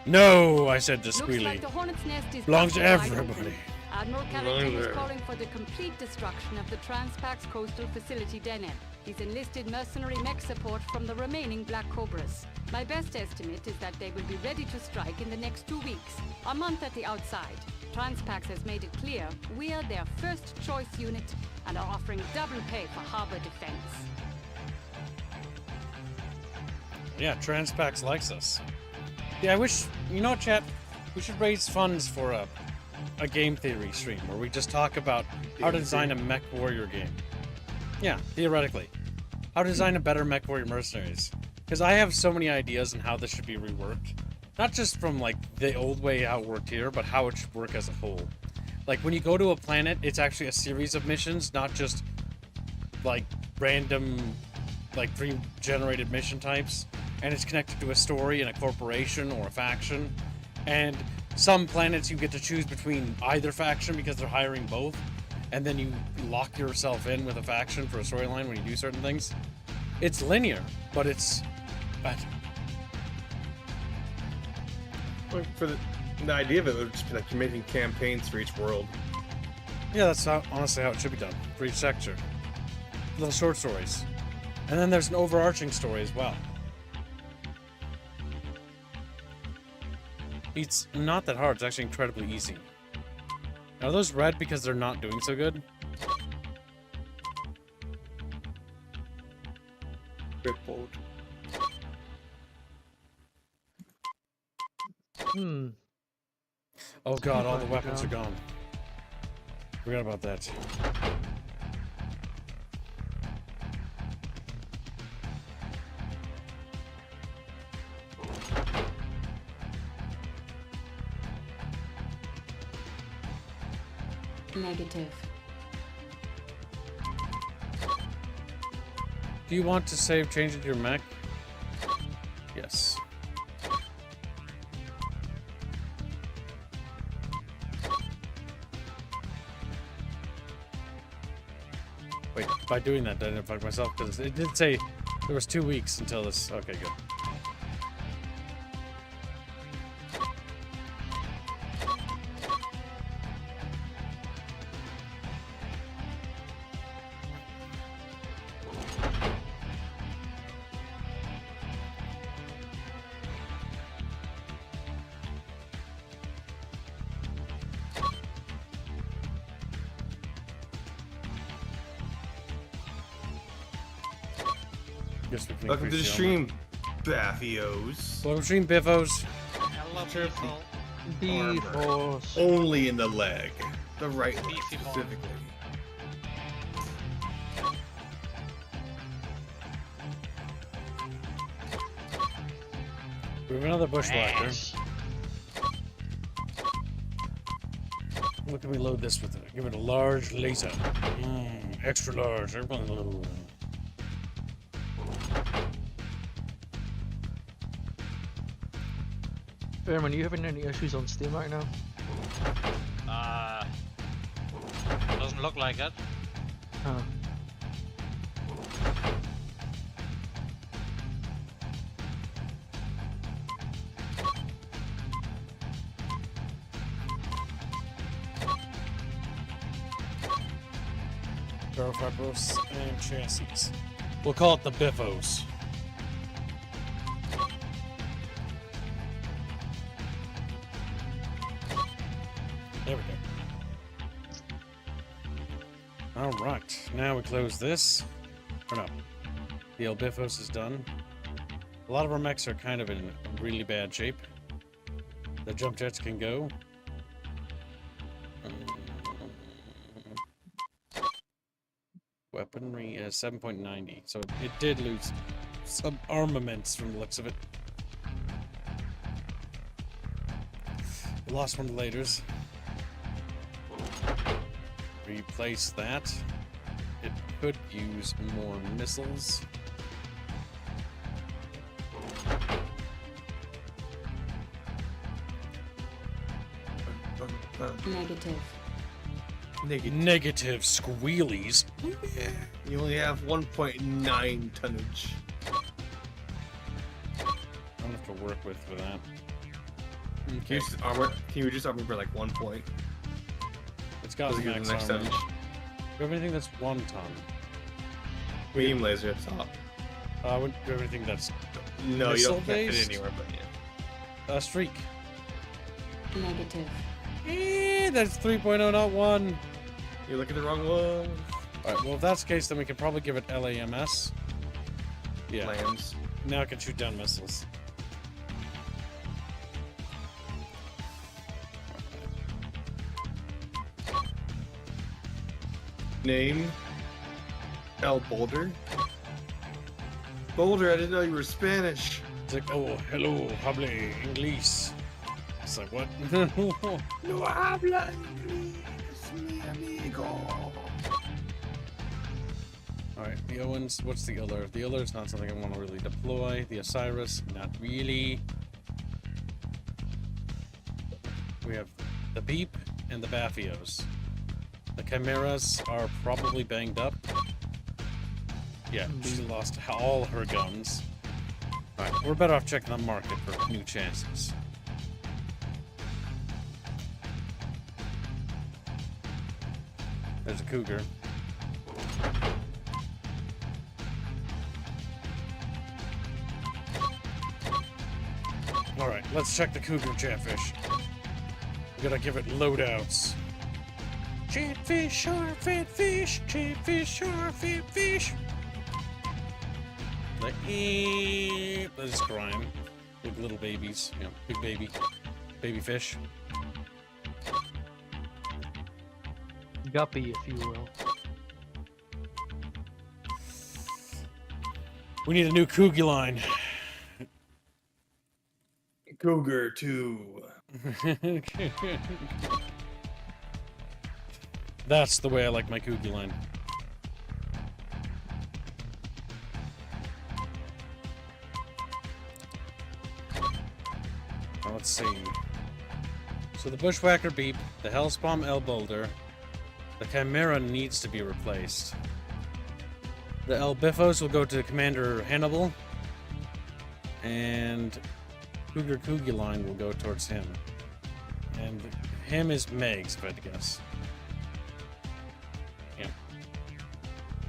No, I said to Squealy. Looks like the Hornet's Nest is belongs to wide open. everybody. Admiral Carrington is calling for the complete destruction of the Transpax coastal facility Deneb. He's enlisted mercenary mech support from the remaining Black Cobras. My best estimate is that they will be ready to strike in the next 2 weeks, a month at the outside. Transpax has made it clear we are their first choice unit and are offering double pay for harbor defense. Yeah, Transpax likes us. Yeah, I wish, you know, chat, we should raise funds for a game theory stream where we just talk about how to design a MechWarrior game. Yeah, theoretically. How to design a better MechWarrior mercenaries. Because I have so many ideas on how this should be reworked. Not just from, like, the old way how it worked here, but how it should work as a whole. Like, when you go to a planet, it's actually a series of missions, not just, like, random, like, pre-generated mission types. And it's connected to a story and a corporation or a faction. And some planets you get to choose between either faction because they're hiring both. And then you lock yourself in with a faction for a storyline when you do certain things. It's linear, but it's better. Well, for the idea of it would just be like you're making campaigns for each world. Yeah, that's honestly how it should be done. For each sector. Little short stories. And then there's an overarching story as well. It's not that hard. It's actually incredibly easy. Are those red because they're not doing so good? Rippled. Oh god, all the weapons are gone. Forgot about that. Negative. Do you want to save changes to your mech? Yes. Wait, by doing that, did I fuck myself? Because it did say there was 2 weeks until this. Okay, good. Welcome to the stream, Baffios. Welcome to the stream, Biffos. Hello, people. Beefos. Only in the leg. The right leg, specifically. We have another bushwhacker. What can we load this with? Give it a large laser. Extra large. Everyone's a little. Airman, you having any issues on Steam right now? Doesn't look like it. Huh. Fibros and chassis. We'll call it the Biffos. There we go. Alright, now we close this. Or no. The El Biffos is done. A lot of our mechs are kind of in really bad shape. The jump jets can go. Weaponry is 7.90, so it did lose some armaments from the looks of it. We lost one of the laters. Replace that. It could use more missiles. Negative. Negative squealies. Yeah. You only have 1.9 tonnage. I don't have to work with for that. Can you just armor? Can you reduce armor by like 1 point? It's got the max next armor. tonnage. Do you have anything that's 1 ton? Beam laser at top. I wouldn't do anything that's No, you don't fit missile-based? it anywhere, but yeah. Streak. Negative. That's 3.0, not 1. You look at the wrong one. Alright, well if that's the case, then we can probably give it LAMS. Yeah. Lambs. Now it can shoot down missiles. Name? El Boulder? Boulder, I didn't know you were Spanish. It's like, oh, hello, hable inglés. It's like, what? No habla inglés, mi amigo. Alright, the Owens, what's the other? The other is not something I want to really deploy. The Osiris, not really. We have the Beep and the Baffios. The Chimeras are probably banged up. Yeah, she lost all her guns. Alright, we're better off checking the market for new chances. There's a Cougar. Let's check the cougar chatfish. We gotta give it loadouts. Chatfish, shark, fat fish. Chatfish, shark, fat fish. Let's crying. Big little babies. Yeah, big baby fish. Guppy, if you will. We need a new cougar line. Cougar 2. That's the way I like my cougar line. Now let's see. So the Bushwhacker Beep, the Hellspawn L Boulder, the Chimera needs to be replaced. The El Biffos will go to Commander Hannibal, and Cougar line will go towards him. And him is Meg's, if I had to guess. Yeah.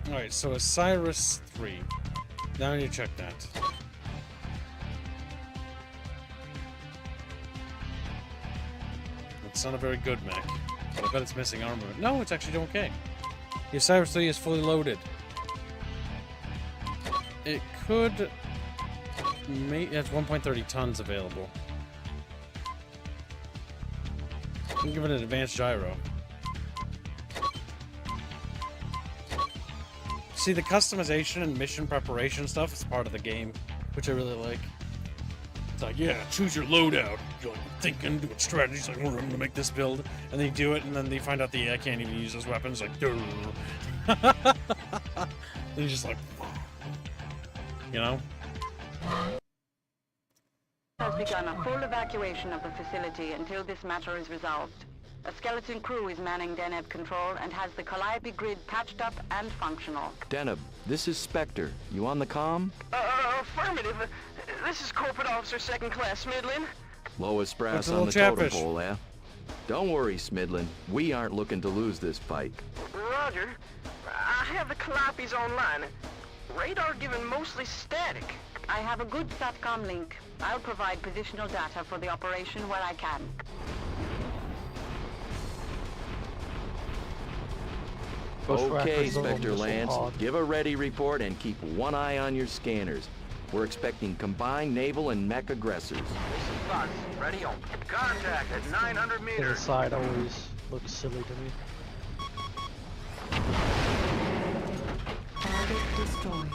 Alright, so Osiris 3. Now you check that. It's not a very good mech, but I bet it's missing armor. No, it's actually okay. The Osiris 3 is fully loaded. It could... It has 1.30 tons available. I'm giving it an advanced gyro. See, the customization and mission preparation stuff is part of the game, which I really like. It's like, yeah, choose your loadout. You're like thinking, doing strategies, like, oh, I'm gonna make this build, and then you do it, and then they find out that I can't even use those weapons, like, duh. Then you're just like, you know? Has begun a full evacuation of the facility until this matter is resolved. A skeleton crew is manning Deneb control and has the Calliope grid patched up and functional. Deneb, this is Spectre. You on the comm? Affirmative. This is Corporate Officer 2nd Class Smidlin. Lowest brass on the totem pole, eh? Don't worry, Smidlin. We aren't looking to lose this fight. Roger. I have the Calliopes online. Radar given mostly static. I have a good SATCOM link. I'll provide positional data for the operation where I can. Okay, Spectre Lance, give a ready report and keep one eye on your scanners. We're expecting combined naval and mech aggressors. This is Fox. Ready on. Contact at 900 meters. The side always looks silly to me. Target destroyed.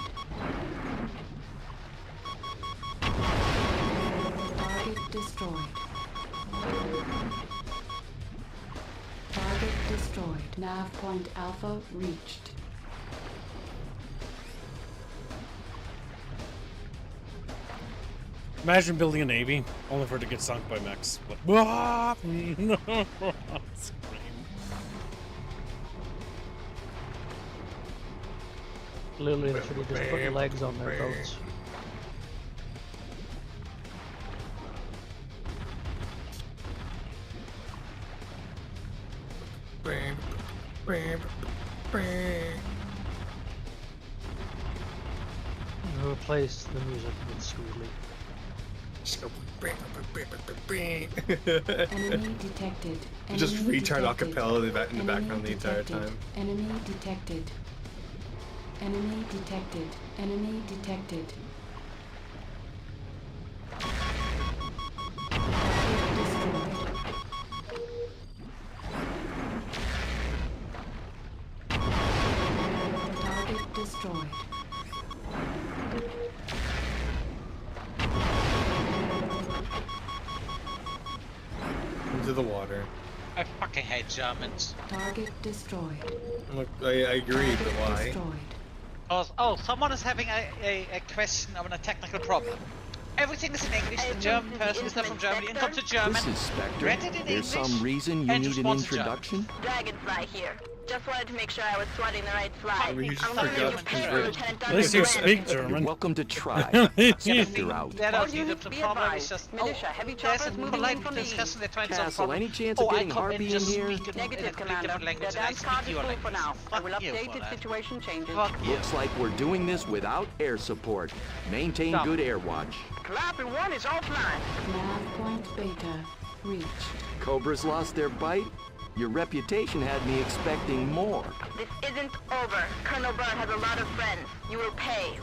Target destroyed. Target destroyed. Nav point Alpha reached. Imagine building a navy, only for it to get sunk by mechs. Like, no. Literally, they should have just put legs on their boats. Replace the music with Sweetly. Enemy detected. Just Enemy retard detected. acapella in the background the entire time. Enemy detected. Enemy detected. Enemy detected. Target destroyed. Into the water. I fucking hate Germans. Target destroyed. Look, I agree, but why? Oh, someone is having a question on a technical problem. Everything is in English, the German person is not from Germany, and to German. This is Spectre. Read it in There's English, some reason you and need just an wants a job. introduction? Dragonfly here. Just wanted to make sure I was swatting the right fly. You just I'm gonna forgot need to pay convert. Lieutenant At least you Duncan speak Grant. German. Welcome to try. You're out. That All is the units be problem is advised. just Militia, heavy there's a choppers moving in polite from the discussion east. they're trying to solve Castle, problem. any chance of I getting come Harpy and in just here? speak in a Negative, completely Commander. different language The and I dance speak card is your full language. for now. I will Fuck you update for if that. situation changes. Fuck you. Looks like we're doing this without air support. Maintain Stop. good air watch. Calliope 1 is offline. Nav point beta reached. Cobras lost their bite? Your reputation had me expecting more. This isn't over. Colonel Byrd has a lot of friends. You will pay.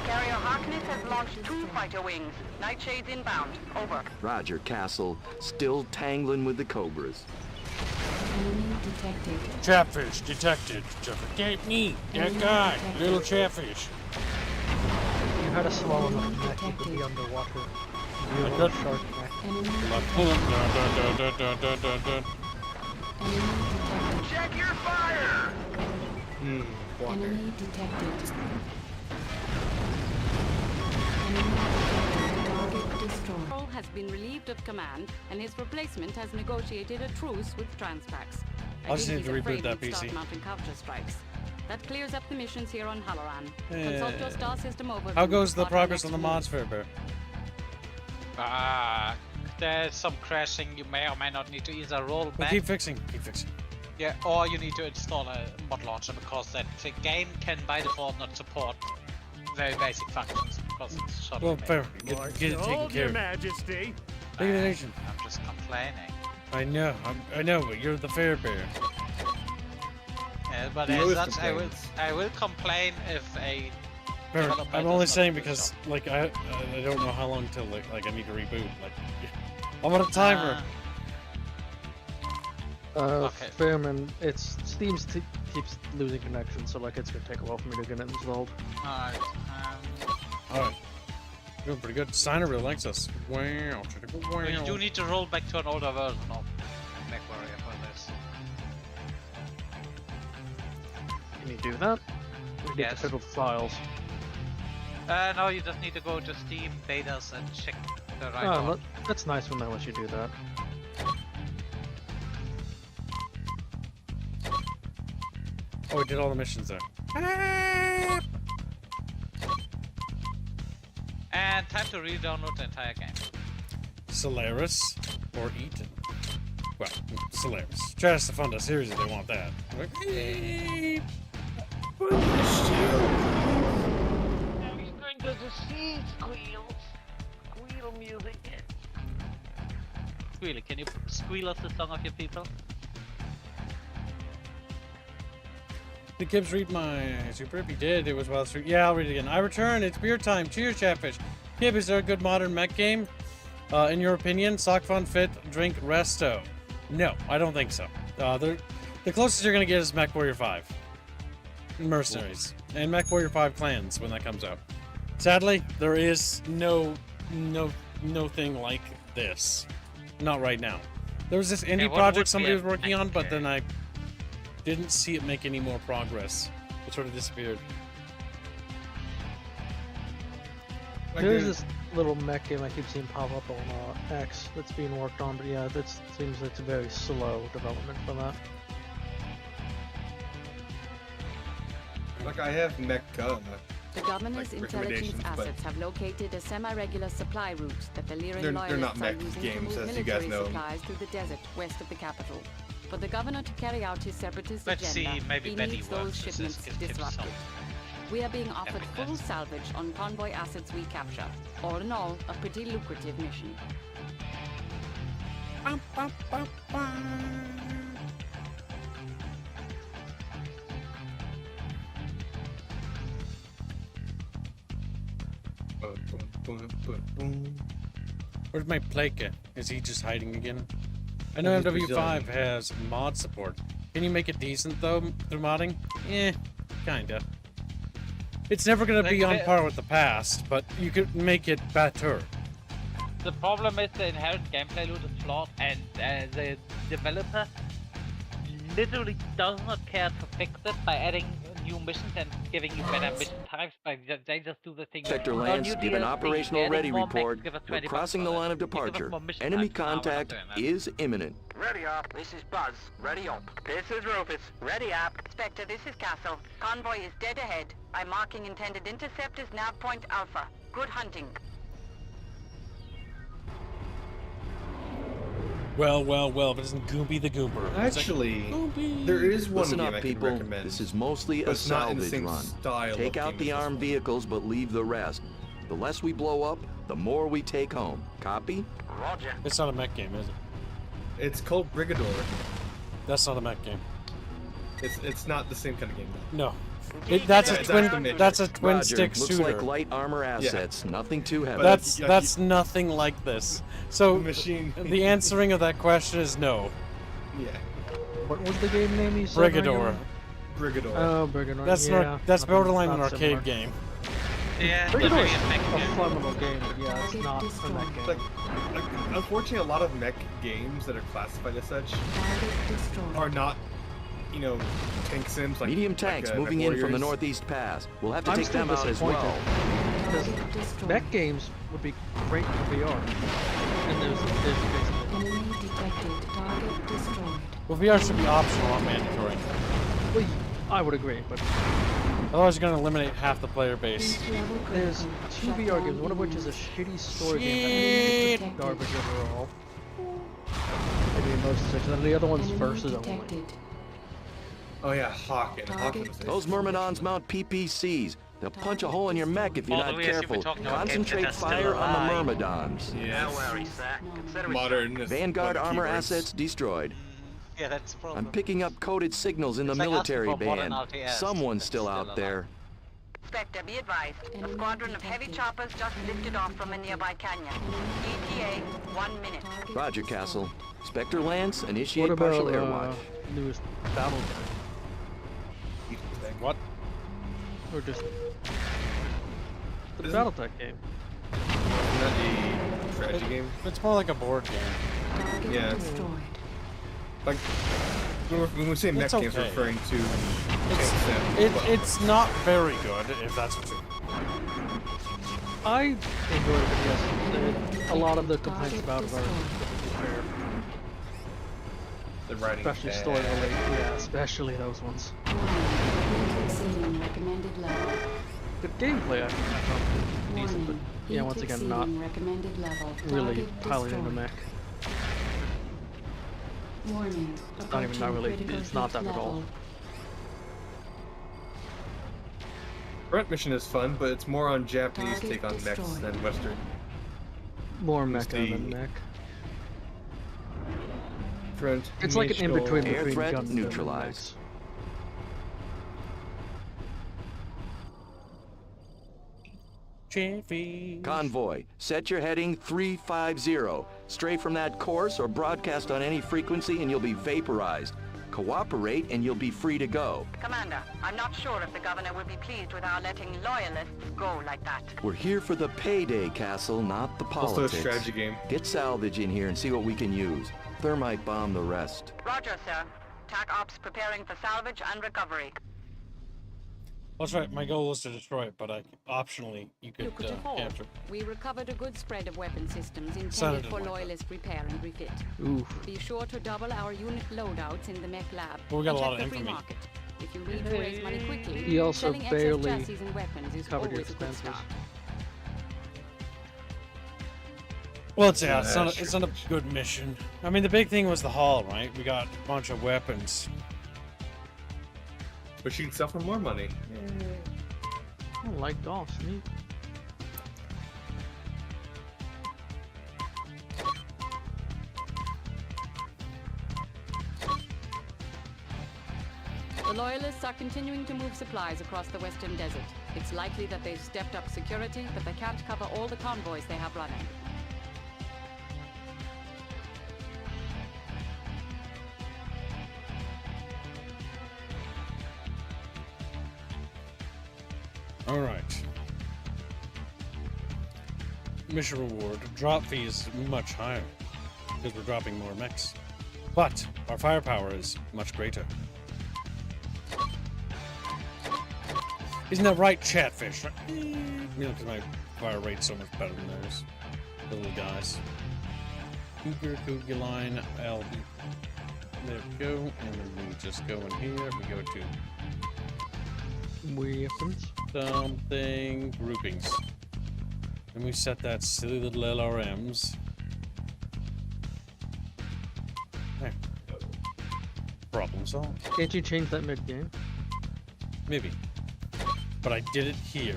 Carrier Harkness has launched 2 fighter wings. Nightshades inbound. Over. Roger, Castle. Still tangling with the Cobras. Enemy detected. Chatfish detected. That me. That guy. Little chatfish. You had a small enough neck, you could be underwater. You I have could. a shark neck. Enemy Check your fire! Water. Enemy detected. Enemy detected. Target destroyed. Patrol has been relieved of command, and his replacement has negotiated a truce with Transpax. I just need to He's afraid reboot that we'd start PC. mounting counter strikes. That clears up the missions here on Halloran. Eh. Consult your star system overview. How goes to the plot our progress next on the move. mods, Fairbear? There's some crashing. You may or may not need to either roll Well, back. keep fixing. Keep fixing. Yeah, or you need to install a mod launcher because that the game can by default not support very basic functions because it's short. Well, fair. Get it taken care of. Majesty. Take it easy. I'm just complaining. I know. I know, but you're the Fairbear. Yeah, but You as always such, complain. I will complain if a Fair. developer I'm does only not saying do the because job. like I don't know how long till like I need to reboot. Like I'm on a timer. Okay. Fairman, it's Steam keeps losing connection, so like it's gonna take a while for me to get it installed. Alright. All right. Doing pretty good. Steiner really likes us. Wow. Well, you do need to roll back to an older version of MechWarrior for this. Can you do that? We need Yes. to fiddle the files. No, you just need to go to Steam betas and check the right Oh, one. that's nice when they let you do that. Oh, we did all the missions there. And time to re-download the entire game. Solaris or Eaton. Well, Solaris. Trash the Funda series if they want that. Like, hey. Now he's going to the sea squeals. Squeal music. Squealy, can you squeal us the song of your people? Did Gibbs read my super? If he did, it was well through. Yeah, I'll read it again. I return. It's beer time. Cheers, Chatfish. Gib, is there a good modern mech game? In your opinion, Sock Fun, Fit, Drink, Resto? No, I don't think so. The closest you're gonna get is MechWarrior 5. Mercenaries. And MechWarrior 5 Clans when that comes out. Sadly, there is no thing like this. Not right now. There was this indie what would project somebody be was a working on, but mech then I didn't see it make any more progress. It sort of disappeared. Like There's there's- this little mech game I keep seeing pop up on X that's being worked on, but yeah, that seems it's a very slow development for that. Like I have mech The Governor's like intelligence recommendations, but assets have located a semi-regular supply route that the Lyran They're loyalists not are mech using games, to move as you guys military know. supplies through the desert west of the capital. For the Governor to carry out his separatist Let's agenda, see, maybe he Betty needs those works as this shipments gives tips disrupted. some We are being offered full evidence. salvage on convoy assets we capture. All in all, a pretty lucrative mission. Where's my Plaka? Is he just hiding again? I know Well, he's MW5 Brazilian. has mod support. Can you make it decent though through modding? Eh, kinda. It's never gonna be on par with the past, but you could make it better. The problem is the inherent gameplay loop is flawed, and the developer literally does not care to fix it by adding new missions and giving you better mission types, but they just do the thing. Sector "Oh, Lance, new give an DLC, operational adding ready more mechs, report. give us We're 20 crossing bucks the for line it. of You give us departure. more mission Enemy types." No, we're not contact doing that. is imminent. Ready up. This is Buzz. Ready up. This is Rufus. Ready up. Spectre, this is Castle. Convoy is dead ahead. I'm marking intended interceptors nav point Alpha. Good hunting. Well, but isn't Goompy the Gooper? Actually, there is one Listen game up, I can people. recommend. This is mostly but a it's not in the salvage same run. style Take of out game the as this armed vehicles, but leave the rest. The less we blow up, the more we take home. Copy? Roger. It's not a mech game, is it? It's called Brigador. That's not a mech game. It's not the same kind of game. Though. No. That's a twin Roger. stick Looks shooter. like light armor assets. Nothing too heavy. That's nothing like this. So the answering of that question is no. Yeah. What was the game name you said? Brigador. Brigador. Oh, Brigador. That's yeah, that's borderline an not arcade similar. game. Yeah, Brigador is a mech a game. phenomenal game, but yeah, it's not a mech game. Like, unfortunately, a lot of mech games that are classified as such are not, you know, tank sims. Like Medium tanks moving in from the northeast pass. We'll have to take them out as well. Because mech games would be great for VR. And there's Well, VR should be optional, not mandatory. well, I would agree, but Otherwise, you're going to eliminate half the player base. there's 2 VR games, one of which is a shitty story game that's garbage overall. Maybe in most sections, and the other one's versus only. Oh yeah, Hawk. Those Myrmidons mount PPCs. They'll punch a hole in your mech if you're not careful. Concentrate fire on the Myrmidons. Yes. No worries, sir. Consider it Modern. Vanguard fun armor keywords. assets destroyed. Yeah, that's the problem. I'm picking up coded signals in the It's like military asking for modern band. RTS. Someone's still out there. Spectre, be advised. A squadron of heavy choppers just lifted off from a nearby canyon. ETA, 1 minute. Roger, Castle. Spectre Lance, initiate What partial about air watch. newest Battle What? Or just the BattleTech game? Isn't that a strategy game? It's more like a board game. Yeah. Like when we say mech It's games, we're okay. referring to. tank sim. It's not very good, if that's what you. I enjoyed it, yes. A lot of the complaints about it are fair. The writing. Especially story related, yeah, especially those ones. The gameplay I found decent, but yeah, once again, not really highly into mech. It's not even not really, it's not that at all. Front mission is fun, but it's more on Japanese take on mechs than Western. More mecha than mech. Front It's like an in-between Air between threat Gundam neutralized. Convoy, set your heading 350. Stray from that course or broadcast on any frequency and you'll be vaporized. Cooperate and you'll be free to go. Commander, I'm not sure if the governor will be pleased with our letting loyalists go like that. We're here for the payday, Castle, not the politics. Also a strategy game. Get salvage in here and see what we can use. Thermite bomb the rest. Roger, sir. TAC ops preparing for salvage and recovery. That's right, my goal was to destroy it, but optionally, you could Lucrative haul. capture. We recovered a good spread of weapon systems intended Sounded for like loyalist repair and refit. Oof. Be sure to double our unit loadouts in the mech lab. Well, we got and a lot check of the free infamy. market. If you need to raise money quickly, He also selling barely excess chassis and weapons is covered your always a good expenses. start. Well, it's not a good mission. I mean, the big thing was the haul, right? We got a bunch of weapons. But she can sell for more money. I like DOS, neat. The Loyalists are continuing to move supplies across the western desert. It's likely that they've stepped up security, but they can't cover all the convoys they have running. All right. Mission reward. Drop fee is much higher because we're dropping more mechs. But our firepower is much greater. Isn't that right, Chatfish? You know, because my fire rate's so much better than theirs. The little guys. Cougar line, LB. There we go. And then we just go in here. We go to weapons. Something groupings. And we set that silly little LRMs. There. Problem solved. Can't you change that mid-game? Maybe. But I did it here.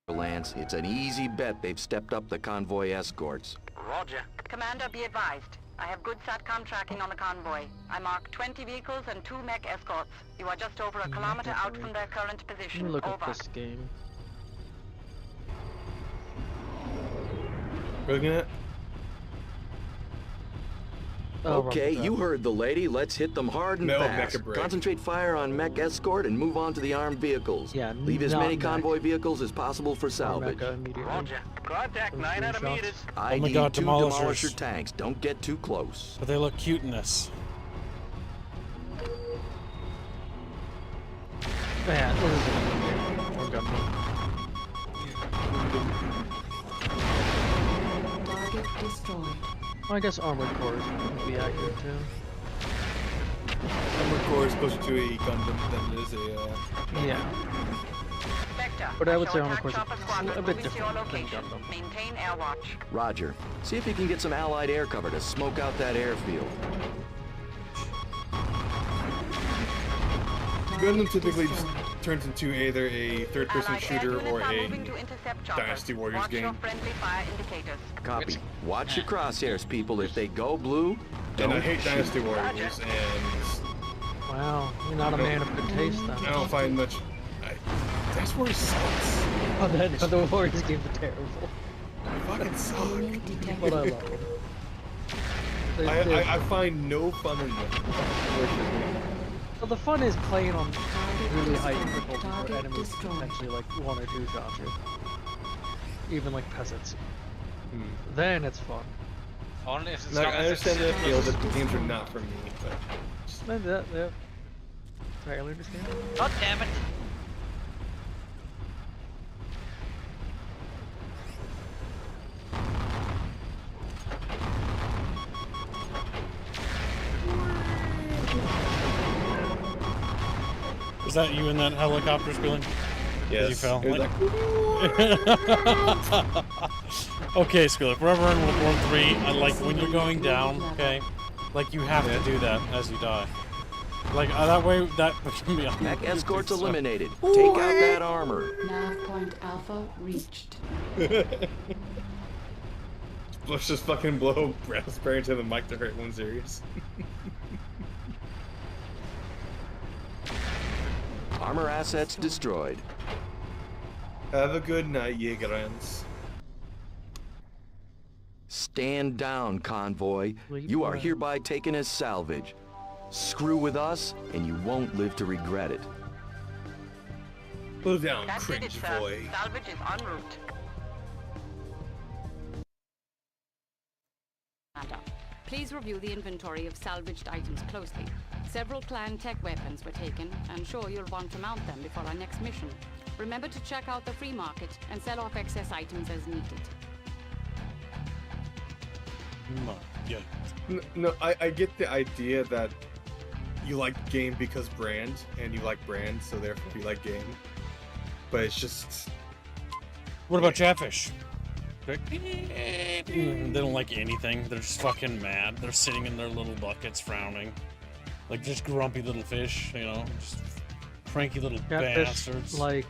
Lance, it's an easy bet they've stepped up the convoy escorts. Roger. Commander, be advised. I have good SATCOM tracking on the convoy. I marked 20 vehicles and 2 mech escorts. You are just over a kilometer out from their current Let position. me look Over. at this game. Looking at? Okay, you heard the lady. Let's hit them hard and No, fast. mecha break. Concentrate fire on mech escort and move on to the armed vehicles. Yeah, leave as not many mech. convoy vehicles as possible for salvage. Roger. Contact 9 out of meters. I Oh my need God, 2 demolishers. demolisher tanks. Don't get too close. But they look cute in this. Yeah, this is a Target destroyed. I guess armored cores would be accurate too. Armored core is closer to a Gundam than it is a. Yeah. Spectre, But I would say show armored attack cores chopper are squadron a bit moving to different your than location. Gundam. Maintain air watch. Roger. See if you can get some allied air cover to smoke out that airfield. Gundam typically just turns into either a third-person Allied air shooter units or are a moving to intercept choppers. Dynasty Warriors Watch your game. friendly fire indicators. Copy. Watch your crosshairs, people. If they go blue, And don't I hate shoot. Dynasty Warriors, and Wow, you're not a man of good taste then. I don't find much. Dynasty Warriors sucks. Oh, the Warriors games are terrible. They fucking suck. But I love them. I find no fun in them. Well, the fun is playing on really high difficulty where enemies can potentially like 1 or 2 shots you. Even like peasants. Then it's fun. Only if it's Like, long I as understand it's that feel that the games are not for me, but Maybe that, yeah. I understand. God damn it! Is that you in that helicopter spilling? yes. You fell. It was Like... Okay, Skrill, if we're ever in World War III, I like when you're going down, okay? Like you have to do that as you die. Like that way, that can be. Mech escorts eliminated. Take out that armor. Nav point Alpha reached. Let's just fucking blow spray into the mic to hurt one serious. Armor assets destroyed. Have a good night, Jägerans. Stand down, convoy. You are hereby taken as salvage. Screw with us, and you won't live to regret it. Slow down, That did it, cringe sir. boy. Salvage is en route. Please review the inventory of salvaged items closely. Several clan tech weapons were taken. I'm sure you'll want to mount them before our next mission. Remember to check out the free market and sell off excess items as needed. Yeah. No, I get the idea that you like game because brand, and you like brand, so therefore you like game. But it's just... What about Chatfish? They don't like anything. They're just fucking mad. They're sitting in their little buckets frowning. Like just grumpy little fish, you know? Just cranky little bastards. Like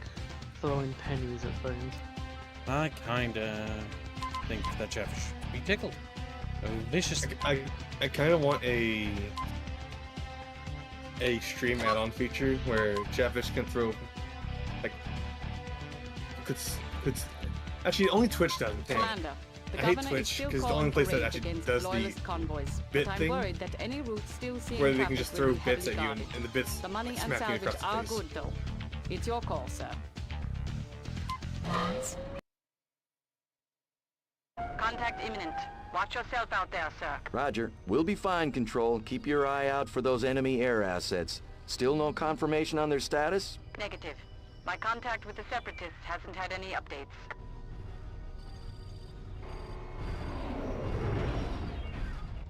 throwing pennies at things. I kinda think that Chatfish should be tickled. Vicious. I kind of want a stream add-on feature where Chatfish can throw, like, could actually only Twitch does it. Damn. Commander, the I hate governor is Twitch still because the calling only place for that raids actually against does the loyalist convoys, bit but I'm thing, worried that any routes still seeing where they can traffic just will throw be bits at heavily you and guarded. the bits The money and smack you salvage across the are face. good though. It's your call, sir. contact imminent. Watch yourself out there, sir. Roger. We'll be fine, Control. Keep your eye out for those enemy air assets. Still no confirmation on their status? Negative. My contact with the Separatists hasn't had any updates.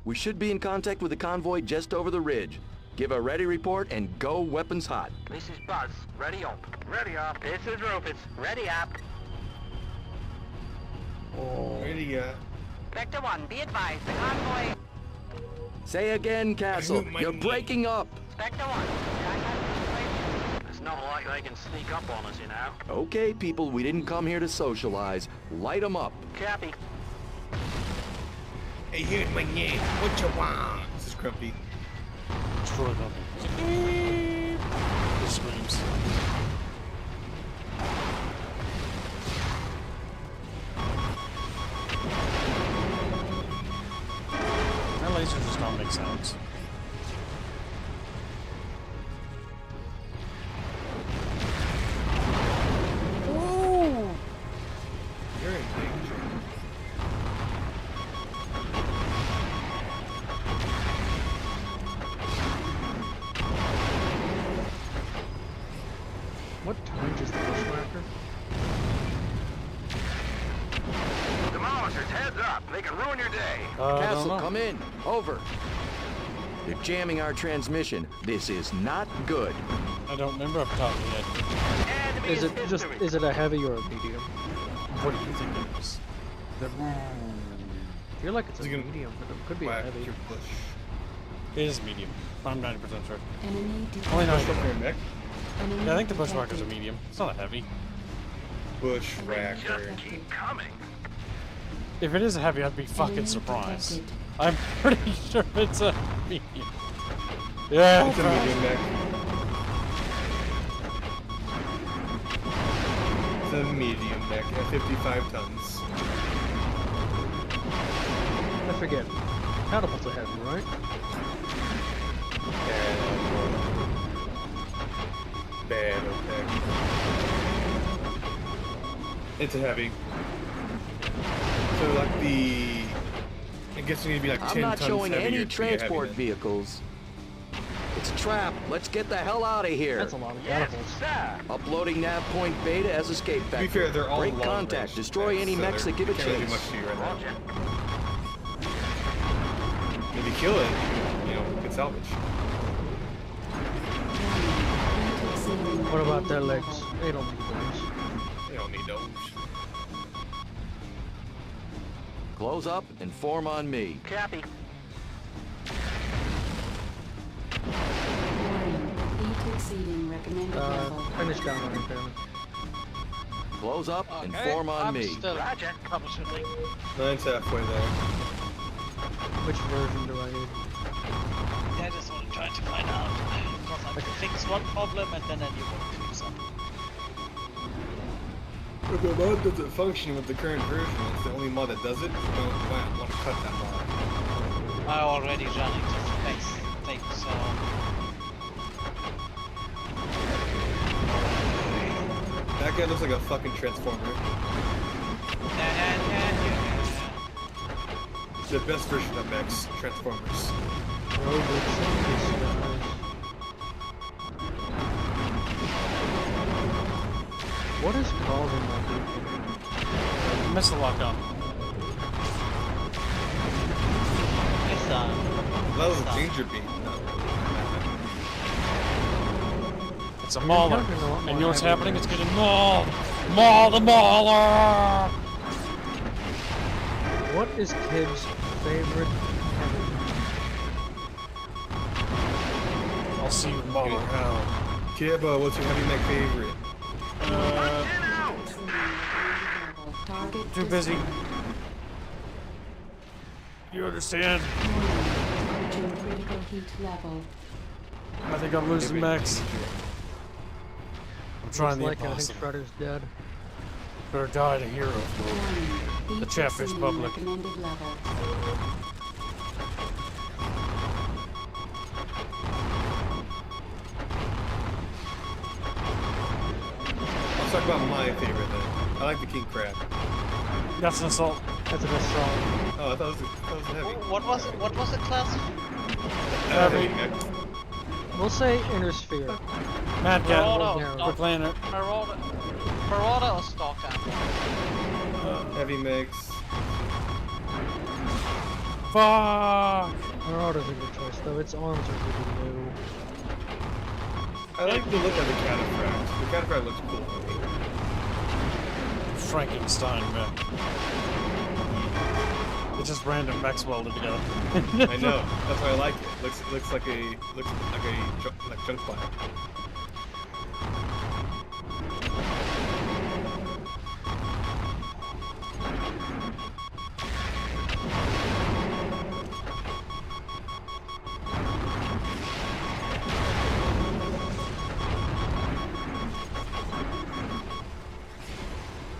We should be in contact with the convoy just over the ridge. Give a ready report and go weapons hot. This is Buzz. Ready up. Ready up. This is Rufus. Ready up. Ready up. Vector 1, be advised, the convoy... Say again, Castle. You're breaking up. Vector 1, It's not like they can sneak up on us, you know. Okay, people, we didn't come here to socialize. Light 'em up. Copy. Hey, here's my name. What you want? This is Grumpy. Destroy them. He screams. That laser just don't make sounds. Ooh! You're in danger. What time is the bushwhacker? Demolishers, heads up. They can ruin your day. Castle, come in. Over. They're jamming our transmission. This is not good. I don't remember off the top of my head. Is it a heavy or a medium? What do you think it is? I feel like it's a medium, but it could be a heavy. It is medium. I'm 90% sure. Enemy Only not detected. Mech? Yeah, I think the bushwhacker's a medium. It's not a heavy. Bushwhacker. Keep coming. If it is a heavy, I'd be fucking surprised. I'm pretty sure it's a medium. Yeah, It's a medium mech. It's a medium mech at 55 tons. I forget. Catapult's a heavy, right? Bad, okay. It's a heavy. So like I guess you need to be like 10 I'm not tons showing heavier any to be a transport heavy then. vehicles. It's a trap. Let's get the hell out of here. That's a lot of catapults. Uploading nav point beta as escape vector. To be fair, they're all Break long contact. range Destroy mechs, any so mechs that give a can't really do chase. much to you right now. If you kill it, you know, you can salvage. What about their legs? They don't need those. They don't need those. Close up and form on me. Copy. Heat exceeding recommended level. Finish down on him. Close up and form on me. Still Roger. troubleshooting. Nine's halfway there. Which version do I need? Yeah, I just want to try to find out. Because I can fix one problem and then a new one fix up. If the mod doesn't function with the current version, it's the only mod that does it. You don't want to cut that mod. I already run it just to fix things, so... That guy looks like a fucking transformer. The best version of mechs, Transformers. What is causing my beacon? Missile lockdown. That was a danger beam. It's a mauler. And you know what's happening? It's getting mauled. Maul the mauler! What is Kib's favorite I'll see you tomorrow. Kib, what's your heavy mech favorite? Too busy. You understand? Critical heat level. I think I'm losing max. I'm trying the like I think impossible. Shredder's dead. Better die to hero. The Chatfish public. Recommended level. Let's talk about my favorite then. I like the king crab. That's an assault. That's a bit strong. Oh, I thought it was heavy. What was it? What was it, class? Heavy. We'll say inner sphere. Mad Cat, Marauder, quick lander. Marauder or Stalker? Heavy mix. Fuck! Marauder's a good choice, though. Its arms are really low. I like the look of the cataphract. The cataphract looks cool to me. Frankenstein, man. It's just random mechs welded together. I know. That's why I like it. Looks like a junk pile.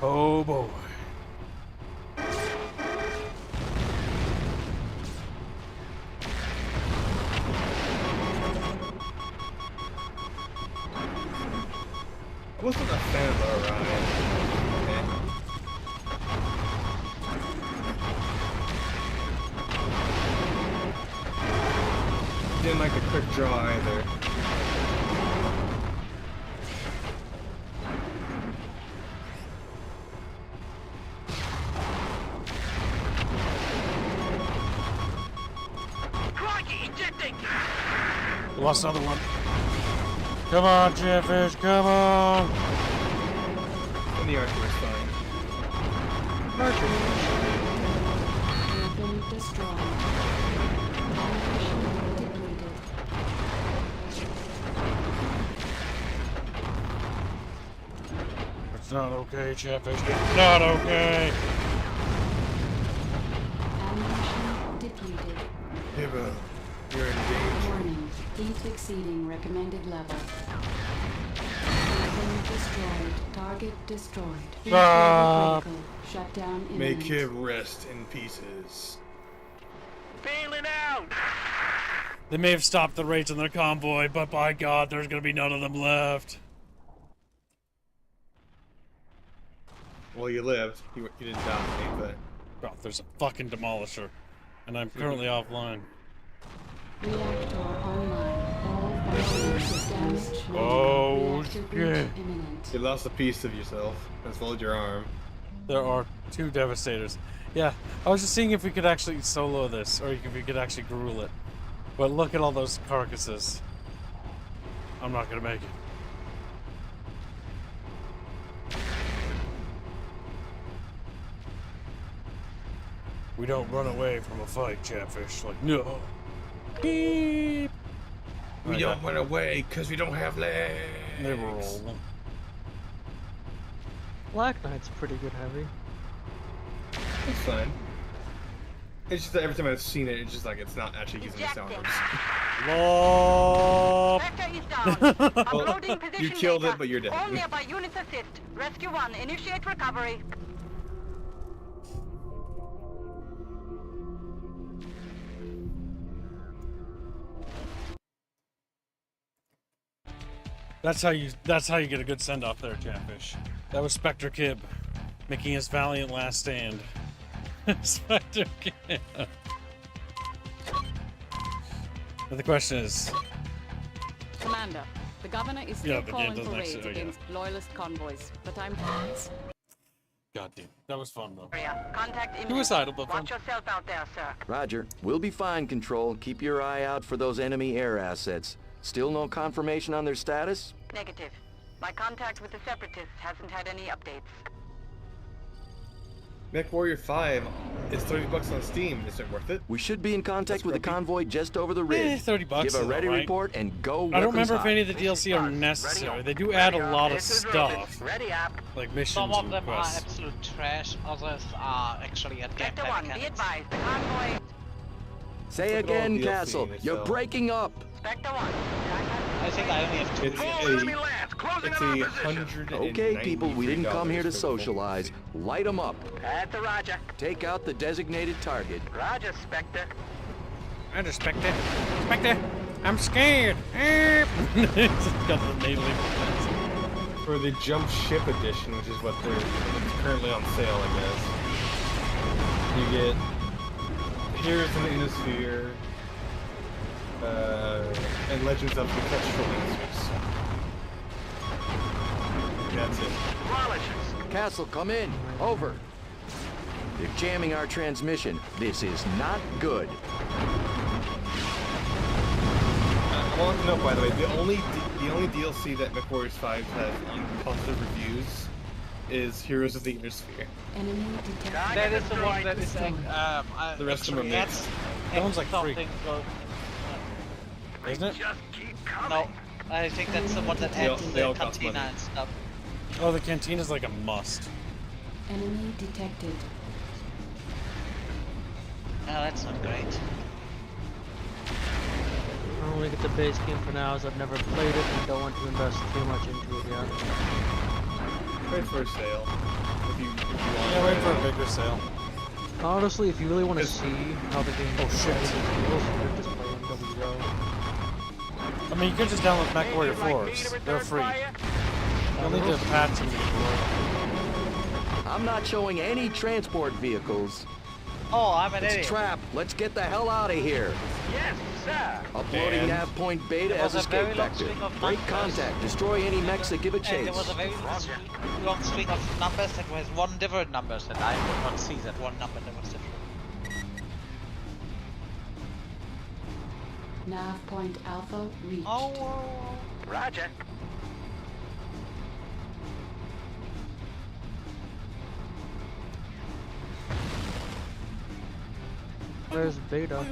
Oh boy. I wasn't a fan of Orion. Didn't like the quick draw either. Lost another one. Come on, Chatfish, come on! And the archer was fine. Archer. Been destroyed. Ammunition depleted. It's not okay, Chatfish. It's not okay! Ammunition depleted. Hey, bro. You're in danger. Warning. Heat exceeding recommended level. Weapon destroyed. Target destroyed. Critical. Shutdown imminent. Make him rest in pieces. Bailing out! They may have stopped the raids on their convoy, but by God, there's gonna be none of them left. Well, you lived. You didn't die, but... Bro, there's a fucking demolisher. And I'm currently offline. Reactor online. All functions damaged. Oh, Reactor breach shit. imminent. You lost a piece of yourself and swallowed your arm. There are 2 Devastators. Yeah, I was just seeing if we could actually solo this, or if we could actually gruel it. But look at all those carcasses. I'm not gonna make it. We don't run away from a fight, Chatfish. Like, no. Beep. We don't run away because we don't have legs. They were all. Black Knight's pretty good heavy. It's fine. It's just that every time I've seen it, it's just like it's not actually using its arms. Lol. Vector is down. Uploading position You killed data. it, but you're dead. All nearby units assist. Rescue 1, initiate recovery. That's how you get a good send off there, Chatfish. That was Spectre Kib making his valiant last stand. Spectre Kib. But the question is, Commander, the governor is still Yeah, the game calling doesn't for actually- raids oh, yeah. against loyalist convoys, but I'm God damn, that was fun though. Contact imminent. Suicidal, but fun. Watch yourself out there, sir. Roger. We'll be fine, Control. Keep your eye out for those enemy air assets. Still no confirmation on their status? Negative. My contact with the Separatists hasn't had any updates. MechWarrior 5 is $30 on Steam. Is it worth it? We should be in contact with the convoy just over the ridge. $30 Give a is ready alright. report and go. I don't weapons remember if hot. any of the DLC are necessary. They do add a lot of stuff, Ready up. like missions Some of and them are quests. absolute trash, others are actually at Vector gameplay 1, be mechanics. advised. The convoy... Say Look at all again, the DLC Castle. in You're itself. breaking up. Vector 1. I think I only have 2. It's $190. Okay, people, we didn't come here to for the socialize. Light them up. That's a Roger. Take out the designated target. Roger, Spectre. I just Spectre. Spectre, I'm scared. It's got the nasally defense. For the Jump Ship Edition, which is what they're currently on sale, I guess. You get Heroes in the Innisphere, and Legends of Perpetual Answers. That's it. Castle, come in. Over. They're jamming our transmission. This is not good. I want to know, by the way, the only DLC that MechWarrior 5 has on positive reviews is Heroes of the Innisphere. That is the one that is The rest of them are mixed. That one's like free. Isn't it? No, I think that's the one that adds the cantina and stuff. Oh, the cantina's like a must. Enemy detected. Oh, that's not great. I'm only get the base game for now, as I've never played it and don't want to invest too much into it yet. Wait for a sale. If you want. Yeah, wait for a bigger sale. Honestly, if you really want to see how the game feels, you could just play MWO. I mean, you could just download MechWarrior 4s. They're free. You'll need to patch them. I'm not showing any transport vehicles. Oh, I'm an It's idiot. a trap. Let's get the hell out of here. Yes, sir. Uploading nav point beta There as was a very escape long vector. string of Break numbers. contact. Destroy any mechs that give a And chase. there was a very long string of numbers that was one different numbers, and I could not see that one number that was different. Nav point Alpha reached. Oh. Roger. Where's beta?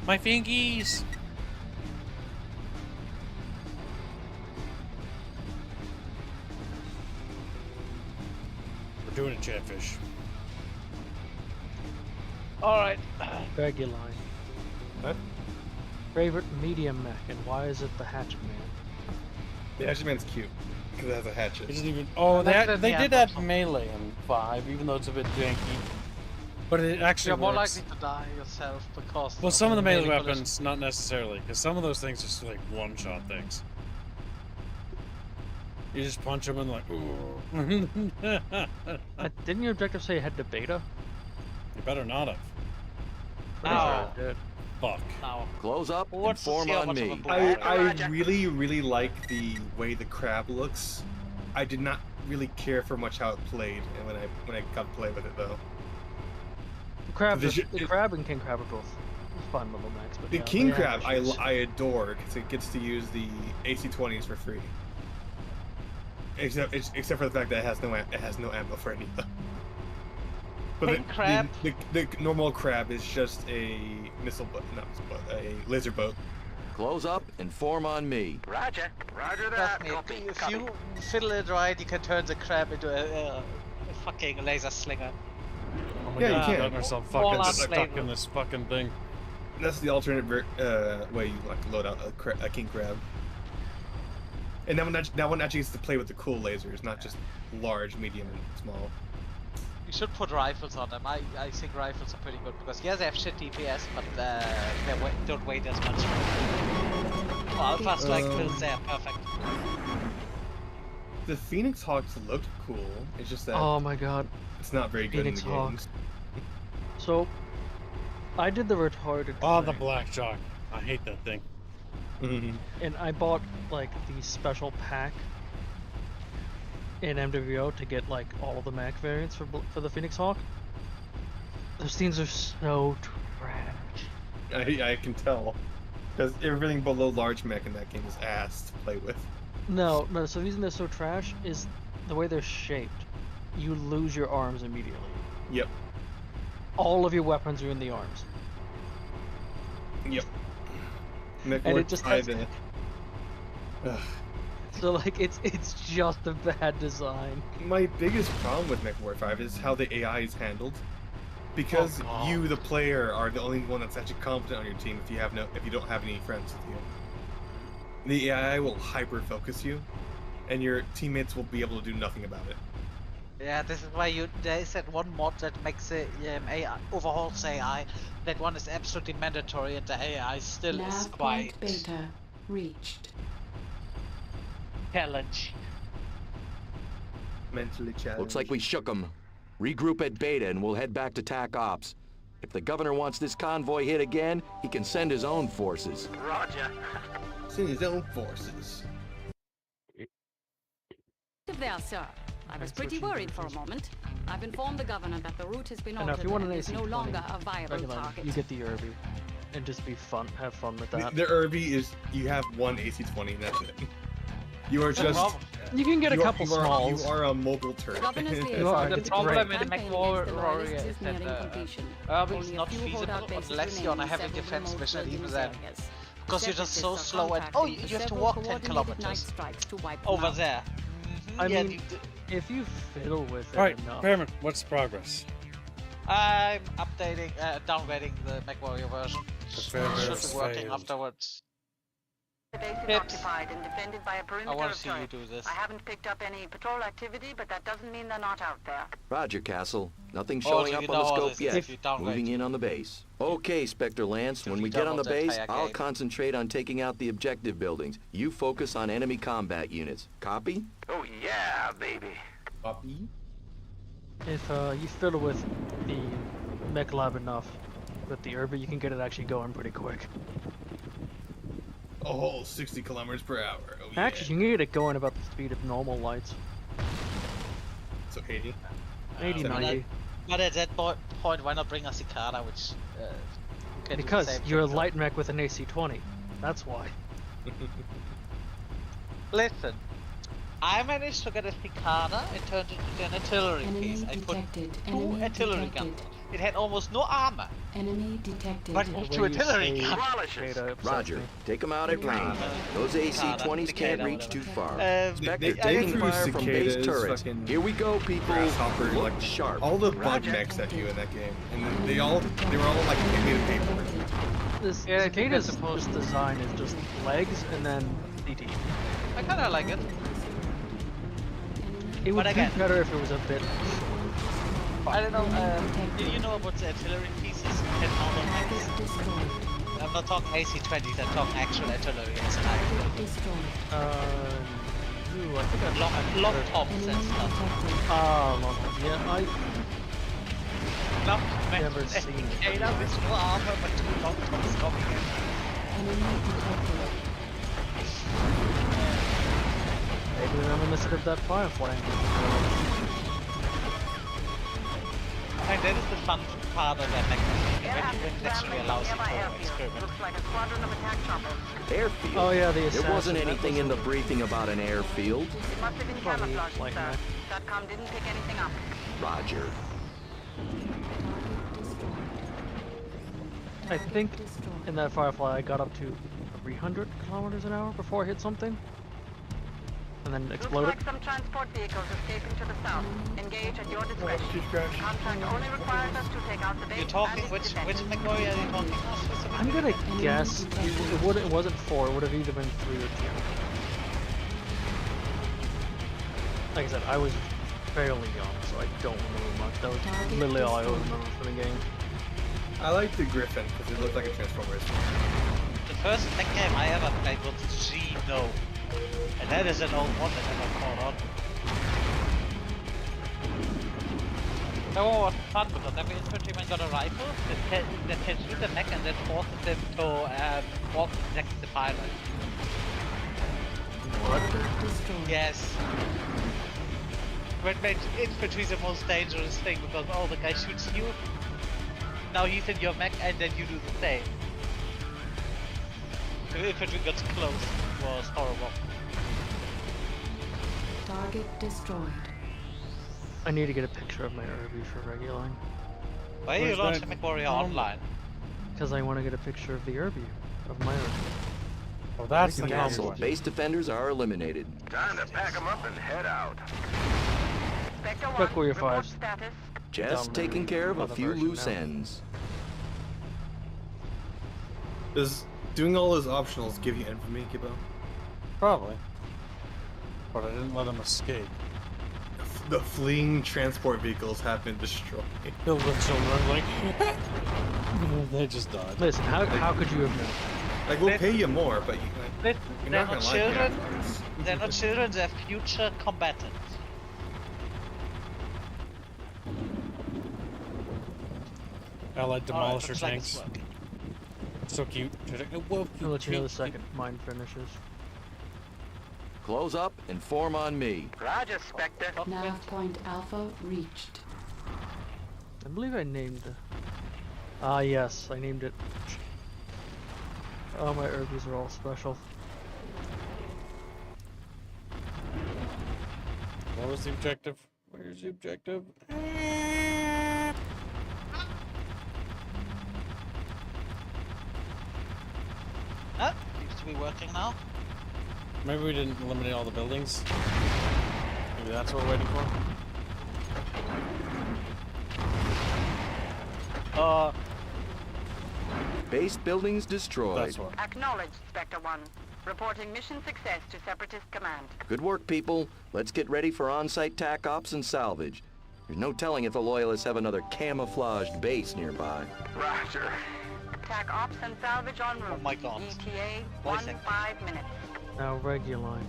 My fingies! We're doing a chatfish. Alright. Reguline. What? Favorite medium mech, and why is it the Hatchet Man? The Hatchet Man's cute because it has a hatchet. It doesn't even. Oh, they did add melee in 5, even though it's a bit janky. But it actually You're more works. likely to die yourself because. Well, some of the melee bullets. weapons, not necessarily, because some of those things are just like one-shot things. You just punch them and like, ooh. Didn't your objective say head to beta? You better not have. Pretty sure it did. Fuck. Now. Close up and What's the form scale on much of me. a I really like the way the crab looks. I did not really care for much how it played, and when I got to play with it though. The crab, The the crab and king crab are both fun little mechs. But The yeah, king they have crab issues. I adore because it gets to use the AC-20s for free. Except for the fact that it has no ammo for any of them. But King crab. The normal crab is just a missile boat, not missile boat, a laser boat. Close up and form on me. Roger. Roger Trust that. me, Copy. if Copy. you fiddle it right, you can turn the crab into a fucking laser slinger. Oh my Yeah, god, you I can. got myself All fucking out stuck flavor. in this fucking thing. That's the alternate way you like load out a king crab. And that one actually gets to play with the cool lasers, not just large, medium, and small. You should put rifles on them. I think rifles are pretty good because yeah, they have shit DPS, but they don't weigh as much. Oh, Alpha Strike kills there, perfect. The Phoenix Hawks looked cool. It's just that Oh my god. it's not very good Phoenix in the Hawk. games. So, I did the retarded Oh, thing, the blackjack. I hate that thing. and I bought like the special pack in MWO to get like all of the Mac variants for the Phoenix Hawk. Those things are so trash. I can tell. Because everything below large mech in that game is ass to play with. No, so the reason they're so trash is the way they're shaped. You lose your arms immediately. Yep. All of your weapons are in the arms. Yep. And it just has... Ugh. So like it's just a bad design. My biggest problem with MechWarrior 5 is how the AI is handled. Because you, the player, are the only one that's actually competent on your team if you don't have any friends with you. The AI will hyper focus you, and your teammates will be able to do nothing about it. Yeah, this is why there is that one mod that makes the AI overhauls AI. That one is absolutely mandatory, and the AI still is Nav quite point beta reached. challenge. Mentally challenged. Looks like we shook them. Regroup at Beta and we'll head back to TAC Ops. If the governor wants this convoy hit again, he can send his own forces. Roger. Send his own forces. There, sir. I was pretty worried for a moment. I've informed the governor that the route has been And now, if altered you want an and is no AC-20 longer a viable regular, target. you get the Irby, and just be fun, have fun with that. The Irby is you have one AC-20 and that's it. You are just. You can get a couple smalls. You are a mobile turret. You are. The It's problem great. with MechWarrior is that Irby is not feasible unless you're on a heavy defense mission, and even then. Because you're just so slow and you have to walk 10 kilometers over there. I Yeah, mean, if you fiddle with it Alright, enough. Perman, what's progress? I'm updating, downgrading the MechWarrior version. Should be working failed. afterwards. The base is Pips. occupied and defended by a perimeter I want of to see you turrets. do this. I haven't picked up any patrol activity, but that doesn't mean they're not out there. Roger, Castle. Nothing Oh, showing so up you on the know all scope this yet. if you downgrade. Moving in on the base. Okay, Spectre Lance, when we get on the double the base, entire I'll game. concentrate on taking out the objective buildings. You focus on enemy combat units. Copy? Oh yeah, baby. Copy. If you fiddle with the mech lab enough with the Irby, you can get it actually going pretty quick. A whole 60 kilometers per hour. Oh, yeah. Actually, you can get it going about the speed of normal lights. So 80. 80, 90. But at that point, why not bring a Cicada, which can do the Because same you're a thing. light mech with an AC-20. That's why. Listen, I managed to get a Cicada and turned it into an artillery piece. I put two artillery guns. It had almost no armor. Enemy detected. But two artillery guns. Roger. Take them out at range. Those AC-20s can't reach too far. Spectre they taking threw fire from base cicadas, turrets. fucking Here we go, people. Grasshopper, Look like sharp. all the bug mechs at you in that game, and they were all like made of paper. This Yeah, I think Cicada's that's supposed first design is just legs and then CT. I kinda like it. It would But be again- better if it was a bit. I don't know, do you know about the artillery pieces can mount on mechs? I'm not talking AC-20s, I'm talking actual artillery inside. Ooh, I think I've Long tops and stuff. long tops. Yeah, Long never metal seen it. Cicada with no armor but two long tops coming in. maybe they're reminiscent of that Firefly. And that is the fun part of that mechanism. It actually allows you Nearby to airfield. experiment. Looks like a squadron of attack choppers. Airfield? Oh, yeah, the There assassin, wasn't that anything was in the briefing about an airfield. It must have been Probably camouflaged, like sir. that. SATCOM didn't pick anything up. Roger. I think in that Firefly I got up to 300 kilometers an hour before I hit something. And then Looks exploded. like some transport vehicles escaping to the south. Engage at your discretion. Contract only requires us to take out the base. You're talking, and which its defenses. MechWarrior are you talking about specifically? I'm gonna guess it wasn't 4, it would have either been 3 or 2. Like I said, I was fairly young, so I don't remember much. That was literally all I remember from the game. I like the Griffin because it looked like a Transformers. The first mech game I ever played was Geno. And that is an old one that never caught on. That one was fun because every infantryman got a rifle that can shoot the mech and then forces them to walk next to the pilot. What? Yes. Which makes infantry the most dangerous thing because the guy shoots you. Now he's in your mech and then you do the same. If infantry gets close, it was horrible. Target destroyed. I need to get a picture of my Irby for regular. Why are you launching MechWarrior online? Because I want to get a picture of the Irby, of my Irby. Oh, that's the Castle. combo. Base defenders are eliminated. Time to pack them up and head out. Spectre Check where your 1, report fives. status. Just taking care of a Another few version loose now. ends. Does doing all those optionals give you infamy, Gibbo? Probably. But I didn't let him escape. The fleeing transport vehicles have been destroyed. Killed the children, like... they just died. Listen, how could you have known? Like, we'll pay you more, but you're They're not not gonna like it children. afterwards. They're not children. They're future combatants. Allied demolisher looks like tanks. it's working. So cute. I'll let you know the second mine finishes. Close up and form on me. Roger, Spectre. Nav point Alpha reached. I believe I named it. Ah, yes, I named it. Oh, my herbies are all special. What was the objective? Where's the objective? Seems to be working now. Maybe we didn't eliminate all the buildings. Maybe that's what we're waiting for. Base buildings destroyed. That's what. Acknowledged, Spectre 1. Reporting mission success to Separatist Command. Good work, people. Let's get ready for on-site TAC ops and salvage. There's no telling if the Loyalists have another camouflaged base nearby. Roger. TAC ops and salvage en route. Oh my god. ETA, Voicing. 15 minutes. Now, Reguline.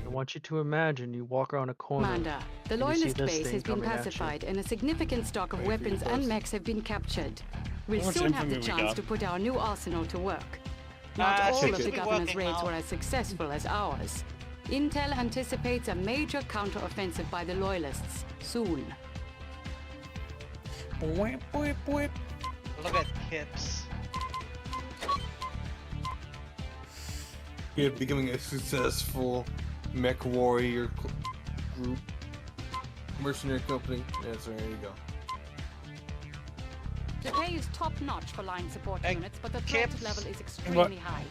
I want you to imagine you walk around a corner. Commander, the and you see Loyalist this base thing has been coming at you. pacified and a significant stock of Wait for weapons you and first. mechs have been captured. We'll How much soon have the infamy we chance got? to put our new arsenal to work. Not all seems of to the be governor's working raids now. were as successful as ours. Intel anticipates a major counter-offensive by the Loyalists soon. Whip, whip, whip. Look at Kips. You're becoming a successful MechWarrior group. Mercenary company. Yes, there you go. The pay is top-notch for line support Hey, units, but the threat Kips. level is extremely high.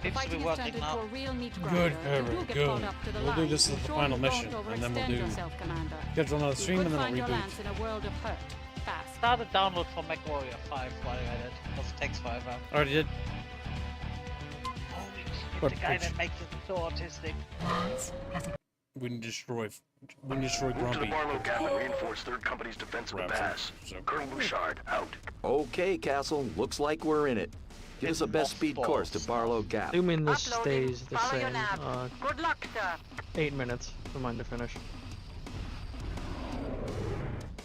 The Seems to fighting be has turned working into now. a real meat Good, grinder. You Herbert, do get good. caught up to the We'll do line. this as the Ensure final you mission, don't and then we'll overextend do yourself, Commander. schedule another You stream, could and then find we'll your reboot. lance in a world of hurt. Fast. Start a download for MechWarrior 5 while you're at it, because it takes forever. Already did. Holy shit, What the guy bitch? that makes it so autistic. We can destroy Move to the Grumpy. Barlow Gap and reinforce 3rd Company's defense of the Raffles. pass. So- Colonel Bouchard, out. Okay, Castle. Looks like we're in it. Give us a best speed course to Barlow Gap. Assuming this Uploading. stays the Follow your same, nav. Good luck, sir. 8 minutes for mine to finish.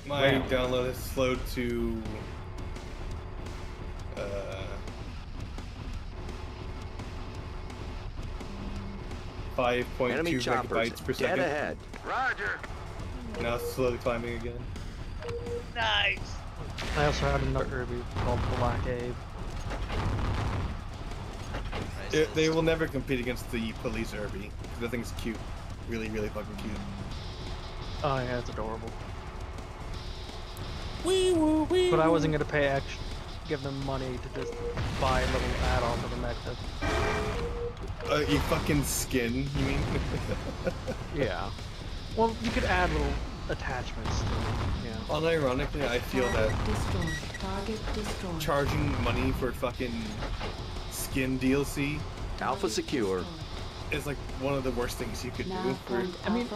My download is slowed to 5.2 Enemy choppers megabytes per dead second. ahead. Roger. Now it's slowly climbing again. Nice! I also had another herby called Black Abe. They will never compete against the police Irby. The thing's cute. Really, really fucking cute. Oh yeah, it's adorable. Wee woo wee. But I wasn't gonna pay extra, give them money to just buy a little add-on for the mech. You fucking skin, you mean? Yeah. Well, you could add little attachments to it. Yeah. Unironically, I feel that Target destroyed. charging money for fucking skin DLC Alpha secure. is like one of the worst things you could do. For, I mean,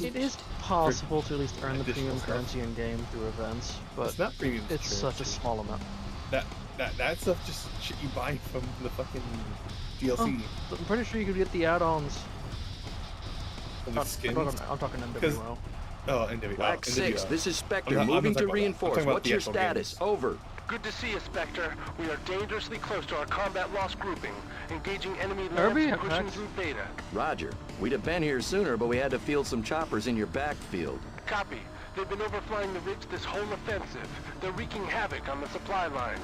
it is possible to at least earn the additional premium stuff. currency in game through events, but It's not premium it's such a small amount. that stuff just shit you buy from the fucking DLC. Oh, I'm pretty sure you could get the add-ons. The skins. I'm talking 'Cause- NWO. Oh, NWO. Black 6, NWO. this is Spectre, I'm not moving talking to about that. I'm reinforce. talking about What's the your actual status? games. Over. Good to see you, Spectre. We are dangerously close to our combat loss grouping. Engaging enemy Irby, lands and pushing attacks. through Beta. Roger. We'd have been here sooner, but we had to field some choppers in your backfield. Copy. They've been overflying the ridge this whole offensive. They're wreaking havoc on the supply lines.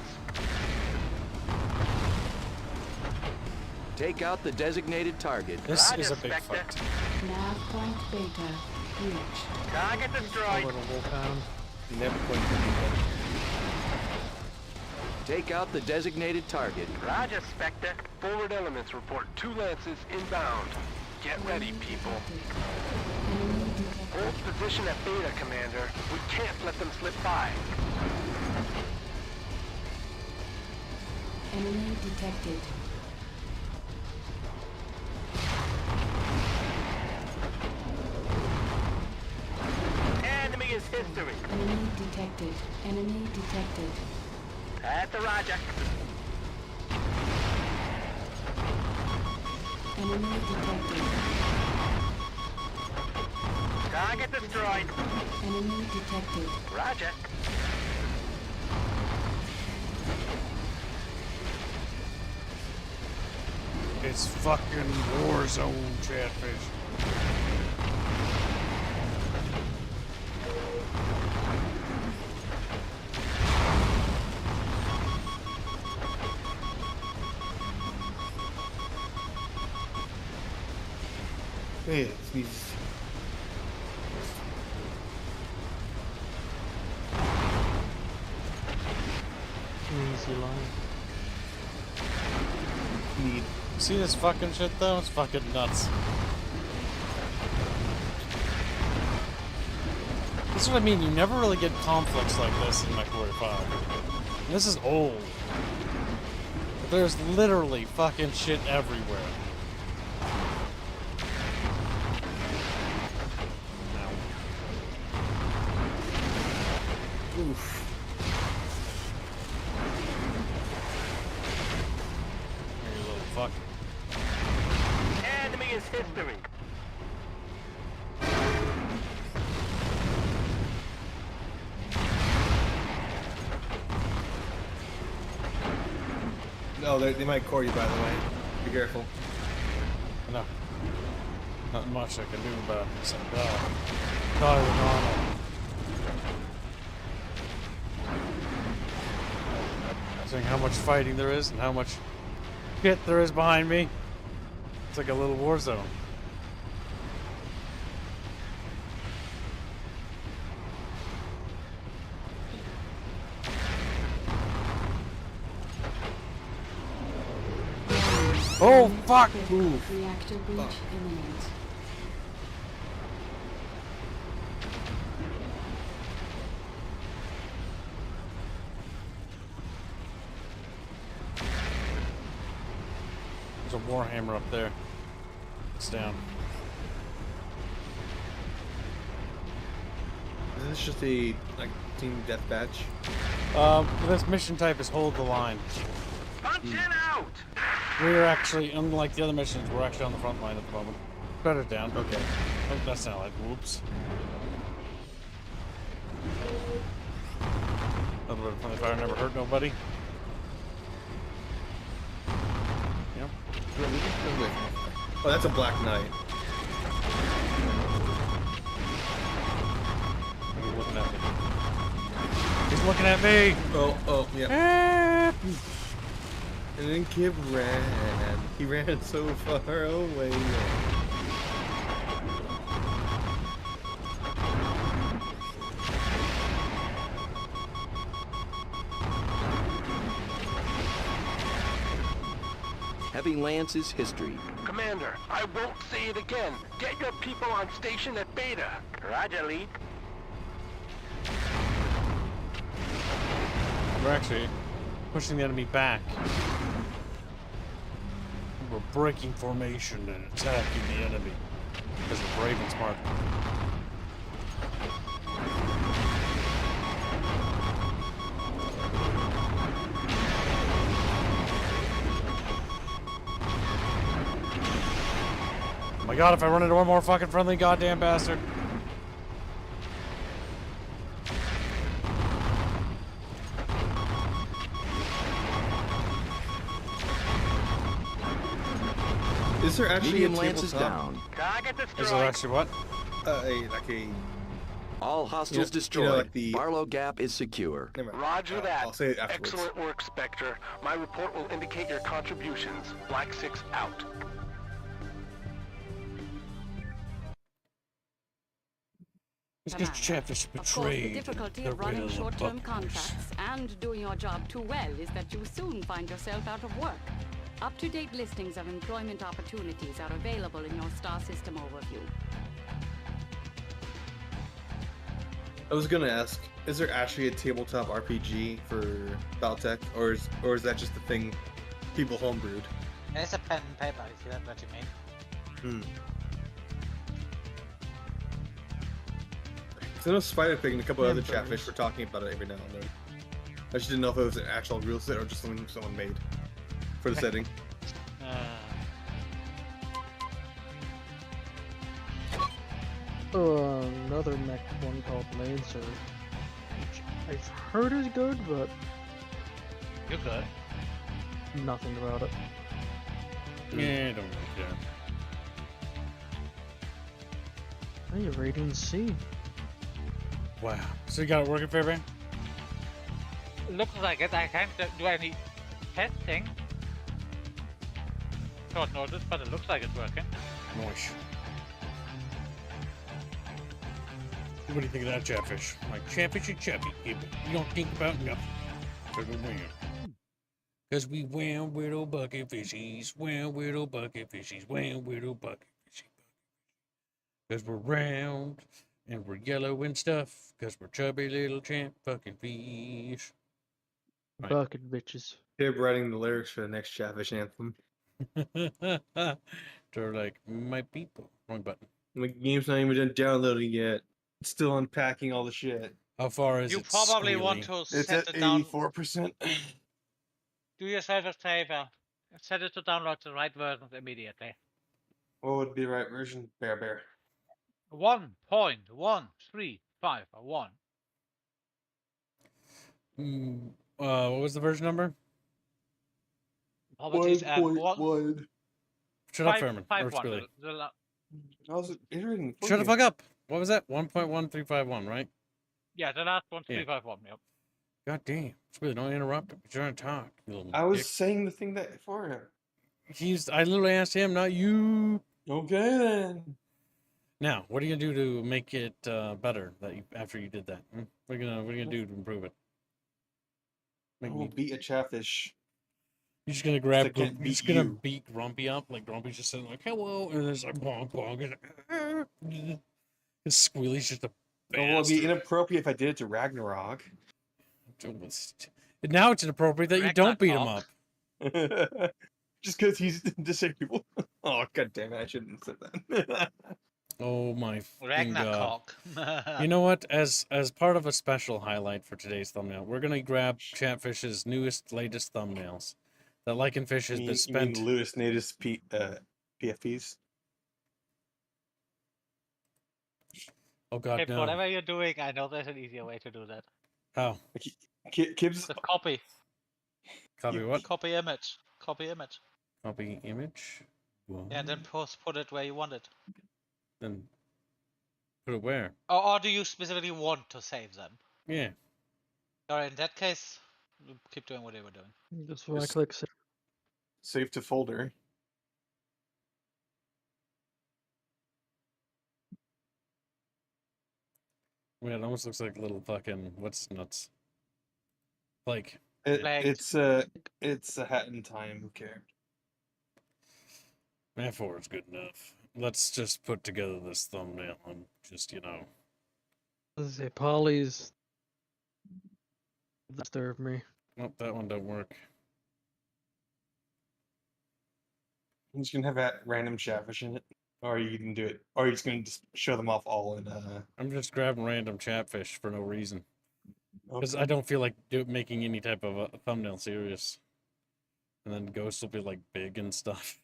Take out the designated target. This Roger, is a big Spectre. fight. Nav point beta reached. Target A destroyed. little Volcan. You never point to me. Take out the designated target. Roger, Spectre. Forward elements report 2 lances inbound. Get ready, people. Hold position at Beta, Commander. We can't let them slip by. Enemy detected. Enemy is history. Enemy detected. Enemy detected. That's a Roger. Enemy detected. Target destroyed. Enemy detected. Roger. It's fucking Warzone Chatfish. Hey, sneeze. Easy line. Need. See this fucking shit though? It's fucking nuts. This is what I mean, you never really get conflicts like this in MechWarrior 5. This is old. But there's literally fucking shit everywhere. Oof. You little fuck. Enemy is history. No, they might core you, by the way. Be careful. No. Not much I can do about it. Except die. Die with normal. Seeing how much fighting there is and how much shit there is behind me. It's like a little war zone. Oh fuck! Oof. Reactor breach imminent. There's a warhammer up there. It's down. Is this just a team deathmatch? This mission type is hold the line. Punch it out! We're actually, unlike the other missions, we're actually on the front line at the moment. Better down. Okay. Oh, that's not like whoops. A little bit of friendly fire never hurt nobody. Yep. Oh, that's a Black Knight. He's looking at me. He's looking at me! Oh, yeah. And then Kib ran. He ran so far away. Heavy Lance is history. Commander, I won't say it again. Get your people on station at Beta. Roger, lead. We're actually pushing the enemy back. We're breaking formation and attacking the enemy because we're brave and smart. Oh my god, if I run into one more fucking friendly goddamn bastard. Is there actually Medium a Lance is tabletop? down. Target destroyed. Is there actually what? All hostiles destroyed. like the Barlow Gap is secure. Roger that. I'll say it afterwards. Excellent work, Spectre. My report will indicate your contributions. Black 6 out. This Chatfish Of course, the betrayed difficulty the of running real short-term buggers. contracts and doing your job too well is that you soon find yourself out of work. Up-to-date listings of employment opportunities are available in your star system overview. I was gonna ask, is there actually a tabletop RPG for Battletech, or is that just the thing people homebrewed? There's a pen and paper if that's what you mean. So I know Spider Pig and a couple other Chatfish were talking about it every now and then. I just didn't know if it was an actual real set or just something someone made for the setting. Another mech one called Lancer, which I've heard is good, but You're good. nothing about it. Yeah, I don't really care. Oh, you're rating C. Wow. So you got it working, Fairbairn? Looks like it. I can't do any testing. Short notice, but it looks like it's working. Nice. What do you think of that chatfish? Like, chatfish and chappy, people. You don't think about nothing. Because we wham little bucket fishies, wham little bucket fishies, wham little bucket fishies. Because we're round, and we're yellow and stuff. Because we're chubby little champ fucking fish. Right. Bucket bitches. Hib writing the lyrics for the next Chatfish anthem. They're like, my people. Wrong button. The game's not even done downloading yet. It's still unpacking all the shit. How far is You it? probably want to It's set at it down. 84%. Do yourself a favor. Set it to download the right version immediately. What would be the right version? Bear. 1.1351. What was the version number? Apologies, and 1.1. Shut up, Fairman. Or 5.1. Spilly. Shut the fuck up. What was that? 1.1351, right? Yeah, the last one's 351. Yep. God damn. Spilly, don't interrupt him. He's trying to talk. You little I was dick. saying the thing that for him. I literally asked him, not you. Okay then. Now, what are you gonna do to make it better after you did that? What are you gonna do to improve it? I will beat a Chatfish. You're just gonna beat Grumpy up, like Grumpy's just sitting like hello, and it's like bonk bonk, and Squealy's just a It would be inappropriate if I did it to Ragnarok. Now it's inappropriate that you don't beat him up. Just because he's disabled. Oh god damn it! I shouldn't have said that. Oh my God. Ragnarok. You know what? As part of a special highlight for today's thumbnail, we're gonna grab Chatfish's latest thumbnails. That Lycan Fish has been spent. You mean Lewis latest PFPs? Oh god, Hey, no. whatever you're doing, I know there's an easier way to do that. How? Kibbs. Just copy. Copy what? Copy image. Copy image. Copy image. What? Yeah, and then put it where you want it. Then put it where? Or do you specifically want to save them? Yeah. Alright, in that case, keep doing what you were doing. Just right click. Save to folder. Yeah, it almost looks like little fucking what's nuts. Like It's a hat in time. Who cares? Metaphor is good enough. Let's just put together this thumbnail and just, Let's say Polly's disturbed me. Nope, that one don't work. I'm just gonna have that random Chatfish in it, or you can do it, or you're just gonna show them off all in. I'm just grabbing random Chatfish for no reason. Because Okay. I don't feel like making any type of a thumbnail serious. And then Ghost will be like big and stuff.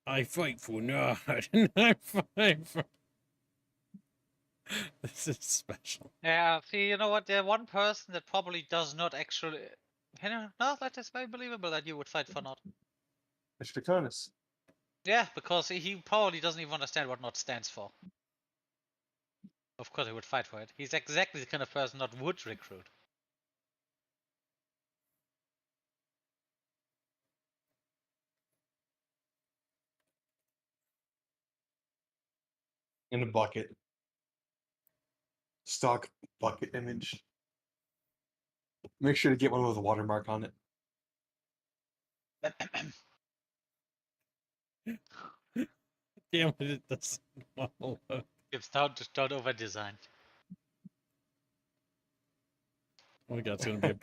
I fight for Nod, and I fight for... This is special. Yeah, see, you know what? There's one person that probably does not actually... no, that is very believable that you would fight for Nod. Mr. Conus. Yeah, because he probably doesn't even understand what Nod stands for. Of course he would fight for it. He's exactly the kind of person Nod would recruit. In a bucket. Stock bucket image. Make sure to get one with a watermark on it. Damn it, it doesn't model up. Just don't over design. Oh my god, it's gonna be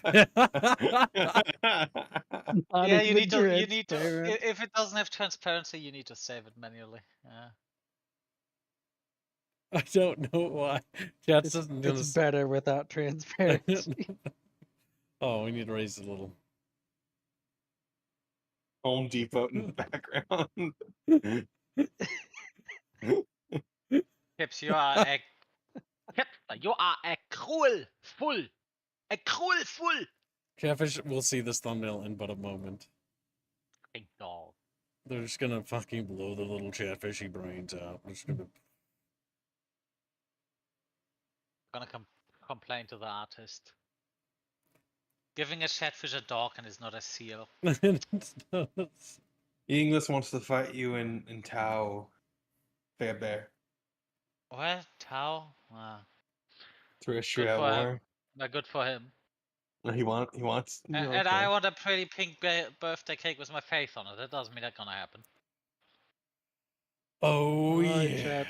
Yeah, you need to, if it doesn't have transparency, you need to save it manually. Yeah. I don't know why. Yeah, it's better without transparency. Oh, we need to raise it a little. Home Depot in the background. Pips, you are a cruel fool. A cruel fool! Chatfish will see this thumbnail in but a moment. Big dog. They're just gonna fucking blow the little chatfishy brains out. They're just gonna... Gonna complain to the artist. Giving a chatfish a dog and is not a seal. English wants to fight you in Tau, Fair Bear. What? Tau? Through a Good straight out for him. war. Good for him. He wants. And I want a pretty pink birthday cake with my face on it. That doesn't mean that's gonna happen. Oh, Alright, yeah. chat.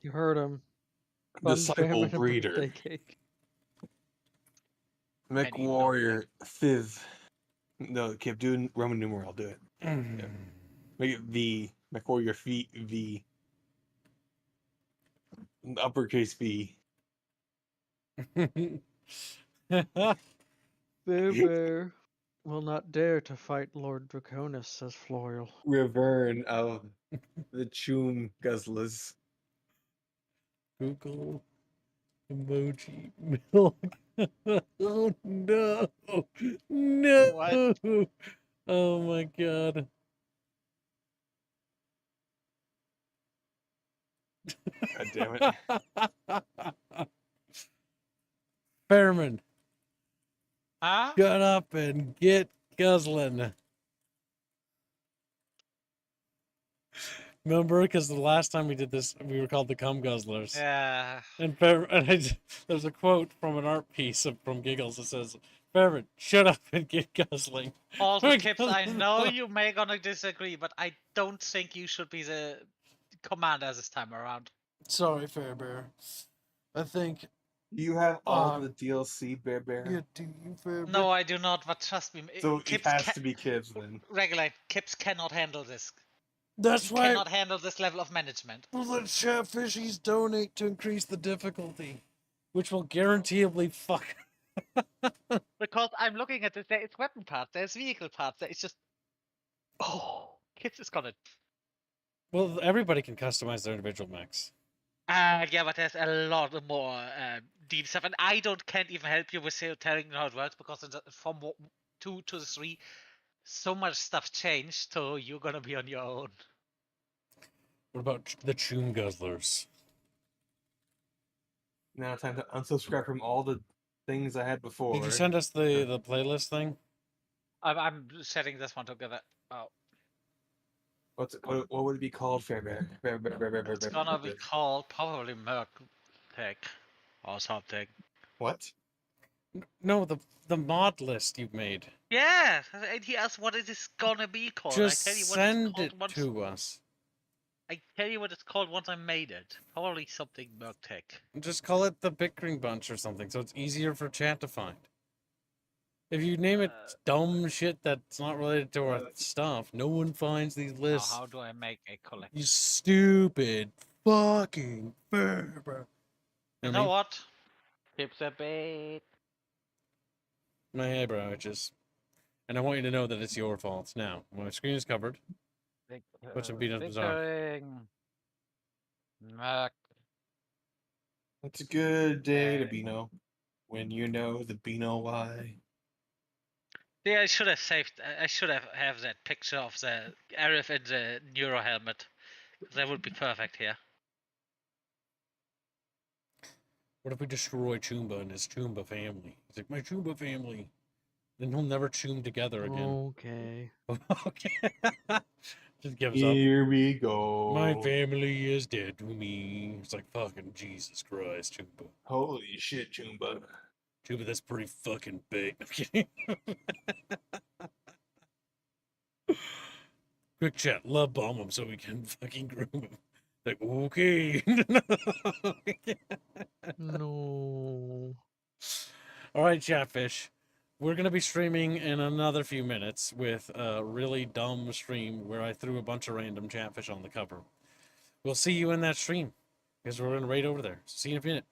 You heard him. Disciple breeder. Birthday cake. MechWarrior Fiv. No, keep doing Roman numeral. I'll do it. Yeah. Make it V. MechWarrior V. Uppercase V. Bear will not dare to fight Lord Draconis, says Floral. Revern of the Choom Guzzlers. Google emoji milk. Oh no! No! What? Oh my god. God damn it. Fairman. Huh? Shut up and get guzzling. Remember, because the last time we did this, we were called the cum guzzlers. Yeah. And there's a quote from an art piece from Giggles that says, Fairman, shut up and get guzzling. Also, Kips, I know you may gonna disagree, but I don't think you should be the commander this time around. Sorry, Fairbear. I think... You have all the DLC, Bear. Yeah, do you, Fairbear? No, I do not, but trust me. So Kips it has to be Kips then. Regulate. Kips cannot handle this. That's He why... cannot handle this level of management. Well, let Chatfishies donate to increase the difficulty, which will guaranteeably fuck... Because I'm looking at this, there is weapon parts, there's vehicle parts, there is just... Oh, Kips is gonna... Well, everybody can customize their individual mechs. Yeah, but there's a lot more deep stuff, and I can't even help you with telling you how it works, because from 2 to 3, so much stuff changed, so you're gonna be on your own. What about the Choom Guzzlers? Now time to unsubscribe from all the things I had before. Did you send us the playlist thing? I'm setting this one together. Oh. What would it be called, Fairbear? It's gonna be called probably Merc Tech or something. What? No, the mod list you made. Yeah, and he asked what it is gonna be called. Just I tell you what send it's it called to us. I tell you what it's called once I made it. Probably something Merc Tech. Just call it the Bickering Bunch or something, so it's easier for chat to find. If you name it dumb shit that's not related to our stuff, no one finds these lists. Now, how do I make a collection? You stupid fucking Ferber. You know what? Tips a bit. My eyebrow itches. And I want you to know that it's your fault. Now, my screen is covered. Put some beat up bizarre. Merc. It's a good day to Beano. When you know the Beano why. Yeah, I should have saved. I should have that picture of the Arif in the Neuro helmet. That would be perfect here. What if we destroy Choomba and his Choomba family? He's like, my Choomba family. Then he'll never choom together again. Okay. Okay. Just gives up. Here we go. My family is dead to me. It's like fucking Jesus Christ, Choomba. Holy shit, Choomba. Choomba, that's pretty fucking big. I'm kidding. Quick chat, love bomb him so we can fucking groom him. Like, okay. No. Alright, Chatfish. We're going to be streaming in another few minutes with a really dumb stream where I threw a bunch of random Chatfish on the cover. We'll see you in that stream because we're going to raid over there. See you in a minute.